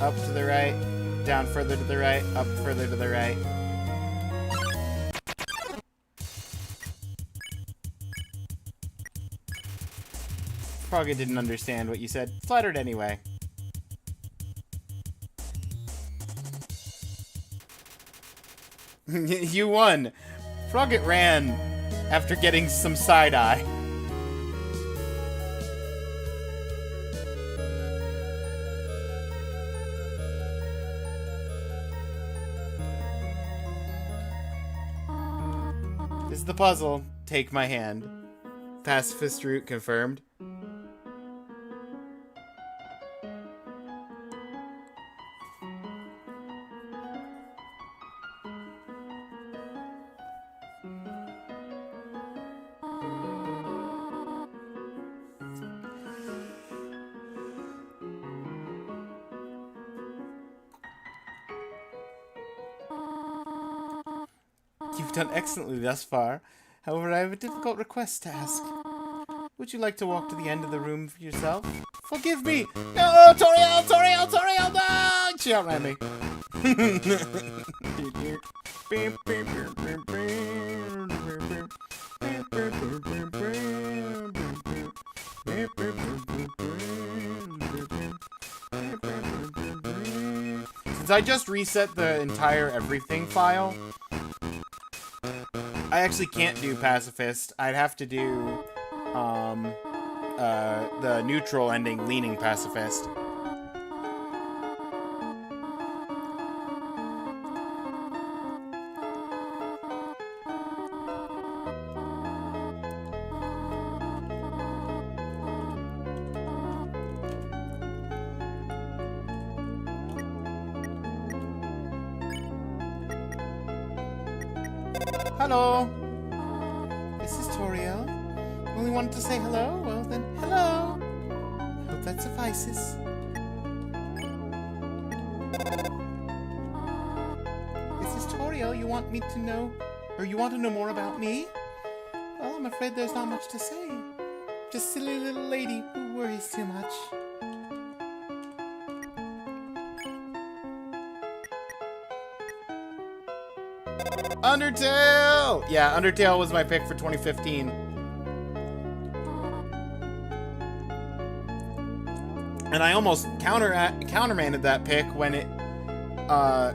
up to the right, down further to the right, up further to the right. Frogga didn't understand what you said. Flattered anyway. You won! Frogget ran after getting some side-eye. This is the puzzle. Take my hand. Pacifist route confirmed. You've done excellently thus far. However, I have a difficult request to ask. Would you like to walk to the end of the room for yourself? Forgive me! No! Toriel! Toriel! Toriel! No! She outran me. Since I just reset the entire everything file, I actually can't do Pacifist. I'd have to do the neutral ending leaning Pacifist. Hello. This is Toriel. Only wanted to say hello? Well then, hello. Hope that suffices. This is Toriel. You want me to know, or you want to know more about me? Well, I'm afraid there's not much to say. Just silly little lady who worries too much. Undertale! Yeah, Undertale was my pick for 2015. And I almost countermanded that pick when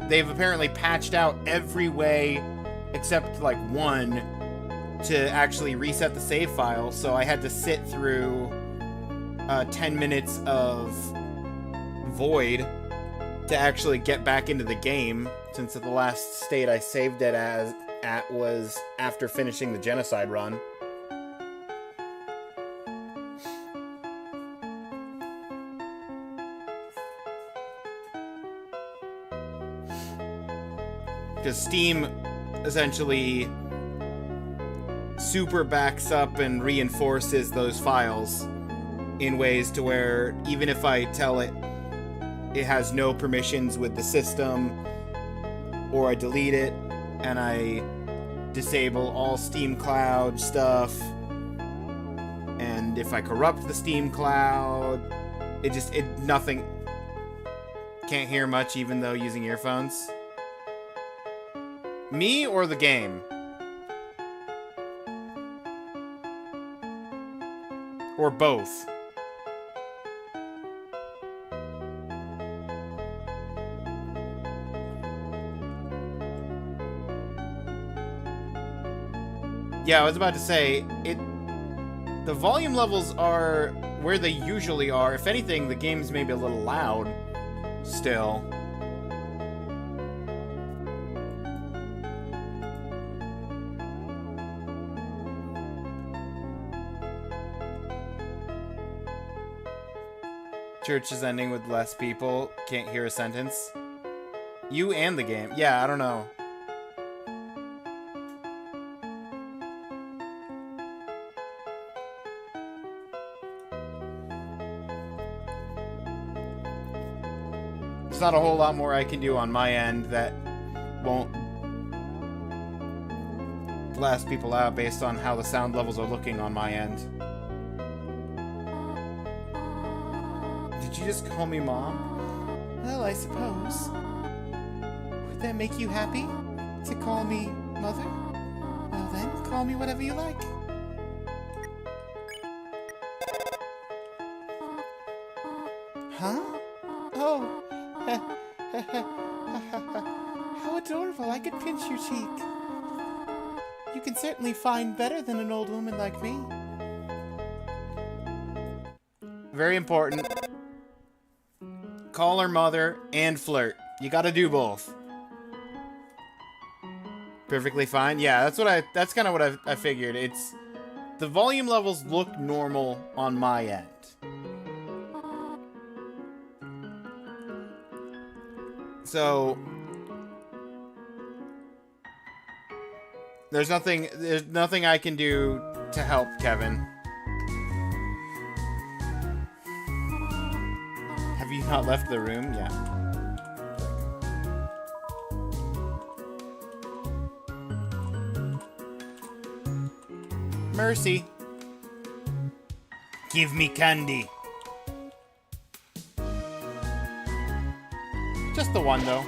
they've apparently patched out every way except like one to actually reset the save file, so I had to sit through 10 minutes of void to actually get back into the game, since the last state I saved it at was after finishing the genocide run. Because Steam essentially super backs up and reinforces those files in ways to where even if I tell it it has no permissions with the system, or I delete it and I disable all Steam Cloud stuff. And if I corrupt the Steam Cloud, nothing. Can't hear much even though using earphones. Me or the game? Or both? Yeah, I was about to say, the volume levels are where they usually are. If anything, the game's maybe a little loud still. Church is ending with less people. Can't hear a sentence. You and the game. Yeah, I don't know. There's not a whole lot more I can do on my end that won't blast people out based on how the sound levels are looking on my end. Did you just call me Mom? Well, I suppose. Would that make you happy? To call me Mother? Well then, call me whatever you like. Huh? Oh. How adorable. I could pinch your cheek. You can certainly find better than an old woman like me. Very important. Call her mother and flirt. You gotta do both. Perfectly fine. Yeah, that's kind of what I figured. It's the volume levels look normal on my end. So there's nothing I can do to help Kevin. Have you not left the room? Yeah. Mercy. Give me candy. Just the one, though.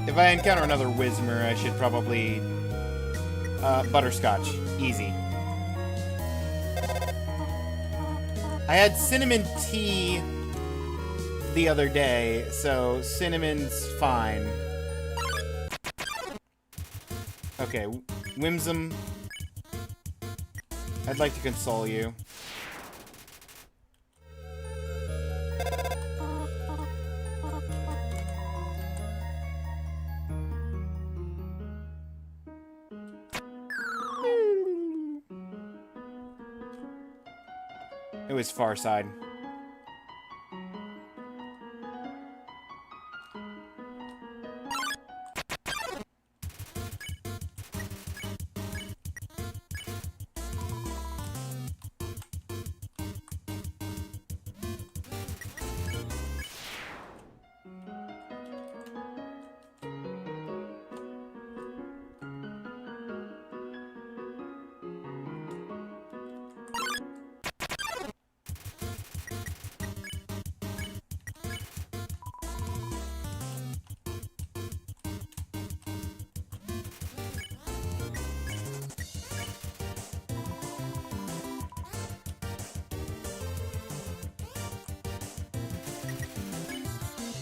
If I encounter another Whismer, I should probably... butterscotch. Easy. I had cinnamon tea the other day, so cinnamon's fine. Okay, Whimsum. I'd like to console you. It was Far Side.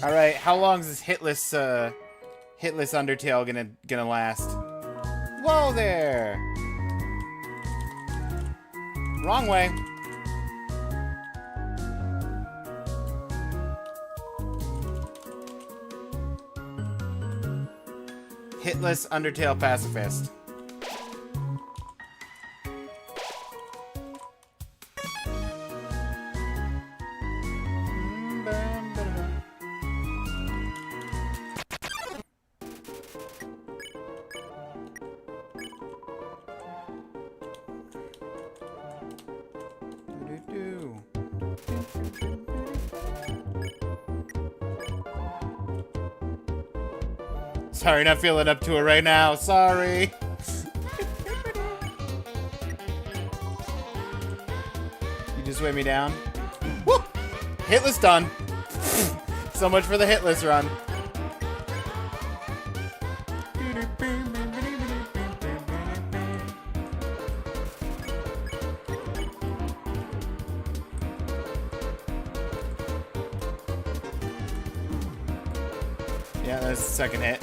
Alright, how long is this hitless Undertale gonna last? Whoa there! Wrong way. Hitless Undertale pacifist. Sorry, not feeling up to it right now. Sorry. You just weigh me down. Woo! Hitless done. So much for the hitless run. Yeah, that's the second hit.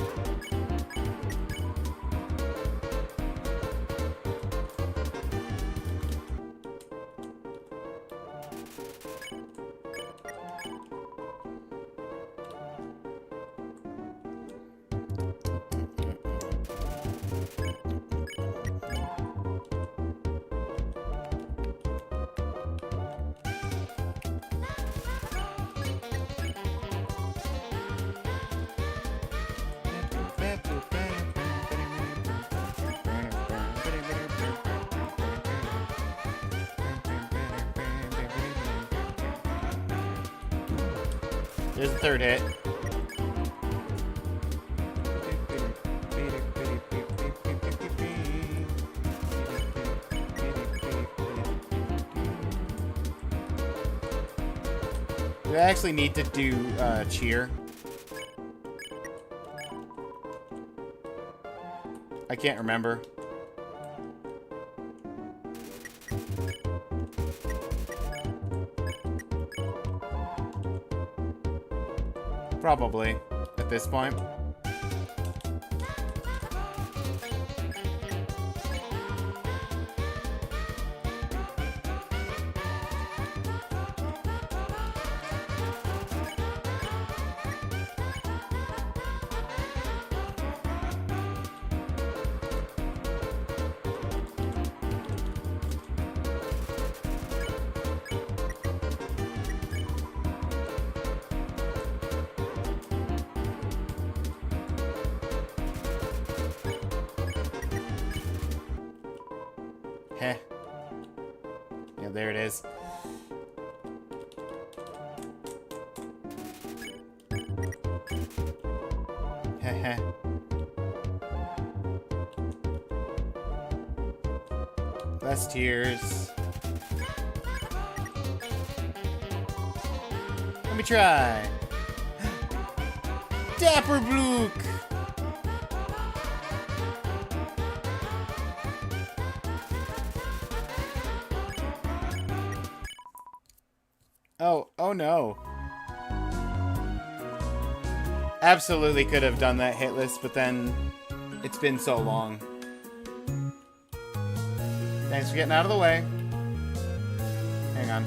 There's the third hit. Do I actually need to do cheer? I can't remember. Probably, at this point. Heh. Yeah, there it is. Heh. Less tears. Let me try. Dapper Blook! Oh no. Absolutely could have done that hitless, but then it's been so long. Thanks for getting out of the way. Hang on.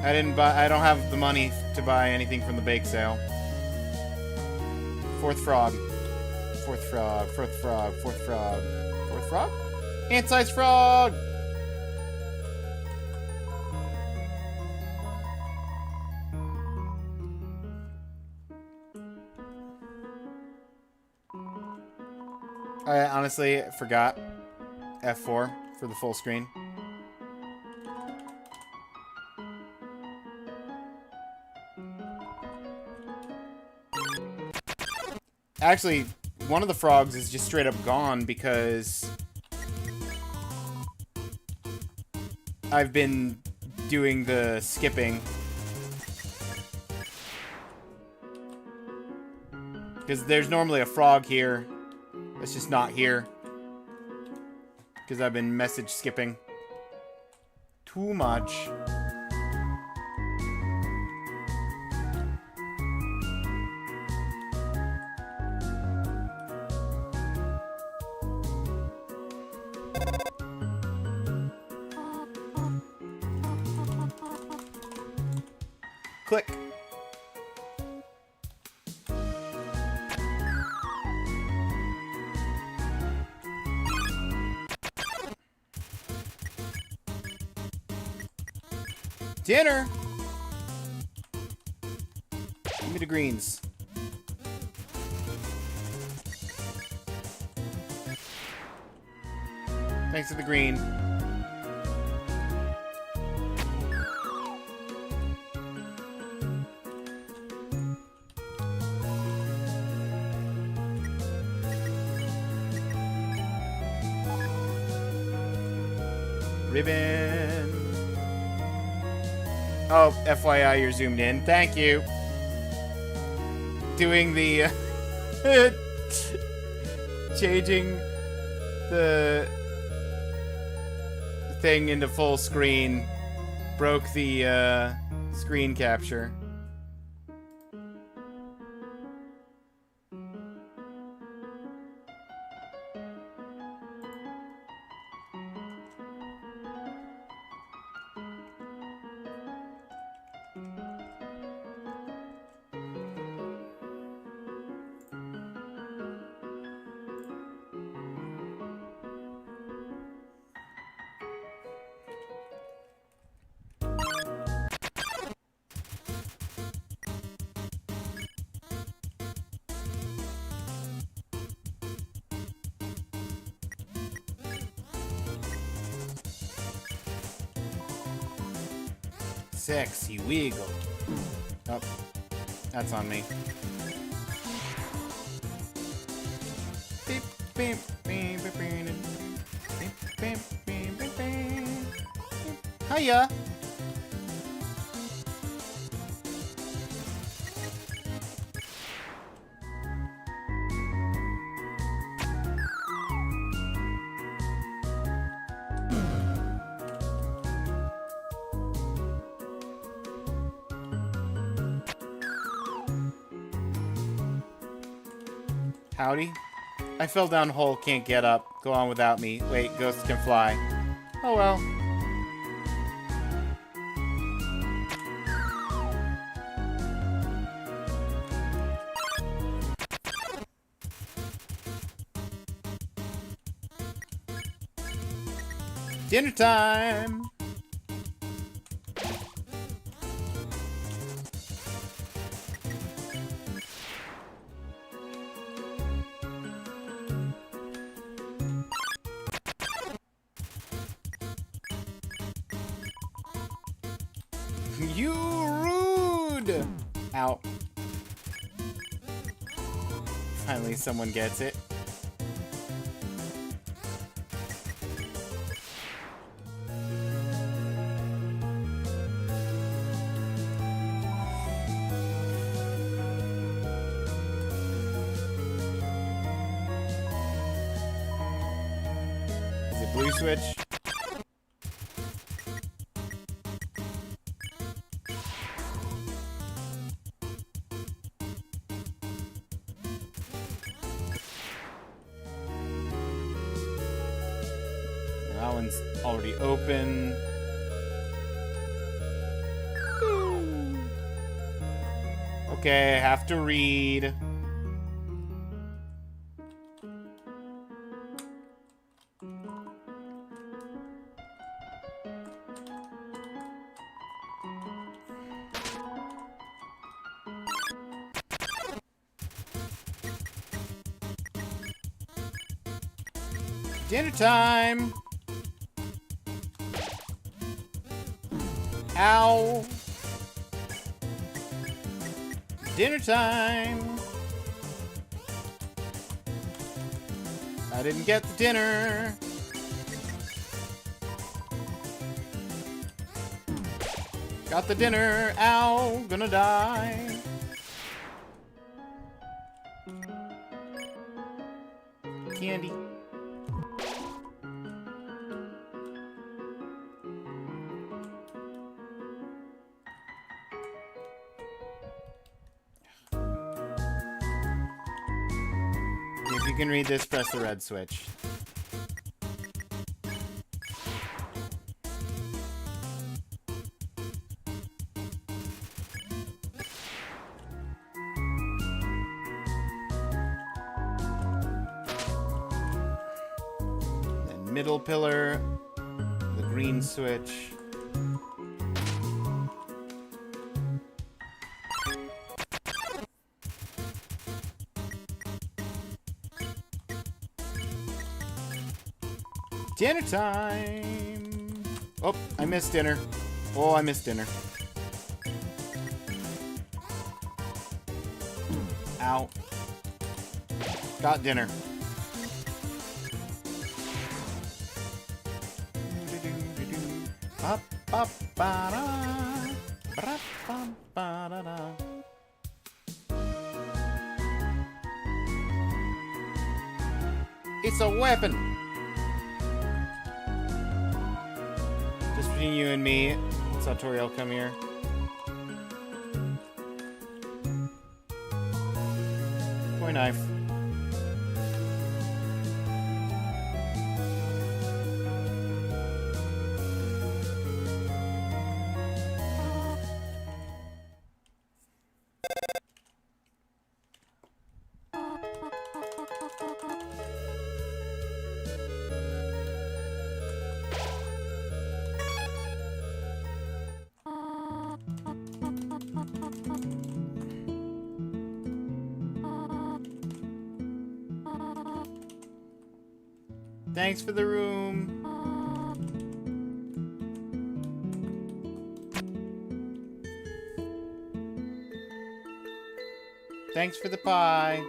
I don't have the money to buy anything from the bake sale. Fourth frog. Fourth frog, fourth frog, fourth frog. Fourth frog? Ant-sized frog! I honestly forgot F4 for the full screen. Actually, one of the frogs is just straight up gone because I've been doing the skipping. Because there's normally a frog here. It's just not here. Because I've been message skipping. Too much. Click. Dinner! Give me the greens. Thanks for the green. Ribbon. Oh, FYI, you're zoomed in. Thank you. Doing the... changing the thing into full screen broke the screen capture. Sexy wiggle. Oh, that's on me. Beep, beep, beep, beep, beep, beep, beep, beep, beep. Hiya. Howdy. I fell down hole, can't get up. Go on without me. Wait, ghosts can fly. Oh well. Dinner time! You rude! Ow. Finally someone gets it. Is it blue switch? That one's already open. Okay, I have to read. Dinner time! Ow! Dinner time! I didn't get the dinner! Got the dinner! Ow! Gonna die! Candy. If you can read this, press the red switch. Then middle pillar, the green switch. Dinner time! Oh, I missed dinner. Oh, I missed dinner. Ow. Got dinner. Ba, ba, ba, da. Ba, ba, ba, da, da. It's a weapon! Just between you and me, saw Toriel come here. Toy knife. Thanks for the room. Thanks for the pie.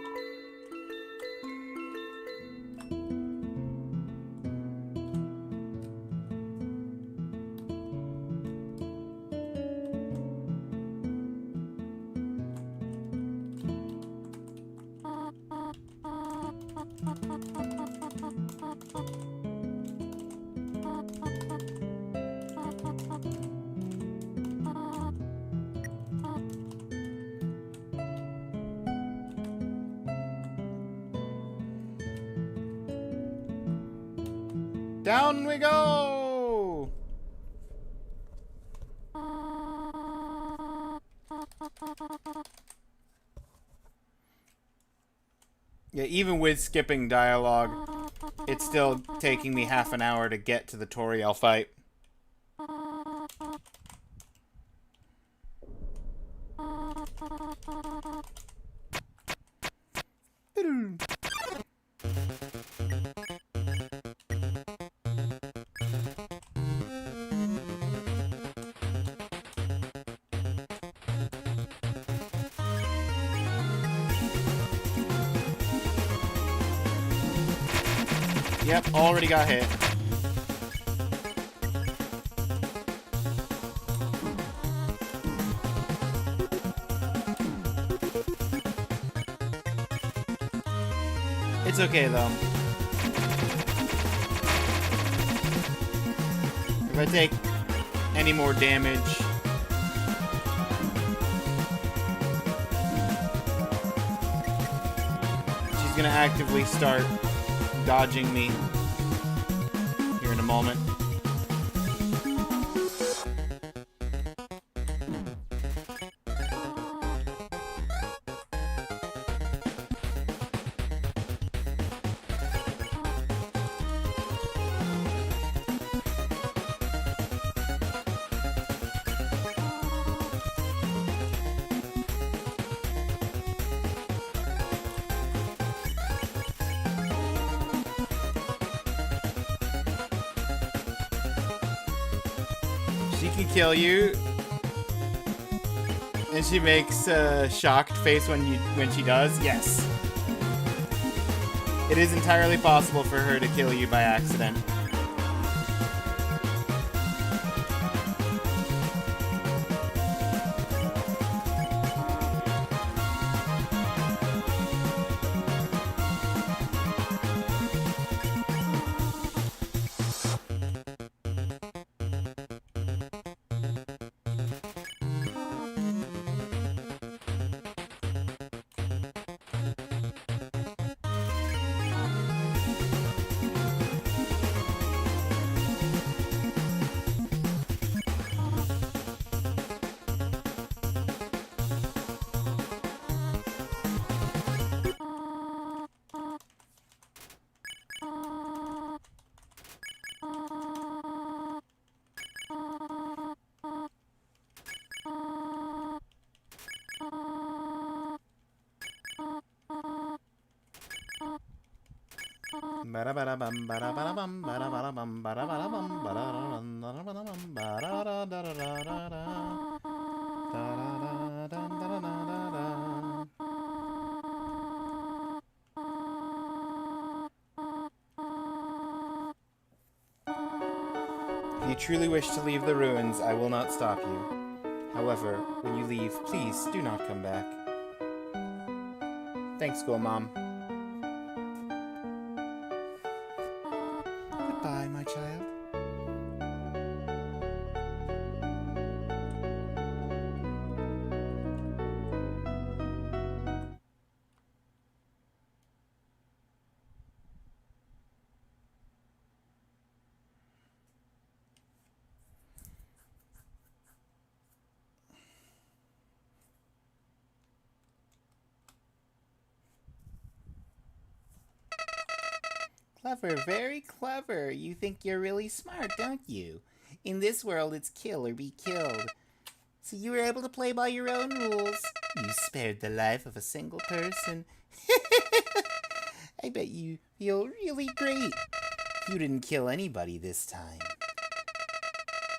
Down we go! Yeah, even with skipping dialogue, it's still taking me half an hour to get to the Toriel fight. Yep, already got hit. It's okay though. If I take any more damage, she's gonna actively start dodging me here in a moment. She can kill you, and she makes a shocked face when she does. Yes, it is entirely possible for her to kill you by accident. If you truly wish to leave the ruins, I will not stop you. However, when you leave, please do not come back. Thanks, School Mom. Goodbye, my child. Clever, very clever. You think you're really smart, don't you? In this world, it's kill or be killed. So you were able to play by your own rules. You spared the life of a single person. I bet you feel really great. You didn't kill anybody this time.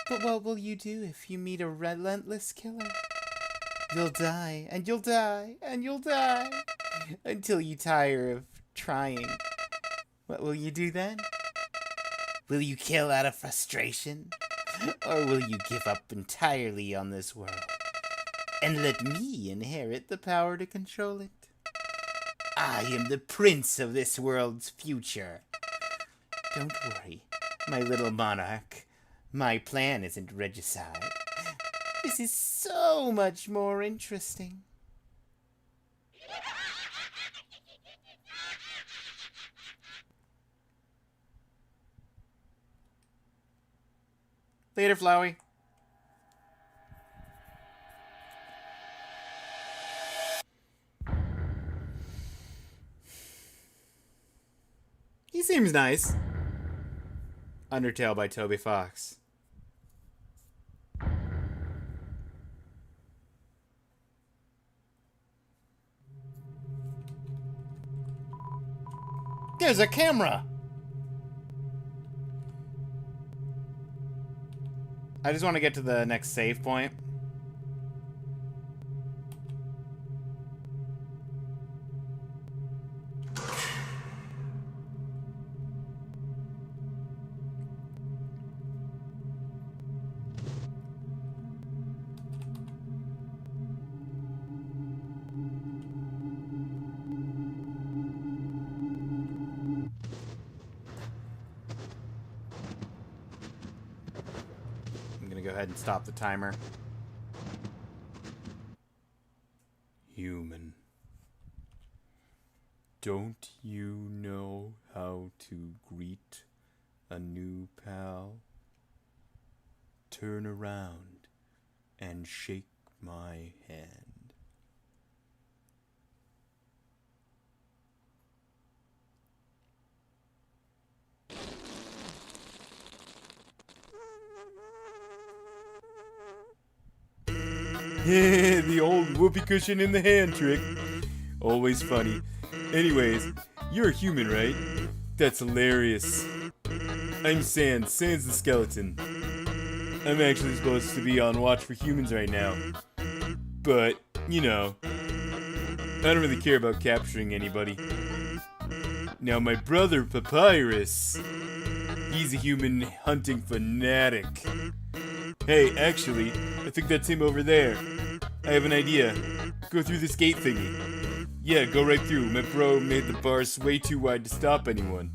But what will you do if you meet a relentless killer? You'll die, and you'll die, and you'll die, until you tire of trying. What will you do then? Will you kill out of frustration? Or will you give up entirely on this world and let me inherit the power to control it? I am the prince of this world's future. Don't worry, my little monarch. My plan isn't regicide. This is so much more interesting. Later, Flowey. He seems nice. Undertale by Toby Fox. There's a camera! I just want to get to the next save point. Go ahead and stop the timer. Human. Don't you know how to greet a new pal? Turn around and shake my hand. The old whoopee cushion in the hand trick. Always funny. Anyways, you're a human, right? That's hilarious. I'm Sans the skeleton. I'm actually supposed to be on watch for humans right now. But, you know, I don't really care about capturing anybody. Now my brother Papyrus, he's a human hunting fanatic. Hey, actually, I think that's him over there. I have an idea. Go through this gate thingy. Yeah, go right through. My bro made the bars way too wide to stop anyone.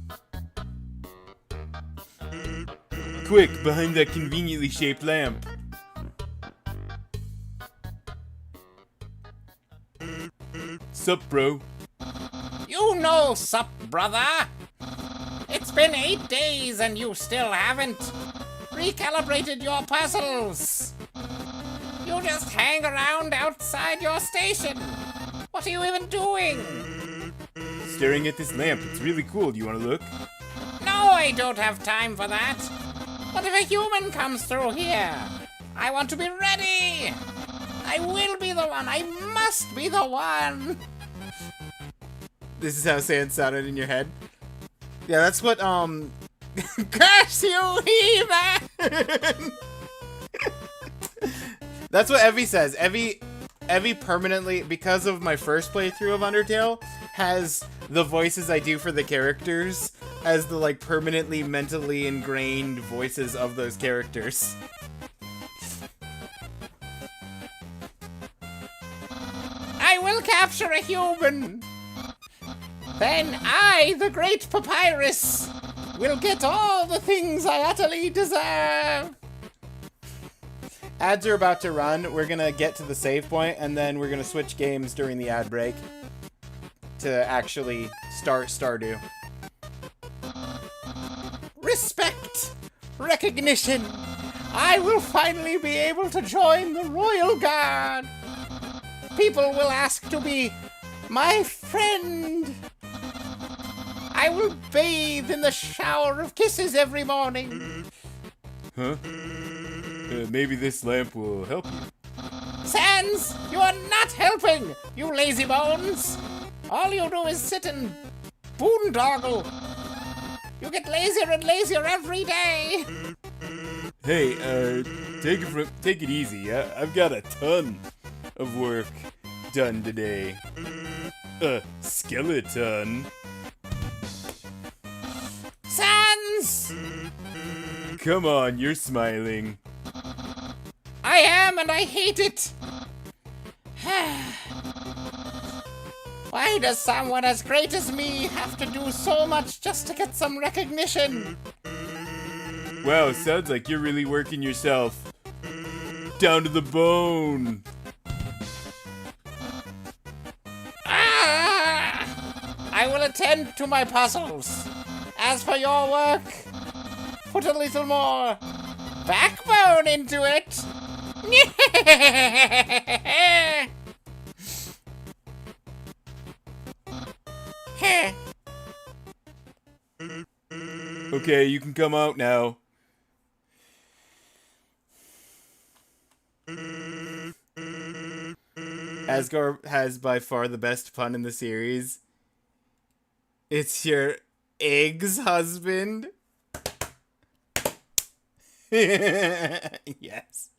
Quick, behind that conveniently shaped lamp. Sup, bro? You know, sup, brother. It's been 8 days and you still haven't recalibrated your puzzles. You just hang around outside your station. What are you even doing? Staring at this lamp. It's really cool. Do you want to look? No, I don't have time for that. What if a human comes through here? I want to be ready. I will be the one. I must be the one. This is how Sans sounded in your head? Yeah, that's what, Curse you, heathen! That's what Evie says. Evie permanently, because of my first playthrough of Undertale, has the voices I do for the characters as the, like, permanently mentally ingrained voices of those characters. I will capture a human. Then I, the great Papyrus, will get all the things I utterly deserve. Ads are about to run. We're gonna get to the save point, and then we're gonna switch games during the ad break to actually start Stardew. Respect! Recognition! I will finally be able to join the Royal Guard! People will ask to be my friend! I will bathe in the shower of kisses every morning! Huh? Maybe this lamp will help you. Sans, you are not helping, you lazy bones! All you do is sit and boondoggle! You get lazier and lazier every day! Hey, take it easy. I've got a ton of work done today. Skeleton. Sans! Come on, you're smiling. I am, and I hate it! Why does someone as great as me have to do so much just to get some recognition? Wow, sounds like you're really working yourself down to the bone. I will attend to my puzzles. As for your work, put a little more backbone into it. Okay, you can come out now. Asgore has by far the best pun in the series. It's your eggs husband. Yes.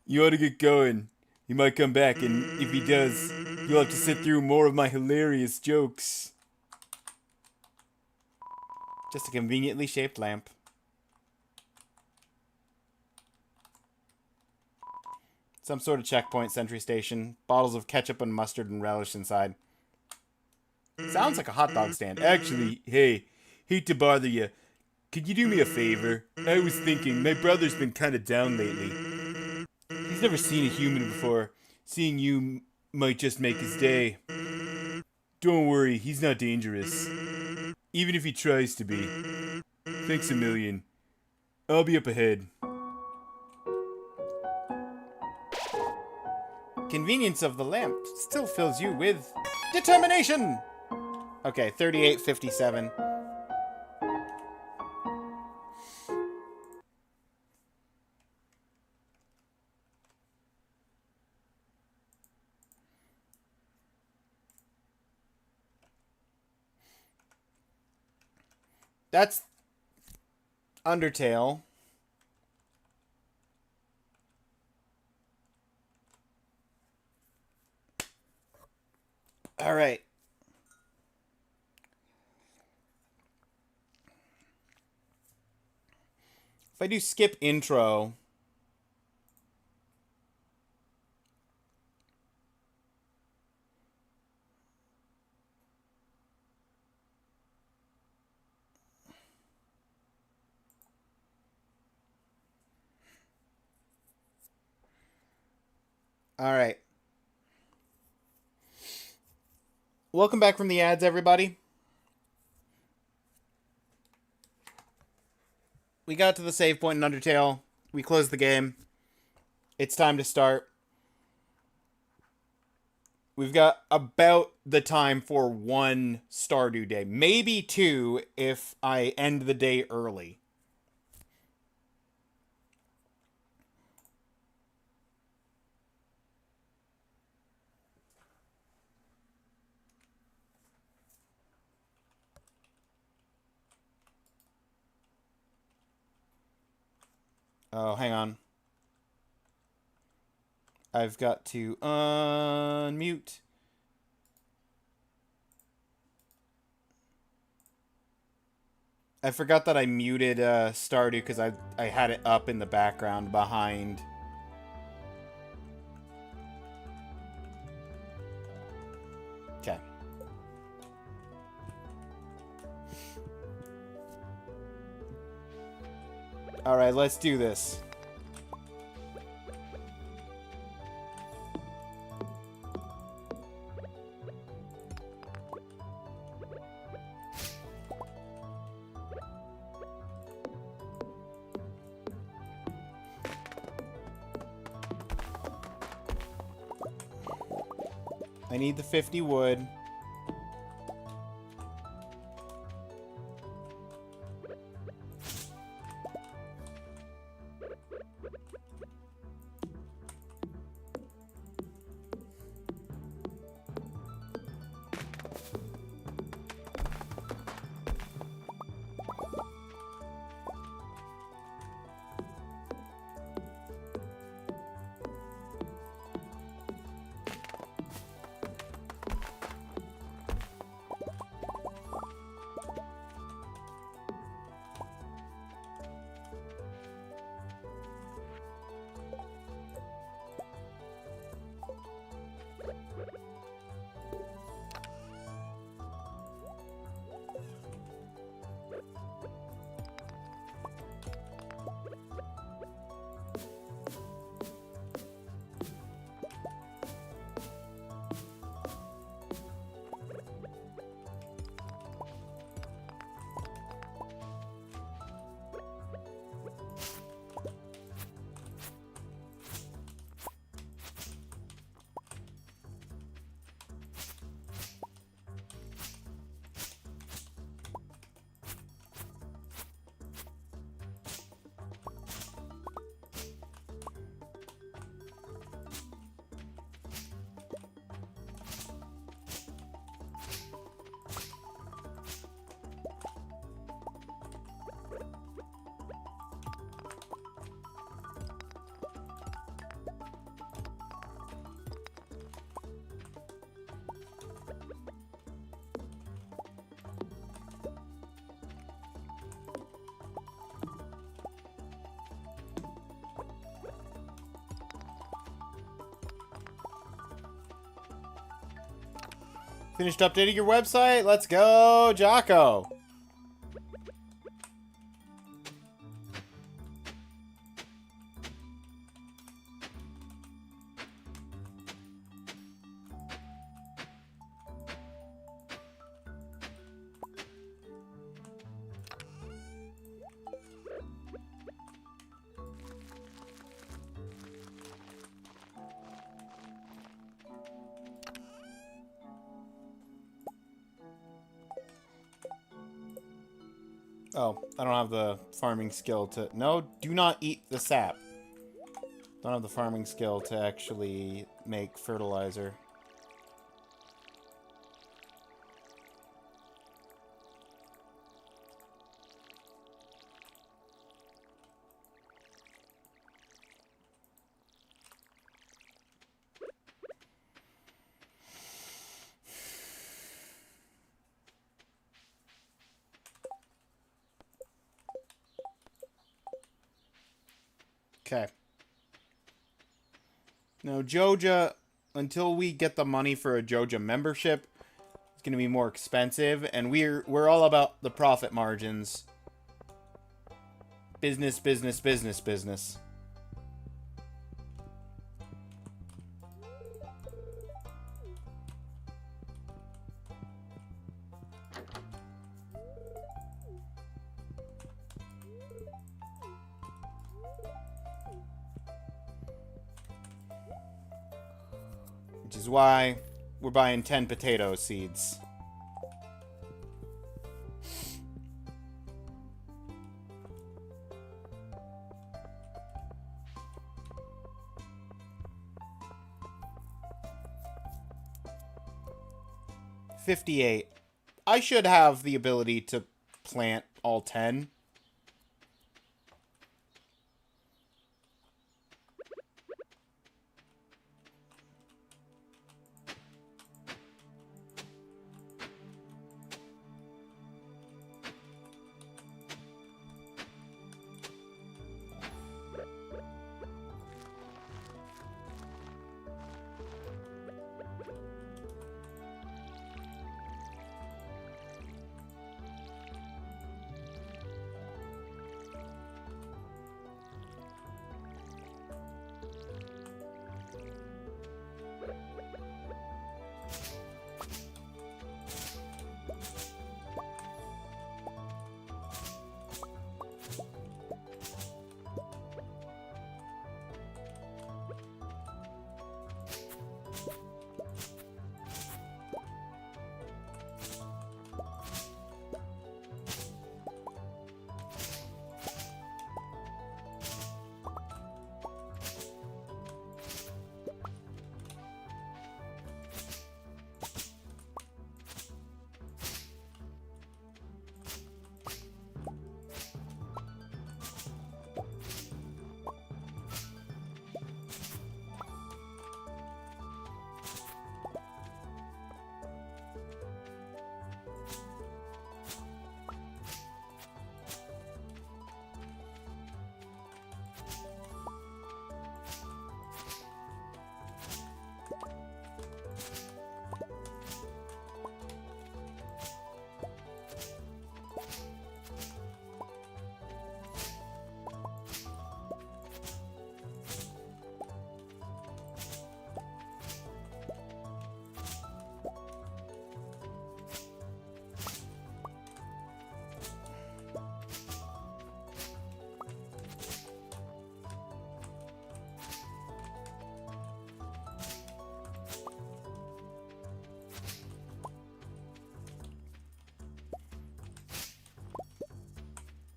You ought to get going. He might come back, and if he does, you'll have to sit through more of my hilarious jokes. Just a conveniently shaped lamp. Some sort of checkpoint sentry station. Bottles of ketchup and mustard and relish inside. Sounds like a hot dog stand. Actually, hey, hate to bother you. Could you do me a favor? I was thinking, my brother's been kind of down lately. He's never seen a human before. Seeing you might just make his day. Don't worry, he's not dangerous. Even if he tries to be. Thanks a million. I'll be up ahead. Convenience of the lamp still fills you with determination! Okay, 3857. That's Undertale. All right. If I do skip intro, all right. Welcome back from the ads, everybody. We got to the save point in Undertale. We closed the game. It's time to start. We've got about the time for one Stardew day. Maybe two if I end the day early. Oh, hang on. I've got to unmute. I forgot that I muted Stardew because I had it up in the background behind. Okay. Alright, let's do this. I need the 50 wood. Finished updating your website? Let's go, Jocko! Oh, I don't have the farming skill to... No, do not eat the sap. Don't have the farming skill to actually make fertilizer. Okay. Now, Joja, until we get the money for a Joja membership, it's going to be more expensive, and we're all about the profit margins. Business, business, business, business. Which is why we're buying 10 potato seeds. $58. I should have the ability to plant all 10.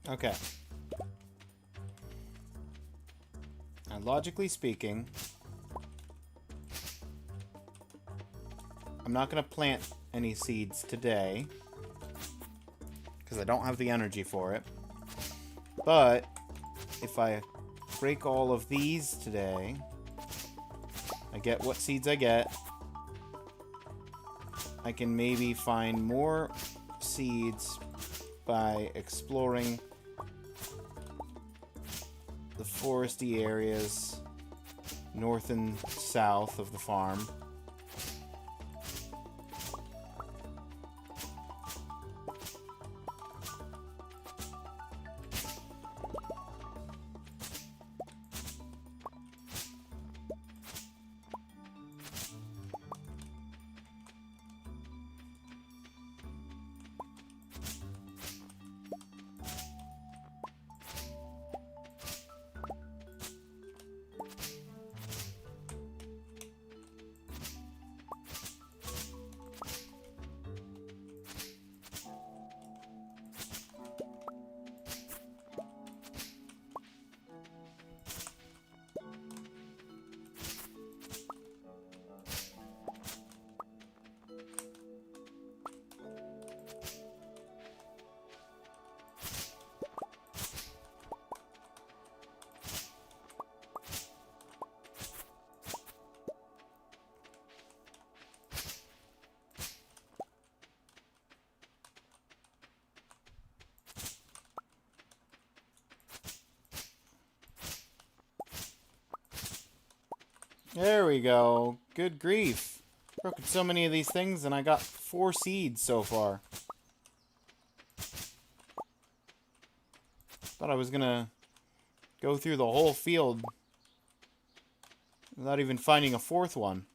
Okay. Now, logically speaking, I'm not going to plant any seeds today because I don't have the energy for it. But if I break all of these today, I get what seeds I get. I can maybe find more seeds by exploring the foresty areas north and south of the farm. There we go. Good grief. Broken so many of these things and I got 4 seeds so far. Thought I was gonna go through the whole field without even finding a 4th one.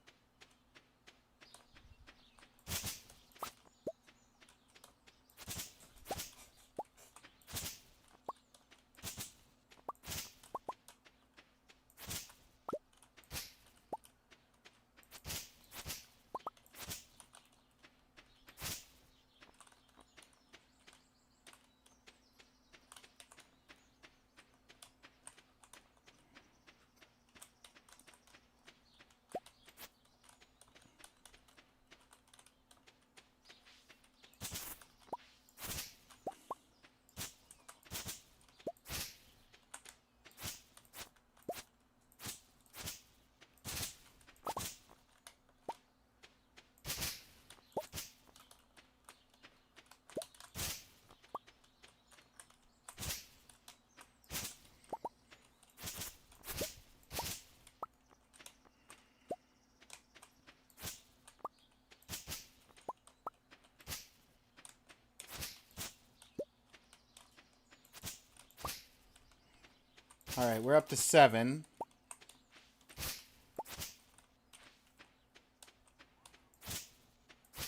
Alright, we're up to 7.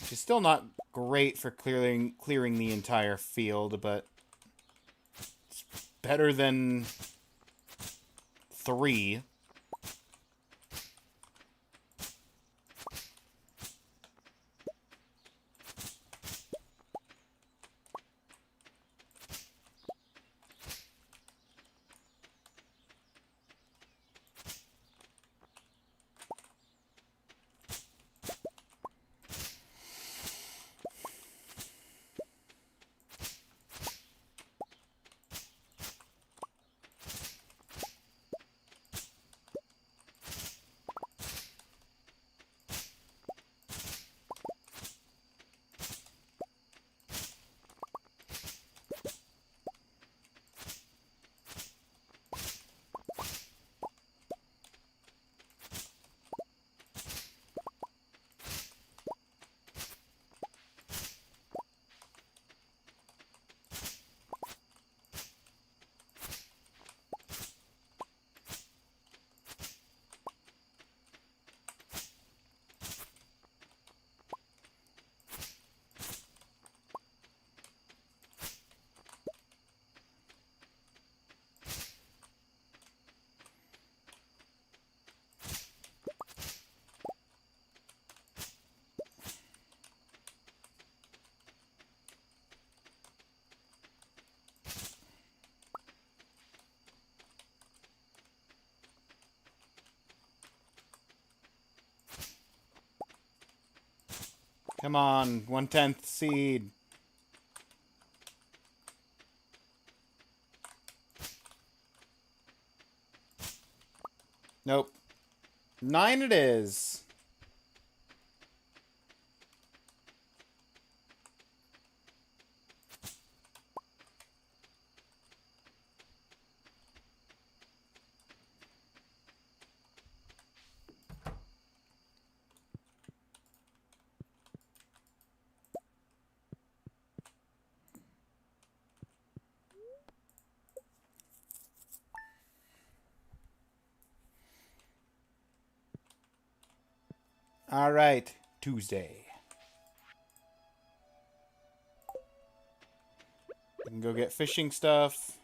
Which is still not great for clearing the entire field, but it's better than 3. Come on, 1/10 seed. Nope. 9 it is. All right, Tuesday. We can go get fishing stuff.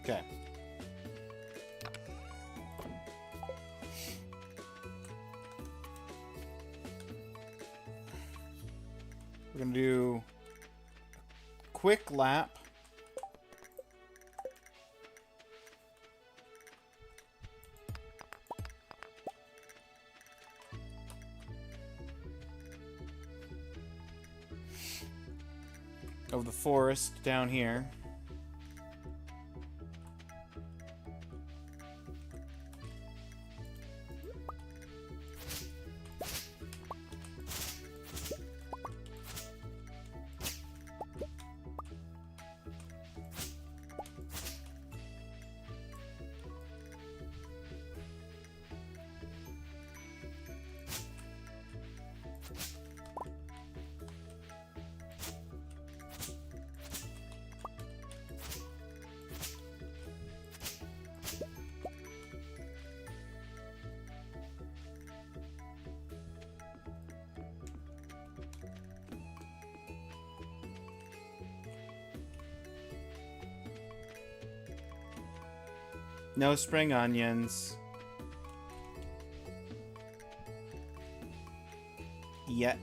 Okay. We're going to do a quick lap. Of the forest down here. No spring onions. Yet.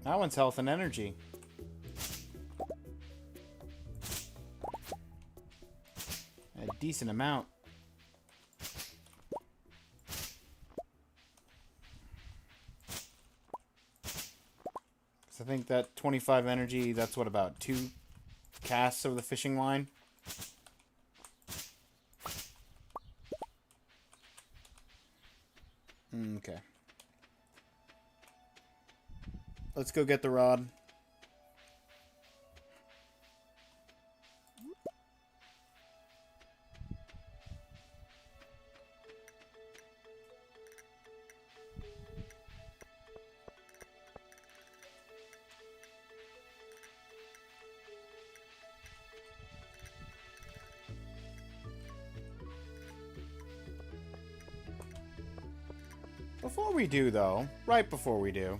That one's health and energy. A decent amount. I think that 25 energy, that's what, about 2 casts of the fishing line? Okay. Let's go get the rod. Before we do, though, right before we do,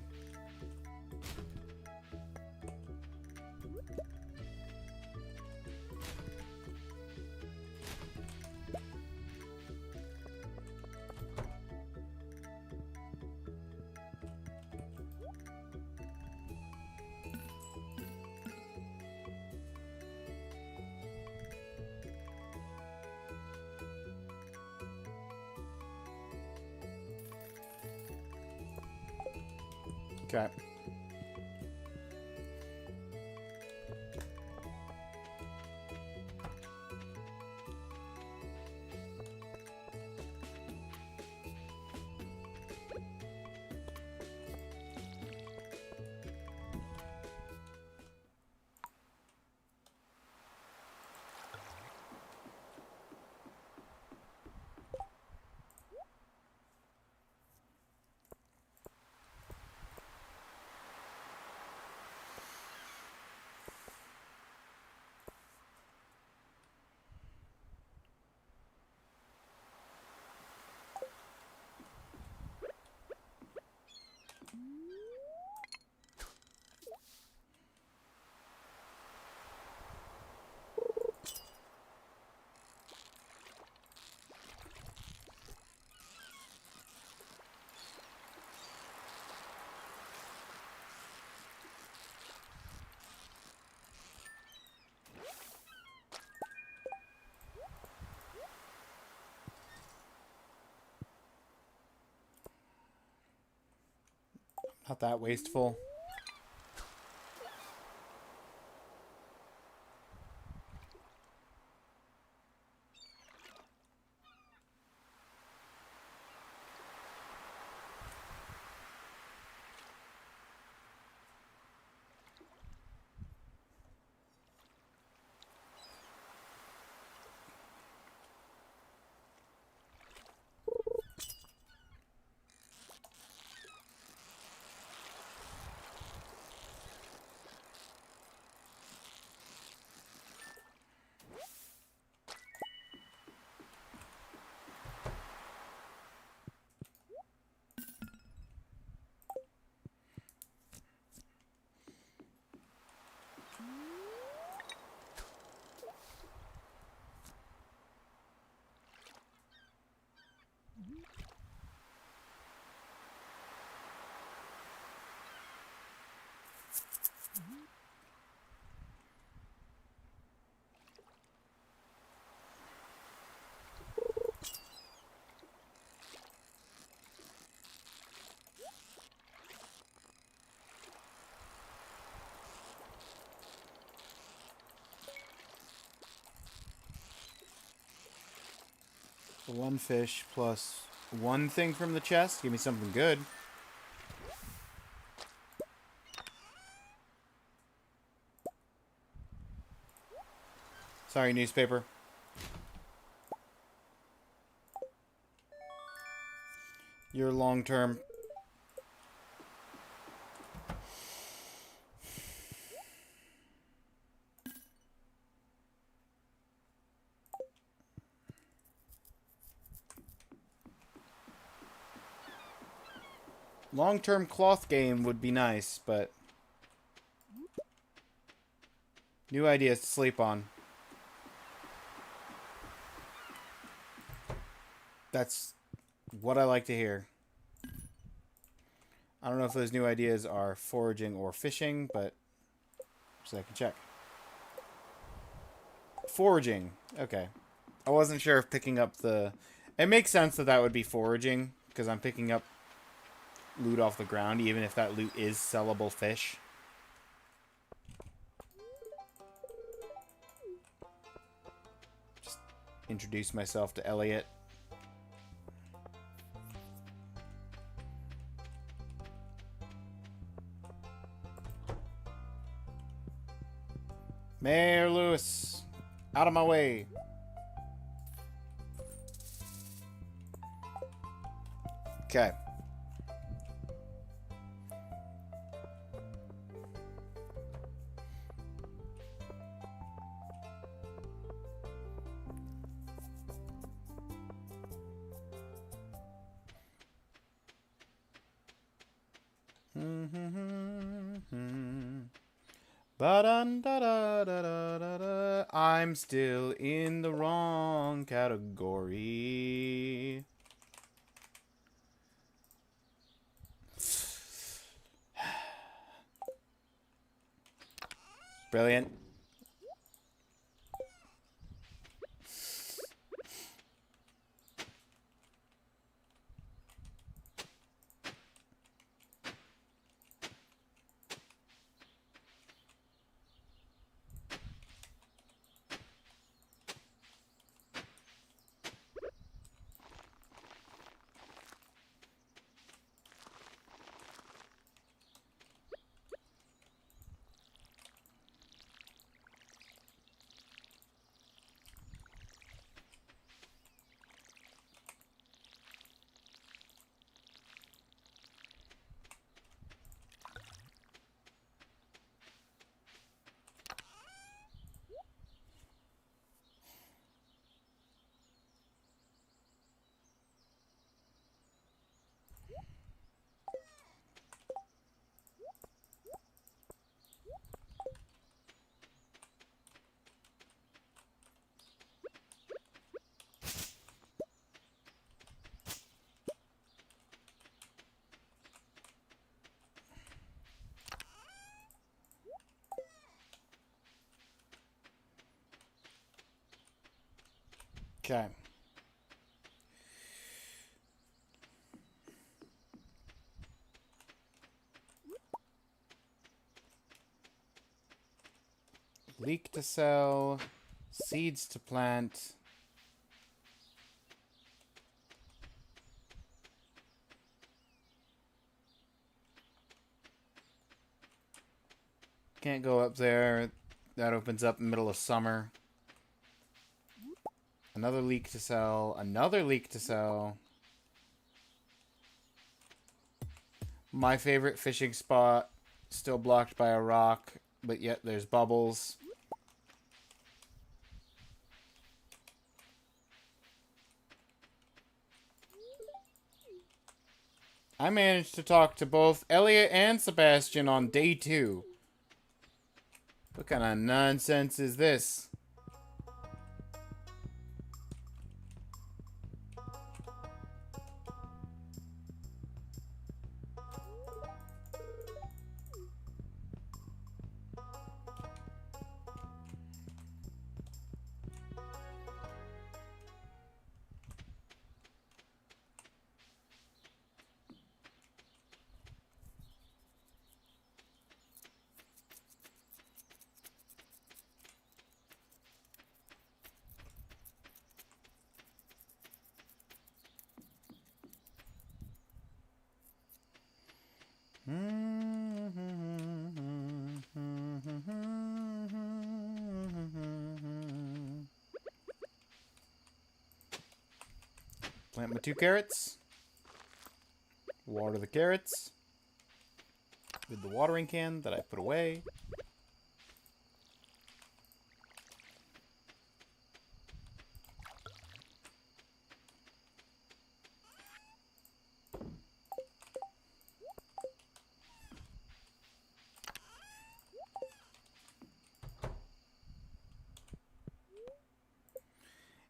okay. Not that wasteful. One fish plus one thing from the chest. Give me something good. Sorry, newspaper. Your long-term. Long-term cloth game would be nice, but new ideas to sleep on. That's what I like to hear. I don't know if those new ideas are foraging or fishing, but so I can check. Foraging. Okay. I wasn't sure if picking up the... It makes sense that that would be foraging, because I'm picking up loot off the ground, even if that loot is sellable fish. introduce myself to Elliot. Mayor Lewis, out of my way. Okay. Ba-dun-da-da-da-da-da-da. I'm still in the wrong category. Brilliant. Okay. Leek to sell, seeds to plant. Can't go up there. That opens up in the middle of summer. Another leek to sell. Another leek to sell. My favorite fishing spot. Still blocked by a rock, but yet there's bubbles. I managed to talk to both Elliot and Sebastian on day 2. What kind of nonsense is this? Plant my 2 carrots. Water the carrots with the watering can that I put away.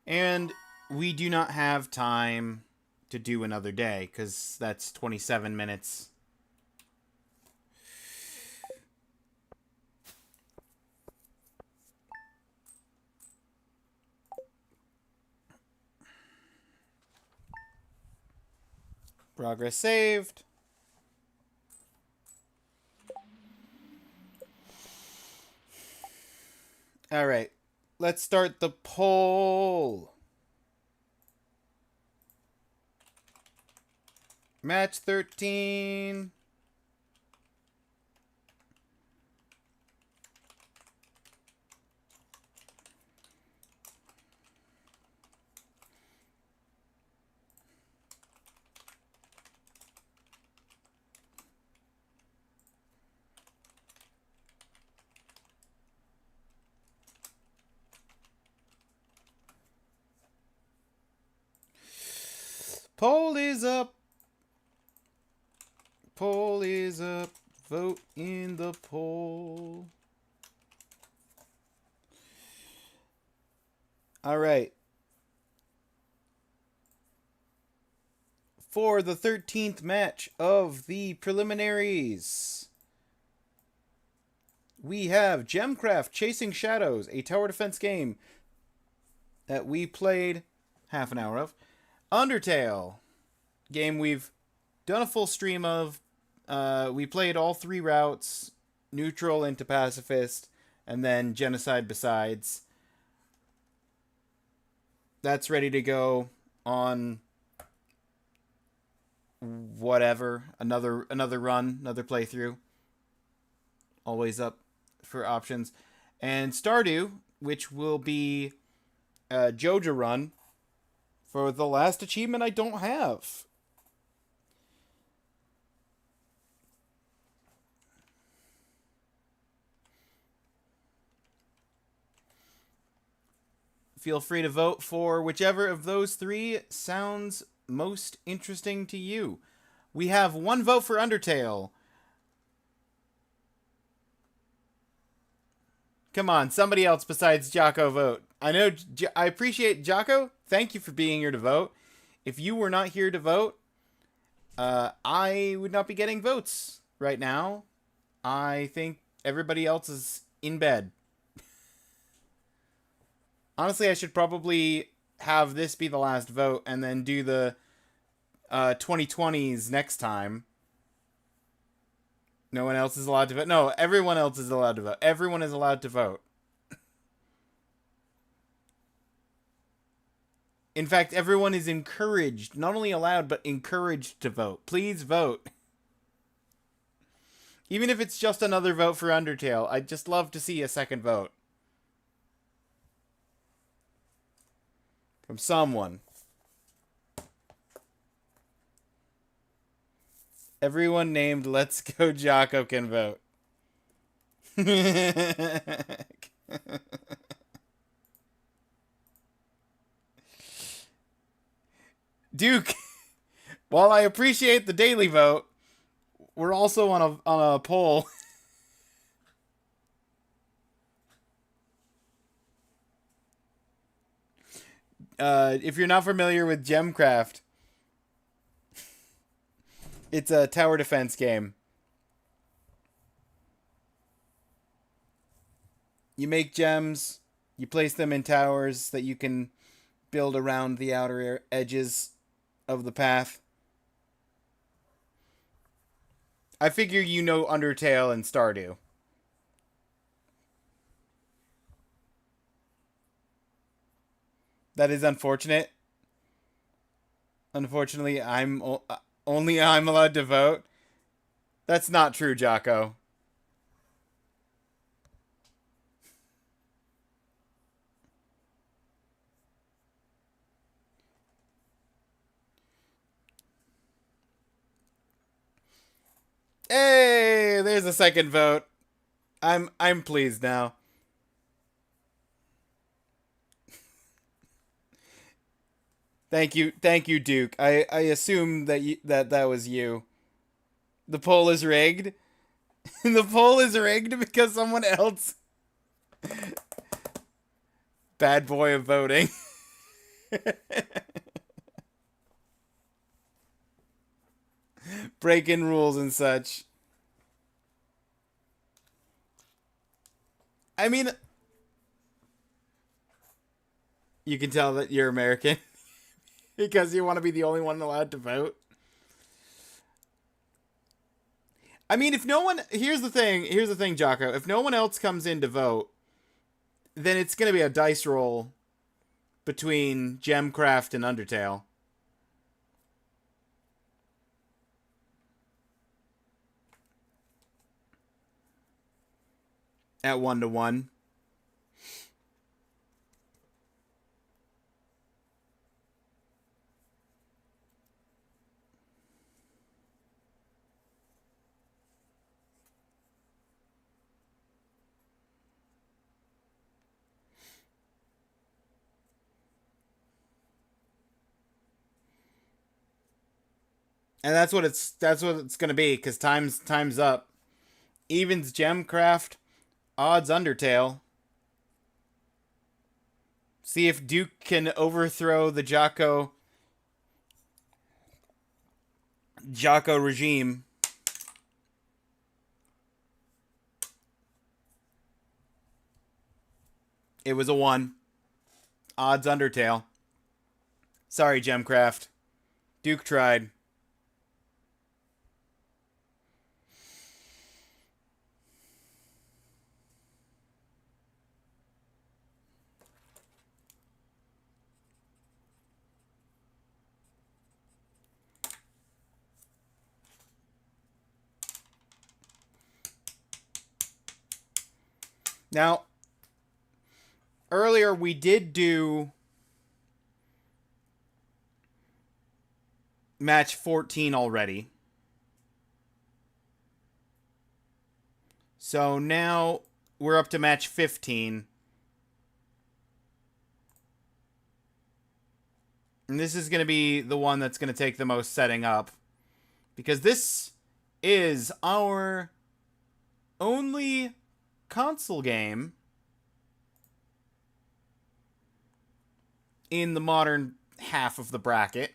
And we do not have time to do another day, because that's 27 minutes. Progress saved. All right. Let's start the poll. Match 13. Poll is up. Poll is up. Vote in the poll. All right. For the 13th match of the preliminaries, we have Gemcraft Chasing Shadows, a tower defense game that we played half an hour of. Undertale, game we've done a full stream of. We played all 3 routes, neutral into pacifist, and then genocide besides. That's ready to go on whatever, another run, another playthrough. Always up for options. And Stardew, which will be a Joja run for the last achievement I don't have. Feel free to vote for whichever of those 3 sounds most interesting to you. We have 1 vote for Undertale. Come on, somebody else besides Jocko vote. I appreciate Jocko. Thank you for being here to vote. If you were not here to vote, I would not be getting votes right now. I think everybody else is in bed. Honestly, I should probably have this be the last vote and then do the 2020s next time. No one else is allowed to vote. No, everyone else is allowed to vote. Everyone is allowed to vote. In fact, everyone is encouraged, not only allowed, but encouraged to vote. Please vote. Even if it's just another vote for Undertale, I'd just love to see a second vote. From someone. Everyone named Let's Go Jocko can vote. Duke, while I appreciate the daily vote, we're also on a poll. If you're not familiar with Gemcraft, it's a tower defense game. You make gems, you place them in towers that you can build around the outer edges of the path. I figure you know Undertale and Stardew. That is unfortunate. Unfortunately, only I'm allowed to vote. That's not true, Jocko. Hey, there's a second vote. I'm pleased now. Thank you, Duke. I assume that was you. The poll is rigged. The poll is rigged because someone else. Bad boy of voting. Breaking rules and such. I mean, you can tell that you're American because you want to be the only one allowed to vote. I mean, if no one... Here's the thing, Jocko. If no one else comes in to vote, then it's going to be a dice roll between Gemcraft and Undertale. at 1-1. And that's what it's gonna be, because time's up. Evens Gemcraft, odds Undertale. See if Duke can overthrow the Jocko regime. It was a 1. Odds Undertale. Sorry, Gemcraft. Duke tried. Now, earlier we did do match 14 already. So now we're up to match 15. And this is going to be the one that's going to take the most setting up, because this is our only console game in the modern half of the bracket.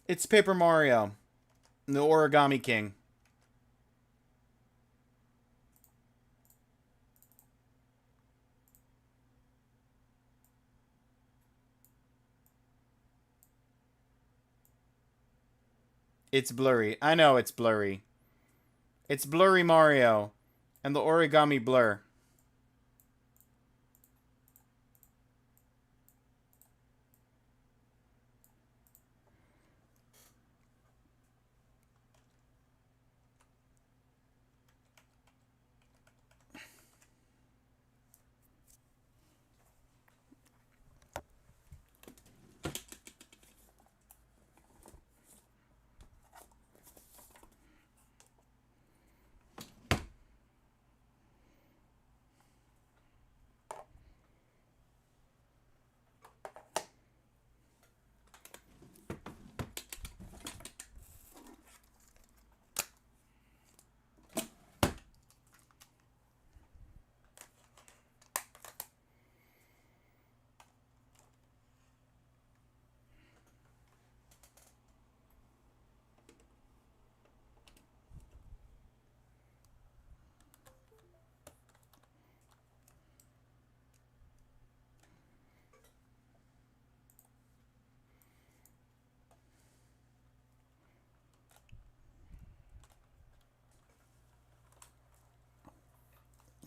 It's Paper Mario, the Origami King. It's blurry. I know it's blurry. It's Blurry Mario and the Origami Blur.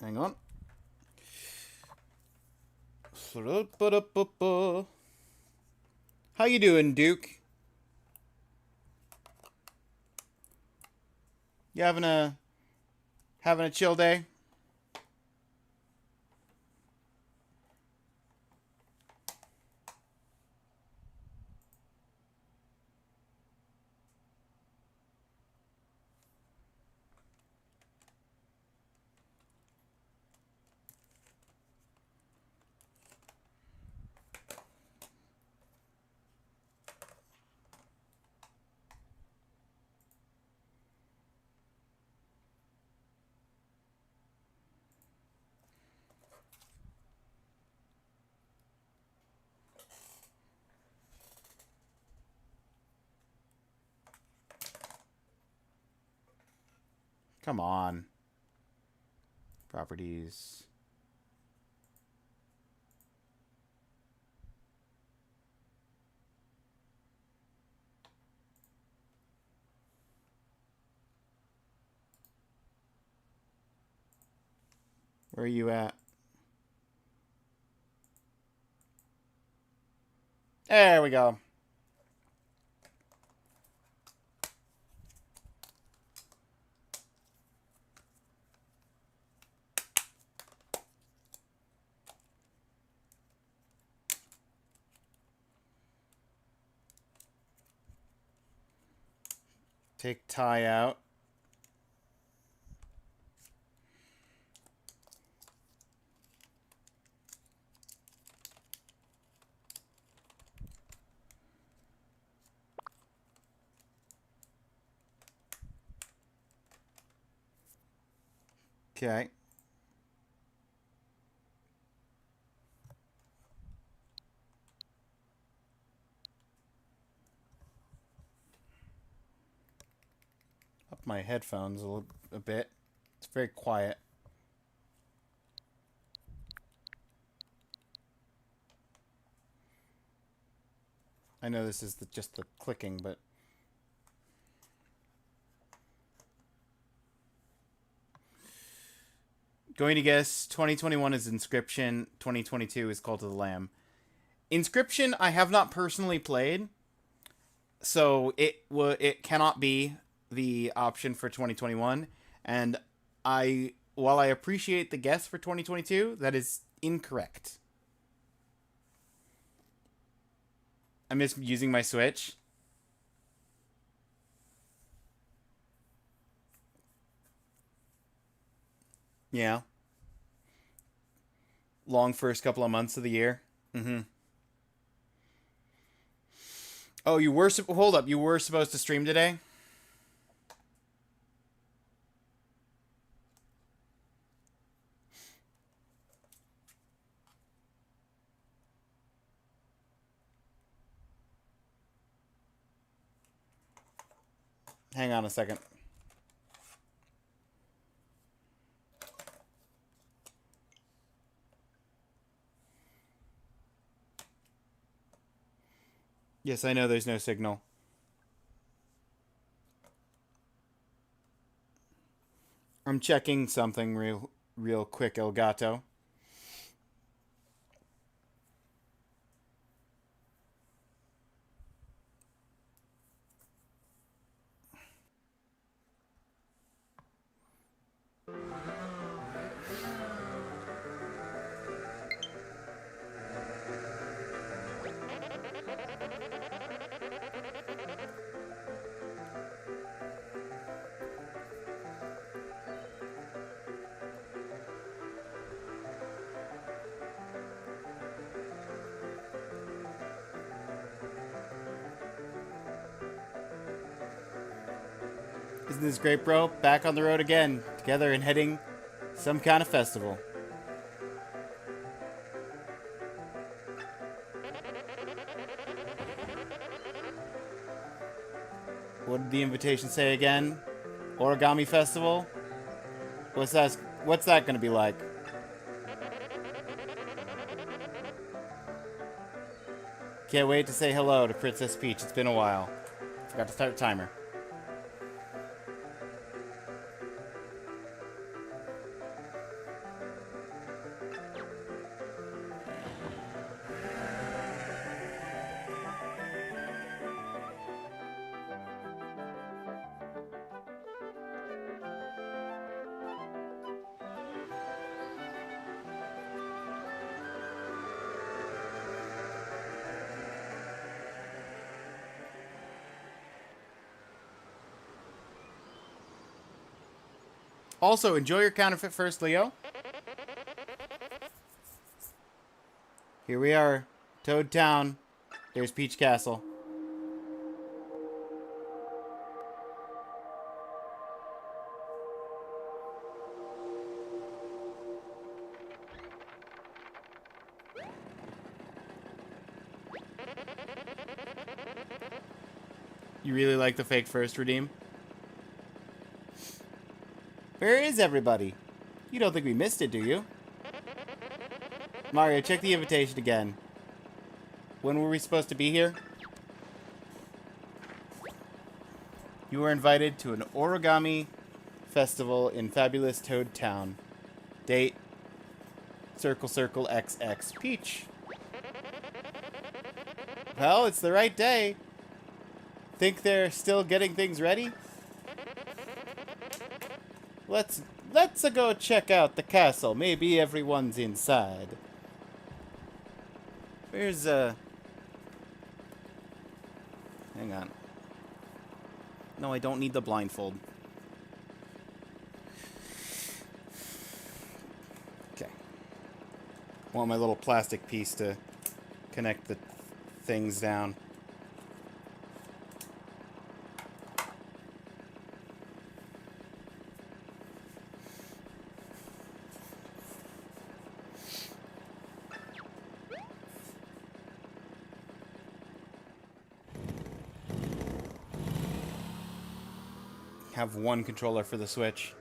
Hang on. How you doing, Duke? You having a chill day? Come on. Properties. Where are you at? There we go. Take Ty out. Okay. Up my headphones a bit. It's very quiet. I know this is just the clicking, but... Going to guess 2021 is Inscription, 2022 is Call to the Lamb. Inscription I have not personally played, so it cannot be the option for 2021, and while I appreciate the guess for 2022, that is incorrect. I'm just using my Switch. Yeah. Long first couple of months of the year. Mm-hmm. Oh, you were... Hold up. You were supposed to stream today? Hang on a second. Yes, I know there's no signal. I'm checking something real quick, Elgato. Isn't this great, bro? Back on the road again, together and heading some kind of festival. What did the invitation say again? Origami festival? What's that going to be like? Can't wait to say hello to Princess Peach. It's been a while. Forgot to start the timer. Also, enjoy your counterfeit first, Leo. Here we are. Toad Town. There's Peach Castle. You really like the fake first redeem? Where is everybody? You don't think we missed it, do you? Mario, check the invitation again. When were we supposed to be here? You were invited to an origami festival in fabulous Toad Town. Date, circle, circle, XX. Peach. Well, it's the right day. Think they're still getting things ready? Let's go check out the castle. Maybe everyone's inside. Where's hang on. No, I don't need the blindfold. Okay. Want my little plastic piece to connect the things down. Have one controller for the Switch.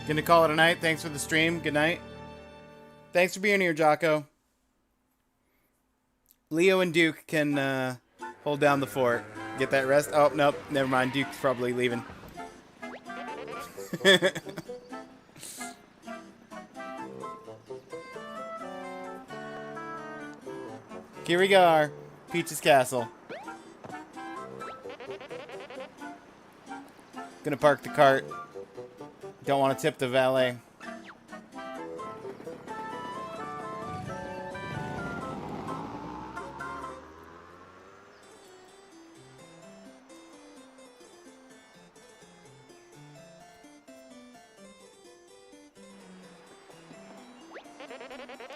Gonna call it a night. Thanks for the stream. Good night. Thanks for being here, Jocko. Leo and Duke can hold down the fort. Get that rest. Oh, nope. Never mind. Duke's probably leaving. Here we go. Peach's Castle. Gonna park the cart. Don't want to tip the valet.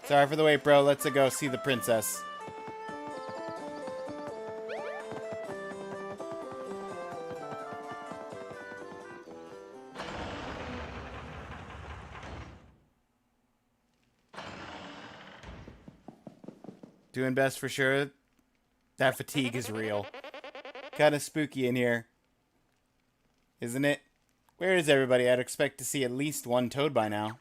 Sorry for the wait, bro. Let's go see the princess. Doing best for sure. That fatigue is real. Kind of spooky in here. Isn't it? Where is everybody? I'd expect to see at least one toad by now.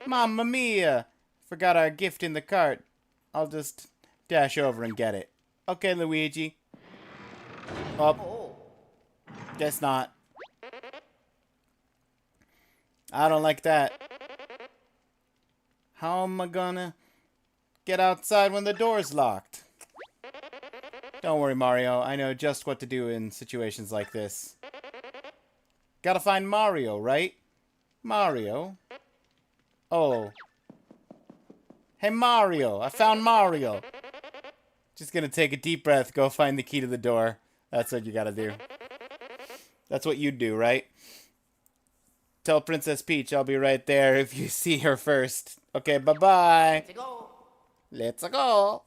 Mamma mia! Forgot our gift in the cart. I'll just dash over and get it. Okay, Luigi. Oh. Guess not. I don't like that. How am I gonna get outside when the door's locked? Don't worry, Mario. I know just what to do in situations like this. Gotta find Mario, right? Mario? Oh. Hey, Mario. I found Mario. Just gonna take a deep breath, go find the key to the door. That's what you gotta do. That's what you'd do, right? Tell Princess Peach I'll be right there if you see her first. Okay, bye-bye. Let's go. Let's go.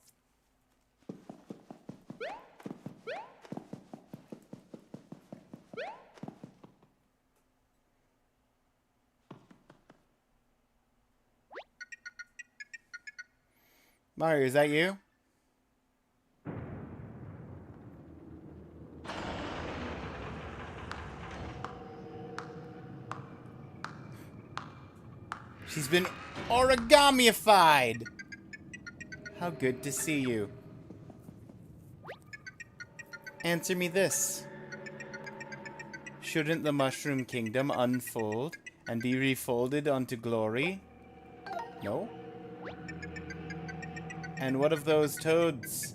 Mario, is that you? She's been origamified. How good to see you. Answer me this. Shouldn't the Mushroom Kingdom unfold and be refolded unto glory? No? And what of those toads?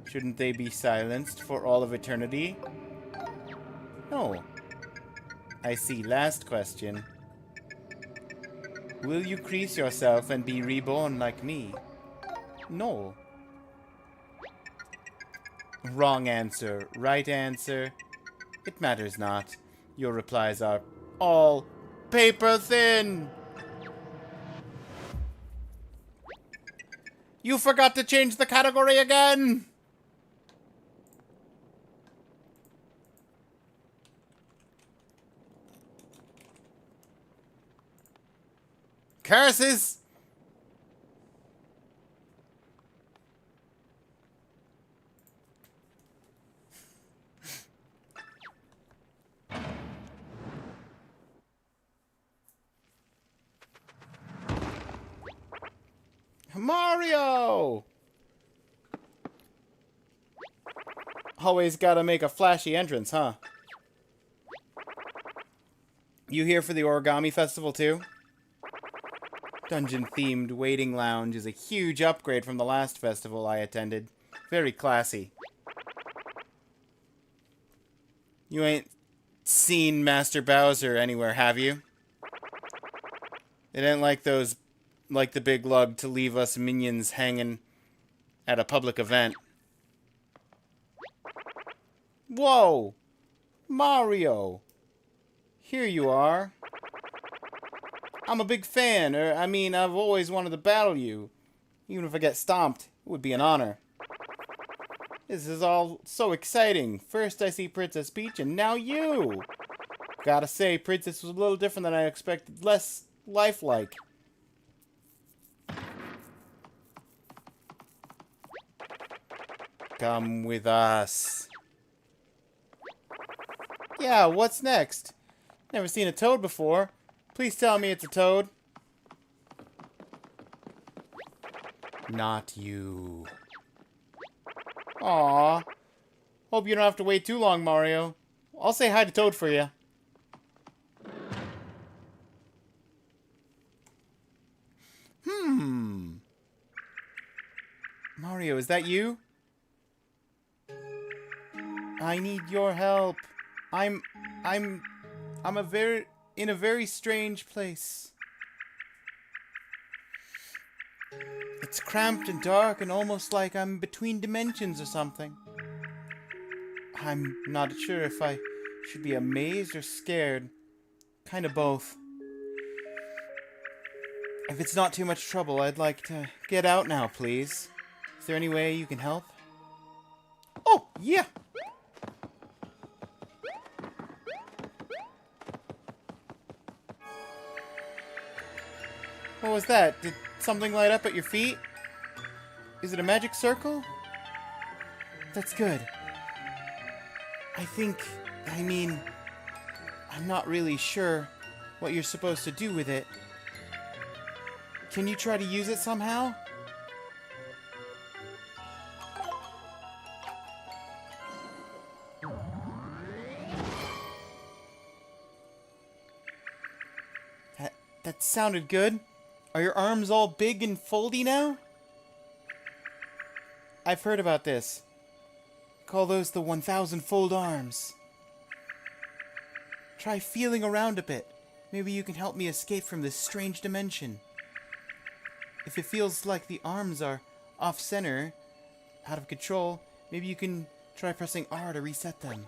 Shouldn't they be silenced for all of eternity? No. I see. Last question. Will you crease yourself and be reborn like me? No. Wrong answer. Right answer. It matters not. Your replies are all paper thin. You forgot to change the category again! Curses! Mario! Always gotta make a flashy entrance, huh? You here for the Origami Festival too? Dungeon-themed waiting lounge is a huge upgrade from the last festival I attended. Very classy. You ain't seen Master Bowser anywhere, have you? They didn't like the big lug to leave us minions hanging at a public event. Whoa! Mario! Here you are. I'm a big fan, I've always wanted to battle you. Even if I get stomped, it would be an honor. This is all so exciting. First I see Princess Peach, and now you! Gotta say, Princess was a little different than I expected. Less lifelike. Come with us. Yeah, what's next? Never seen a toad before. Please tell me it's a toad. Not you. Aww. Hope you don't have to wait too long, Mario. I'll say hi to Toad for you. Mario, is that you? I need your help. I'm in a very strange place. It's cramped and dark and almost like I'm between dimensions or something. I'm not sure if I should be amazed or scared. Kind of both. If it's not too much trouble, I'd like to get out now, please. Is there any way you can help? Oh, yeah! What was that? Did something light up at your feet? Is it a magic circle? That's good. I'm not really sure what you're supposed to do with it. Can you try to use it somehow? That sounded good. Are your arms all big and foldy now? I've heard about this. Call those the 1,000-fold arms. Try feeling around a bit. Maybe you can help me escape from this strange dimension. If it feels like the arms are off-center, out of control, maybe you can try pressing R to reset them.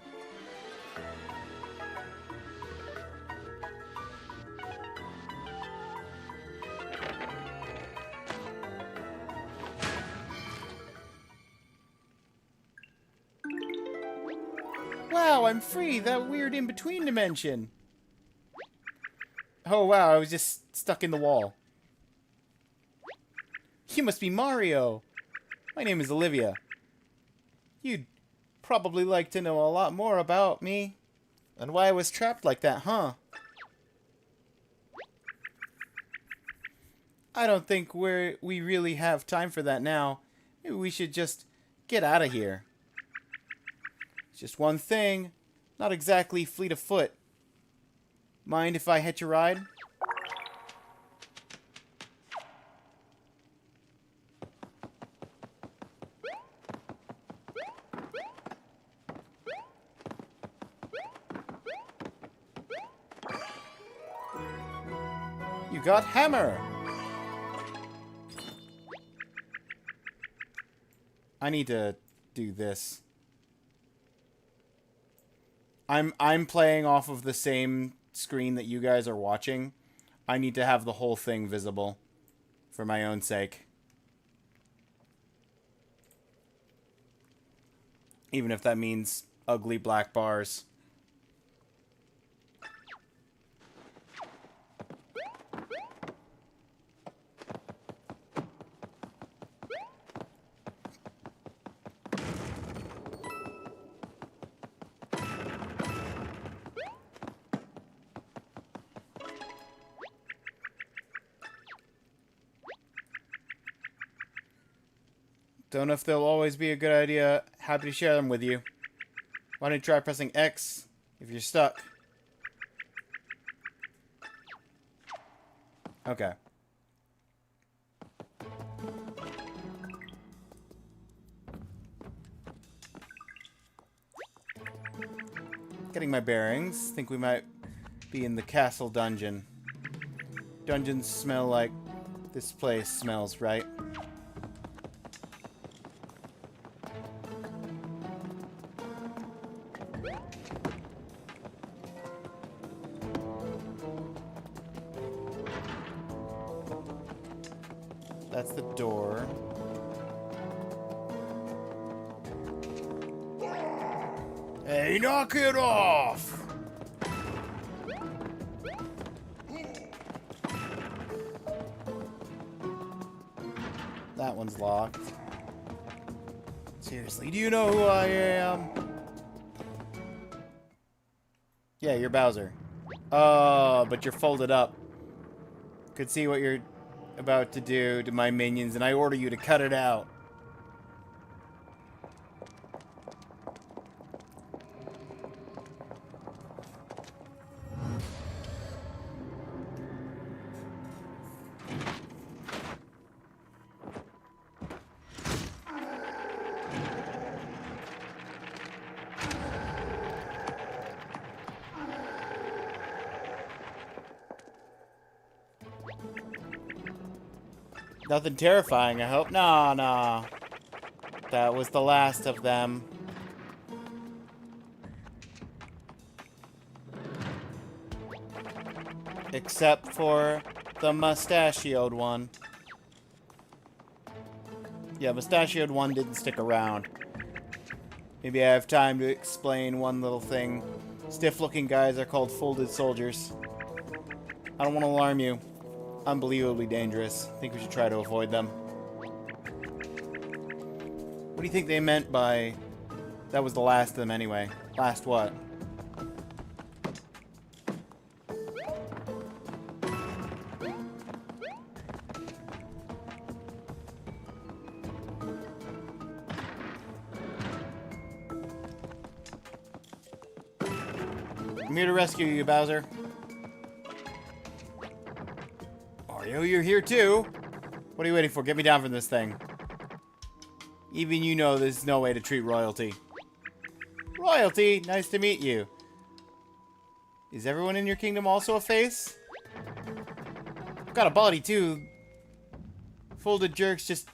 Wow, I'm free! That weird in-between dimension! Oh wow, I was just stuck in the wall. You must be Mario! My name is Olivia. You'd probably like to know a lot more about me. And why I was trapped like that, huh? I don't think we really have time for that now. Maybe we should just get out of here. Just one thing. Not exactly fleet of foot. Mind if I hitch a ride? You got hammer! I need to do this. I'm playing off of the same screen that you guys are watching. I need to have the whole thing visible for my own sake. Even if that means ugly black bars. Don't know if they'll always be a good idea. Happy to share them with you. Why don't you try pressing X if you're stuck? Okay. Getting my bearings. Think we might be in the castle dungeon. Dungeons smell like this place smells, right? That's the door. Hey, knock it off! That one's locked. Seriously, do you know who I am? Yeah, you're Bowser. Oh, but you're folded up. Could see what you're about to do to my minions, and I order you to cut it out. Nothing terrifying, I hope. Nah, nah. That was the last of them. Except for the mustachioed one. Yeah, mustachioed one didn't stick around. Maybe I have time to explain one little thing. Stiff-looking guys are called folded soldiers. I don't want to alarm you. Unbelievably dangerous. I think we should try to avoid them. What do you think they meant by... That was the last of them anyway. Last what? I'm here to rescue you, Bowser. Mario, you're here too. What are you waiting for? Get me down from this thing. Even you know there's no way to treat royalty. Royalty? Nice to meet you. Is everyone in your kingdom also a face? I've got a body too. Folded jerks just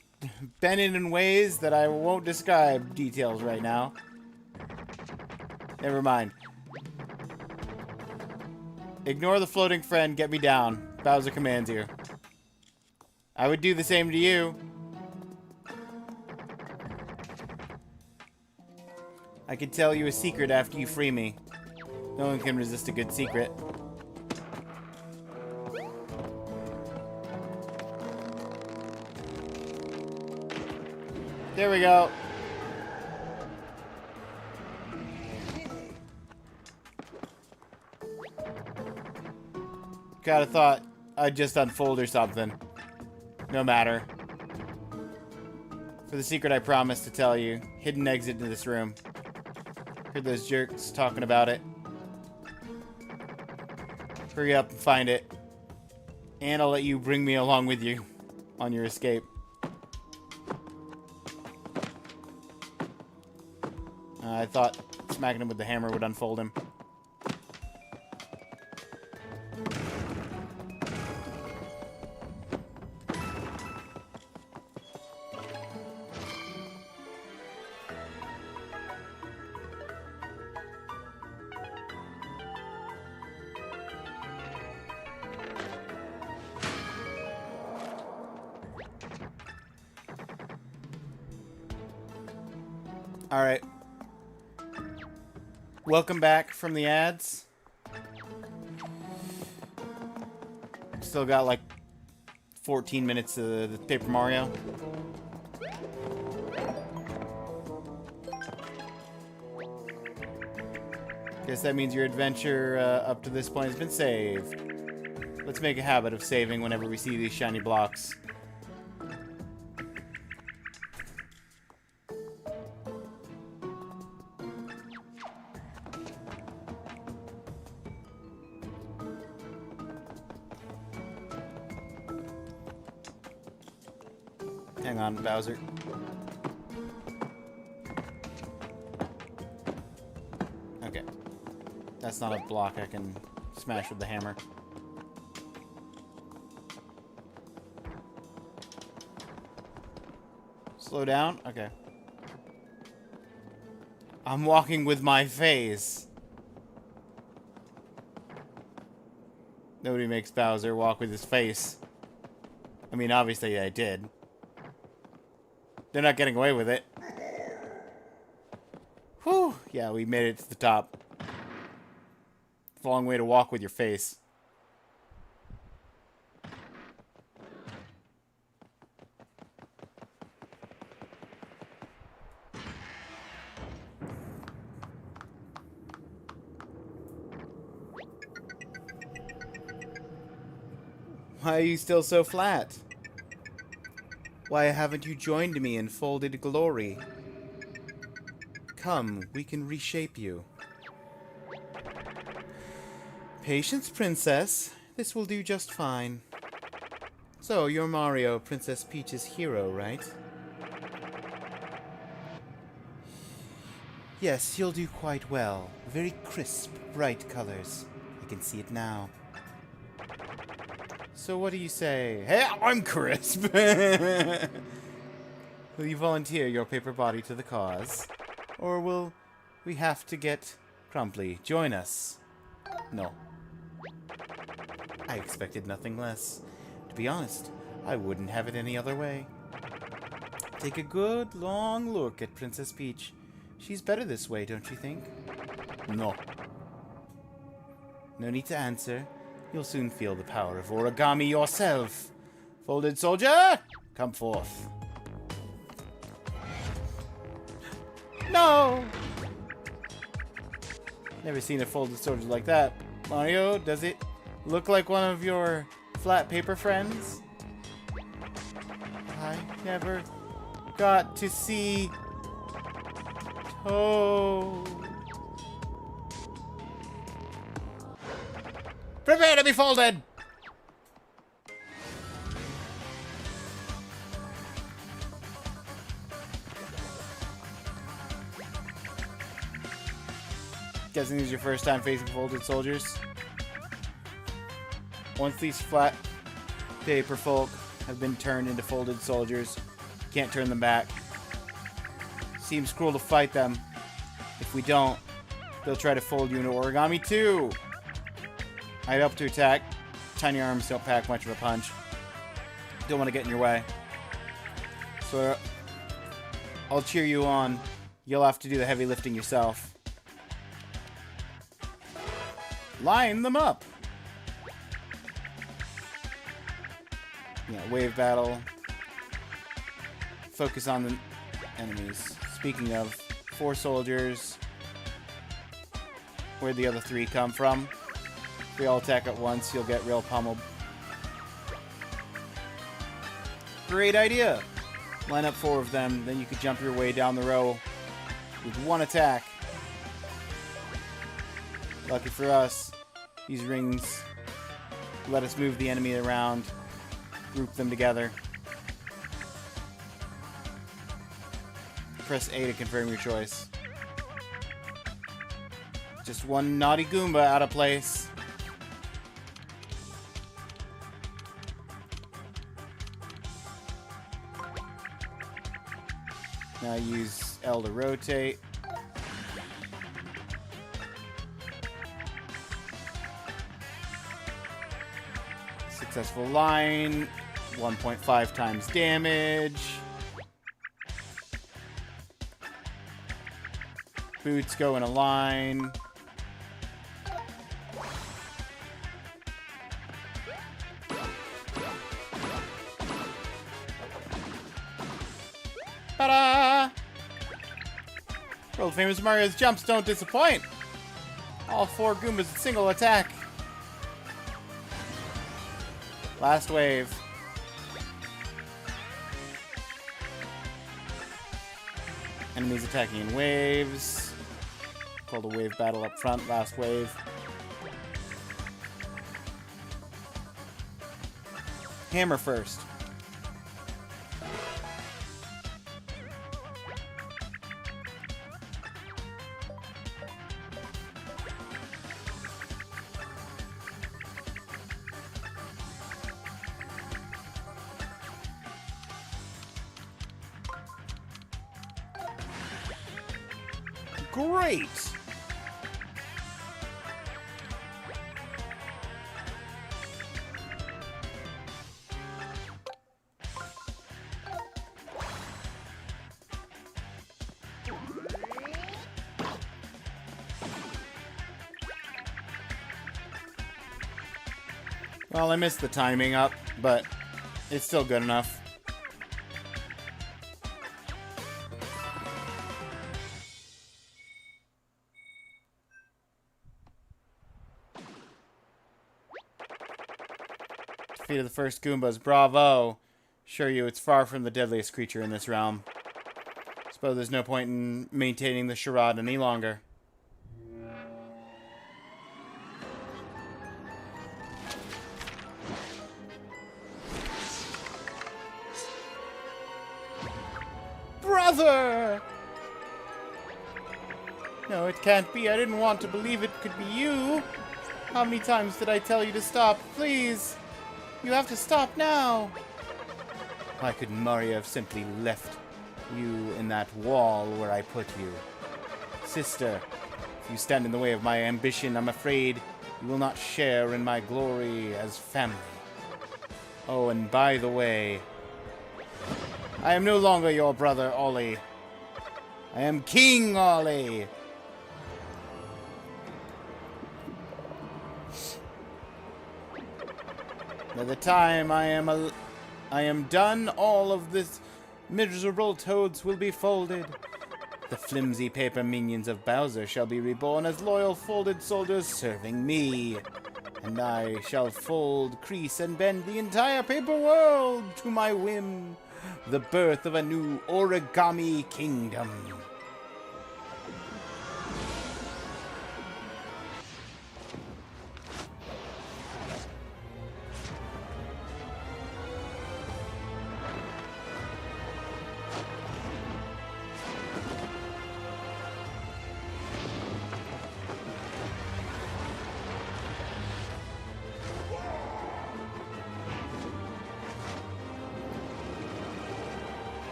bending in ways that I won't describe details right now. Never mind. Ignore the floating friend, get me down. Bowser commands you. I would do the same to you. I can tell you a secret after you free me. No one can resist a good secret. There we go. Kinda thought I'd just unfold or something. No matter. For the secret I promised to tell you. Hidden exit to this room. Heard those jerks talking about it. Hurry up and find it. And I'll let you bring me along with you on your escape. I thought smacking him with the hammer would unfold him. Alright. Welcome back from the ads. Still got like 14 minutes of the Paper Mario. Guess that means your adventure up to this point has been saved. Let's make a habit of saving whenever we see these shiny blocks. Hang on, Bowser. Okay. That's not a block I can smash with the hammer. Slow down? Okay. I'm walking with my face. Nobody makes Bowser walk with his face. I mean, obviously I did. They're not getting away with it. Whew. Yeah, we made it to the top. It's a long way to walk with your face. Why are you still so flat? Why haven't you joined me in folded glory? Come, we can reshape you. Patience, princess. This will do just fine. So, you're Mario, Princess Peach's hero, right? Yes, you'll do quite well. Very crisp, bright colors. I can see it now. So what do you say? Hey, I'm crisp! Will you volunteer your paper body to the cause? Or will we have to get Crumply? Join us. No. I expected nothing less. To be honest, I wouldn't have it any other way. Take a good, long look at Princess Peach. She's better this way, don't you think? No. No need to answer. You'll soon feel the power of origami yourself. Folded soldier, come forth. No! Never seen a folded soldier like that. Mario, does it look like one of your flat paper friends? I never got to see Toad. Prepare to be folded! Guessing this is your first time facing folded soldiers. Once these flat paper folk have been turned into folded soldiers, you can't turn them back. Seems cruel to fight them. If we don't, they'll try to fold you into origami too. I'd help to attack. Tiny arms don't pack much of a punch. Don't want to get in your way. So I'll cheer you on. You'll have to do the heavy lifting yourself. Line them up! Yeah, wave battle. Focus on the enemies. Speaking of, 4 soldiers. Where'd the other 3 come from? If we all attack at once, you'll get real pummeled. Great idea! Line up 4 of them, then you can jump your way down the row with 1 attack. Lucky for us, these rings let us move the enemy around, group them together. Press A to confirm your choice. Just one naughty Goomba out of place. Now use L to rotate. Successful line. 1.5 times damage. Boots go in a line. Ta-da! World famous Mario's jumps don't disappoint. All 4 Goombas in single attack. Last wave. Enemies attacking in waves. Called a wave battle up front, last wave. Hammer first. great! Well, I missed the timing up, but it's still good enough. Defeated the first Goombas. Bravo! Assure you, it's far from the deadliest creature in this realm. Suppose there's no point in maintaining the charade any longer. Brother! No, it can't be. I didn't want to believe it could be you. How many times did I tell you to stop? Please! You have to stop now! Why couldn't Mario have simply left you in that wall where I put you? Sister, if you stand in the way of my ambition, I'm afraid you will not share in my glory as family. Oh, and by the way, I am no longer your brother, Ollie. I am King Ollie. By the time I am done, all of this miserable toads will be folded. The flimsy paper minions of Bowser shall be reborn as loyal folded soldiers serving me. And I shall fold, crease, and bend the entire paper world to my whim. The birth of a new origami kingdom.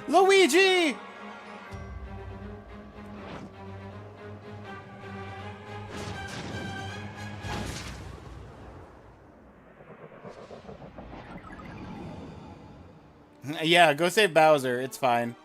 Luigi! Yeah, go save Bowser. It's fine.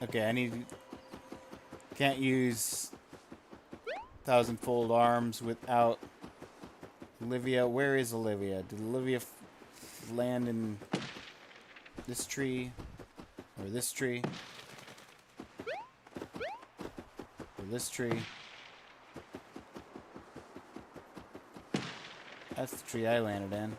Okay, I need... Can't use thousand-fold arms without Olivia. Where is Olivia? Did Olivia land in this tree? Or this tree? Or this tree? That's the tree I landed in.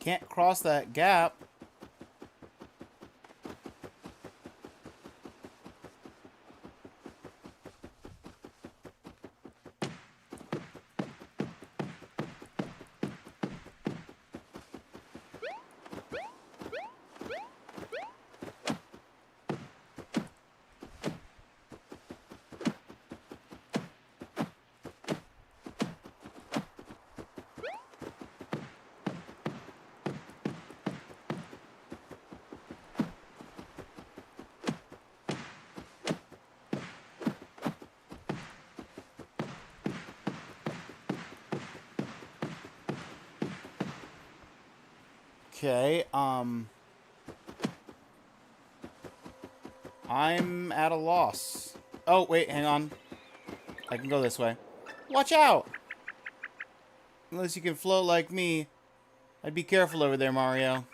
Can't cross that gap. Okay, I'm at a loss. Oh, wait, hang on. I can go this way. Watch out! Unless you can float like me. I'd be careful over there, Mario.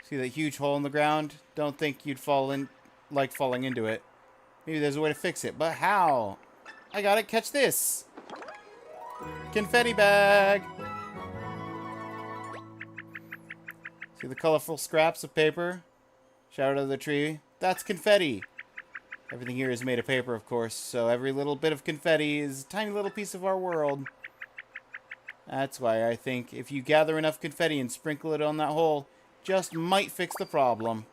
See that huge hole in the ground? Don't think you'd fall in, like falling into it. Maybe there's a way to fix it, but how? I got it, catch this! Confetti bag! See the colorful scraps of paper? Shout out of the tree. That's confetti! Everything here is made of paper, of course, so every little bit of confetti is a tiny little piece of our world. That's why I think if you gather enough confetti and sprinkle it on that hole, just might fix the problem.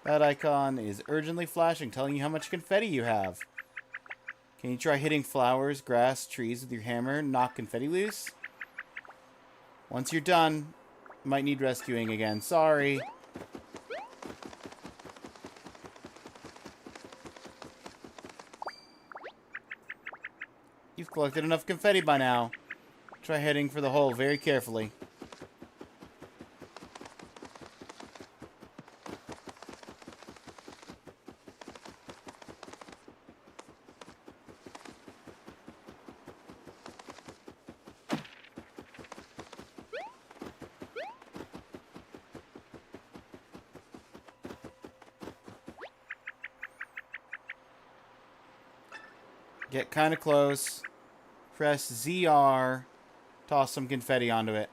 That icon is urgently flashing, telling you how much confetti you have. Can you try hitting flowers, grass, trees with your hammer and knock confetti loose? Once you're done, you might need rescuing again. Sorry. You've collected enough confetti by now. Try heading for the hole very carefully. Get kind of close. Press ZR. Toss some confetti onto it.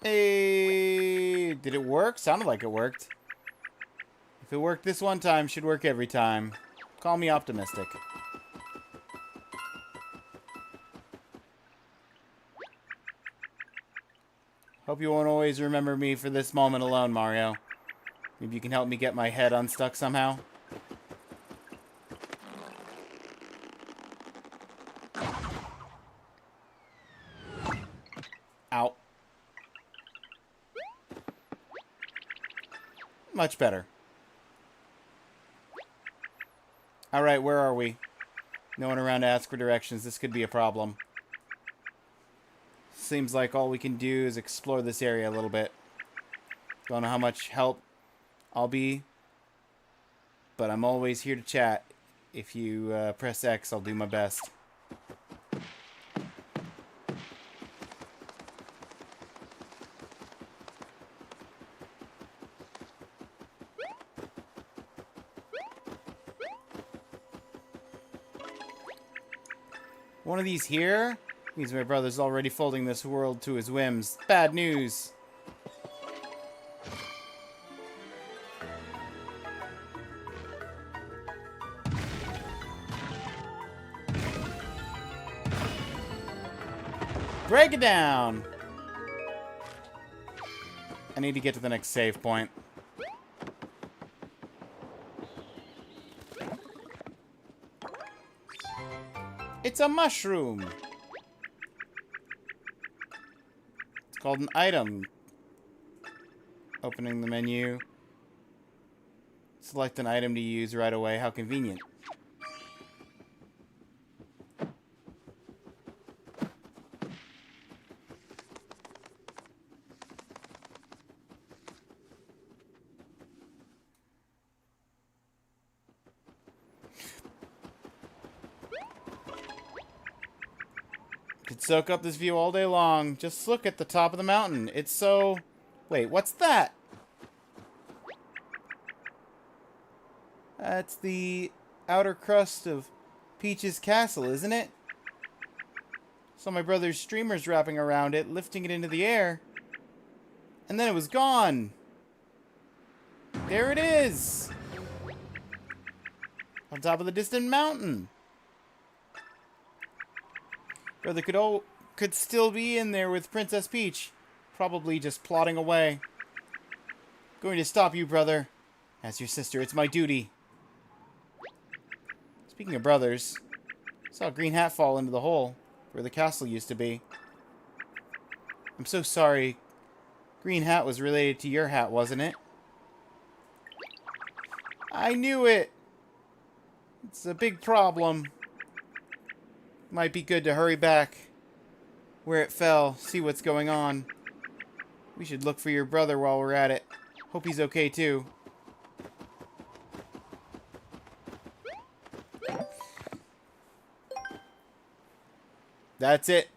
Hey, did it work? Sounded like it worked. If it worked this one time, should work every time. Call me optimistic. Hope you won't always remember me for this moment alone, Mario. Maybe you can help me get my head unstuck somehow. Ow. Much better. Alright, where are we? No one around to ask for directions. This could be a problem. Seems like all we can do is explore this area a little bit. Don't know how much help I'll be, but I'm always here to chat. If you press X, I'll do my best. One of these here? Means my brother's already folding this world to his whims. Bad news. Break it down. I need to get to the next save point. It's a mushroom. It's called an item. Opening the menu. Select an item to use right away. How convenient. Could soak up this view all day long. Just look at the top of the mountain. It's so, Wait, what's that? That's the outer crust of Peach's castle, isn't it? Saw my brother's streamers wrapping around it, lifting it into the air. And then it was gone. There it is. On top of the distant mountain. Brother could still be in there with Princess Peach. Probably just plotting away. Going to stop you, brother. As your sister, it's my duty. Speaking of brothers, I saw a green hat fall into the hole where the castle used to be. I'm so sorry. Green hat was related to your hat, wasn't it? I knew it! It's a big problem. Might be good to hurry back where it fell, see what's going on. We should look for your brother while we're at it. Hope he's okay too. That's it.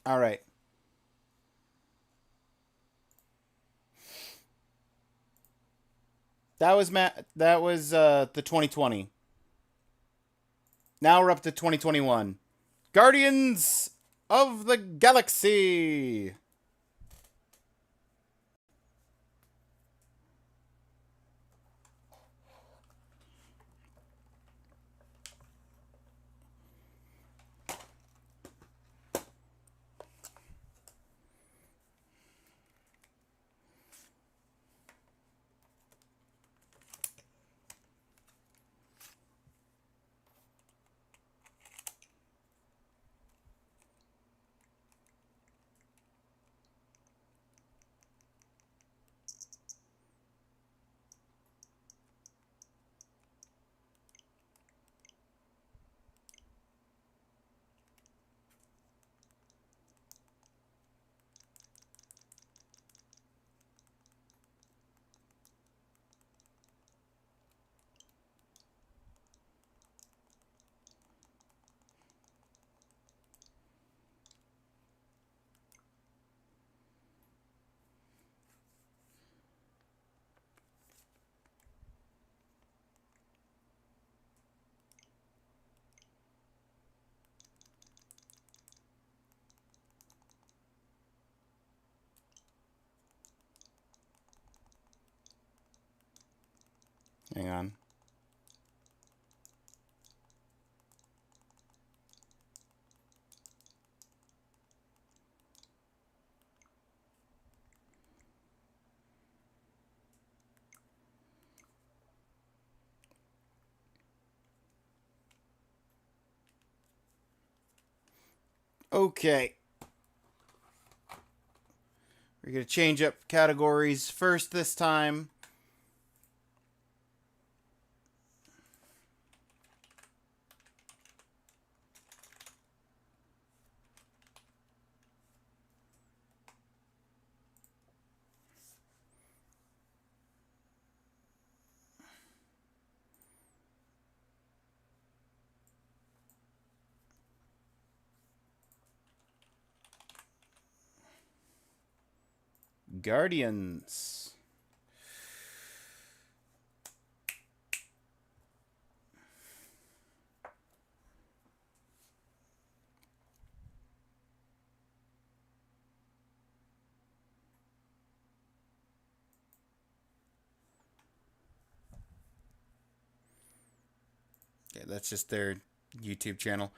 All right. That was the 2020. Now we're up to 2021. Guardians of the Galaxy. Hang on. Okay. We're going to change up categories first this time. Guardians. Yeah, that's just their YouTube channel.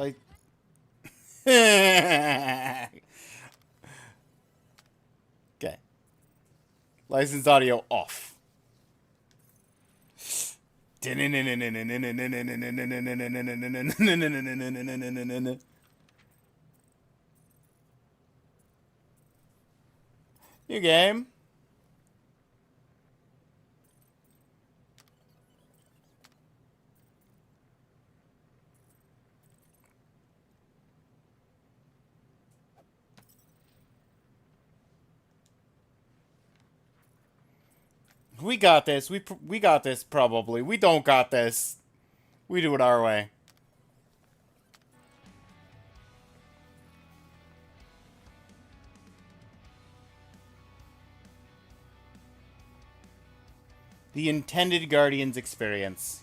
Like... Okay. License audio off. New game. We got this. We got this, probably. We don't got this. We do it our way. The intended Guardians experience.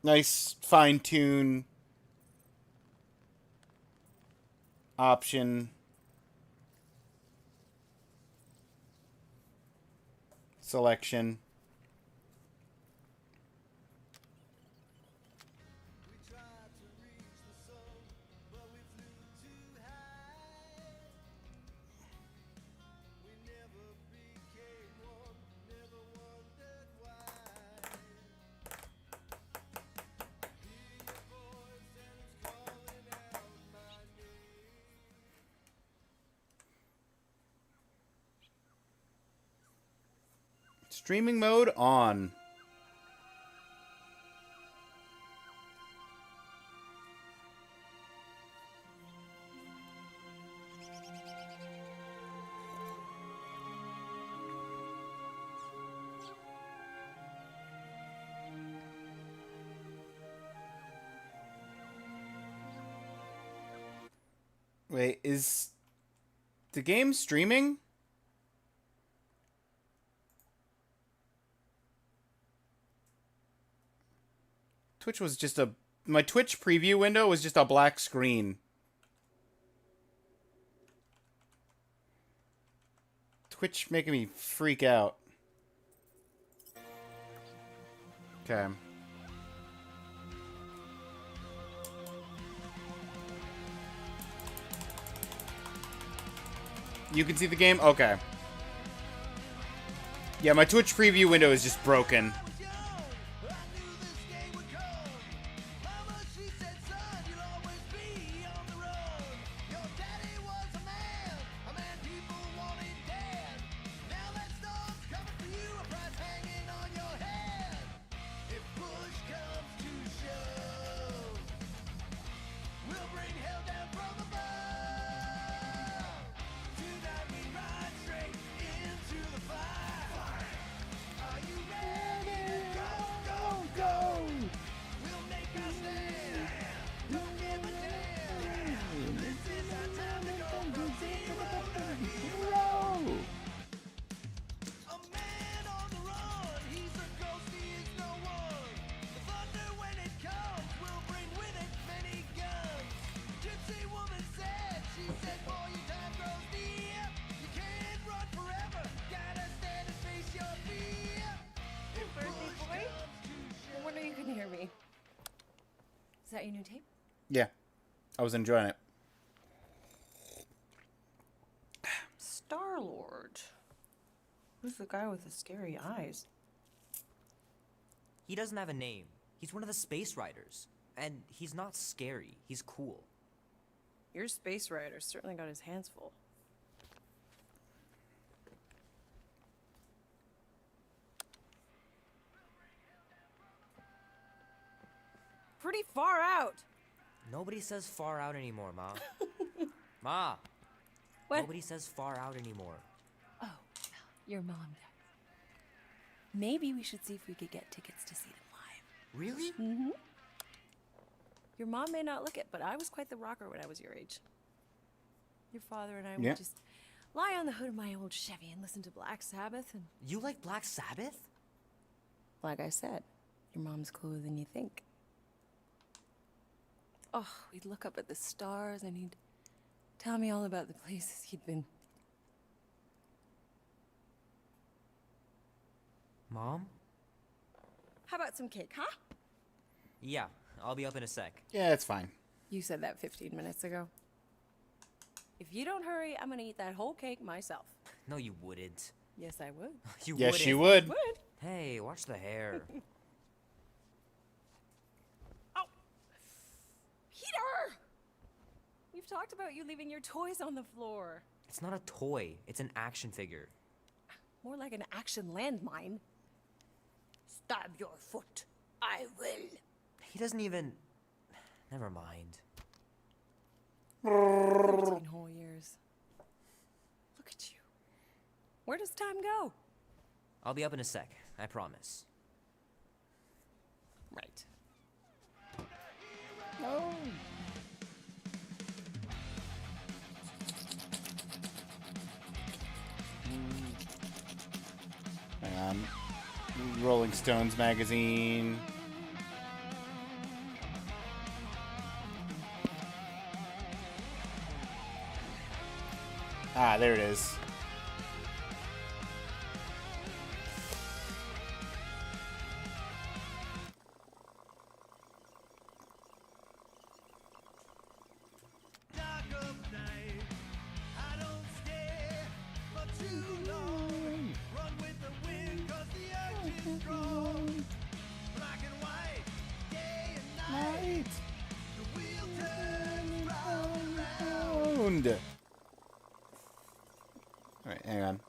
Nice fine-tune option selection. Streaming mode on. Wait, is the game streaming? Twitch was just a... My Twitch preview window was just a black screen. Twitch making me freak out. Okay. You can see the game? Okay. Yeah, my Twitch preview window is just broken. Is that your new tape? Yeah. I was enjoying it. Star-Lord. Who's the guy with the scary eyes? He doesn't have a name. He's one of the Space Riders. And he's not scary. He's cool. Your Space Rider certainly got his hands full. Pretty far out. Nobody says far out anymore, Ma. Ma! What? Nobody says far out anymore. Oh, your mom does. Maybe we should see if we could get tickets to see them live. Really? Mm-hmm. Your mom may not look it, but I was quite the rocker when I was your age. Your father and I would just lie on the hood of my old Chevy and listen to Black Sabbath and... You like Black Sabbath? Like I said, your mom's cooler than you think. Oh, we'd look up at the stars and he'd tell me all about the places he'd been. Mom? How about some cake, huh? Yeah, I'll be up in a sec. Yeah, it's fine. You said that 15 minutes ago. If you don't hurry, I'm gonna eat that whole cake myself. No, you wouldn't. Yes, I would. You Yes, wouldn't. you would. Hey, watch the hair. Peter! We've talked about you leaving your toys on the floor. It's not a toy. It's an action figure. More like an action landmine. Stab your foot. I will. He doesn't even... Never mind. 13 whole years. Look at you. Where does time go? I'll be up in a sec. I promise. Right. No. Hang on. Rolling Stones magazine. Ah, there it is. Alright, hang on.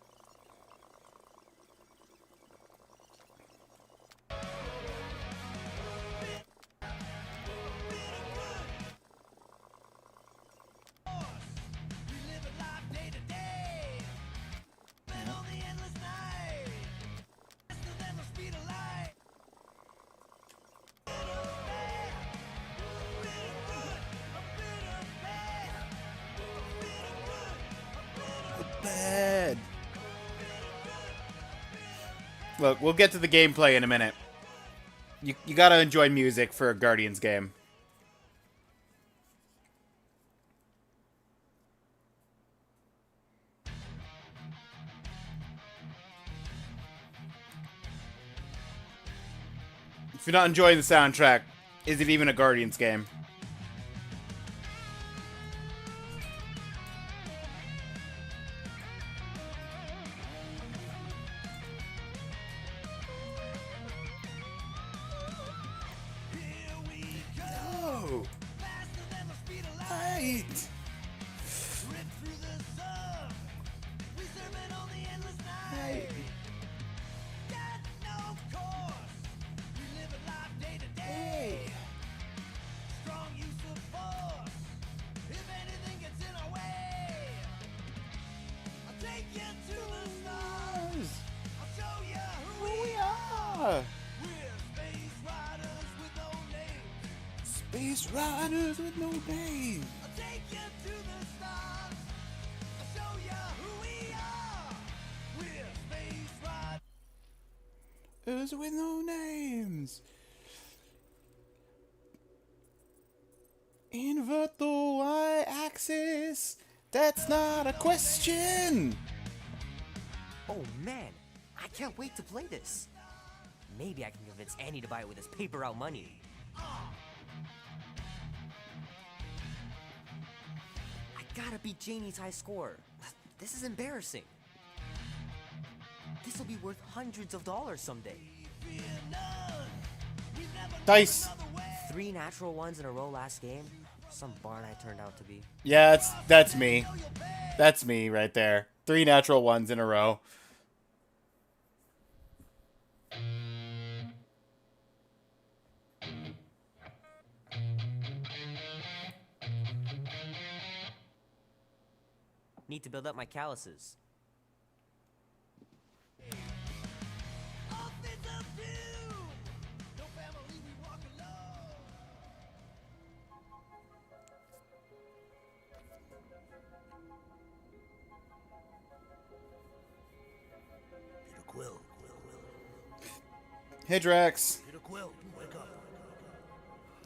Bad. Look, we'll get to the gameplay in a minute. You gotta enjoy music for a Guardians game. If you're not enjoying the soundtrack, is it even a Guardians game? Space Riders with no name. Riders with no names. Invert the y-axis. That's not a question. Oh man, I can't wait to play this. Maybe I can convince Annie to buy it with his paper route money. I gotta beat Janie's high score. This is embarrassing. This will be worth hundreds of dollars someday. Dice. 3 natural ones in a row last game. Some barn I turned out to be. Yeah, that's me. That's me right there. 3 natural ones in a row. Need to build up my calluses. Hey, Drax. Peter Quill, wake up.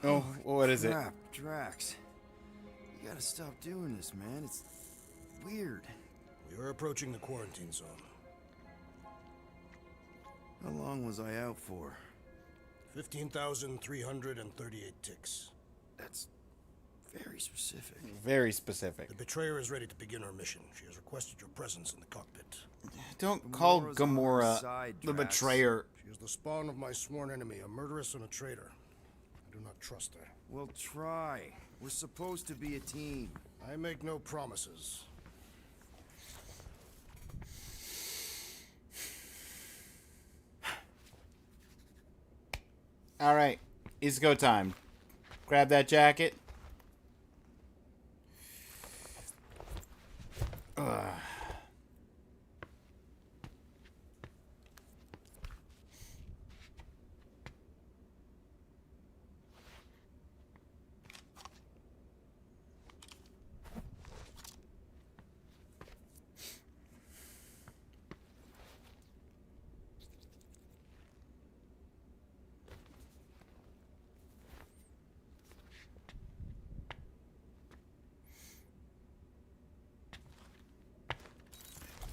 Oh, what is it? Crap, Drax. You gotta stop doing this, man. It's weird. We are approaching the quarantine zone. How long was I out for? 15,338 ticks. That's very specific. Very specific. The betrayer is ready to begin her mission. She has requested your presence in the cockpit. Don't call Gamora's on her Gamora side, the Drax. betrayer. She is the spawn of my sworn enemy, a murderess and a traitor. I do not trust her. Well, try. We're supposed to be a team. I make no promises. All right, it's go time. Grab that jacket. Ugh.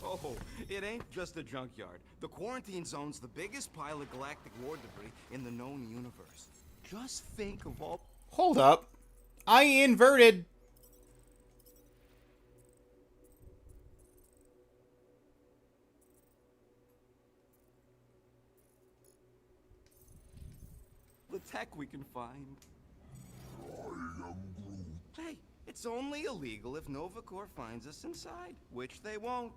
Oh, it ain't just a junkyard. The quarantine zone's the biggest pile of galactic war debris in the known universe. Just think of all... Hold up. I inverted. the tech we can find. Hey, it's only illegal if Nova Corps finds us inside, which they won't.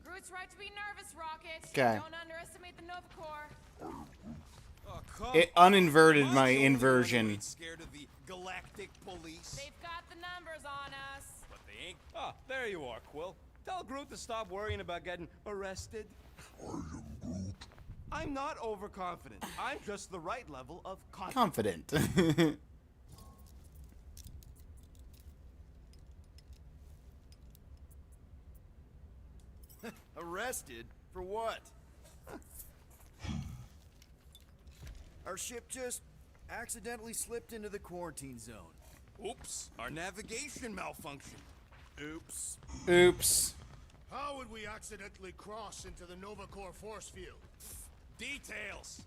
Groot's right to be nervous, Rocket. 'Kay. Don't underestimate the Nova Corps. It uninverted my inversion. Scared of the galactic police? They've got the numbers on us. But they ain't. Ah, there you are, Quill. Tell Groot to stop worrying about getting arrested. I'm not overconfident. I'm just the right level of confident. Confident. Arrested? For what? Our ship just accidentally slipped into the quarantine zone. Oops, our navigation malfunctioned. Oops. Oops. How would we accidentally cross into the Nova Corps force field? Details.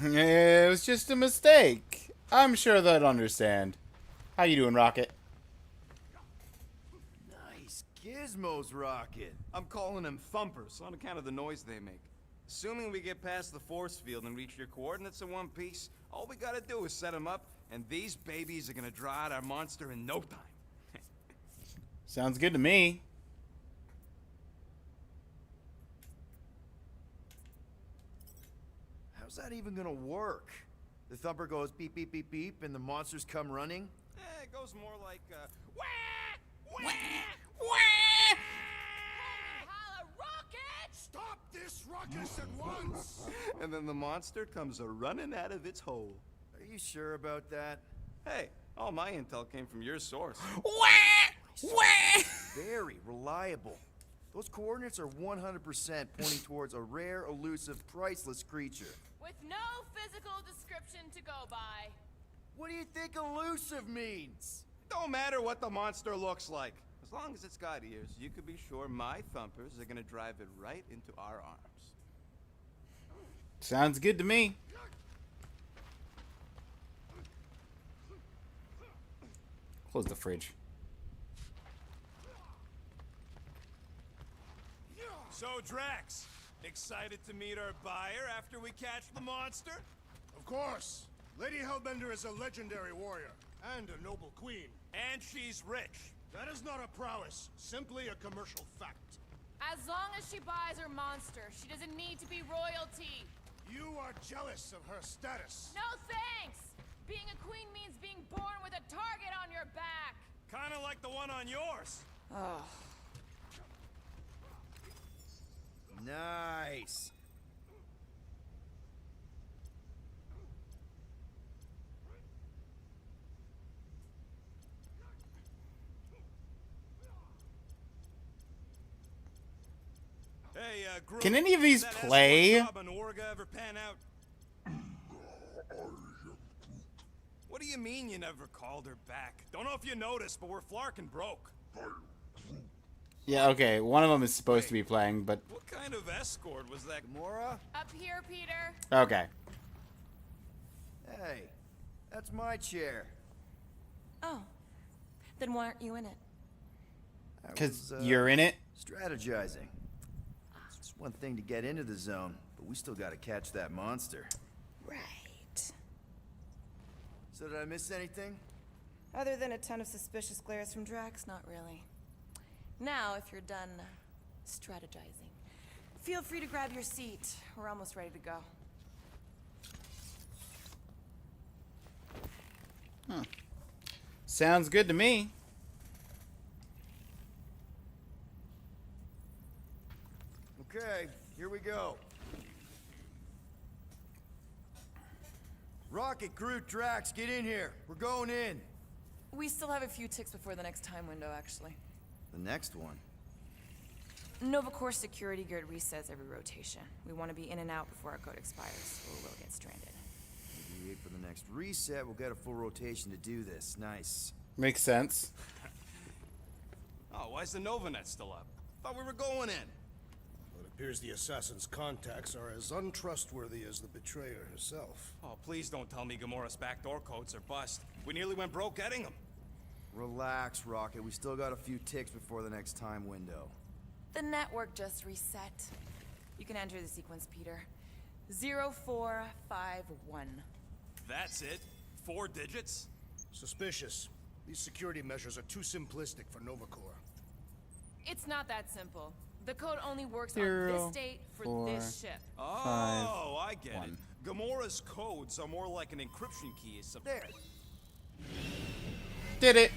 It was just a mistake. I'm sure they'd understand. How you doing, Rocket? Nice gizmos, Rocket. I'm calling them thumpers on account of the noise they make. Assuming we get past the force field and reach your coordinates in one piece, all we gotta do is set them up, and these babies are gonna draw out our monster in no time. Sounds good to me. How's that even gonna work? The thumper goes beep, beep, beep, beep, and the monsters come running? It goes more like, wah! Holla, Rocket! Stop this ruckus at once! And then the monster comes a-running out of its hole. Are you sure about that? Hey, all my intel came from your source. Very reliable. Those coordinates are 100% pointing towards a rare, elusive, priceless creature. With no physical description to go by. What do you think elusive means? Don't matter what the monster looks like. As long as it's got ears, you can be sure my thumpers are gonna drive it right into our arms. Sounds good to me. Close the fridge. So, Drax, excited to meet our buyer after we catch the monster? Of course. Lady Hellbender is a legendary warrior and a noble queen. And she's rich. That is not a prowess, simply a commercial fact. As long as she buys her monster, she doesn't need to be royalty. You are jealous of her status. No thanks! Being a queen means being born with a target on your back. Kinda like the one on yours. Oh. Nice. Hey, Groot, Can any of these that play? escort job on Orga ever pan out? What do you mean you never called her back? Don't know if you noticed, but we're flarkin' broke. Yeah, okay. One of them is supposed to be playing, but What kind of escort was that? Gamora? Up here, Peter. okay. Hey, that's my chair. Oh. Then why aren't you in it? Because you're in it? Strategizing. It's one thing to get into the zone, but we still gotta catch that monster. Right. So did I miss anything? Other than a ton of suspicious glares from Drax, not really. Now, if you're done strategizing, feel free to grab your seat. We're almost ready to go. Sounds good to me. Okay, here we go. Rocket, Groot, Drax, get in here. We're going in. We still have a few ticks before the next time window, actually. The next one. Nova Corps security guard resets every rotation. We want to be in and out before our code expires, or we'll get stranded. Maybe wait for the next reset. We'll get a full rotation to do this. Nice. Makes sense. Oh, why's the Novanet still up? Thought we were going in. Well, it appears the assassin's contacts are as untrustworthy as the betrayer herself. Oh, please don't tell me Gamora's backdoor codes are bust. We nearly went broke getting them. Relax, Rocket. We still got a few ticks before the next time window. The network just reset. You can enter the sequence, Peter. 0451. That's it? 4 digits? Suspicious. These security measures are too simplistic for Nova Corps. It's not that simple. The code only works on 0, this date for 4, this ship. Oh, I get 1. it. Gamora's codes are more like an encryption key or something. There. Did it.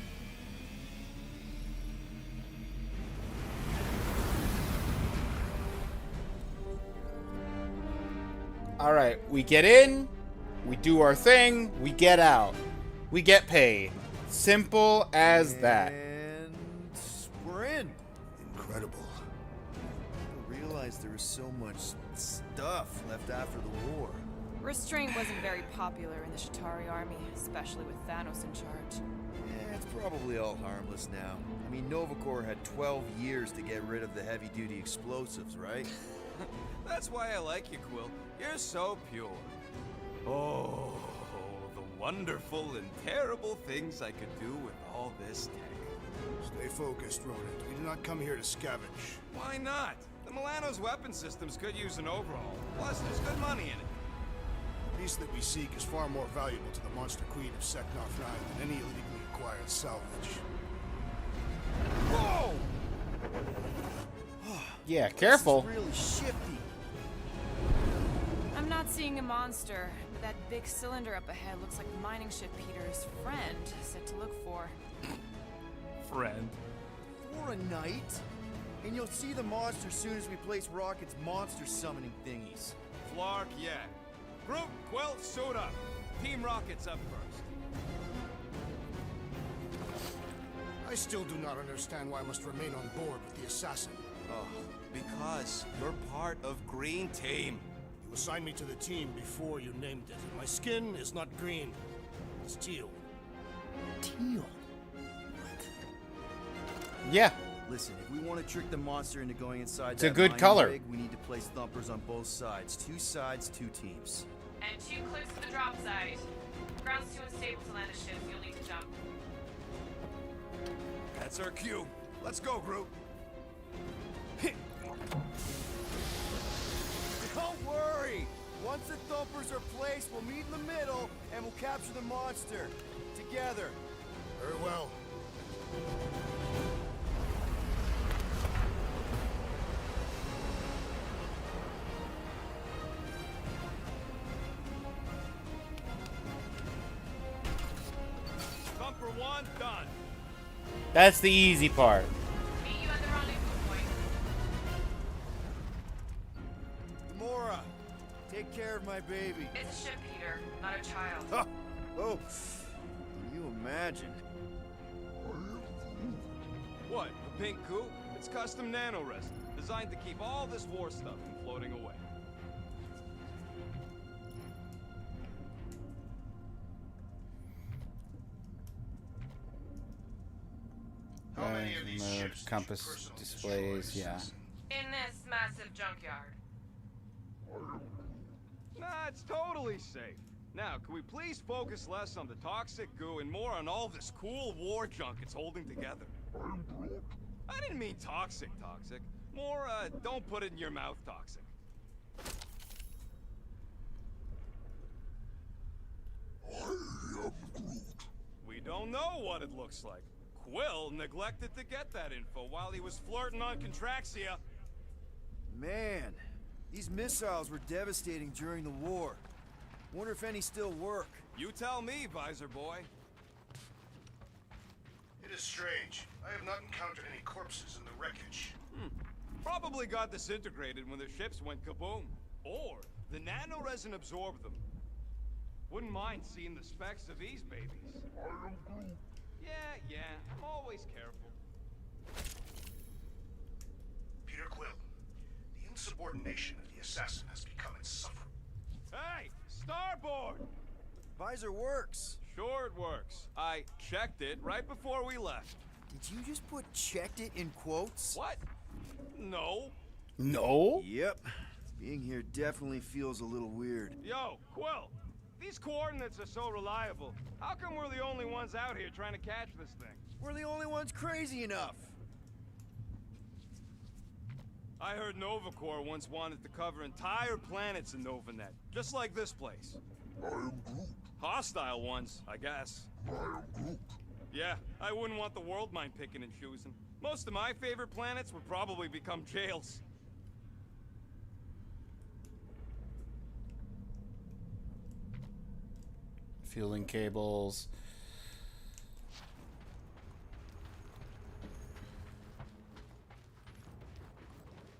Alright, we get in, we do our thing, we get out. We get paid. Simple as that. And we're in. Incredible. I didn't realize there was so much stuff left after the war. Restraint wasn't very popular in the Shatari army, especially with Thanos in charge. Yeah, it's probably all harmless now. I mean, Nova Corps had 12 years to get rid of the heavy-duty explosives, right? That's why I like you, Quill. You're so pure. Oh, the wonderful and terrible things I could do with all this tech. Stay focused, Rodent. We did not come here to scavenge. Why not? The Milano's weapon systems could use an overhaul. Plus, there's good money in it. The piece that we seek is far more valuable to the Monster Queen of Seknarf 9 than any illegally acquired salvage. Whoa! Yeah, careful. This is really shifty. I'm not seeing a monster, but that big cylinder up ahead looks like the mining ship Peter's friend said to look for. Friend. For a night? And you'll see the monster soon as we place Rocket's monster summoning thingies. Flark, yeah. Groot, Quill, suit up. Team Rocket's up first. I still do not understand why I must remain on board with the assassin. Oh, because you're part of Green Team. You assigned me to the team before you named it. My skin is not green. It's teal. Teal? Yeah. Listen, if we want to trick the monster into going inside It's a that good mining color. rig, we need to place thumpers on both sides. 2 sides, 2 teams. And 2 clicks to the drop side. Ground's too unstable to land a ship. You'll need to jump. That's our cue. Let's go, Groot. Don't worry! Once the thumpers are placed, we'll meet in the middle, and we'll capture the monster. Together. Very well. Thumper 1, done. That's the easy part. Meet you at the rendezvous point. Gamora, take care of my baby. It's a ship, Peter, not a child. Huh. Oh, can you imagine? What? pink goo? It's custom nano resin, designed to keep all this war stuff from floating away. How many of these Mode, ships compass displays, yeah. In this massive junkyard. Nah, it's totally safe. Now, can we please focus less on the toxic goo and more on all this cool war junk it's holding together? I didn't mean toxic. More, don't put it in your mouth toxic. We don't know what it looks like. Quill neglected to get that info while he was flirting on Contraxia. Man, these missiles were devastating during the war. Wonder if any still work. You tell me, Visor Boy. It is strange. I have not encountered any corpses in the wreckage. Probably got disintegrated when their ships went kaboom. Or the nanoresin absorbed them. Wouldn't mind seeing the specs of these babies. Yeah, I'm always careful. Peter Quill, the insubordination of the assassin has become insufferable. Hey, starboard! Visor works. Sure it works. I checked it right before we left. Did you just put checked it in quotes? What? No. No? Yep. Being here definitely feels a little weird. Yo, Quill, these coordinates are so reliable. How come we're the only ones out here trying to catch this thing? We're the only ones crazy enough. I heard Nova Corps once wanted to cover entire planets in NovaNet, just like this place. I am Groot. Hostile ones, I guess. I am Groot. Yeah, I wouldn't want the world mind picking and choosing. Most of my favorite planets would probably become jails. Fueling cables.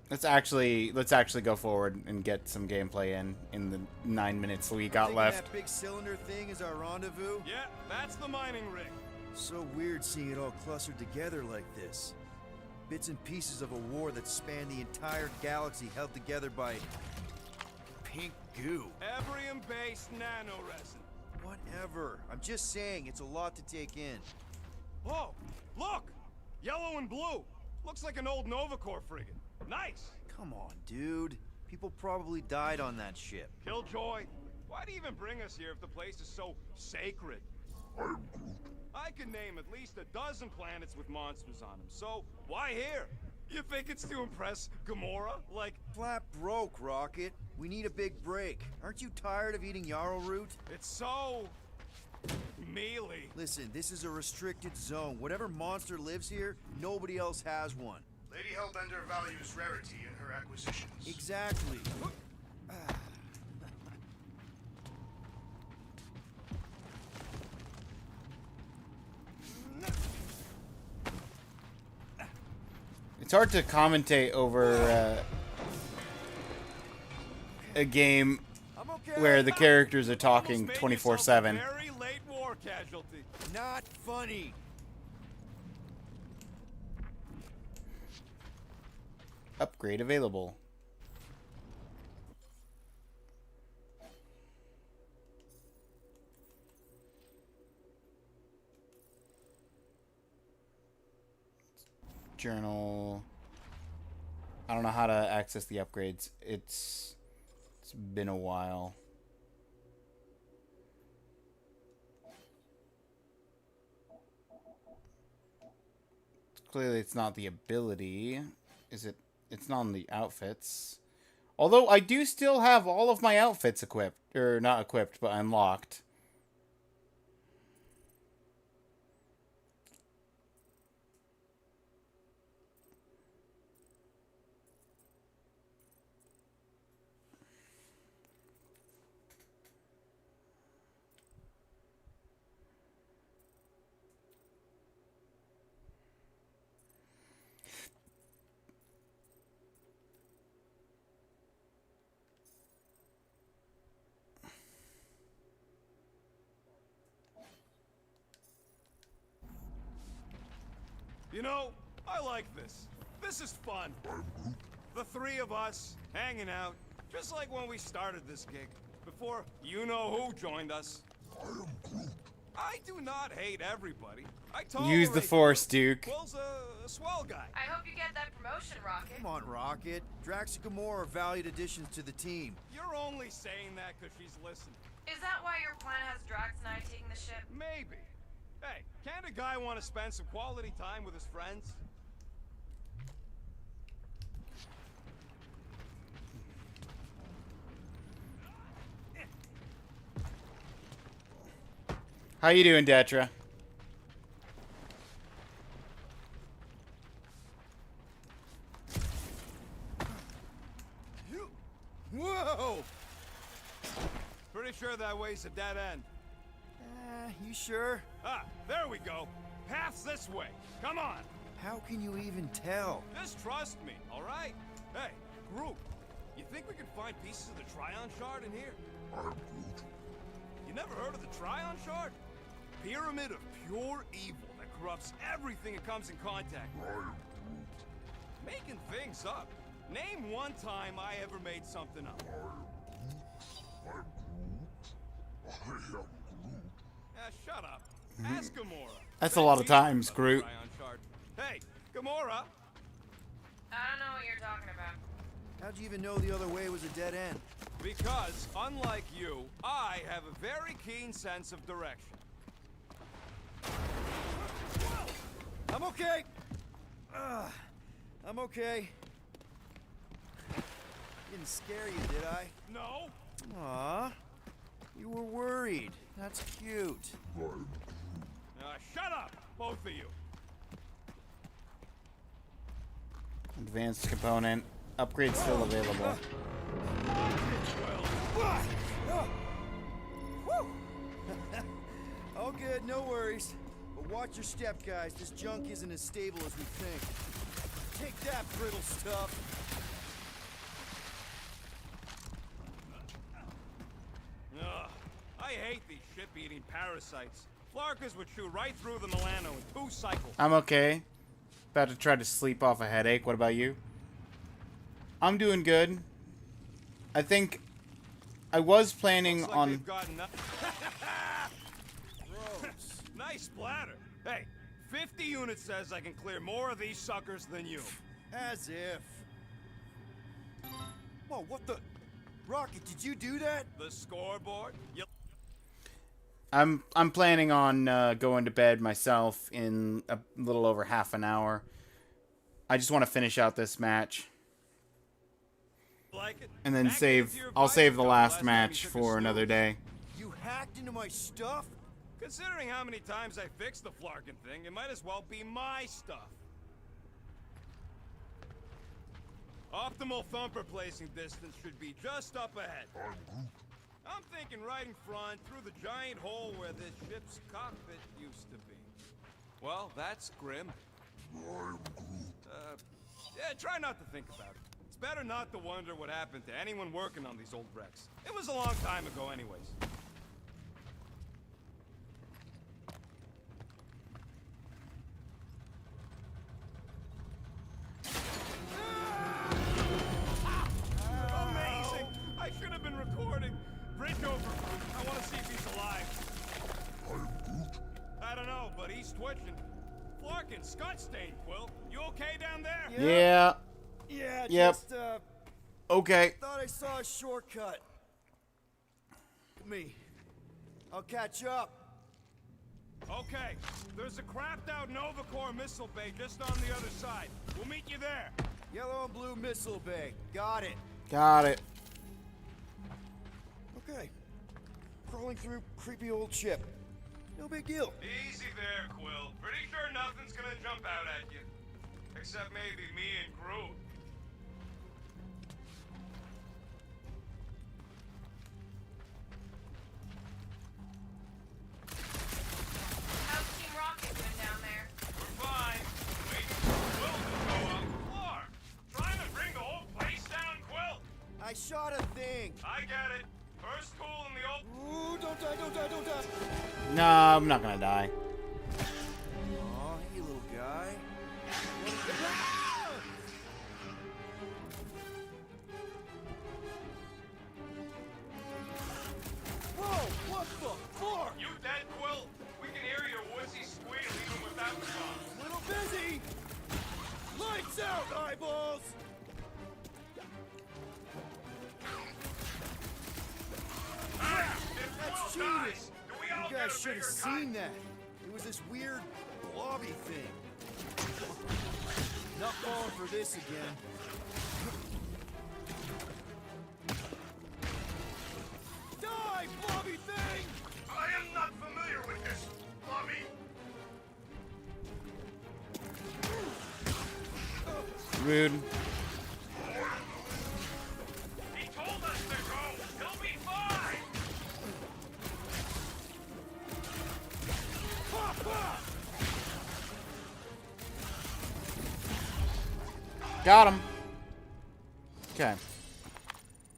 Let's actually go forward and get some gameplay in the 9 minutes we got left. That big cylinder thing is our rendezvous? Yeah, that's the mining rig. So weird seeing it all clustered together like this. Bits and pieces of a war that spanned the entire galaxy held together by pink goo. Ebrium-based nanoresin. Whatever. I'm just saying, it's a lot to take in. Oh, look! Yellow and blue. Looks like an old Nova Corps frigate. Nice! Come on, dude. People probably died on that ship. Killjoy, why do you even bring us here if the place is so sacred? I can name at least a dozen planets with monsters on them, so why here? You think it's to impress Gamora? Like... Flat broke, Rocket. We need a big break. Aren't you tired of eating yarrow root? It's so... mealy. Listen, this is a restricted zone. Whatever monster lives here, nobody else has one. Lady Hellbender values rarity in her acquisitions. Exactly. It's hard to commentate over a game where the characters are talking 24/7. Very late war casualty. Not funny. Upgrade available. Journal. I don't know how to access the upgrades. It's been a while. Clearly it's not the ability. Is it? It's not on the outfits. Although I do still have all of my outfits equipped. Or not equipped, but unlocked. You know, I like this. This is fun. The three of us, hanging out, just like when we started this gig. Before you-know-who joined us. I do not hate everybody. I Use the Force, Duke. Quill's a swell guy. I hope you get that promotion, Rocket. Come on, Rocket. Drax and Gamora are valued additions to the team. You're only saying that because she's listening. Is that why your plan has Drax and I taking the ship? Maybe. Hey, can't a guy want to spend some quality time with his friends? How you doing, Detra? Whoa! Pretty sure that way's a dead end. You sure? Ah, there we go. Path's this way. Come on. How can you even tell? Just trust me, all right? Hey, Groot, you think we can find pieces of the Tryon Shard in here? You never heard of the Tryon Shard? Pyramid of pure evil that corrupts everything it comes in contact with. Making things up. Name one time I ever made something up. Shut up. Ask Gamora. That's a lot of times, Groot. Hey, Gamora. I don't know what you're talking about. How'd you even know the other way was a dead end? Because, unlike you, I have a very keen sense of direction. I'm okay. I'm okay. Didn't scare you, did I? No. Aw. You were worried. That's cute. Shut up, both of you. Advanced component. Upgrade still available. All good, no worries. But watch your step, guys. This junk isn't as stable as we think. Take that, brittle stuff. Ugh, I hate these ship-eating parasites. Flarkers would chew right through the Milano in 2 cycles. I'm okay. About to try to sleep off a headache. What about you? I'm doing good. I think I was planning Looks like on... they've gotten Nice splatter. Hey, 50 units says I can clear more of these suckers than you. As if. Whoa, what the... Rocket, did you do that? The scoreboard? I'm planning on going to bed myself in a little over half an hour. I just want to finish out this match. Like it? And then I'll save the last match for another day. You hacked into my stuff? Considering how many times I fixed the Flarkin thing, it might as well be my stuff. Optimal thumper placing distance should be just up ahead. I'm thinking right in front, through the giant hole where this ship's cockpit used to be. Well, that's grim. Yeah, try not to think about it. It's better not to wonder what happened to anyone working on these old wrecks. It was a long time ago anyways. Amazing! I should have been recording. Bridge over. I want to see if he's alive. I don't know, but he's twitching. Flarkin, Scott stained, Quill. You okay down there? Yeah. Yeah, Yep. just, Okay. thought I saw a shortcut. Me. I'll catch up. Okay, there's a crapped out Nova Corps missile bay just on the other side. We'll meet you there. Yellow and blue missile bay. Got it. Got it. Okay. Crawling through creepy old ship. No big deal. Easy there, Quill. Pretty sure nothing's gonna jump out at you. Except maybe me and Groot. How's Team Rocket doing down there? We're fine. Waiting for Quill to go off the floor. Trying to bring the whole place down, Quill. I shot a thing. I get it. First tool in the old... Ooh, don't die, don't die, don't die. No, I'm not gonna die. Aw, hey, little guy. What eyeballs! That's cheating! You guys should have seen that. It was this weird blobby thing. Not falling for this again. Die, blobby thing! I am not familiar with this, Bobby. Rude. He told us to go. He'll be fine. Got him. Okay.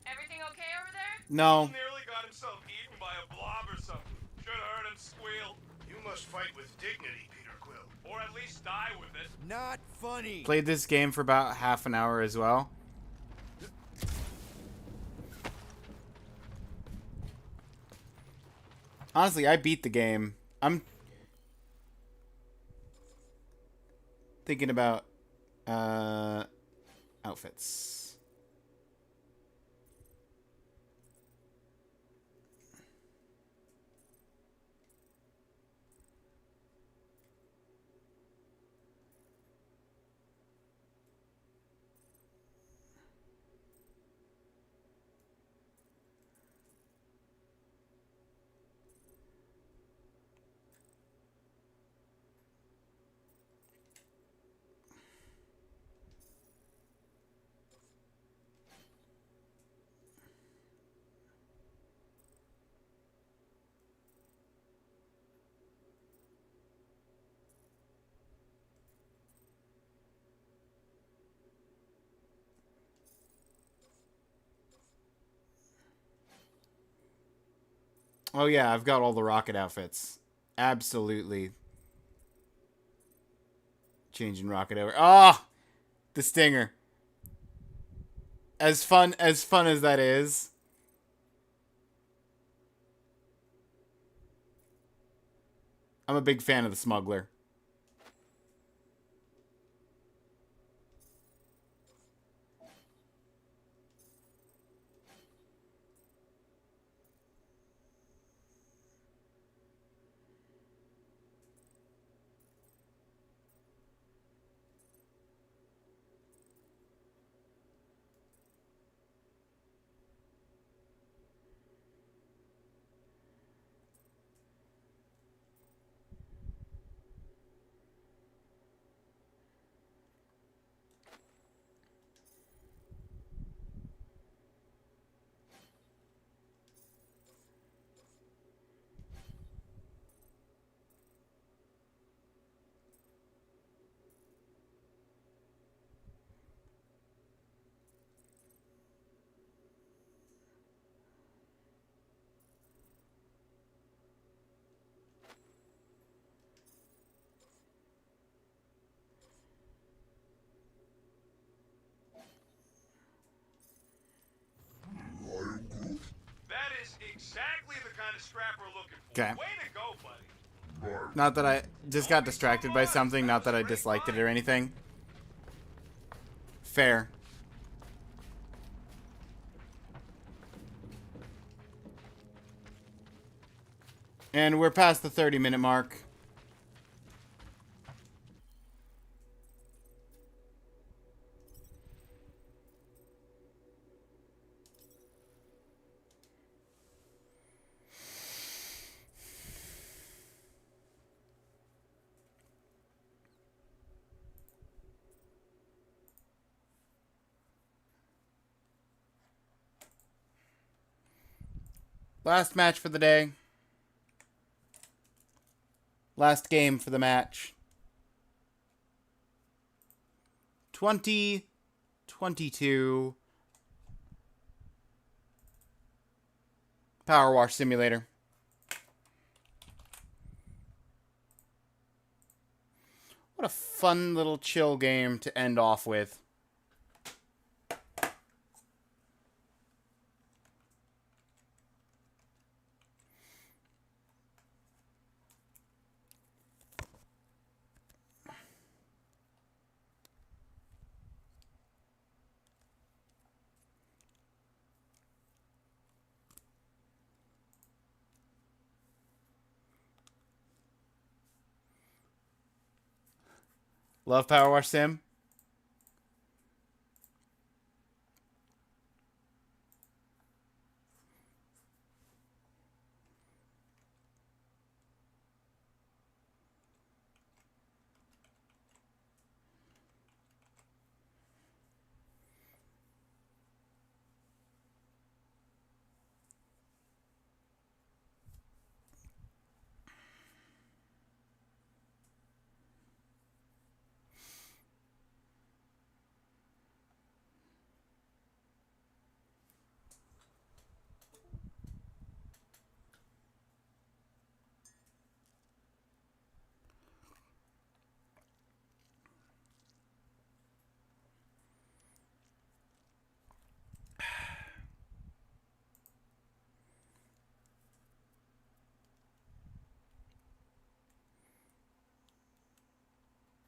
Everything okay over there? No. Nearly got himself eaten by a blob or something. Should have heard him squeal. You must fight with dignity, Peter Quill. Or at least die with it. Not funny. Played this game for about half an hour as well. Honestly, I beat the game. I'm thinking about outfits. Oh yeah, I've got all the rocket outfits. Absolutely. Changing rocket over. Ah! The stinger. As fun as that is. I'm a big fan of the smuggler. That is exactly the kind of scrap we're looking for. Okay. Way to go, buddy. Not that I just got distracted by something, not that I disliked it or anything. Fair. And we're past the 30-minute mark. Last match for the day. Last game for the match. 2022 Power Wash Simulator. What a fun little chill game to end off with. Love Power Wash Sim.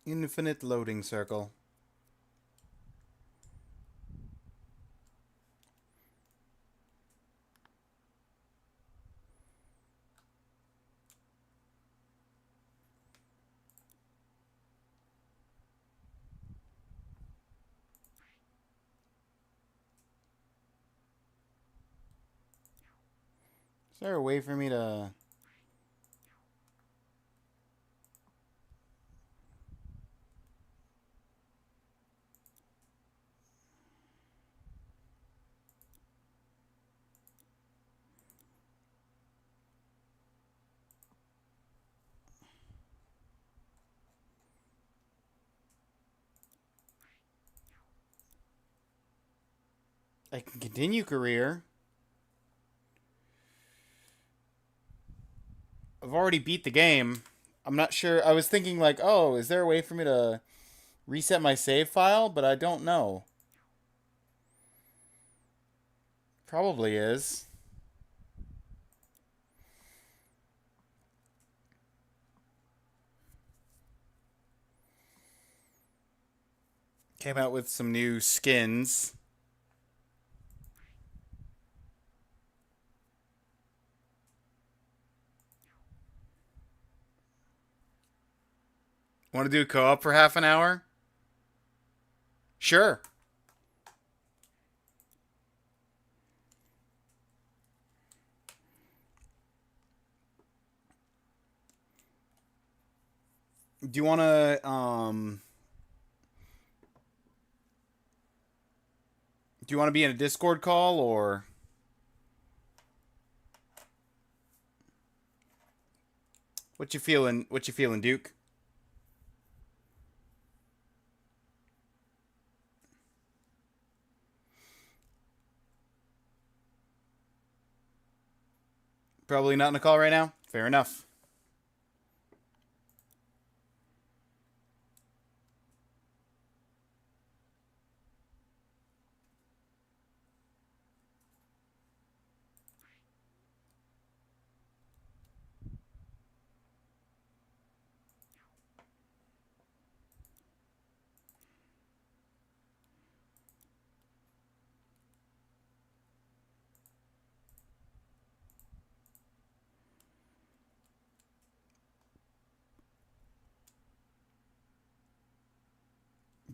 Infinite loading circle. Is there a way for me to... I can continue career. I've already beat the game. I'm not sure. I was thinking like, oh, is there a way for me to reset my save file? But I don't know. Probably is. Came out with some new skins. Want to do co-op for half an hour? Sure. Do you want to, do you want to be in a Discord call, or... What you feeling, Duke? Probably not in a call right now? Fair enough.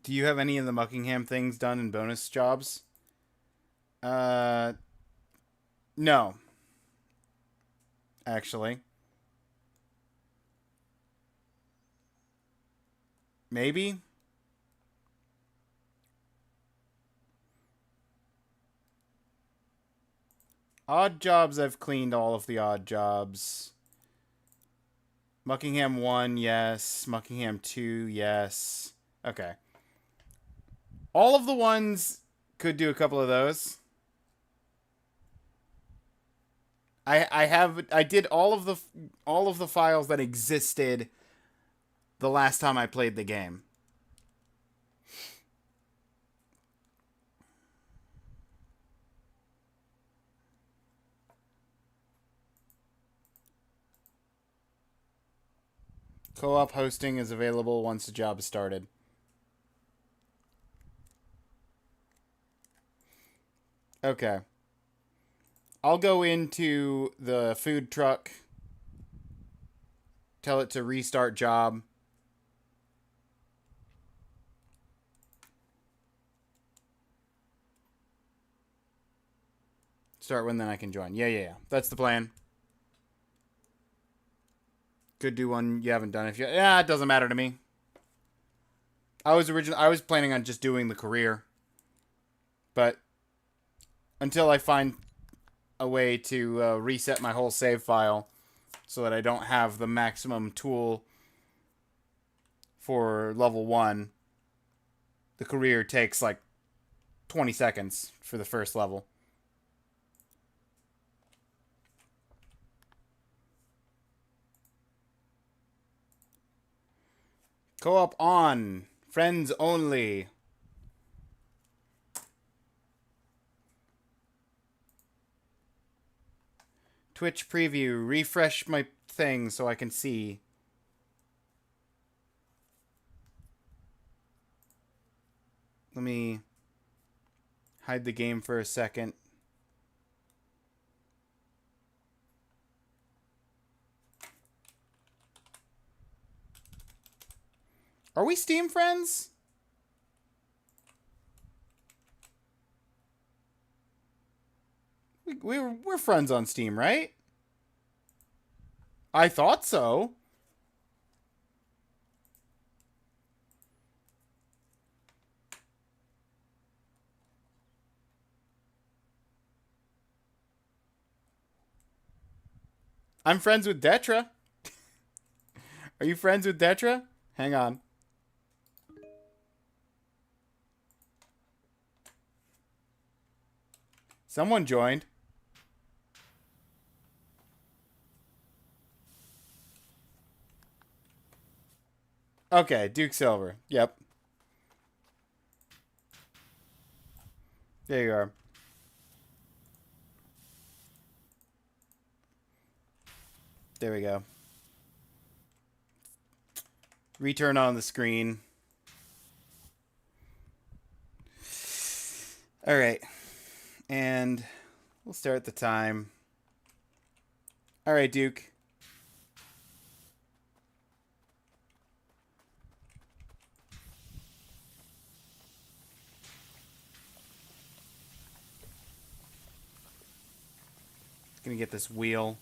Do you have any of the Muckingham things done in bonus jobs? No. Actually. Maybe? Odd jobs, I've cleaned all of the odd jobs. Muckingham 1, yes. Muckingham 2, yes. Okay. All of the ones could do a couple of those. I did all of the files that existed the last time I played the game. Co-op hosting is available once the job is started. Okay. I'll go into the food truck. Tell it to restart job. Start when, then I can join. Yeah. That's the plan. Could do one you haven't done if you... Yeah, it doesn't matter to me. I was planning on just doing the career. But until I find a way to reset my whole save file so that I don't have the maximum tool for level 1, the career takes like 20 seconds for the first level. Co-op on. Friends only. Twitch preview. Refresh my thing so I can see. Let me hide the game for a second. Are we Steam friends? We're friends on Steam, right? I thought so. I'm friends with Detra. Are you friends with Detra? Hang on. Someone joined. Okay, Duke Silver. Yep. There you are. There we go. Return on the screen. All right. And we'll start the time. All right, Duke. Gonna get this wheel.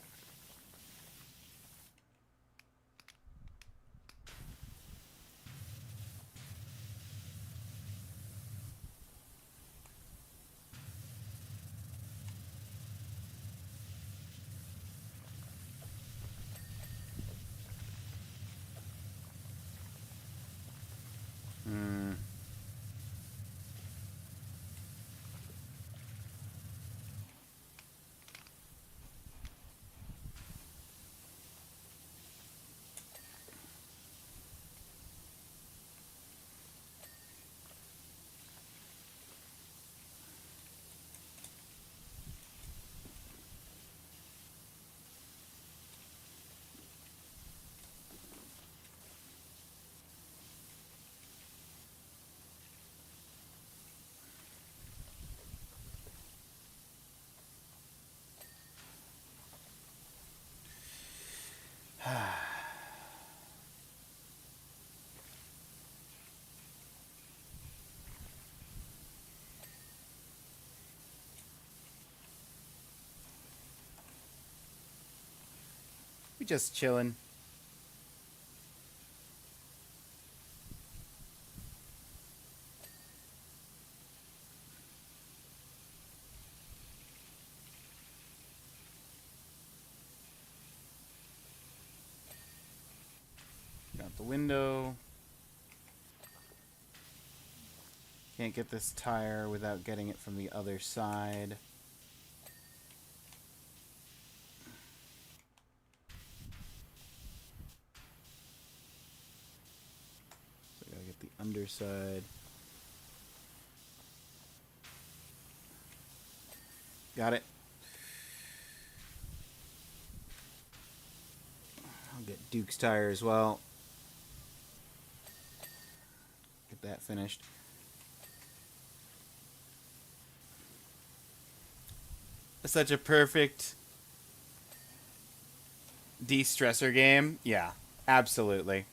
We just chilling. Out the window. Can't get this tire without getting it from the other side. So I gotta get the underside. Got it. I'll get Duke's tire as well. Get that finished. Such a perfect de-stressor game. Yeah, absolutely.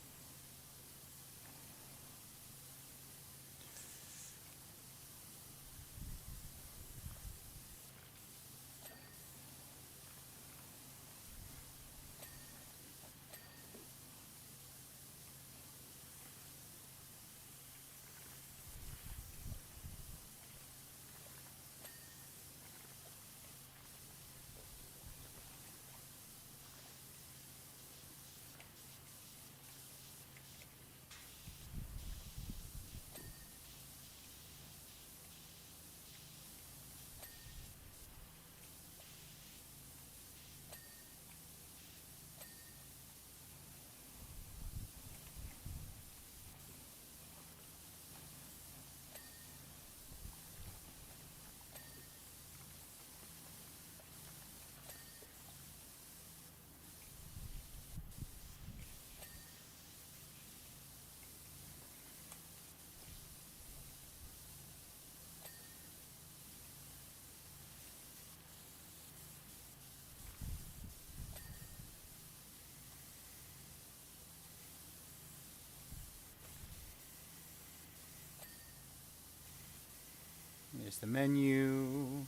There's the menu.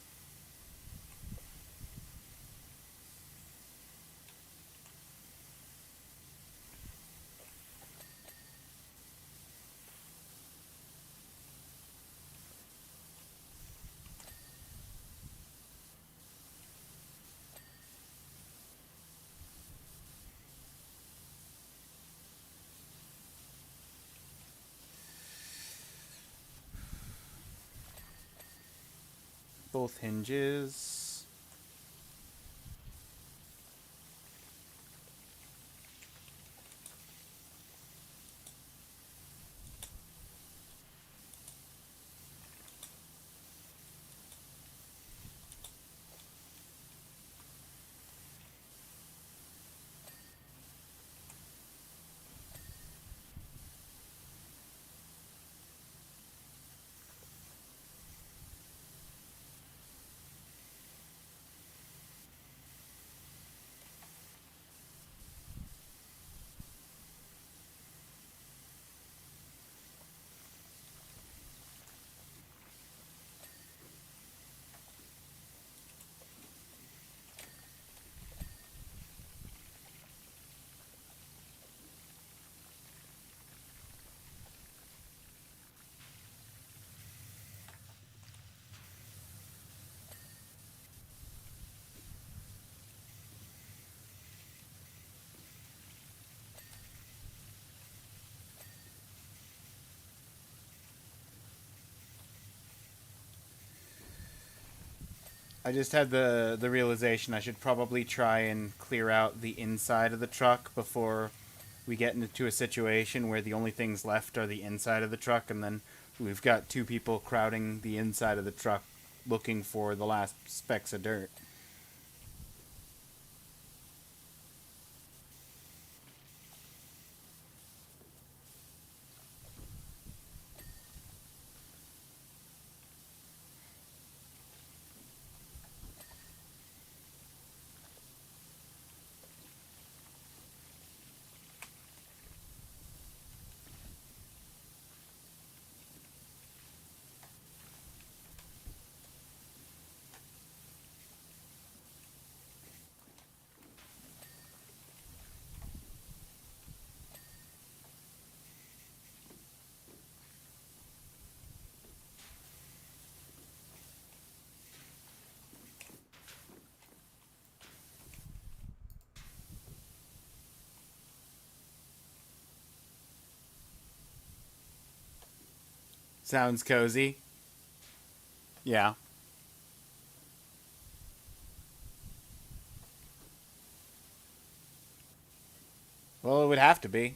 Both hinges. I just had the realization I should probably try and clear out the inside of the truck before we get into a situation where the only things left are the inside of the truck, and then we've got two people crowding the inside of the truck looking for the last specks of dirt. Sounds cozy. Yeah. Well, it would have to be.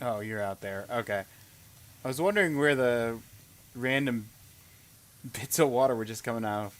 Oh, you're out there. Okay. I was wondering where the random bits of water were just coming out of.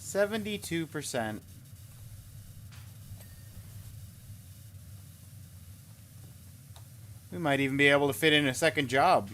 72%. We might even be able to fit in a second job.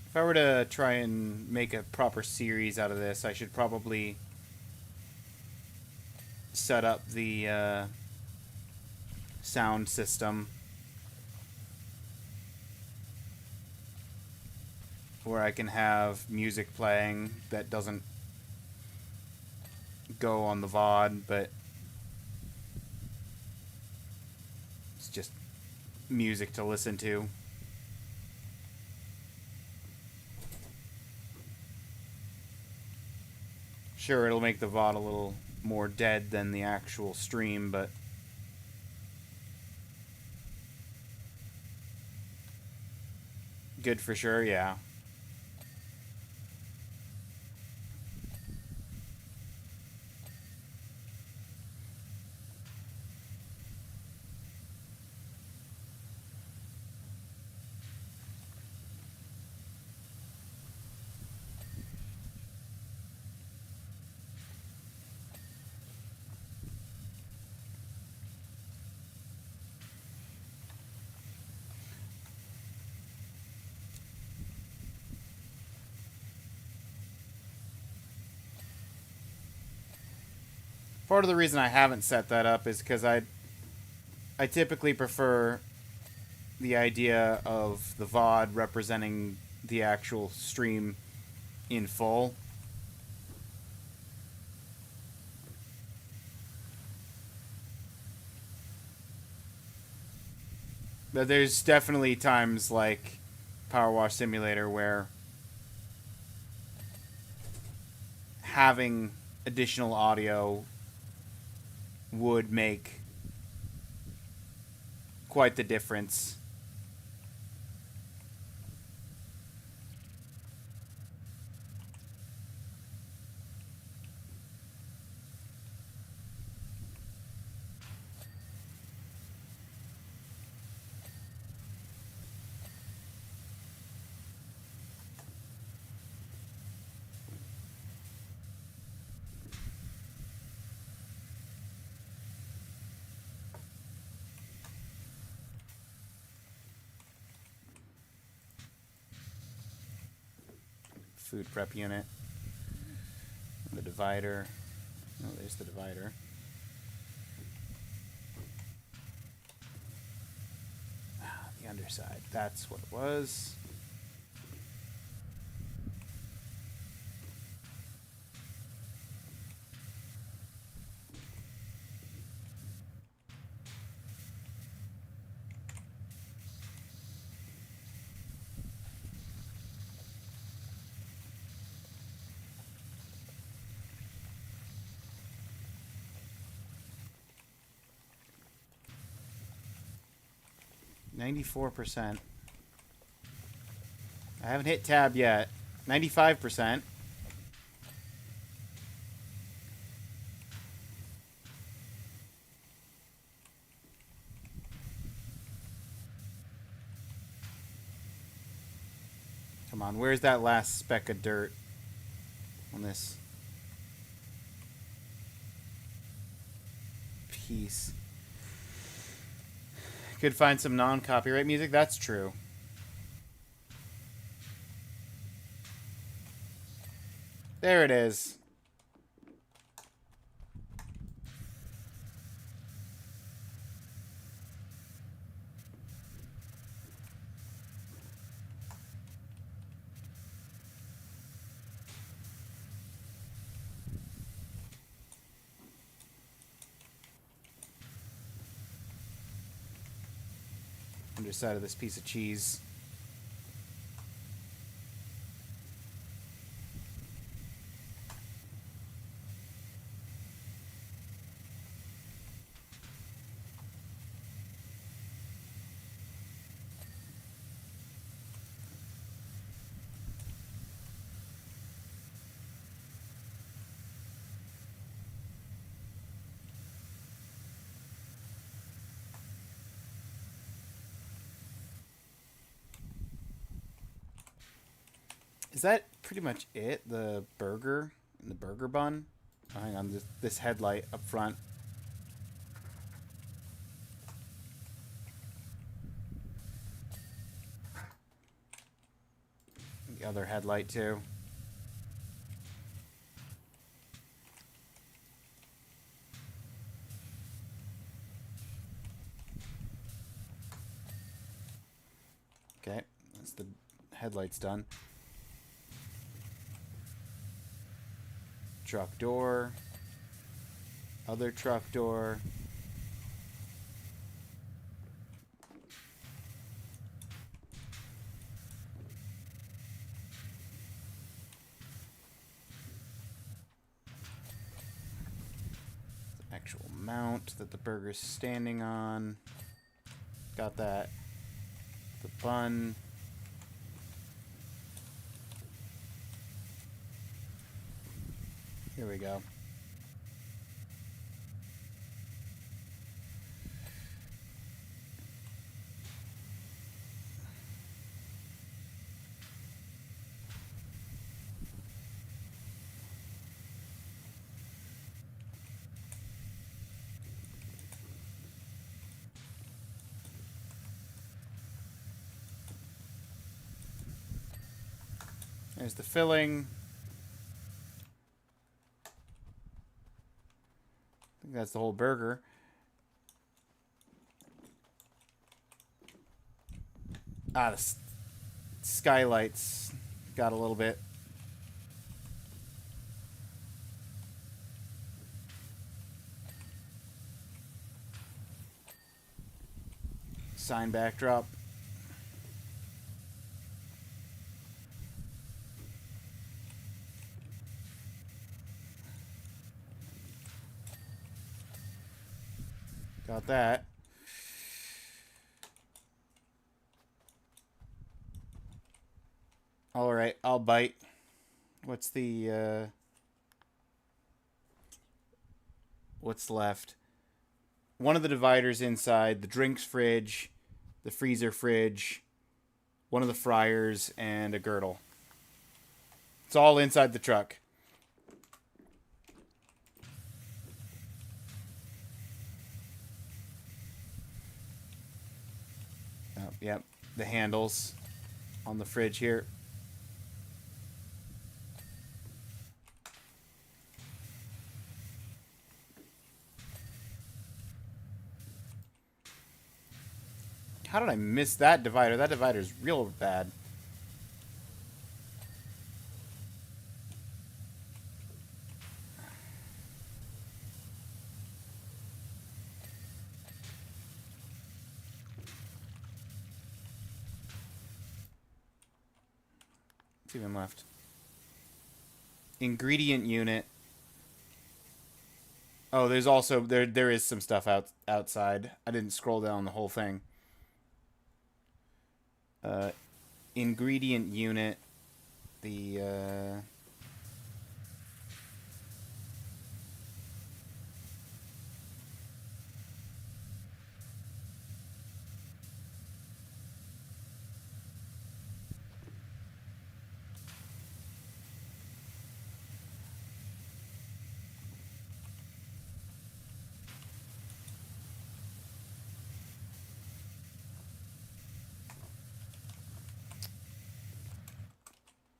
If I were to try and make a proper series out of this, I should probably set up the sound system where I can have music playing that doesn't go on the VOD, but it's just music to listen to. Sure, it'll make the VOD a little more dead than the actual stream, but good for sure, yeah. Part of the reason I haven't set that up is because I typically prefer the idea of the VOD representing the actual stream in full. But there's definitely times like Power Wash Simulator where having additional audio would make quite the difference. Food prep unit. The divider. Oh, there's the divider. Ah, the underside. That's what it was. 94%. I haven't hit tab yet. 95%. Come on, where's that last speck of dirt on this piece? Could find some non-copyright music. That's true. There it is. Underside of this piece of cheese. Is that pretty much it? The burger and the burger bun? Oh, hang on, this headlight up front. The other headlight too. Okay, that's the headlights done. Truck door. Other truck door. The actual mount that the burger's standing on. Got that. The bun. Here we go. There's the filling. I think that's the whole burger. Ah, the skylights got a little bit. Sign backdrop. Got that. All right, I'll bite. What's the what's left? One of the dividers inside, the drinks fridge, the freezer fridge, one of the fryers, and a girdle. It's all inside the truck. Oh, yep, the handles on the fridge here. How did I miss that divider? That divider's real bad. What's even left? Ingredient unit. Oh, there's also there is some stuff outside. I didn't scroll down the whole thing. ingredient unit. The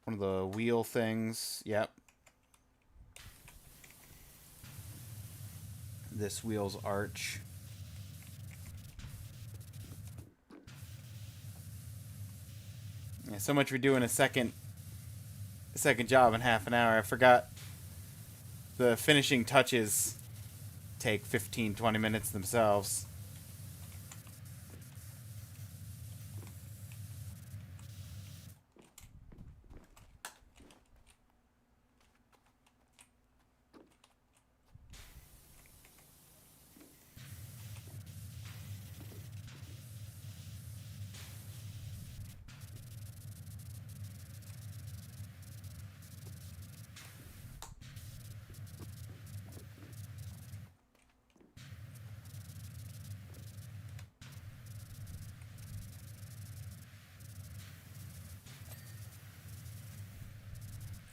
one of the wheel things. Yep. This wheel's arch. Yeah, so much for doing a second job in half an hour. I forgot the finishing touches take 15-20 minutes themselves.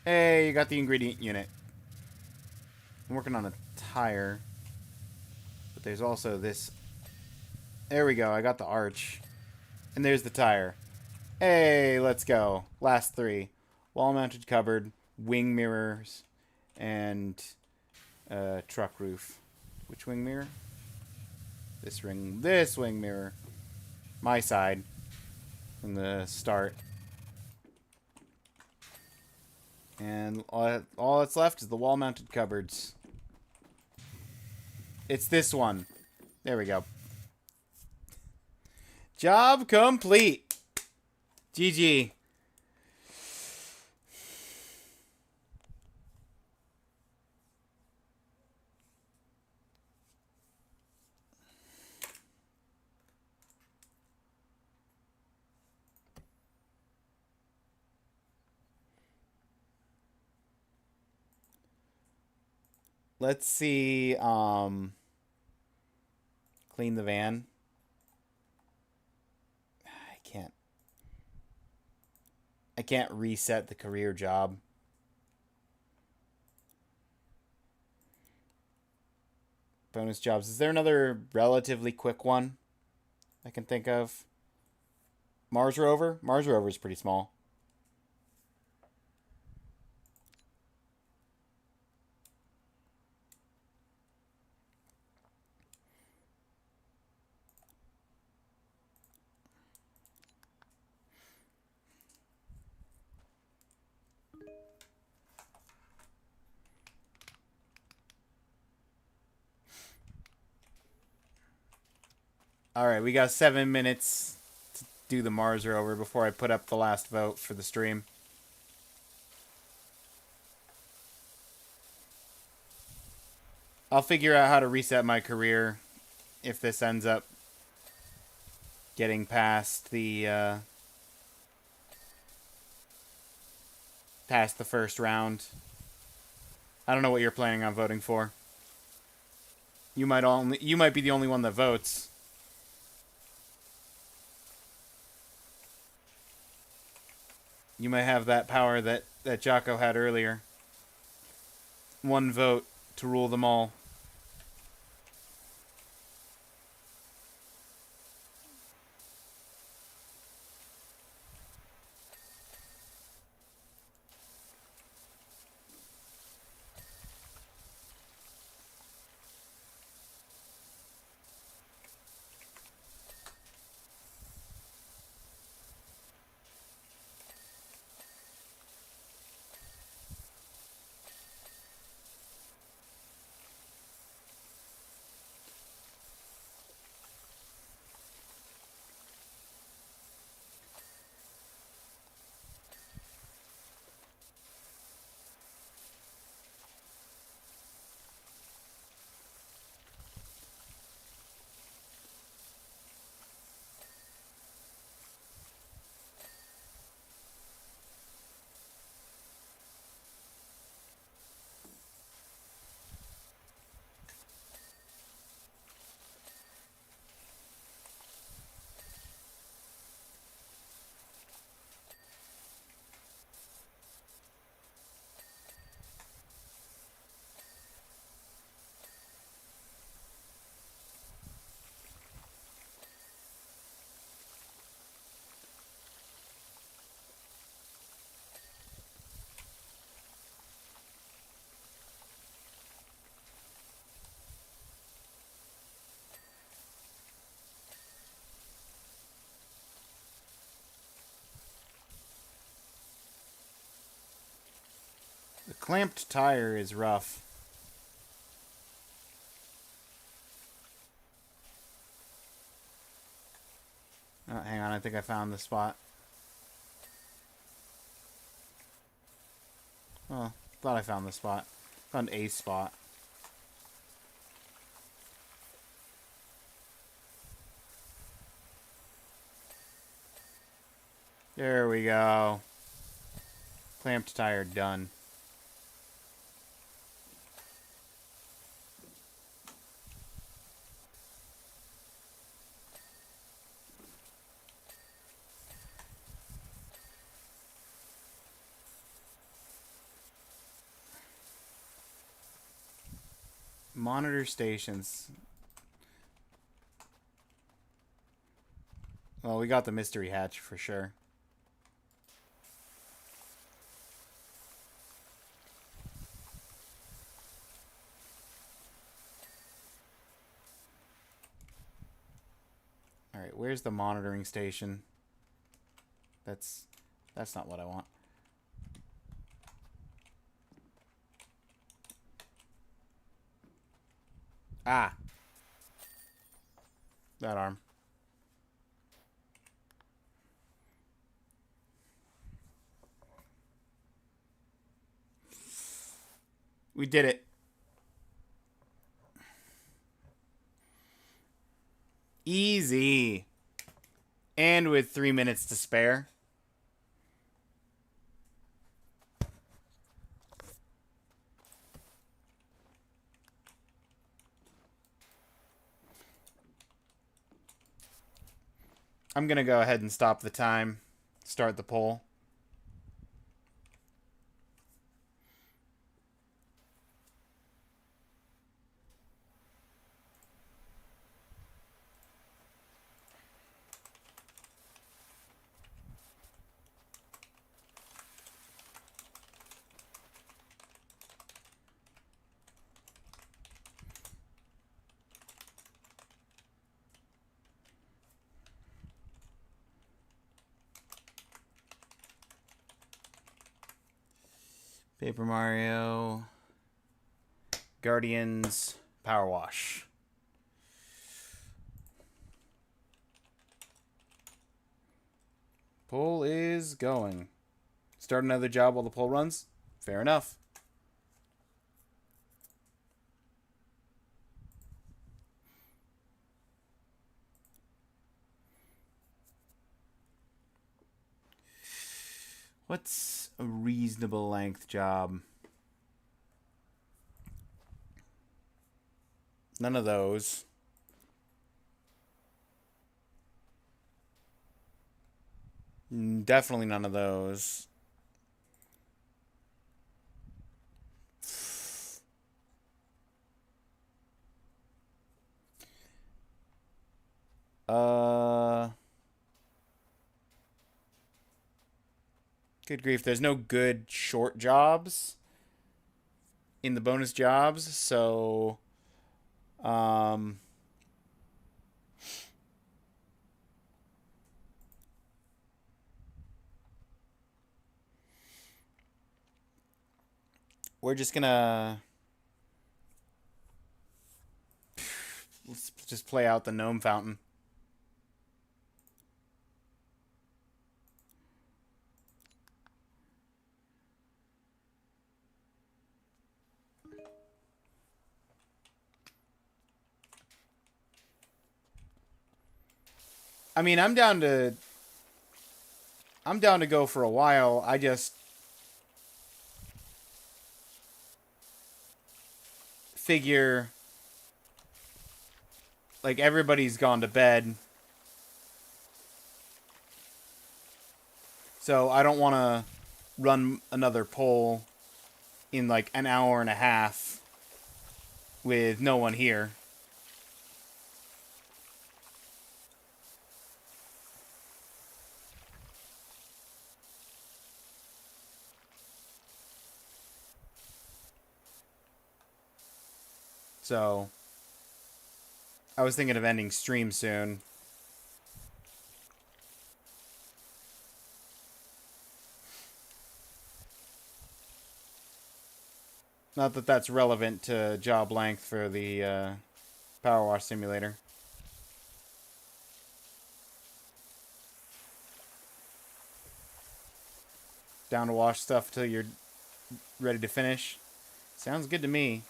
Hey, you got the ingredient unit. I'm working on a tire. But there's also this. There we go. I got the arch. And there's the tire. Hey, let's go. Last three. Wall-mounted cupboard, wing mirrors, and truck roof. Which wing mirror? This wing mirror. My side. From the start. And all that's left is the wall-mounted cupboards. It's this one. There we go. Job complete. GG. Let's see, clean the van. I can't reset the career job. Bonus jobs. Is there another relatively quick one I can think of? Mars rover? Mars rover is pretty small. Alright, we got 7 minutes to do the Mars rover before I put up the last vote for the stream. I'll figure out how to reset my career if this ends up getting past the first round. I don't know what you're planning on voting for. You might be the only one that votes. You might have that power that Jocko had earlier. One vote to rule them all. Clamped tire is rough. Oh, hang on, I think I found the spot. Oh, thought I found the spot. Found a spot. There we go. Clamped tire done. Monitor stations. Well, we got the mystery hatch for sure. Alright, where's the monitoring station? That's not what I want. Ah! That arm. We did it. Easy. And with 3 minutes to spare. I'm going to go ahead and stop the time. Start the poll. Paper Mario. Guardians. Power Wash. Poll is going. Start another job while the poll runs? Fair enough. What's a reasonable length job? None of those. Definitely none of those. Good grief, there's no good short jobs in the bonus jobs, so we're just gonna let's just play out the gnome fountain. I mean, I'm down to go for a while. I just figure like everybody's gone to bed. So I don't want to run another poll in like an hour and a half with no one here. So I was thinking of ending stream soon. Not that that's relevant to job length for the Power Wash Simulator. Down to wash stuff till you're ready to finish. Sounds good to me.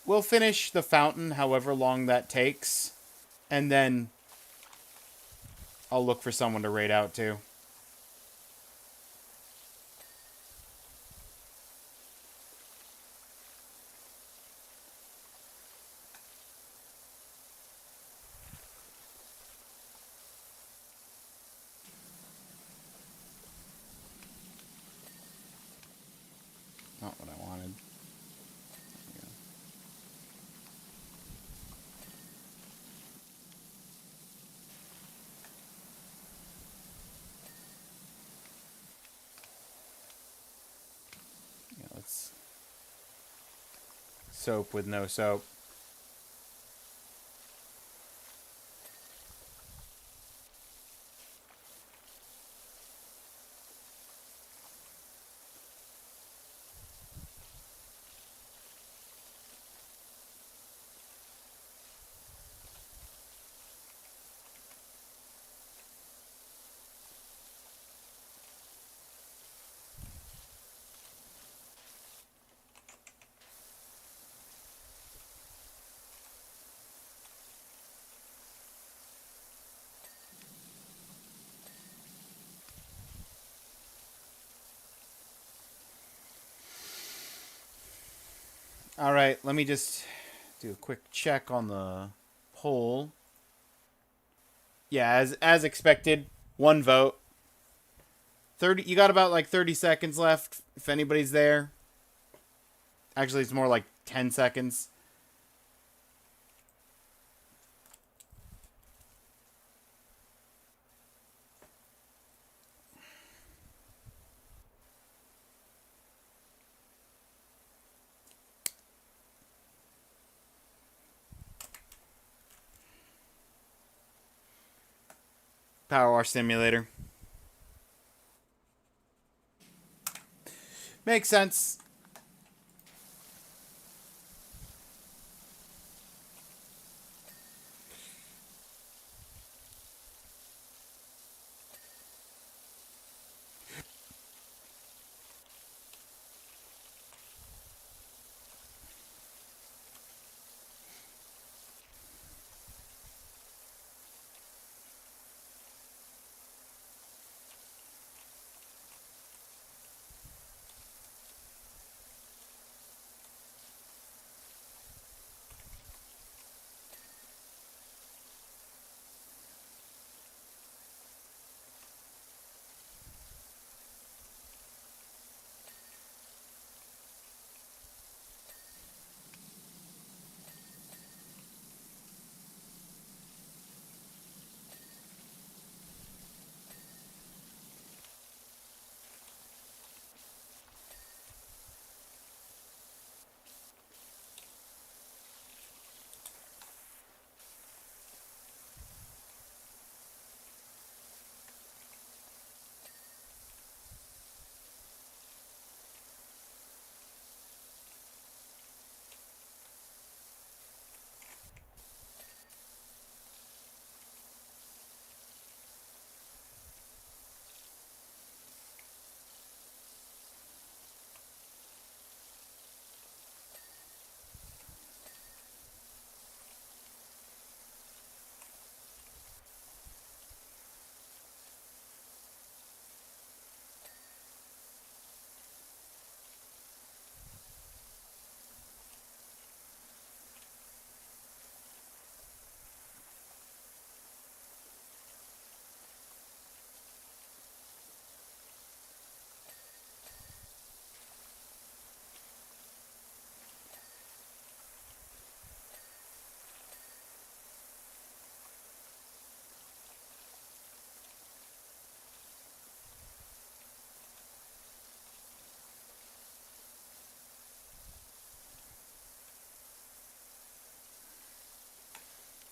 We'll finish the fountain however long that takes, and then I'll look for someone to raid out to. Not what I wanted. Yeah, let's soap with no soap. All right, let me just do a quick check on the poll. Yeah, as expected, one vote. 30. You got about like 30 seconds left if anybody's there. Actually, it's more like 10 seconds. Power Wash Simulator. Makes sense.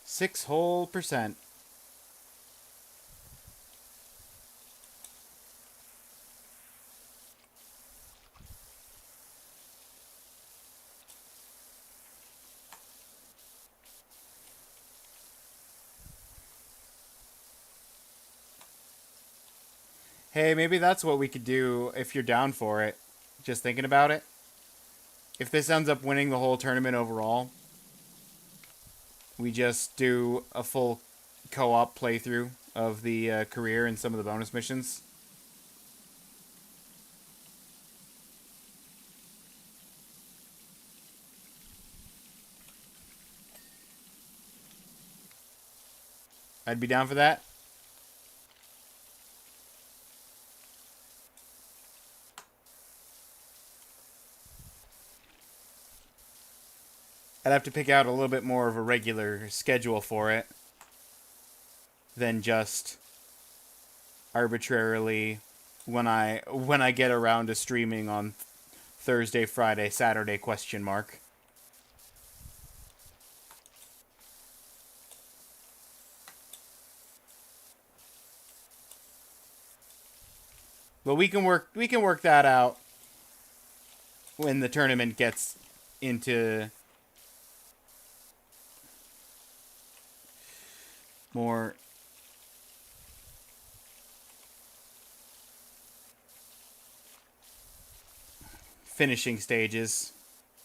Six whole %. Hey, maybe that's what we could do if you're down for it. Just thinking about it. If this ends up winning the whole tournament overall, we just do a full co-op playthrough of the career and some of the bonus missions. I'd be down for that. I'd have to pick out a little bit more of a regular schedule for it than just arbitrarily when I get around to streaming on Thursday, Friday, Saturday ? But we can work that out when the tournament gets into more finishing stages.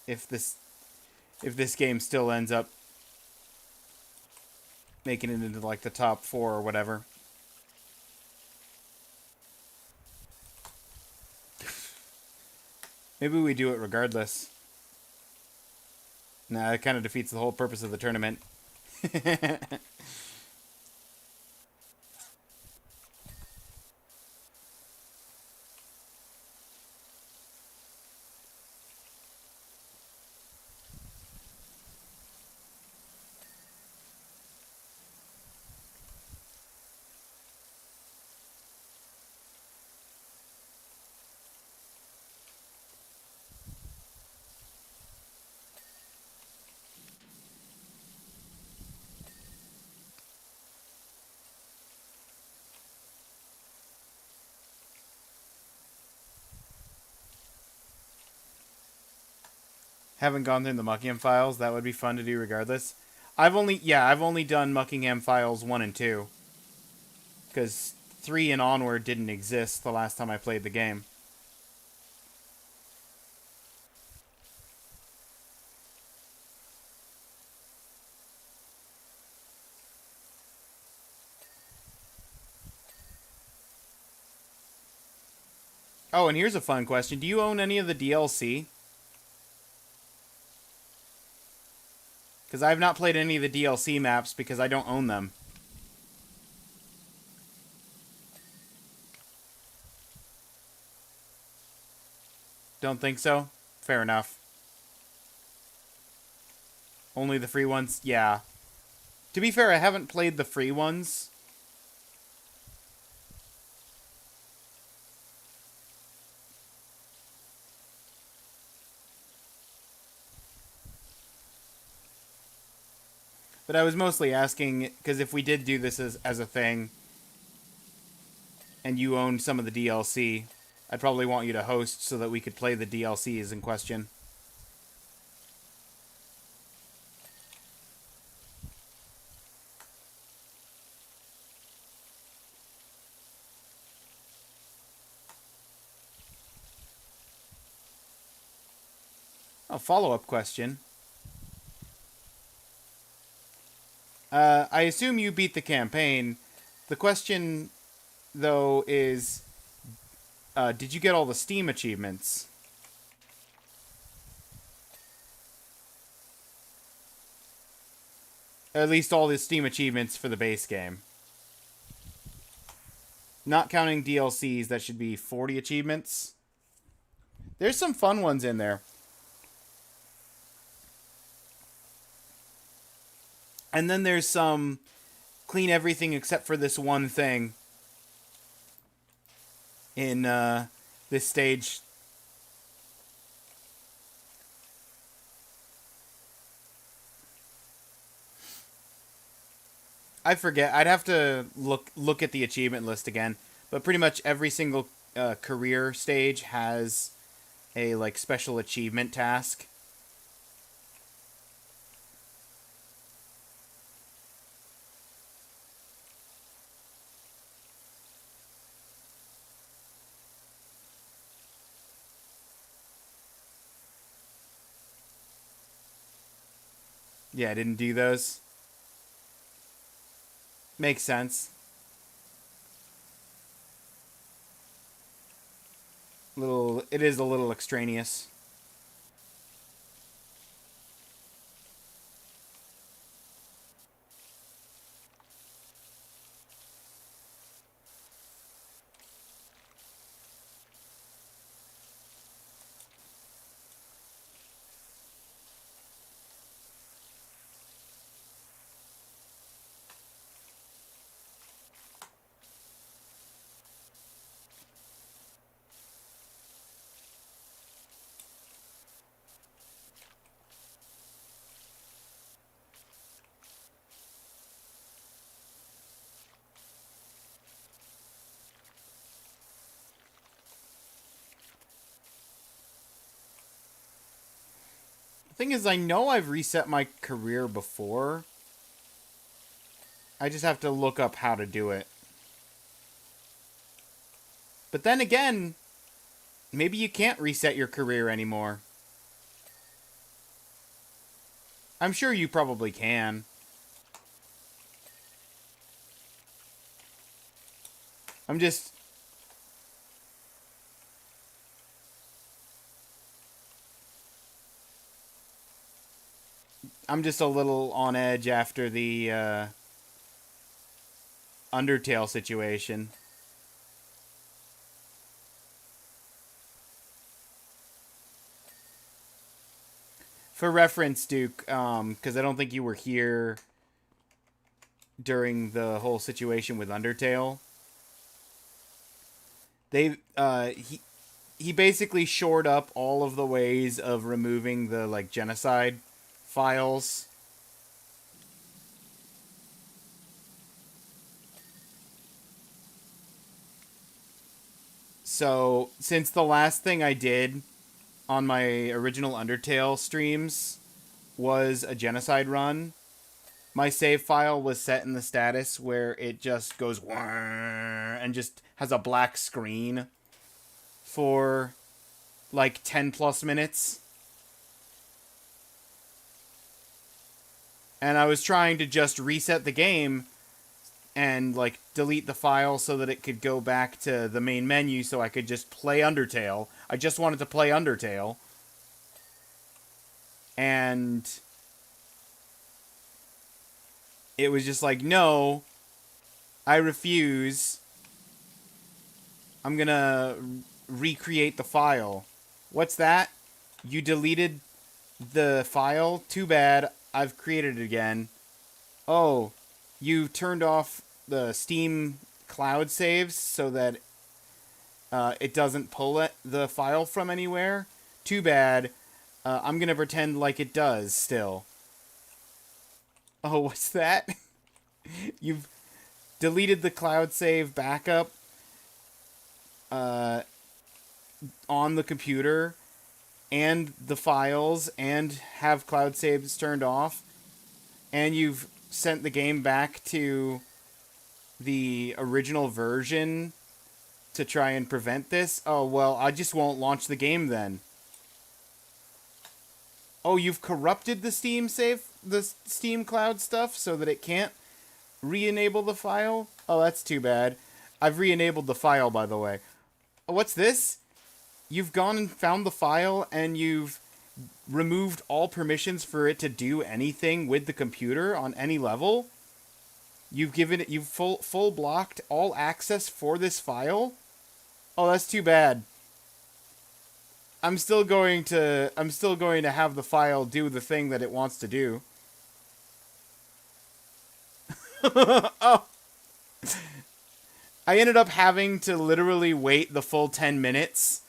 If this game still ends up making it into like the top 4 or whatever. Maybe we do it regardless. Nah, it kind of defeats the whole purpose of the tournament. Haven't gone through the Muckingham Files. That would be fun to do regardless. I've only done Muckingham Files 1 and 2. Because 3 and onward didn't exist the last time I played the game. Oh, and here's a fun question. Do you own any of the DLC? Because I've not played any of the DLC maps because I don't own them. Don't think so? Fair enough. Only the free ones? Yeah. To be fair, I haven't played the free ones. But I was mostly asking, because if we did do this as a thing, and you owned some of the DLC, I'd probably want you to host so that we could play the DLCs in question. A follow-up question. I assume you beat the campaign. The question, though, is, did you get all the Steam achievements? At least all the Steam achievements for the base game. Not counting DLCs, that should be 40 achievements. There's some fun ones in there. And then there's some clean everything except for this one thing in this stage. I forget. I'd have to look at the achievement list again. But pretty much every single career stage has a like special achievement task. Yeah, I didn't do those. Makes sense. It is a little extraneous. The thing is, I know I've reset my career before. I just have to look up how to do it. But then again, maybe you can't reset your career anymore. I'm sure you probably can. I'm just a little on edge after the Undertale situation. For reference, Duke, because I don't think you were here during the whole situation with Undertale. He basically shored up all of the ways of removing the like genocide files. So, since the last thing I did on my original Undertale streams was a genocide run, my save file was set in the status where it just goes and just has a black screen for like 10 plus minutes. And I was trying to just reset the game and like delete the file so that it could go back to the main menu so I could just play Undertale. I just wanted to play Undertale. And it was just like, no, I refuse. I'm gonna recreate the file. What's that? You deleted the file? Too bad. I've created it again. Oh, you turned off the Steam cloud saves so that it doesn't pull the file from anywhere? Too bad. I'm gonna pretend like it does still. Oh, what's that? You've deleted the cloud save backup on the computer and the files and have cloud saves turned off, and you've sent the game back to the original version to try and prevent this? Oh, well, I just won't launch the game then. Oh, you've corrupted the Steam cloud stuff so that it can't re-enable the file? Oh, that's too bad. I've re-enabled the file, by the way. Oh, what's this? You've gone and found the file and you've removed all permissions for it to do anything with the computer on any level? You've full blocked all access for this file? Oh, that's too bad. I'm still going to have the file do the thing that it wants to do. Oh. I ended up having to literally wait the full 10 minutes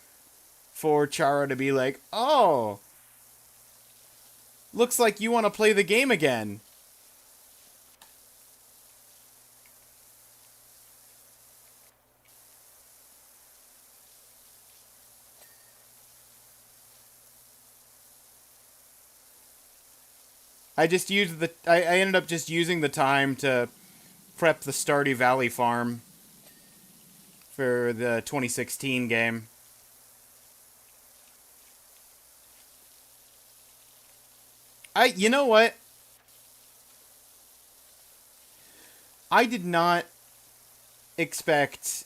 for Chara to be like, "Oh, looks like you want to play the game again." I ended up just using the time to prep the Stardew Valley farm for the 2016 game. You know what? I did not expect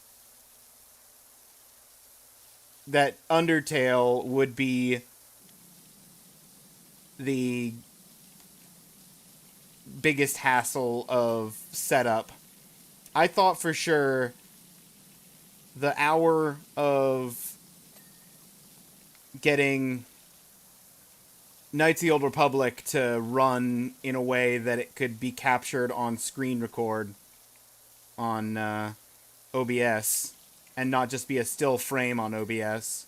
that Undertale would be the biggest hassle of setup. I thought for sure the hour of getting Knights of the Old Republic to run in a way that it could be captured on screen record on OBS and not just be a still frame on OBS.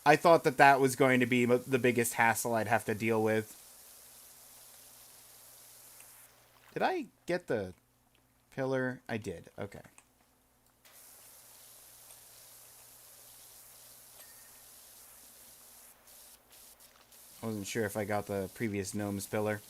I thought that that was going to be the biggest hassle I'd have to deal with. Did I get the pillar? I did. Okay. I wasn't sure if I got the previous gnome's pillar.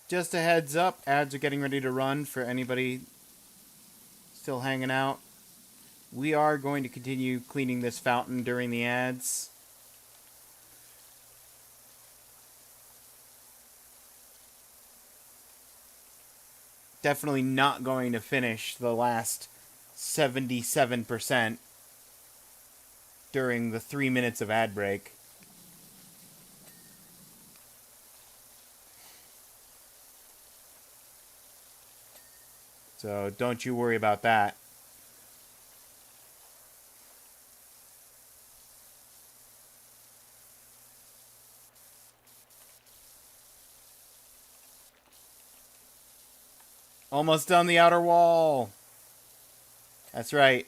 Just a heads up, ads are getting ready to run for anybody still hanging out. We are going to continue cleaning this fountain during the ads. Definitely not going to finish the last 77% during the 3 minutes of ad break. So don't you worry about that. Almost done the outer wall. That's right.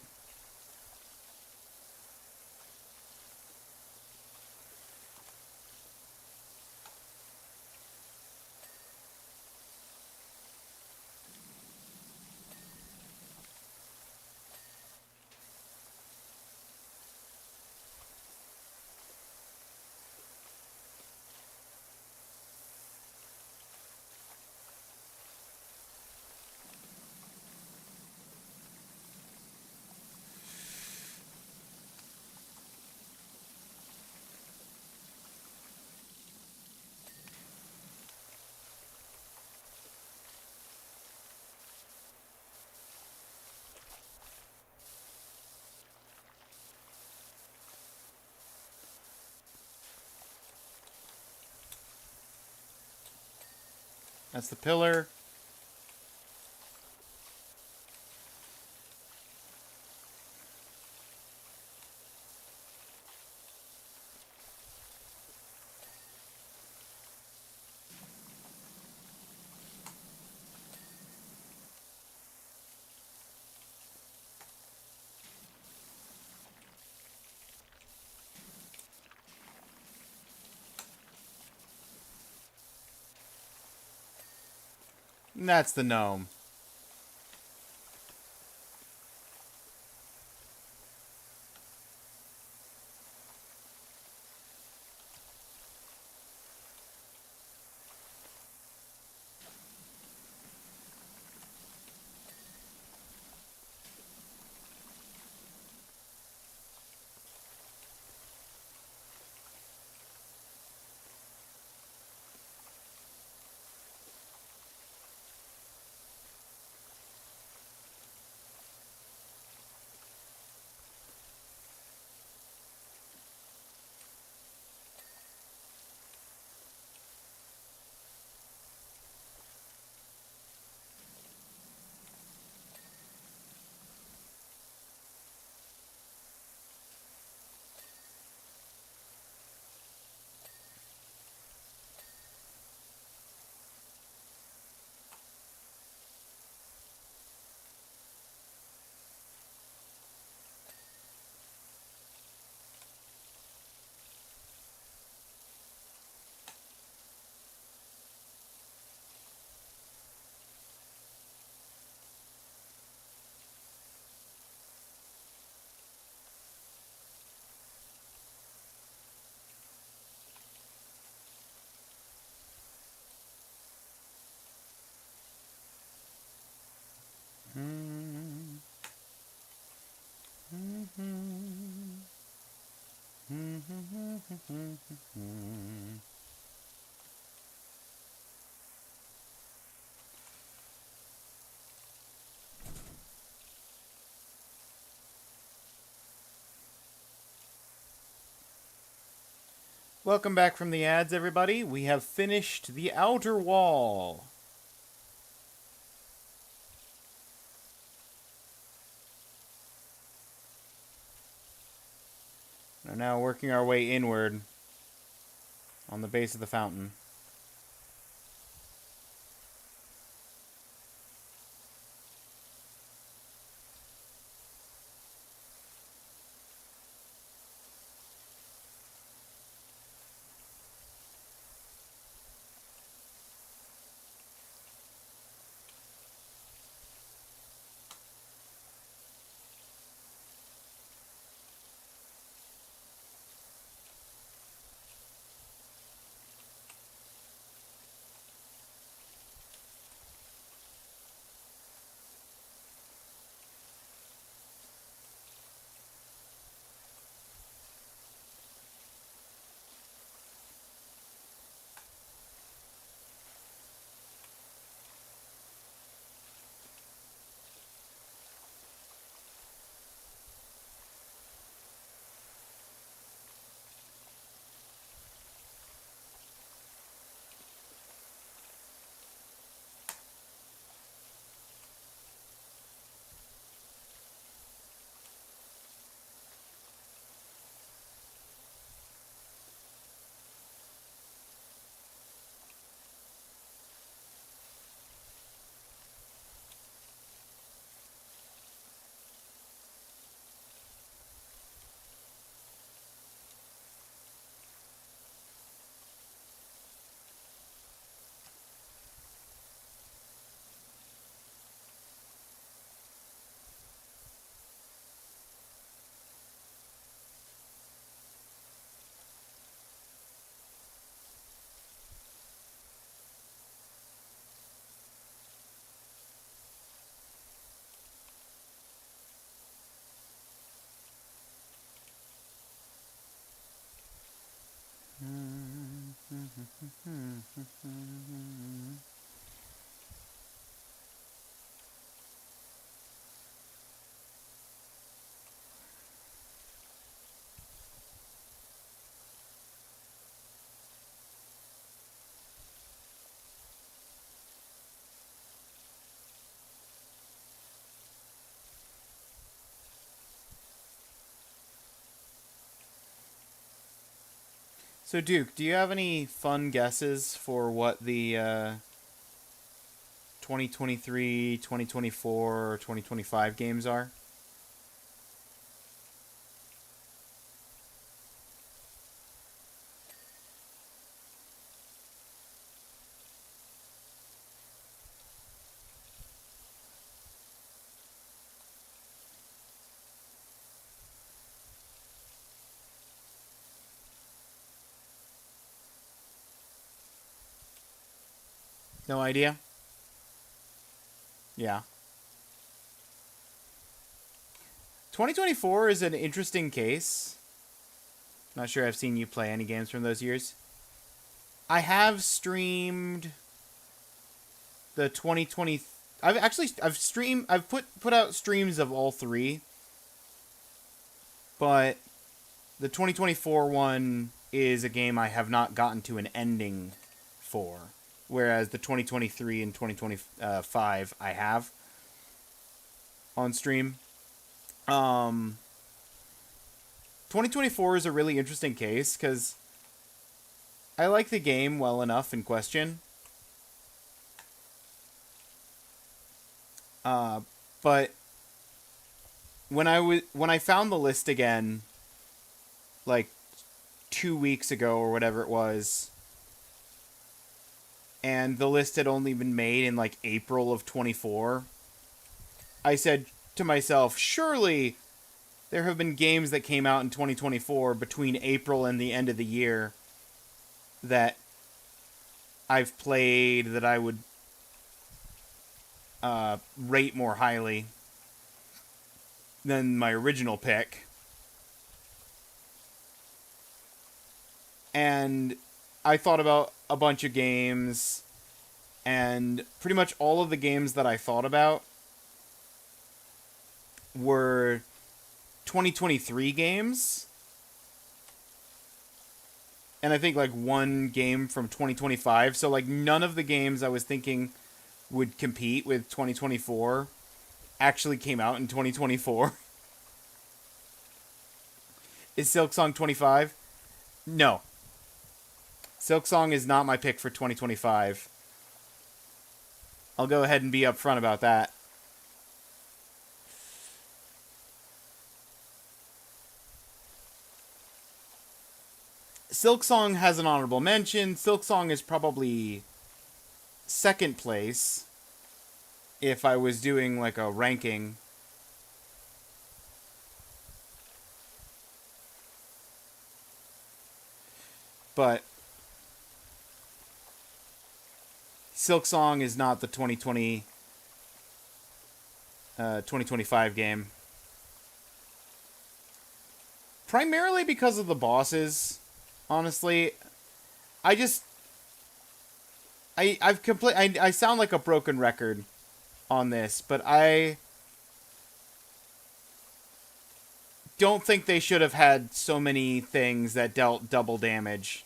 That's the pillar. And that's the gnome. Welcome back from the ads, everybody. We have finished the outer wall. We're now working our way inward on the base of the fountain. So, Duke, do you have any fun guesses for what the 2023, 2024, or 2025 games are? No idea? Yeah. 2024 is an interesting case. Not sure I've seen you play any games from those years. I have streamed the 2020. I've put out streams of all three, but the 2024 one is a game I have not gotten to an ending for, whereas the 2023 and 2025 I have on stream. 2024 is a really interesting case because I like the game well enough in question. But when I found the list again, like 2 weeks ago or whatever it was, and the list had only been made in like April of 24, I said to myself, surely there have been games that came out in 2024 between April and the end of the year that I've played that I would rate more highly than my original pick. And I thought about a bunch of games, and pretty much all of the games that I thought about were 2023 games. And I think like one game from 2025. So like none of the games I was thinking would compete with 2024 actually came out in 2024. Is Silksong 25? No. Silksong is not my pick for 2025. I'll go ahead and be upfront about that. Silksong has an honorable mention. Silksong is probably second place if I was doing like a ranking. But Silksong is not the 2025 game. Primarily because of the bosses. Honestly, I sound like a broken record on this, but I don't think they should have had so many things that dealt double damage.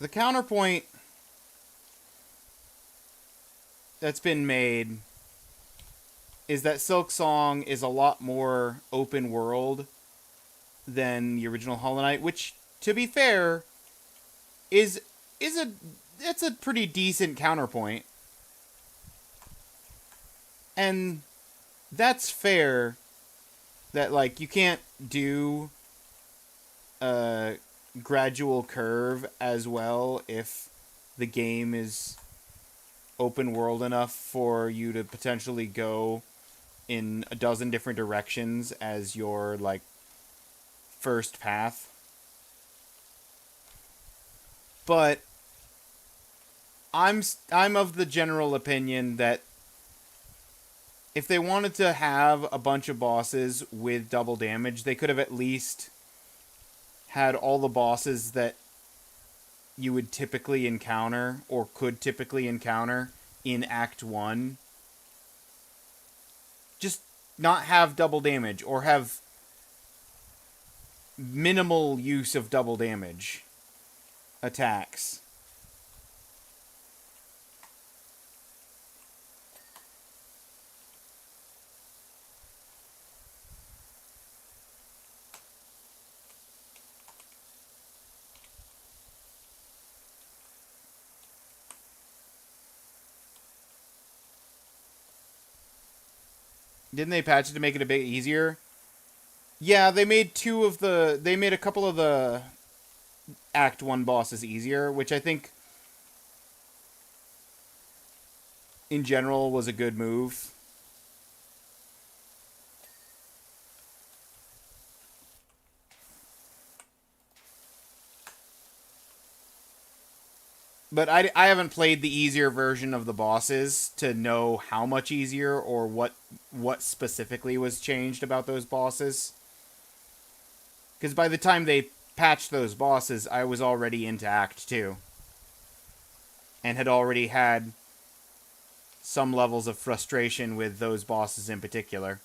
The counterpoint that's been made is that Silksong is a lot more open world than the original Hollow Knight, which, to be fair, is a it's a pretty decent counterpoint. And that's fair that like you can't do a gradual curve as well if the game is open world enough for you to potentially go in a dozen different directions as your like first path. But I'm of the general opinion that if they wanted to have a bunch of bosses with double damage, they could have at least had all the bosses that you would typically encounter or could typically encounter in Act 1. Just not have double damage or have minimal use of double damage attacks. Didn't they patch it to make it a bit easier? Yeah, they made a couple of the Act 1 bosses easier, which I think in general was a good move. But I haven't played the easier version of the bosses to know how much easier or what specifically was changed about those bosses. Because by the time they patched those bosses, I was already into Act 2. And had already had some levels of frustration with those bosses in particular.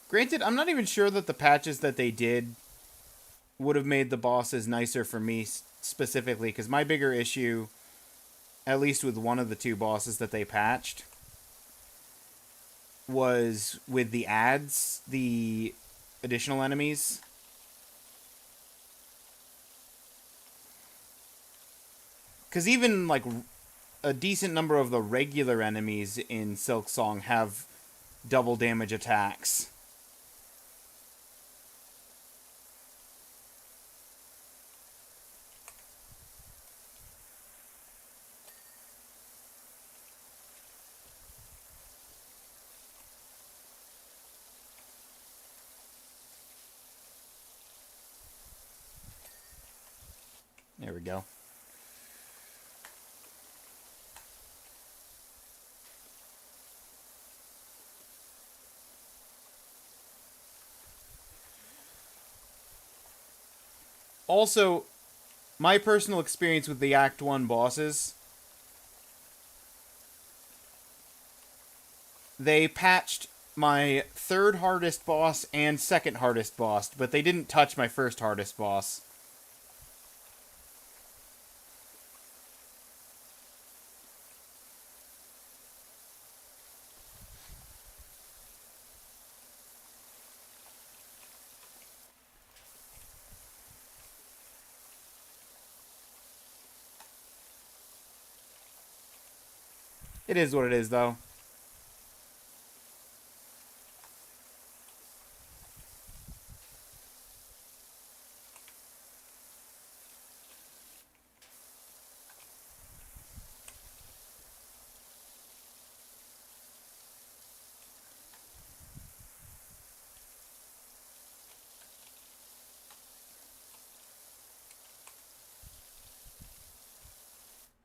Granted, I'm not even sure that the patches that they did would have made the bosses nicer for me specifically, because my bigger issue, at least with one of the two bosses that they patched, was with the ads, the additional enemies. Because even, like, a decent number of the regular enemies in Silksong have double damage attacks. There we go. Also, my personal experience with the Act 1 bosses, they patched my third hardest boss and second hardest boss, but they didn't touch my first hardest boss. It is what it is, though.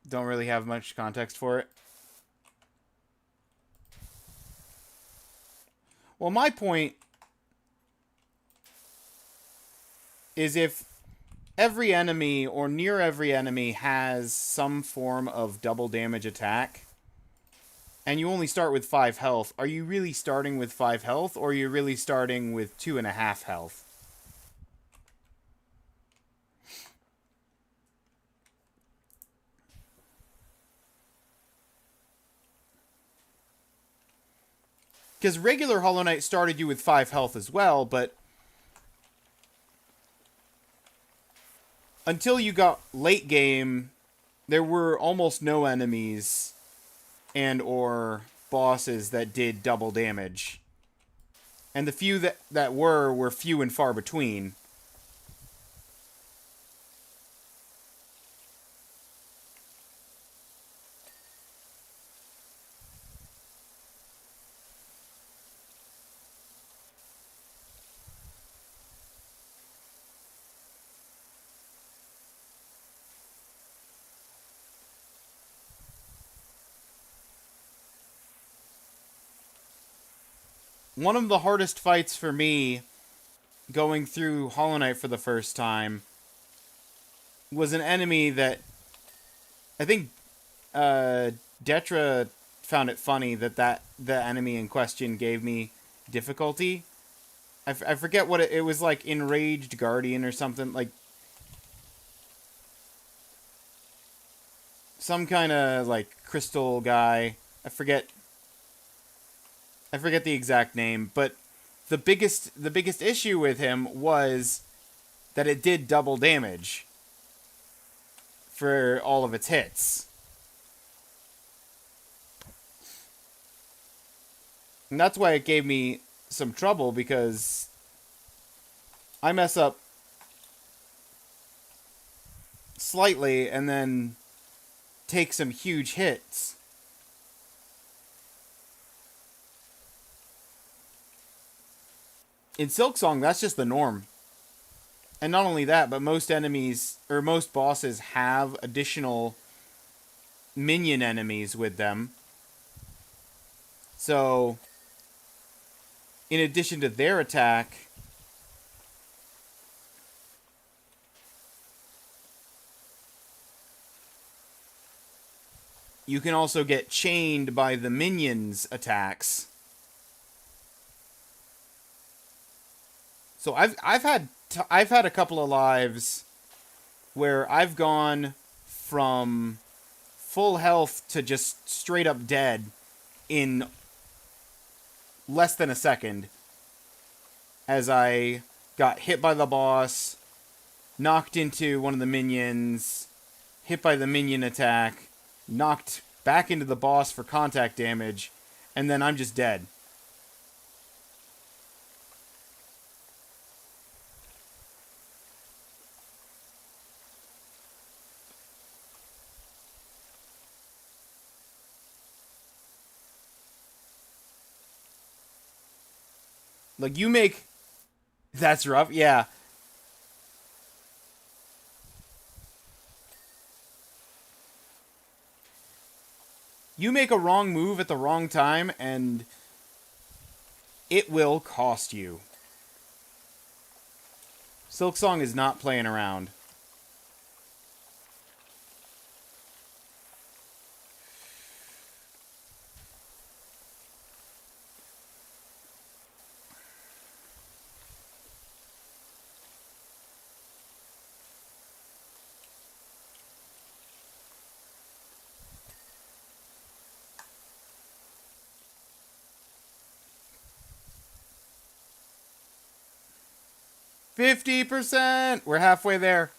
Don't really have much context for it. Well, my point is if every enemy or near every enemy has some form of double damage attack, and you only start with 5 health, are you really starting with 5 health, or are you really starting with 2.5 health? because regular Hollow Knight started you with 5 health as well, but until you got late game, there were almost no enemies and or bosses that did double damage. And the few that were few and far between. One of the hardest fights for me going through Hollow Knight for the first time was an enemy that I think Detra found it funny that the enemy in question gave me difficulty. I forget what it was, like Enraged Guardian or something, like some kind of like crystal guy. I forget the exact name, but the biggest issue with him was that it did double damage for all of its hits. And that's why it gave me some trouble, because I mess up slightly and then take some huge hits. In Silksong, that's just the norm. And not only that, but most enemies, or most bosses, have additional minion enemies with them. So, in addition to their attack, you can also get chained by the minions' attacks. So I've had a couple of lives where I've gone from full health to just straight up dead in less than a second, as I got hit by the boss, knocked into one of the minions, hit by the minion attack, knocked back into the boss for contact damage, and then I'm just dead. Like, you make... That's rough, yeah. You make a wrong move at the wrong time, and it will cost you. Silksong is not playing around. %! We're halfway there.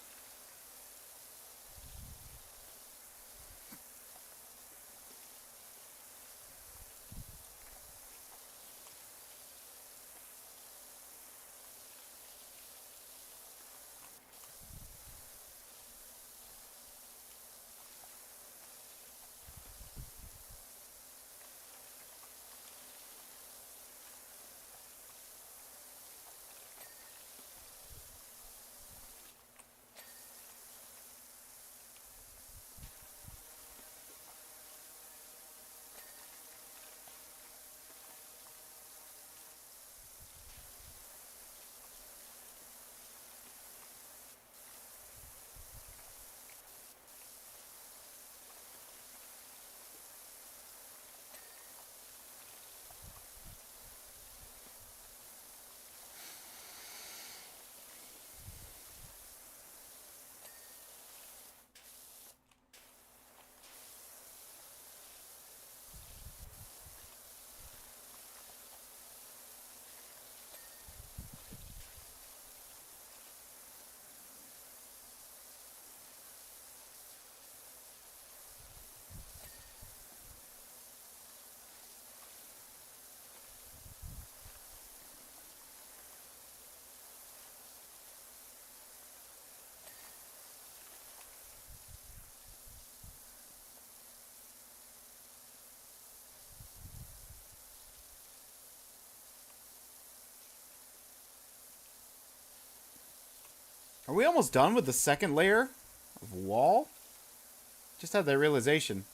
Are we almost done with the second layer of wall? Just had that realization.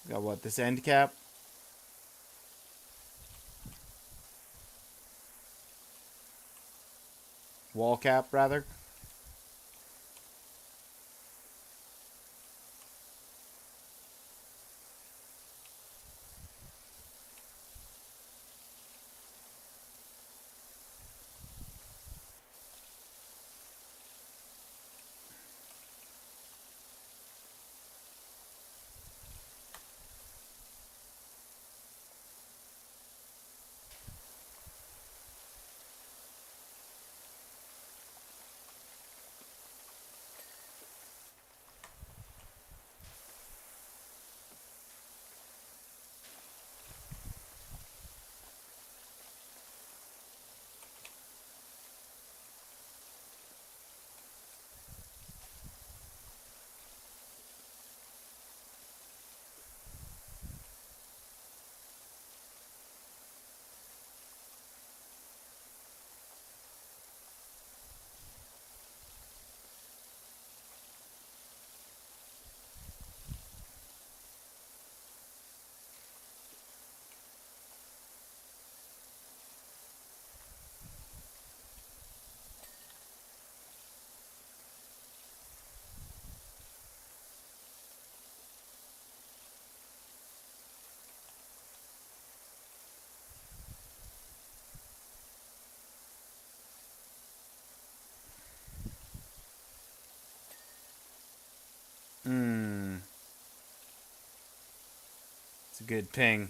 Got what, this end cap? Wall cap, rather. It's a good ping.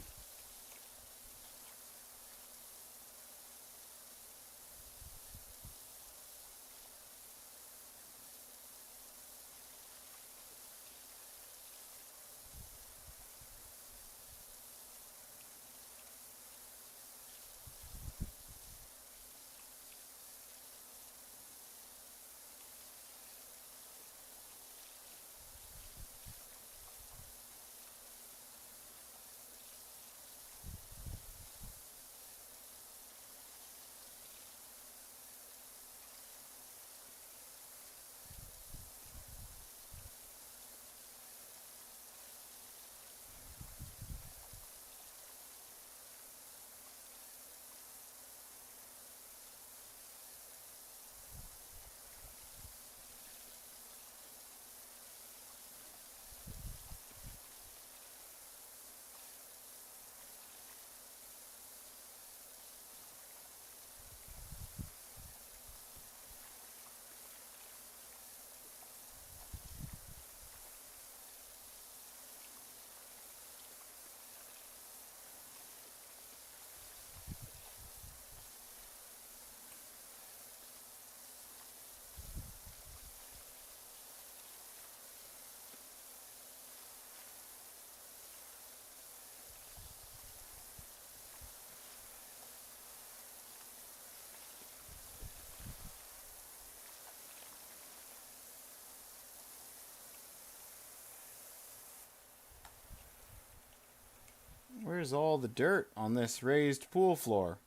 Where's all the dirt on this raised pool floor?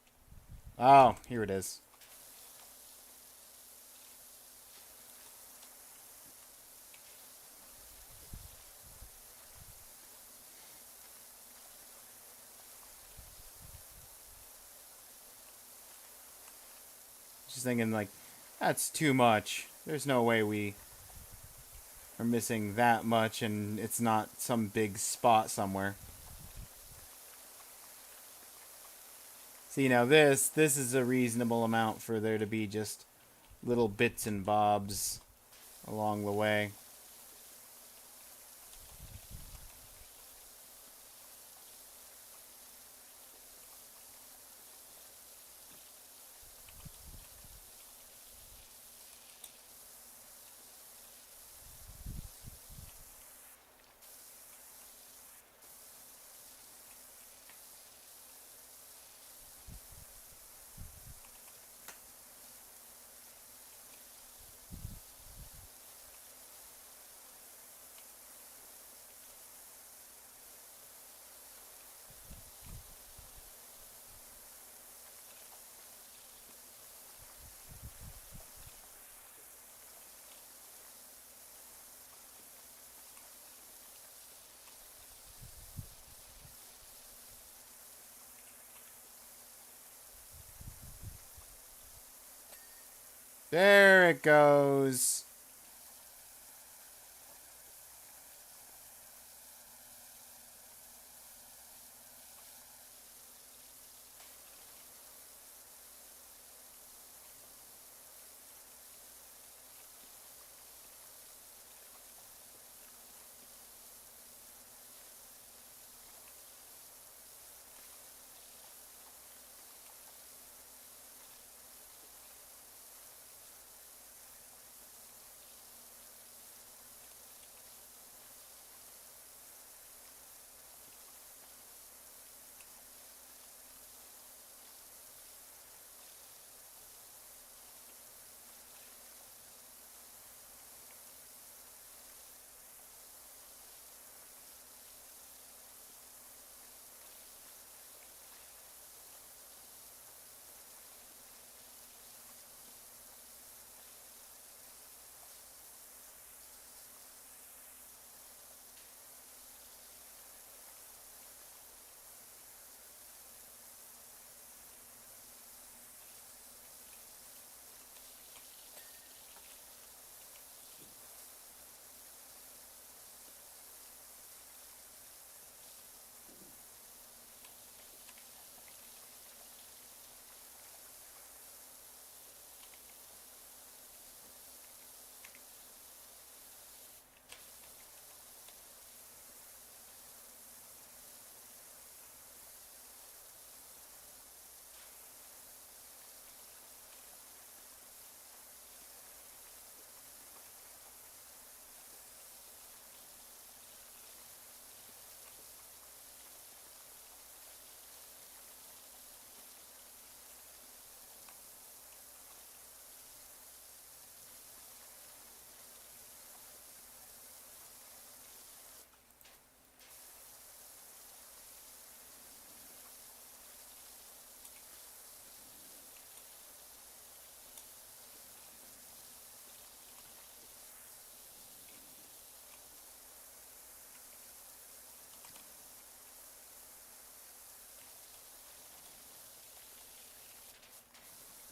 Oh, here it is. Just thinking, like, that's too much. There's no way we are missing that much and it's not some big spot somewhere. See, now this is a reasonable amount for there to be just little bits and bobs along the way. There it goes.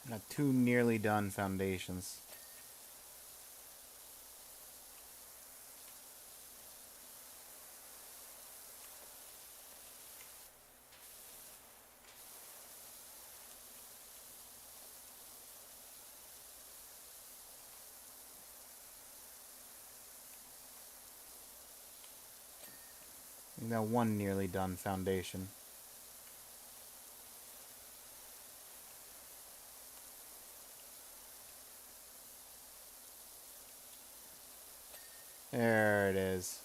Got two nearly done foundations. Now one nearly done foundation. There it is.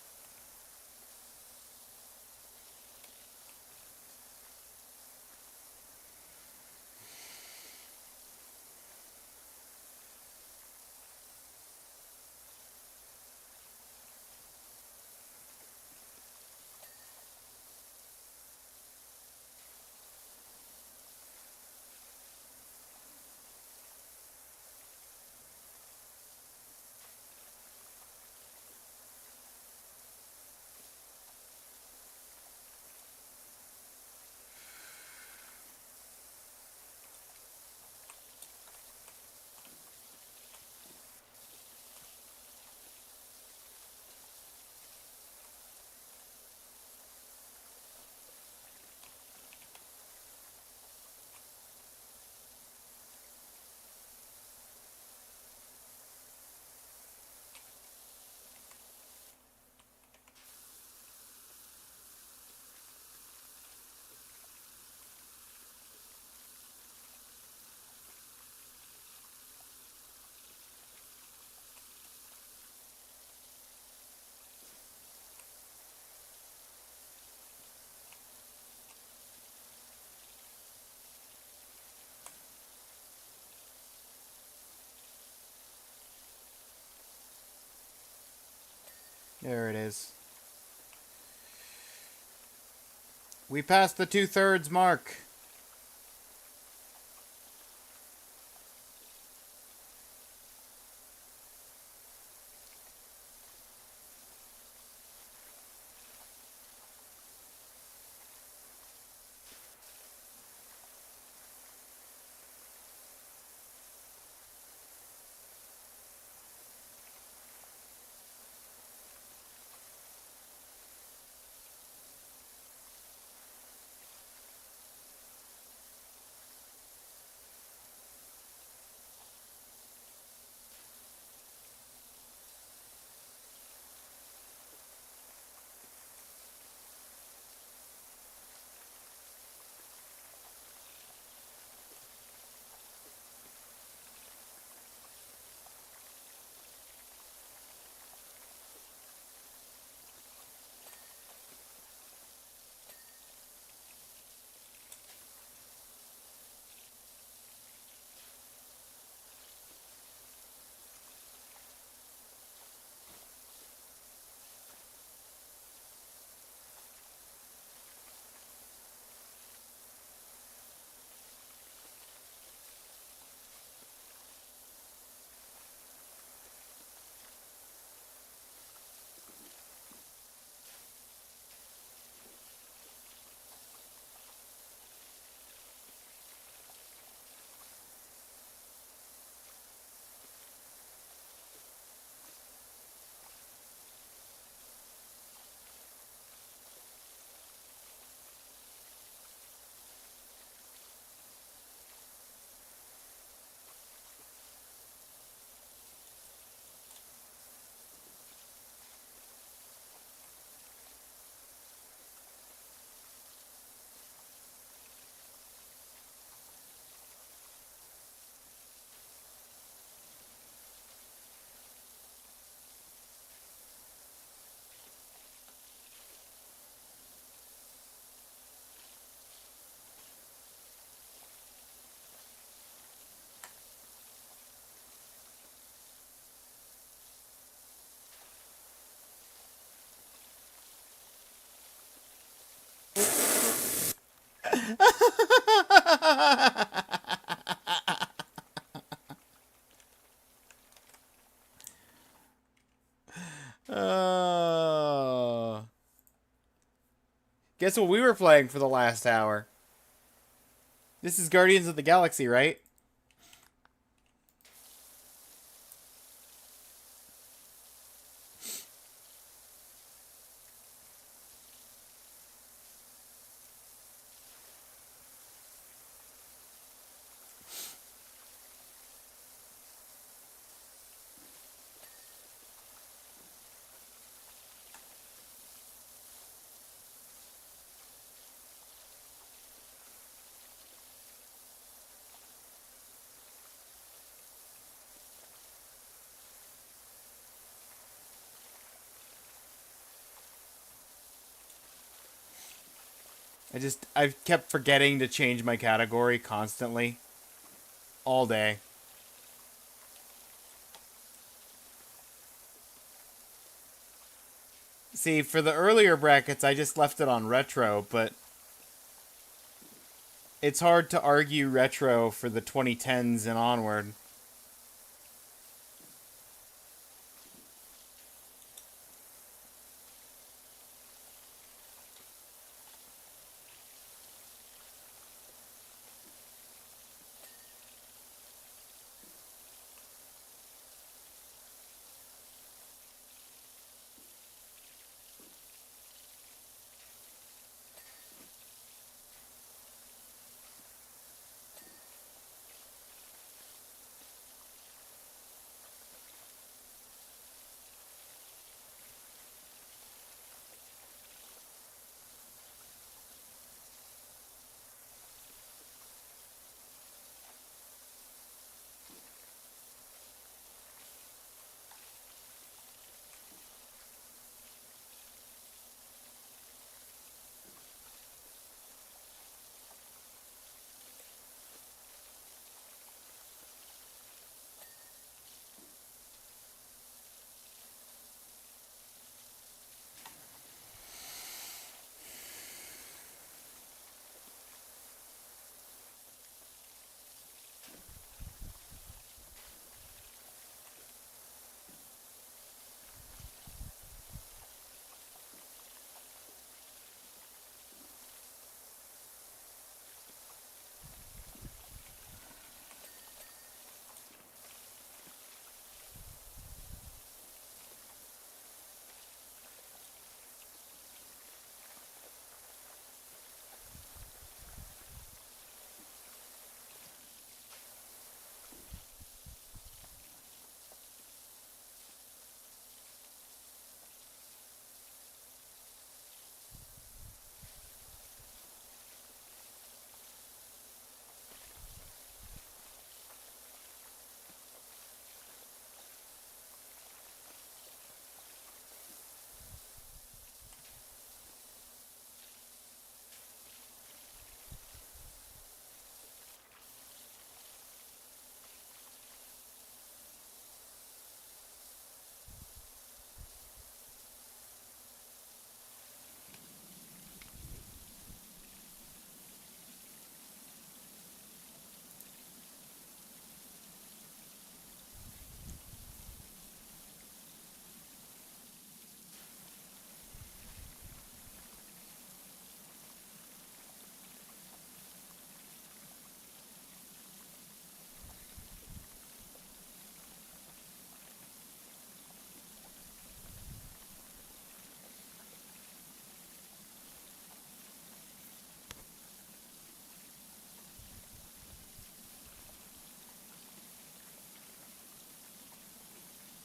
There it is. We passed the 2/3 mark. Guess what we were playing for the last hour? This is Guardians of the Galaxy, right? I've kept forgetting to change my category constantly. All day. See, for the earlier brackets, I just left it on retro, but it's hard to argue retro for the 2010s and onward.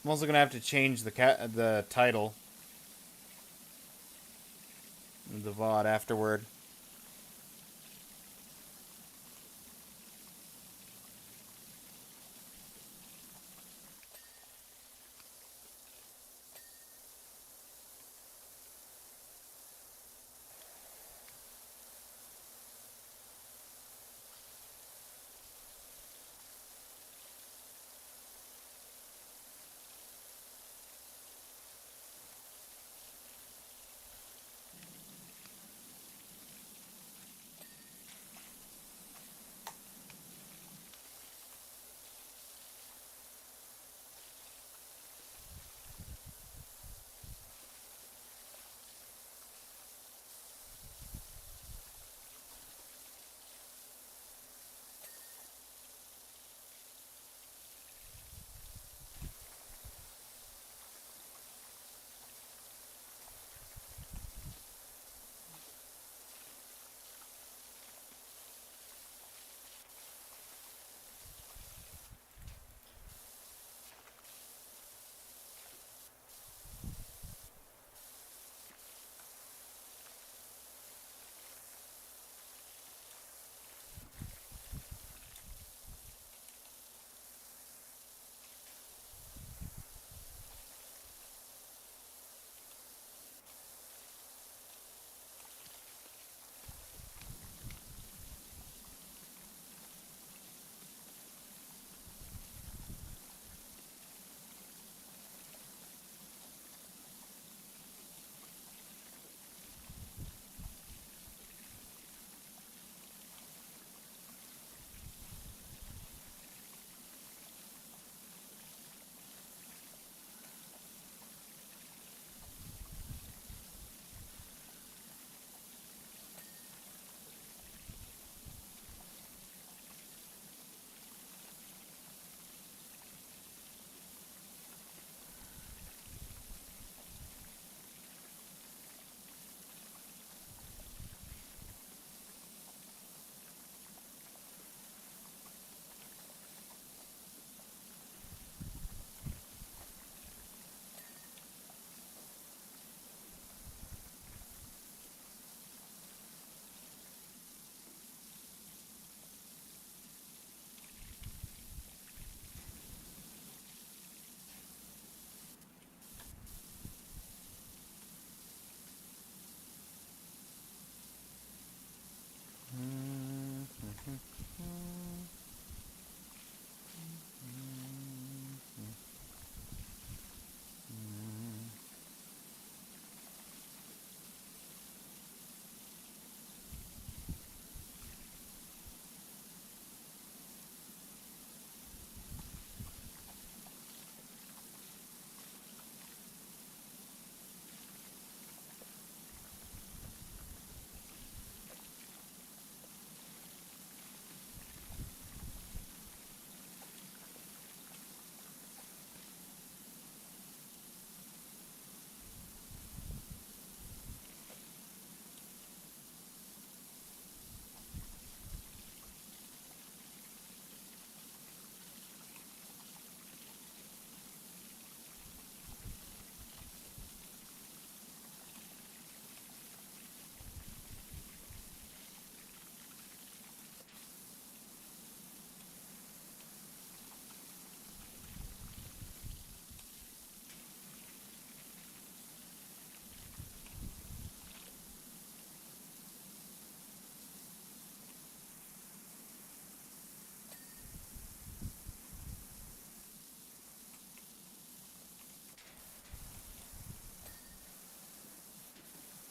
I'm also gonna have to change the title, the VOD afterward.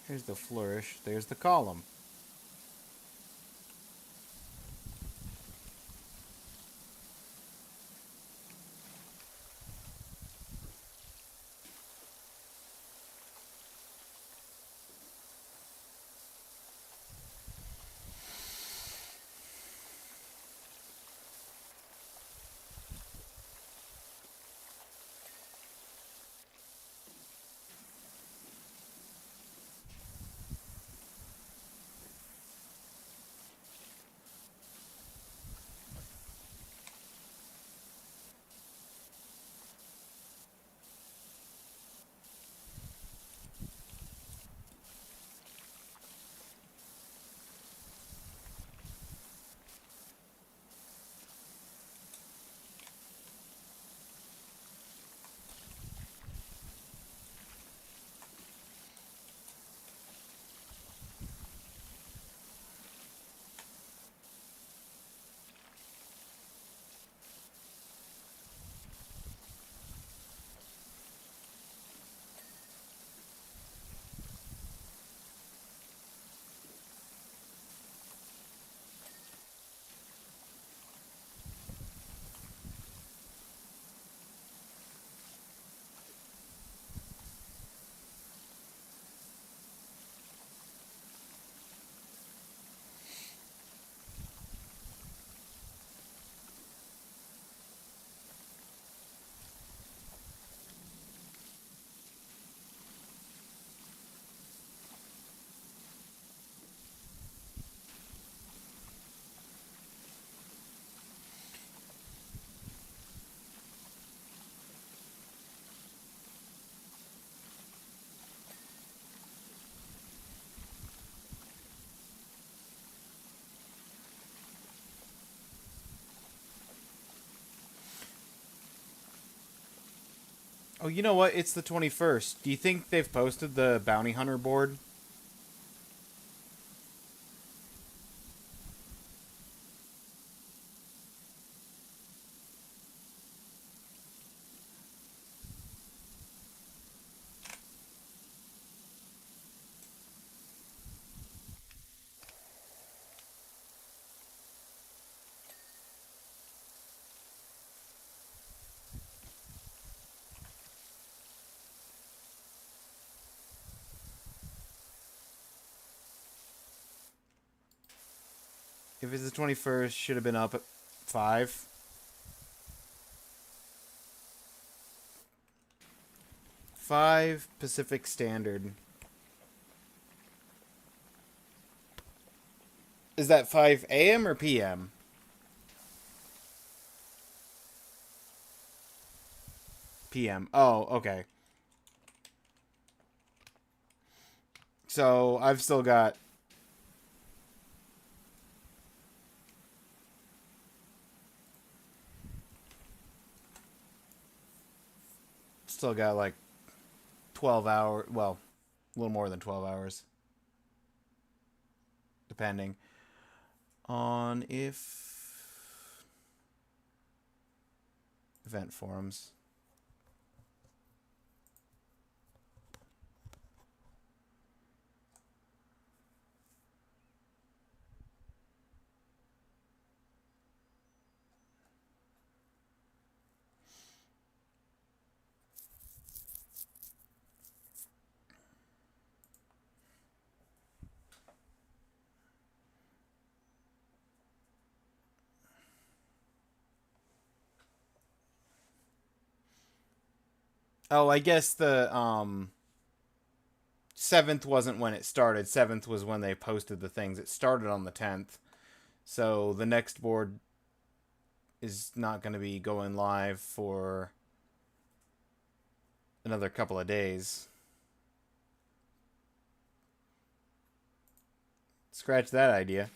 Here's the flourish. There's the column. Oh, you know what? It's the 21st. Do you think they've posted the bounty hunter board? If it's the 21st, should have been up at 5. 5 Pacific Standard. Is that 5 a.m. or p.m.? p.m. Oh, okay. So I've still got like 12 hours, well, a little more than 12 hours. Depending on if event forums. Oh, I guess the 7th wasn't when it started. 7th was when they posted the things. It started on the 10th. So the next board is not going to be going live for another couple of days. Scratch that idea.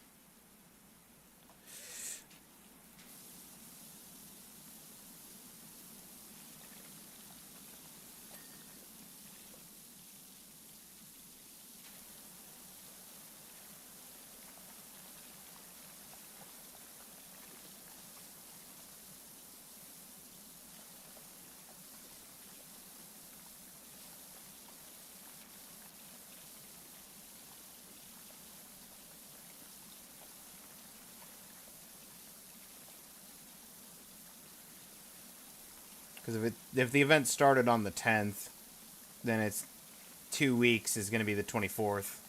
Because if the event started on the 10th, then it's 2 weeks is going to be the 24th.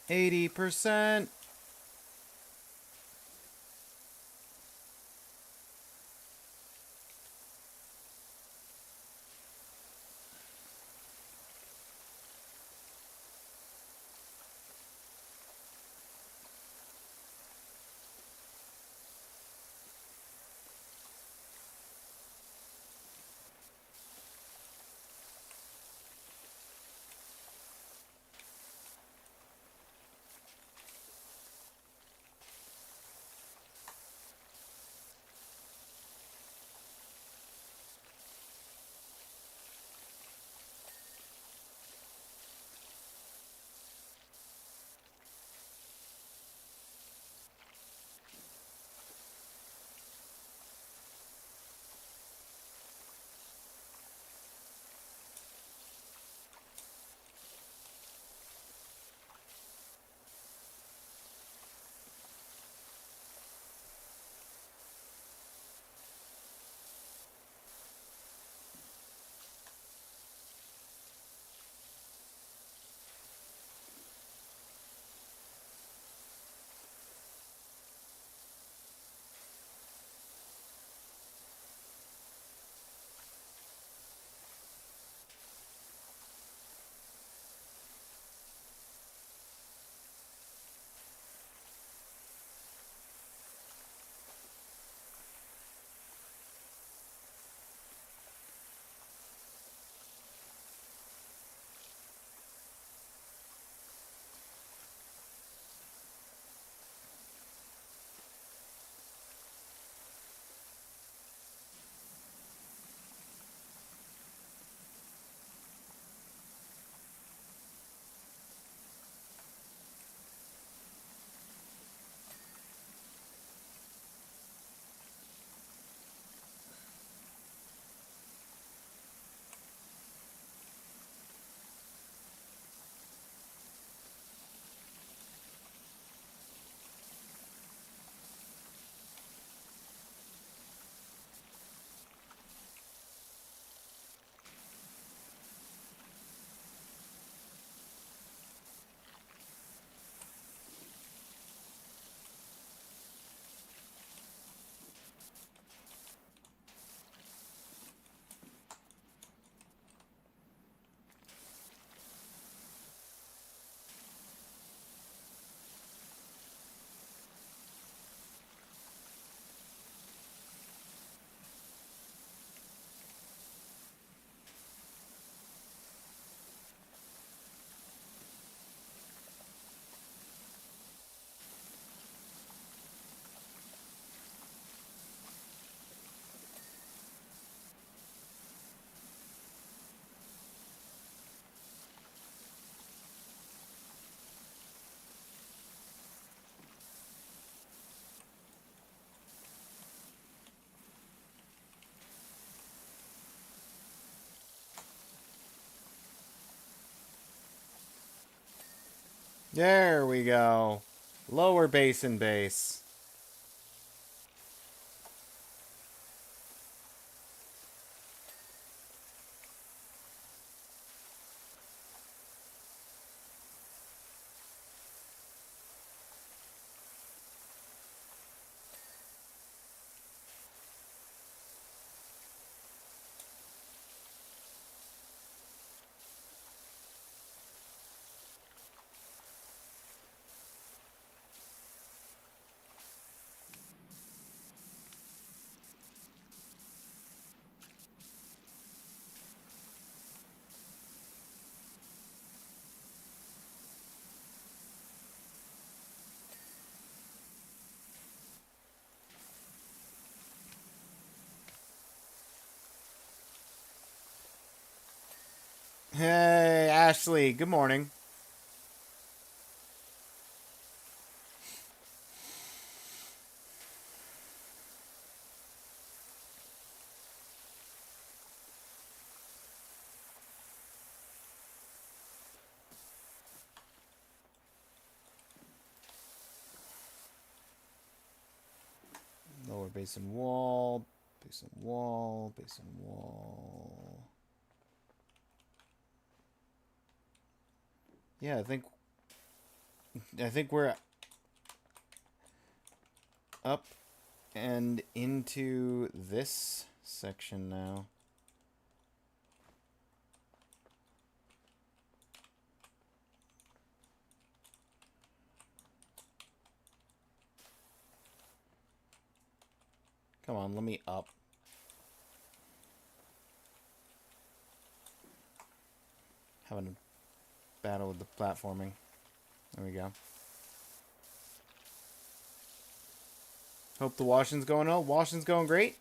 %. There we go. Lower basin base. Hey, Ashley, good morning. Lower basin wall, basin wall, basin wall. Yeah, I think we're up and into this section now. Come on, let me up. Having a battle with the platforming. There we go. Hope the washing's going well. Washing's going great.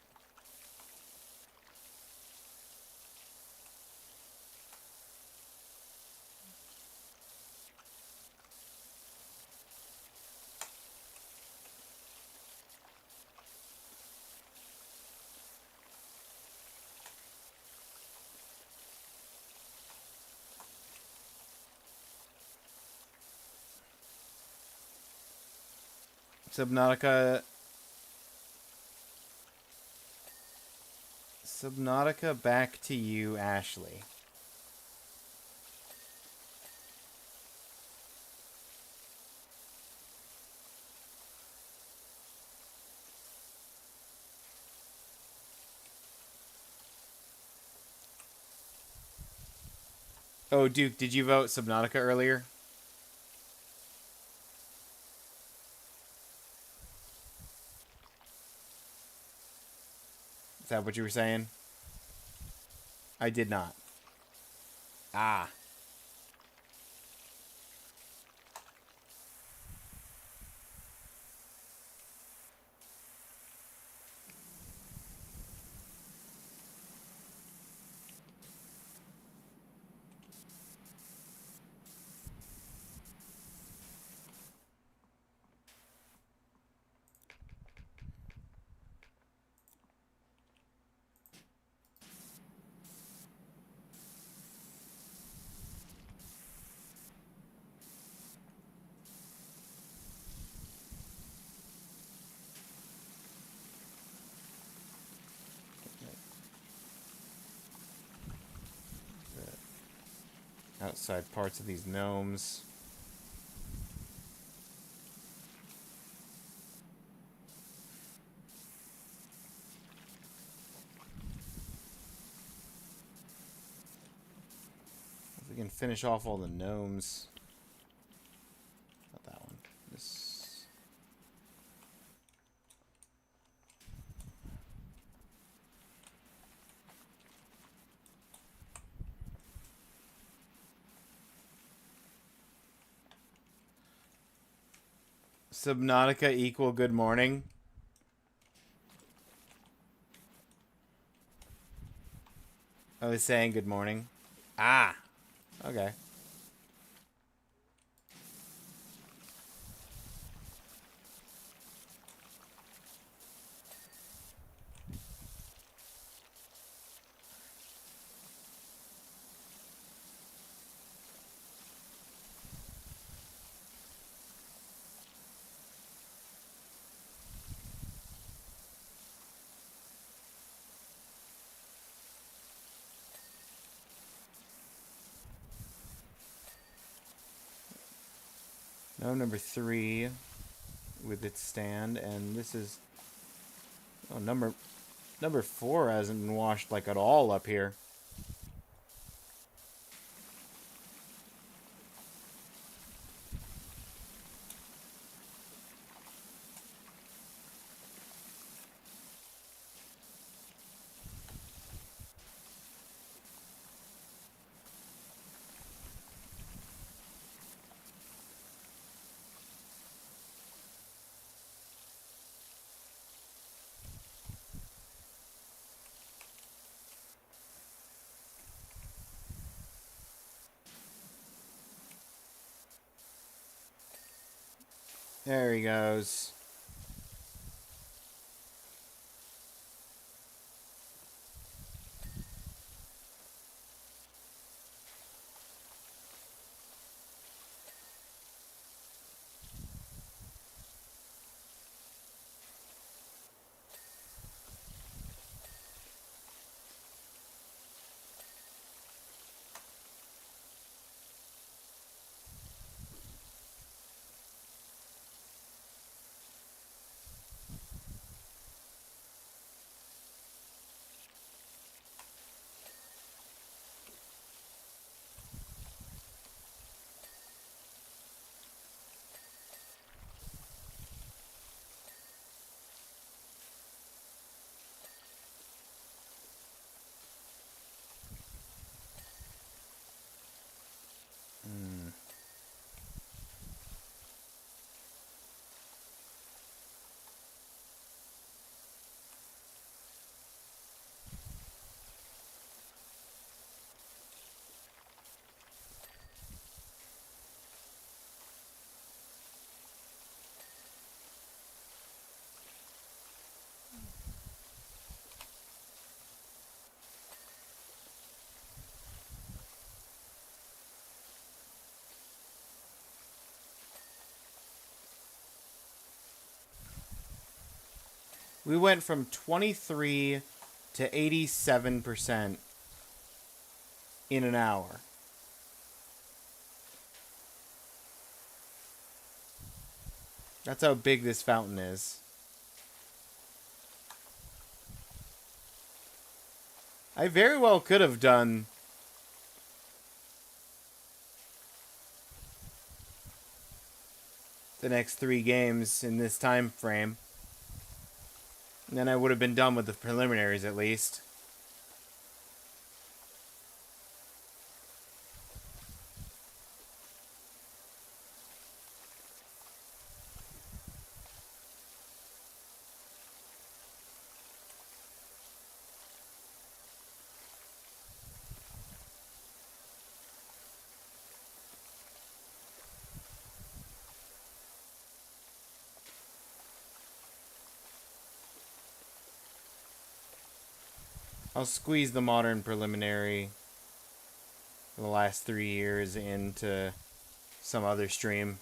Subnautica, back to you, Ashley. Oh, Duke, did you vote Subnautica earlier? Is that what you were saying? I did not. Ah. Outside parts of these gnomes. If we can finish off all the gnomes. Not that one. This. Subnautica equal good morning. I was saying good morning. Ah. Okay. Oh, number 3 with its stand, and this is number 4 hasn't been washed like at all up here. There he goes. We went from 23 to 87% in an hour. That's how big this fountain is. I very well could have done the next 3 games in this time frame. And then I would have been done with the preliminaries at least. I'll squeeze the modern preliminary the last 3 years into some other stream.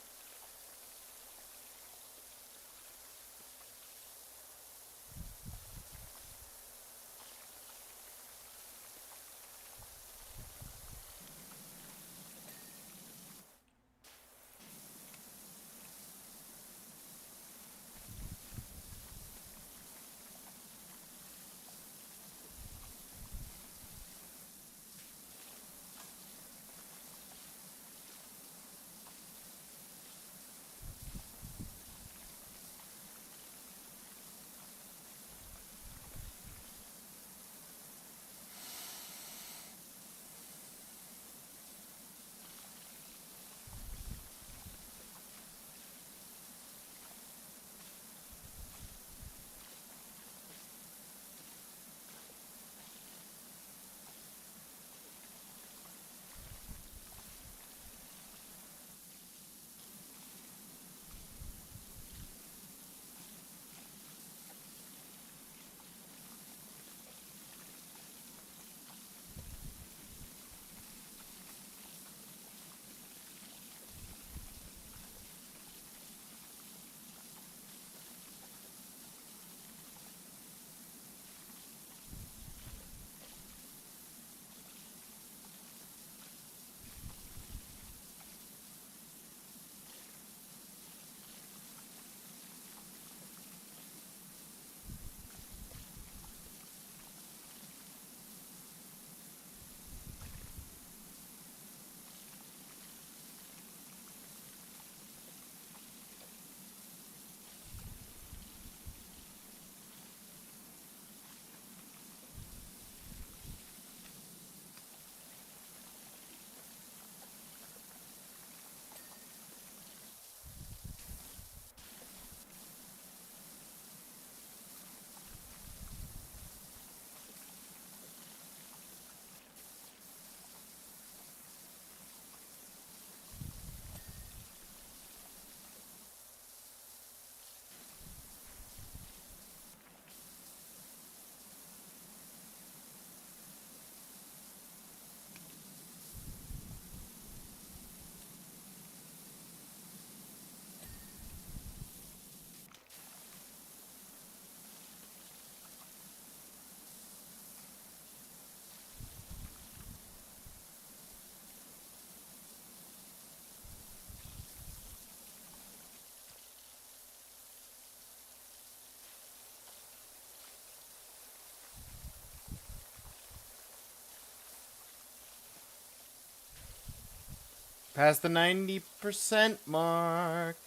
Past the 90% mark.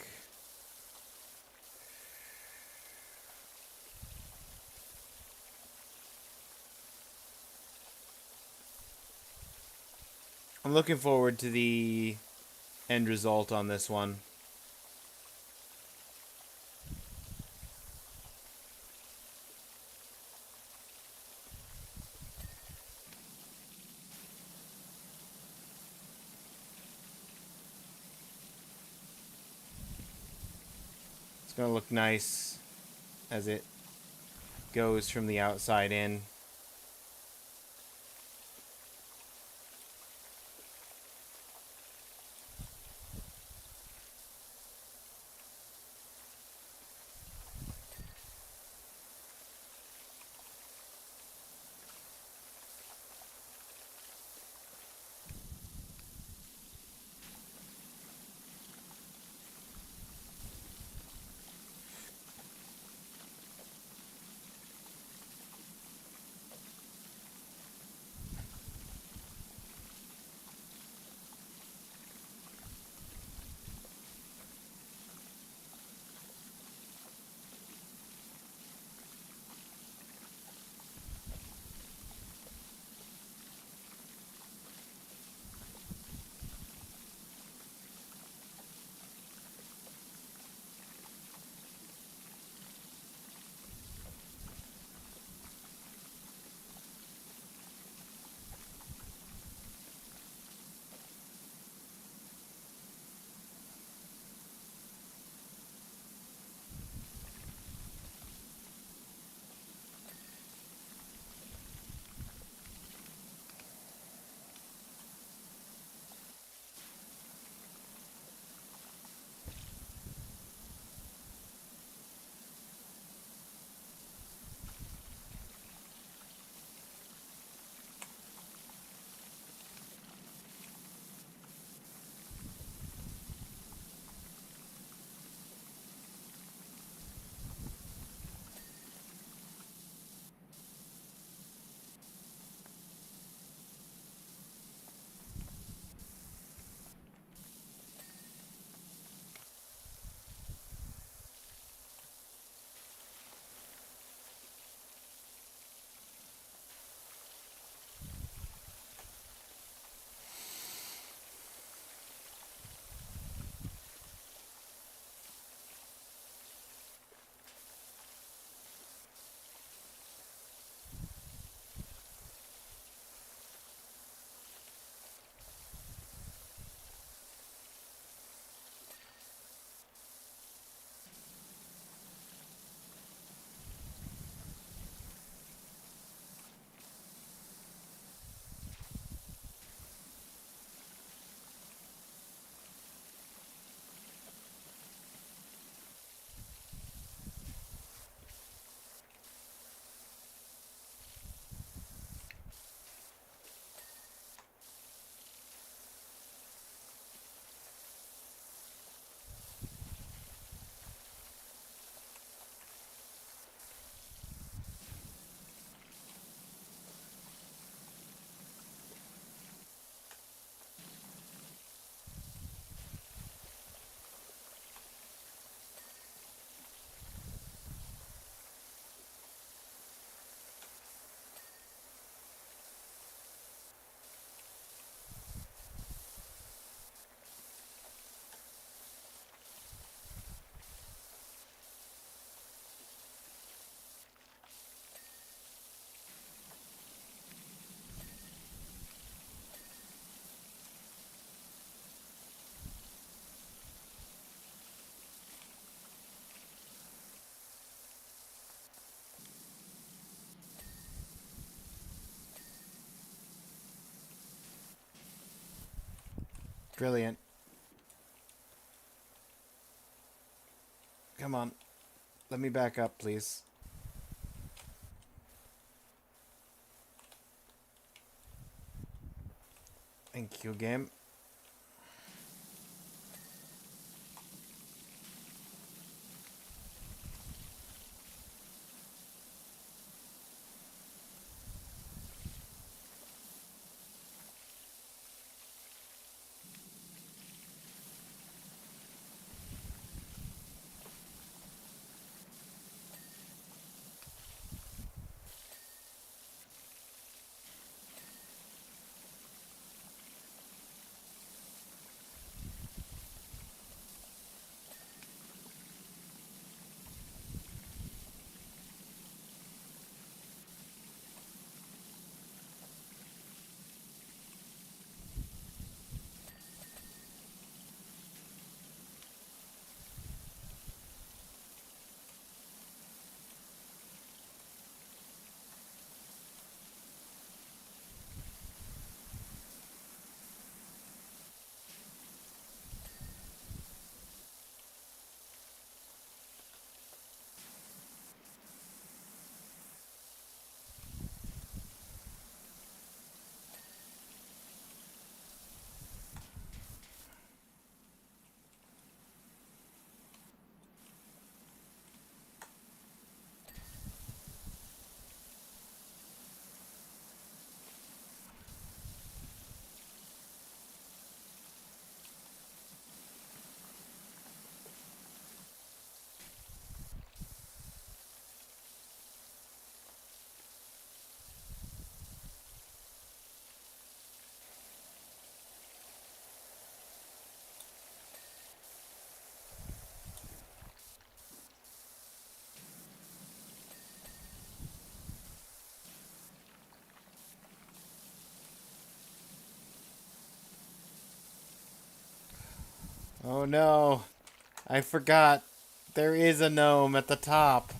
I'm looking forward to the end result on this one. It's gonna look nice as it goes from the outside in. Brilliant. Come on. Let me back up, please. Thank you, game. Oh no. I forgot. There is a gnome at the top.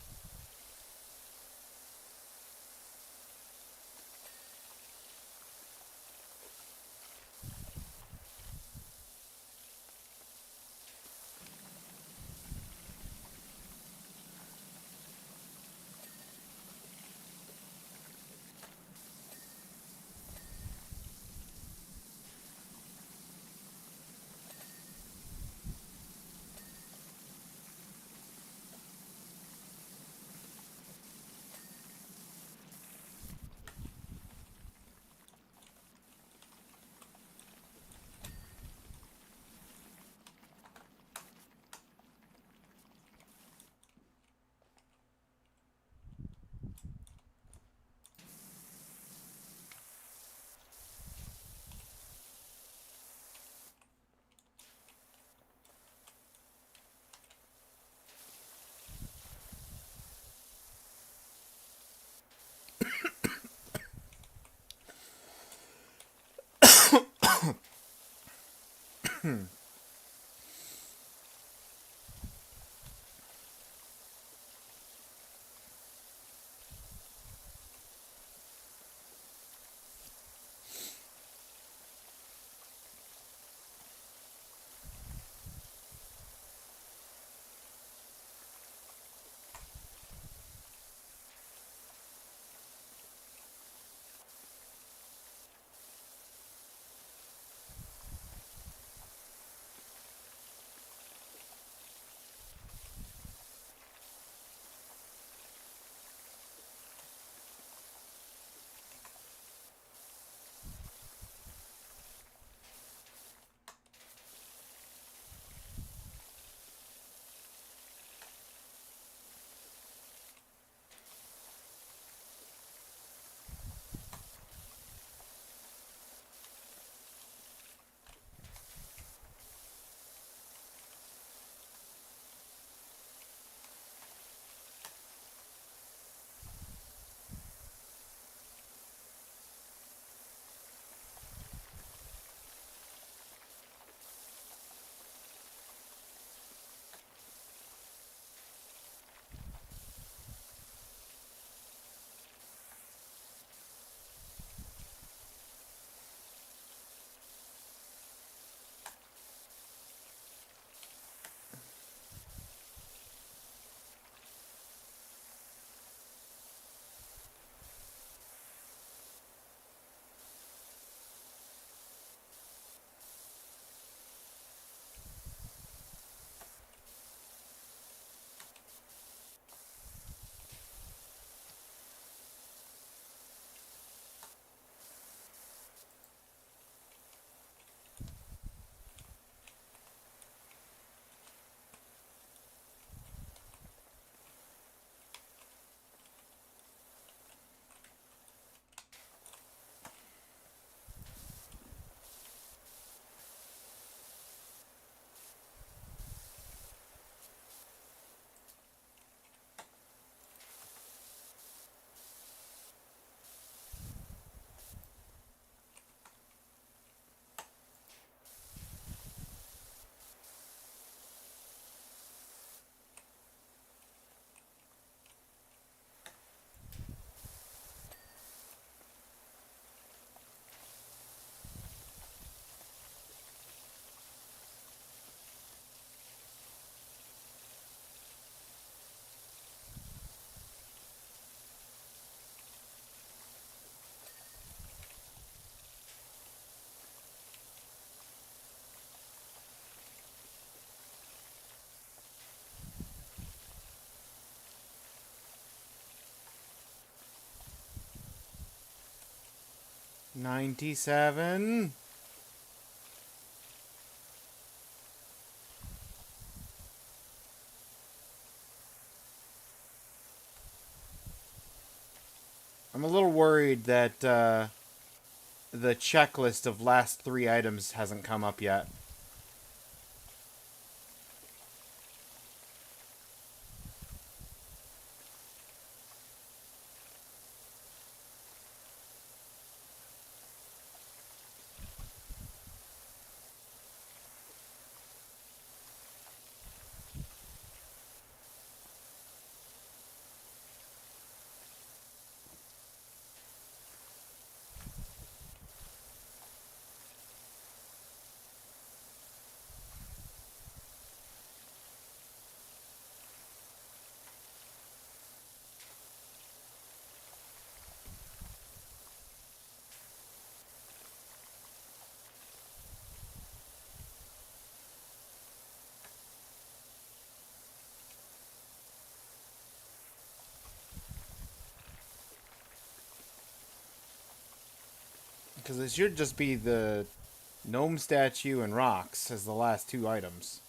$97. I'm a little worried that the checklist of last 3 items hasn't come up yet. Because it should just be the gnome statue and rocks as the last two items.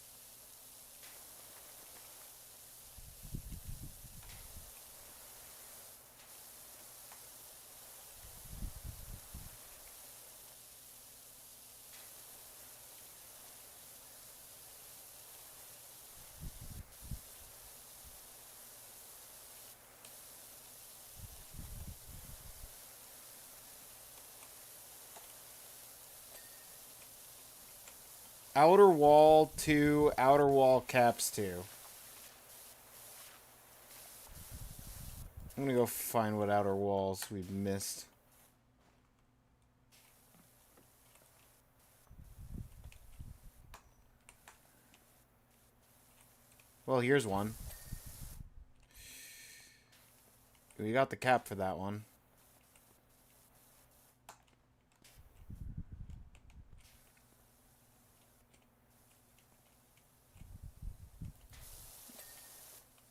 Outer wall 2, outer wall caps 2. I'm gonna go find what outer walls we've missed. Well, here's one. We got the cap for that one.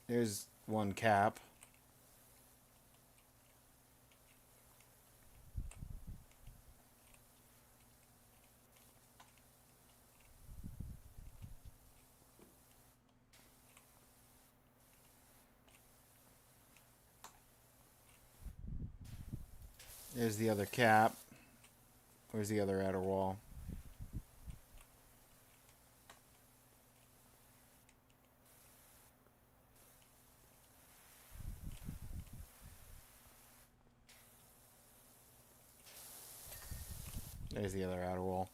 There's one cap. There's the other cap. Where's the other outer wall? There's the other outer wall.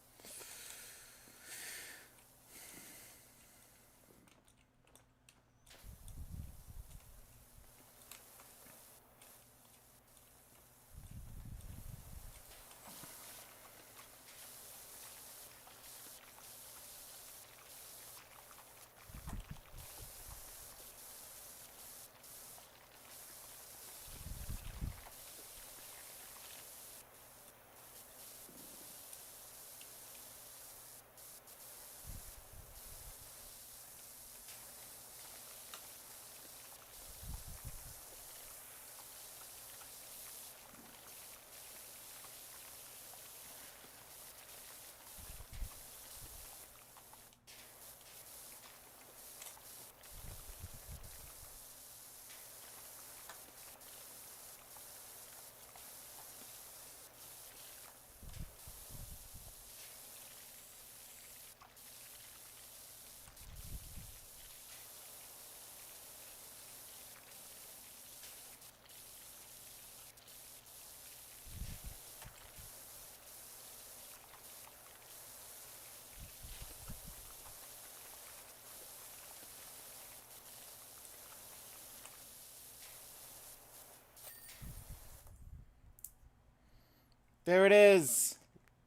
There it is.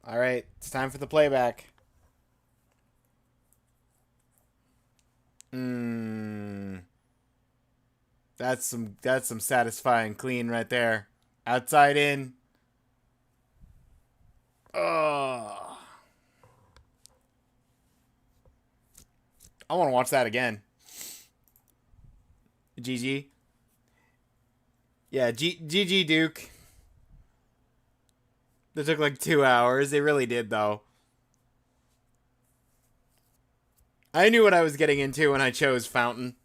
All right, it's time for the playback. That's some satisfying clean right there. Outside in. Oh. I want to watch that again. GG. Yeah, GG Duke. That took like 2 hours. They really did, though. I knew what I was getting into when I chose Fountain.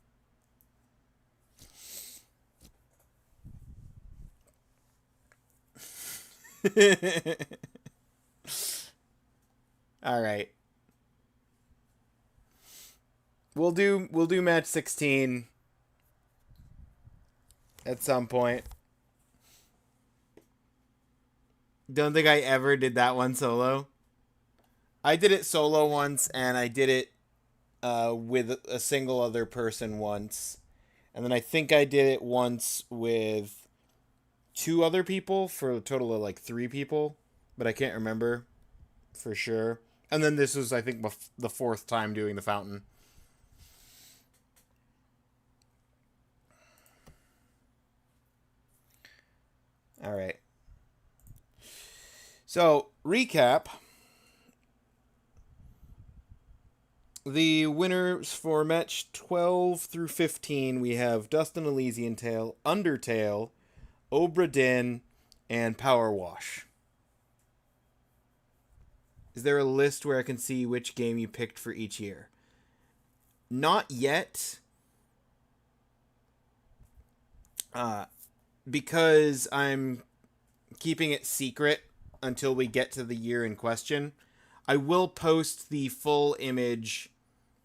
All right. We'll do match 16 at some point. Don't think I ever did that one solo. I did it solo once, and I did it with a single other person once. And then I think I did it once with 2 other people for a total of like 3 people. But I can't remember for sure. And then this was, I think, the 4th time doing the Fountain. All right. So, recap. The winners for match 12 through 15, we have Dustin Elysian Tale, Undertale, Obra Dinn, and Power Wash. Is there a list where I can see which game you picked for each year? Not yet. Because I'm keeping it secret until we get to the year in question. I will post the full image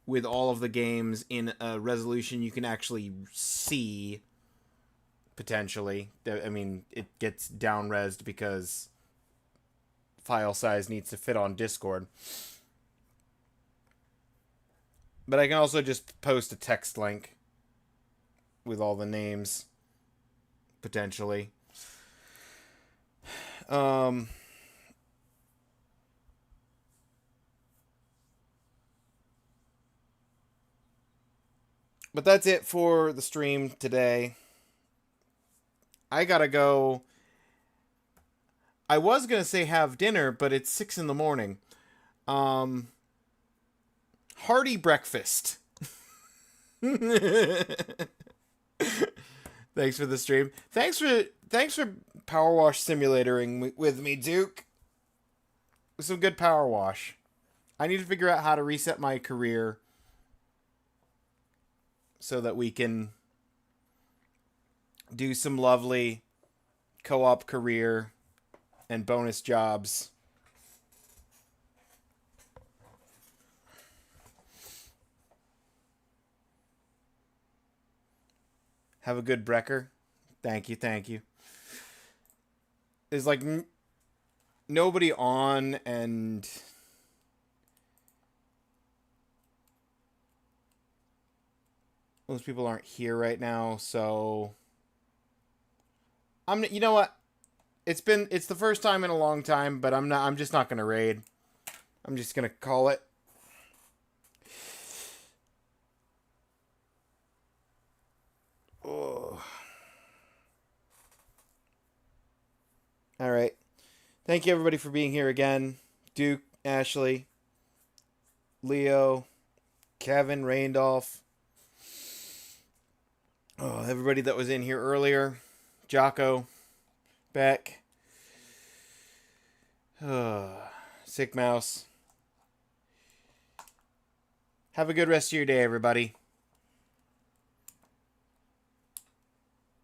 with all of the games in a resolution you can actually see, potentially. I mean, it gets down-resed because file size needs to fit on Discord. But I can also just post a text link with all the names, potentially. But that's it for the stream today. I gotta go. I was gonna say have dinner, but it's 6 in the morning. Hearty breakfast. Thanks for the stream. Thanks for Power Wash simulatoring with me, Duke. Some good Power Wash. I need to figure out how to reset my career so that we can do some lovely co-op career and bonus jobs. Have a good Brecker. Thank you, thank you. There's like nobody on, and most people aren't here right now, so you know what? It's the first time in a long time, but I'm just not gonna raid. I'm just gonna call it. Oh. All right. Thank you everybody for being here again. Duke, Ashley, Leo, Kevin, Raindolph. Oh, everybody that was in here earlier. Jocko, Beck, Sick Mouse. Have a good rest of your day, everybody.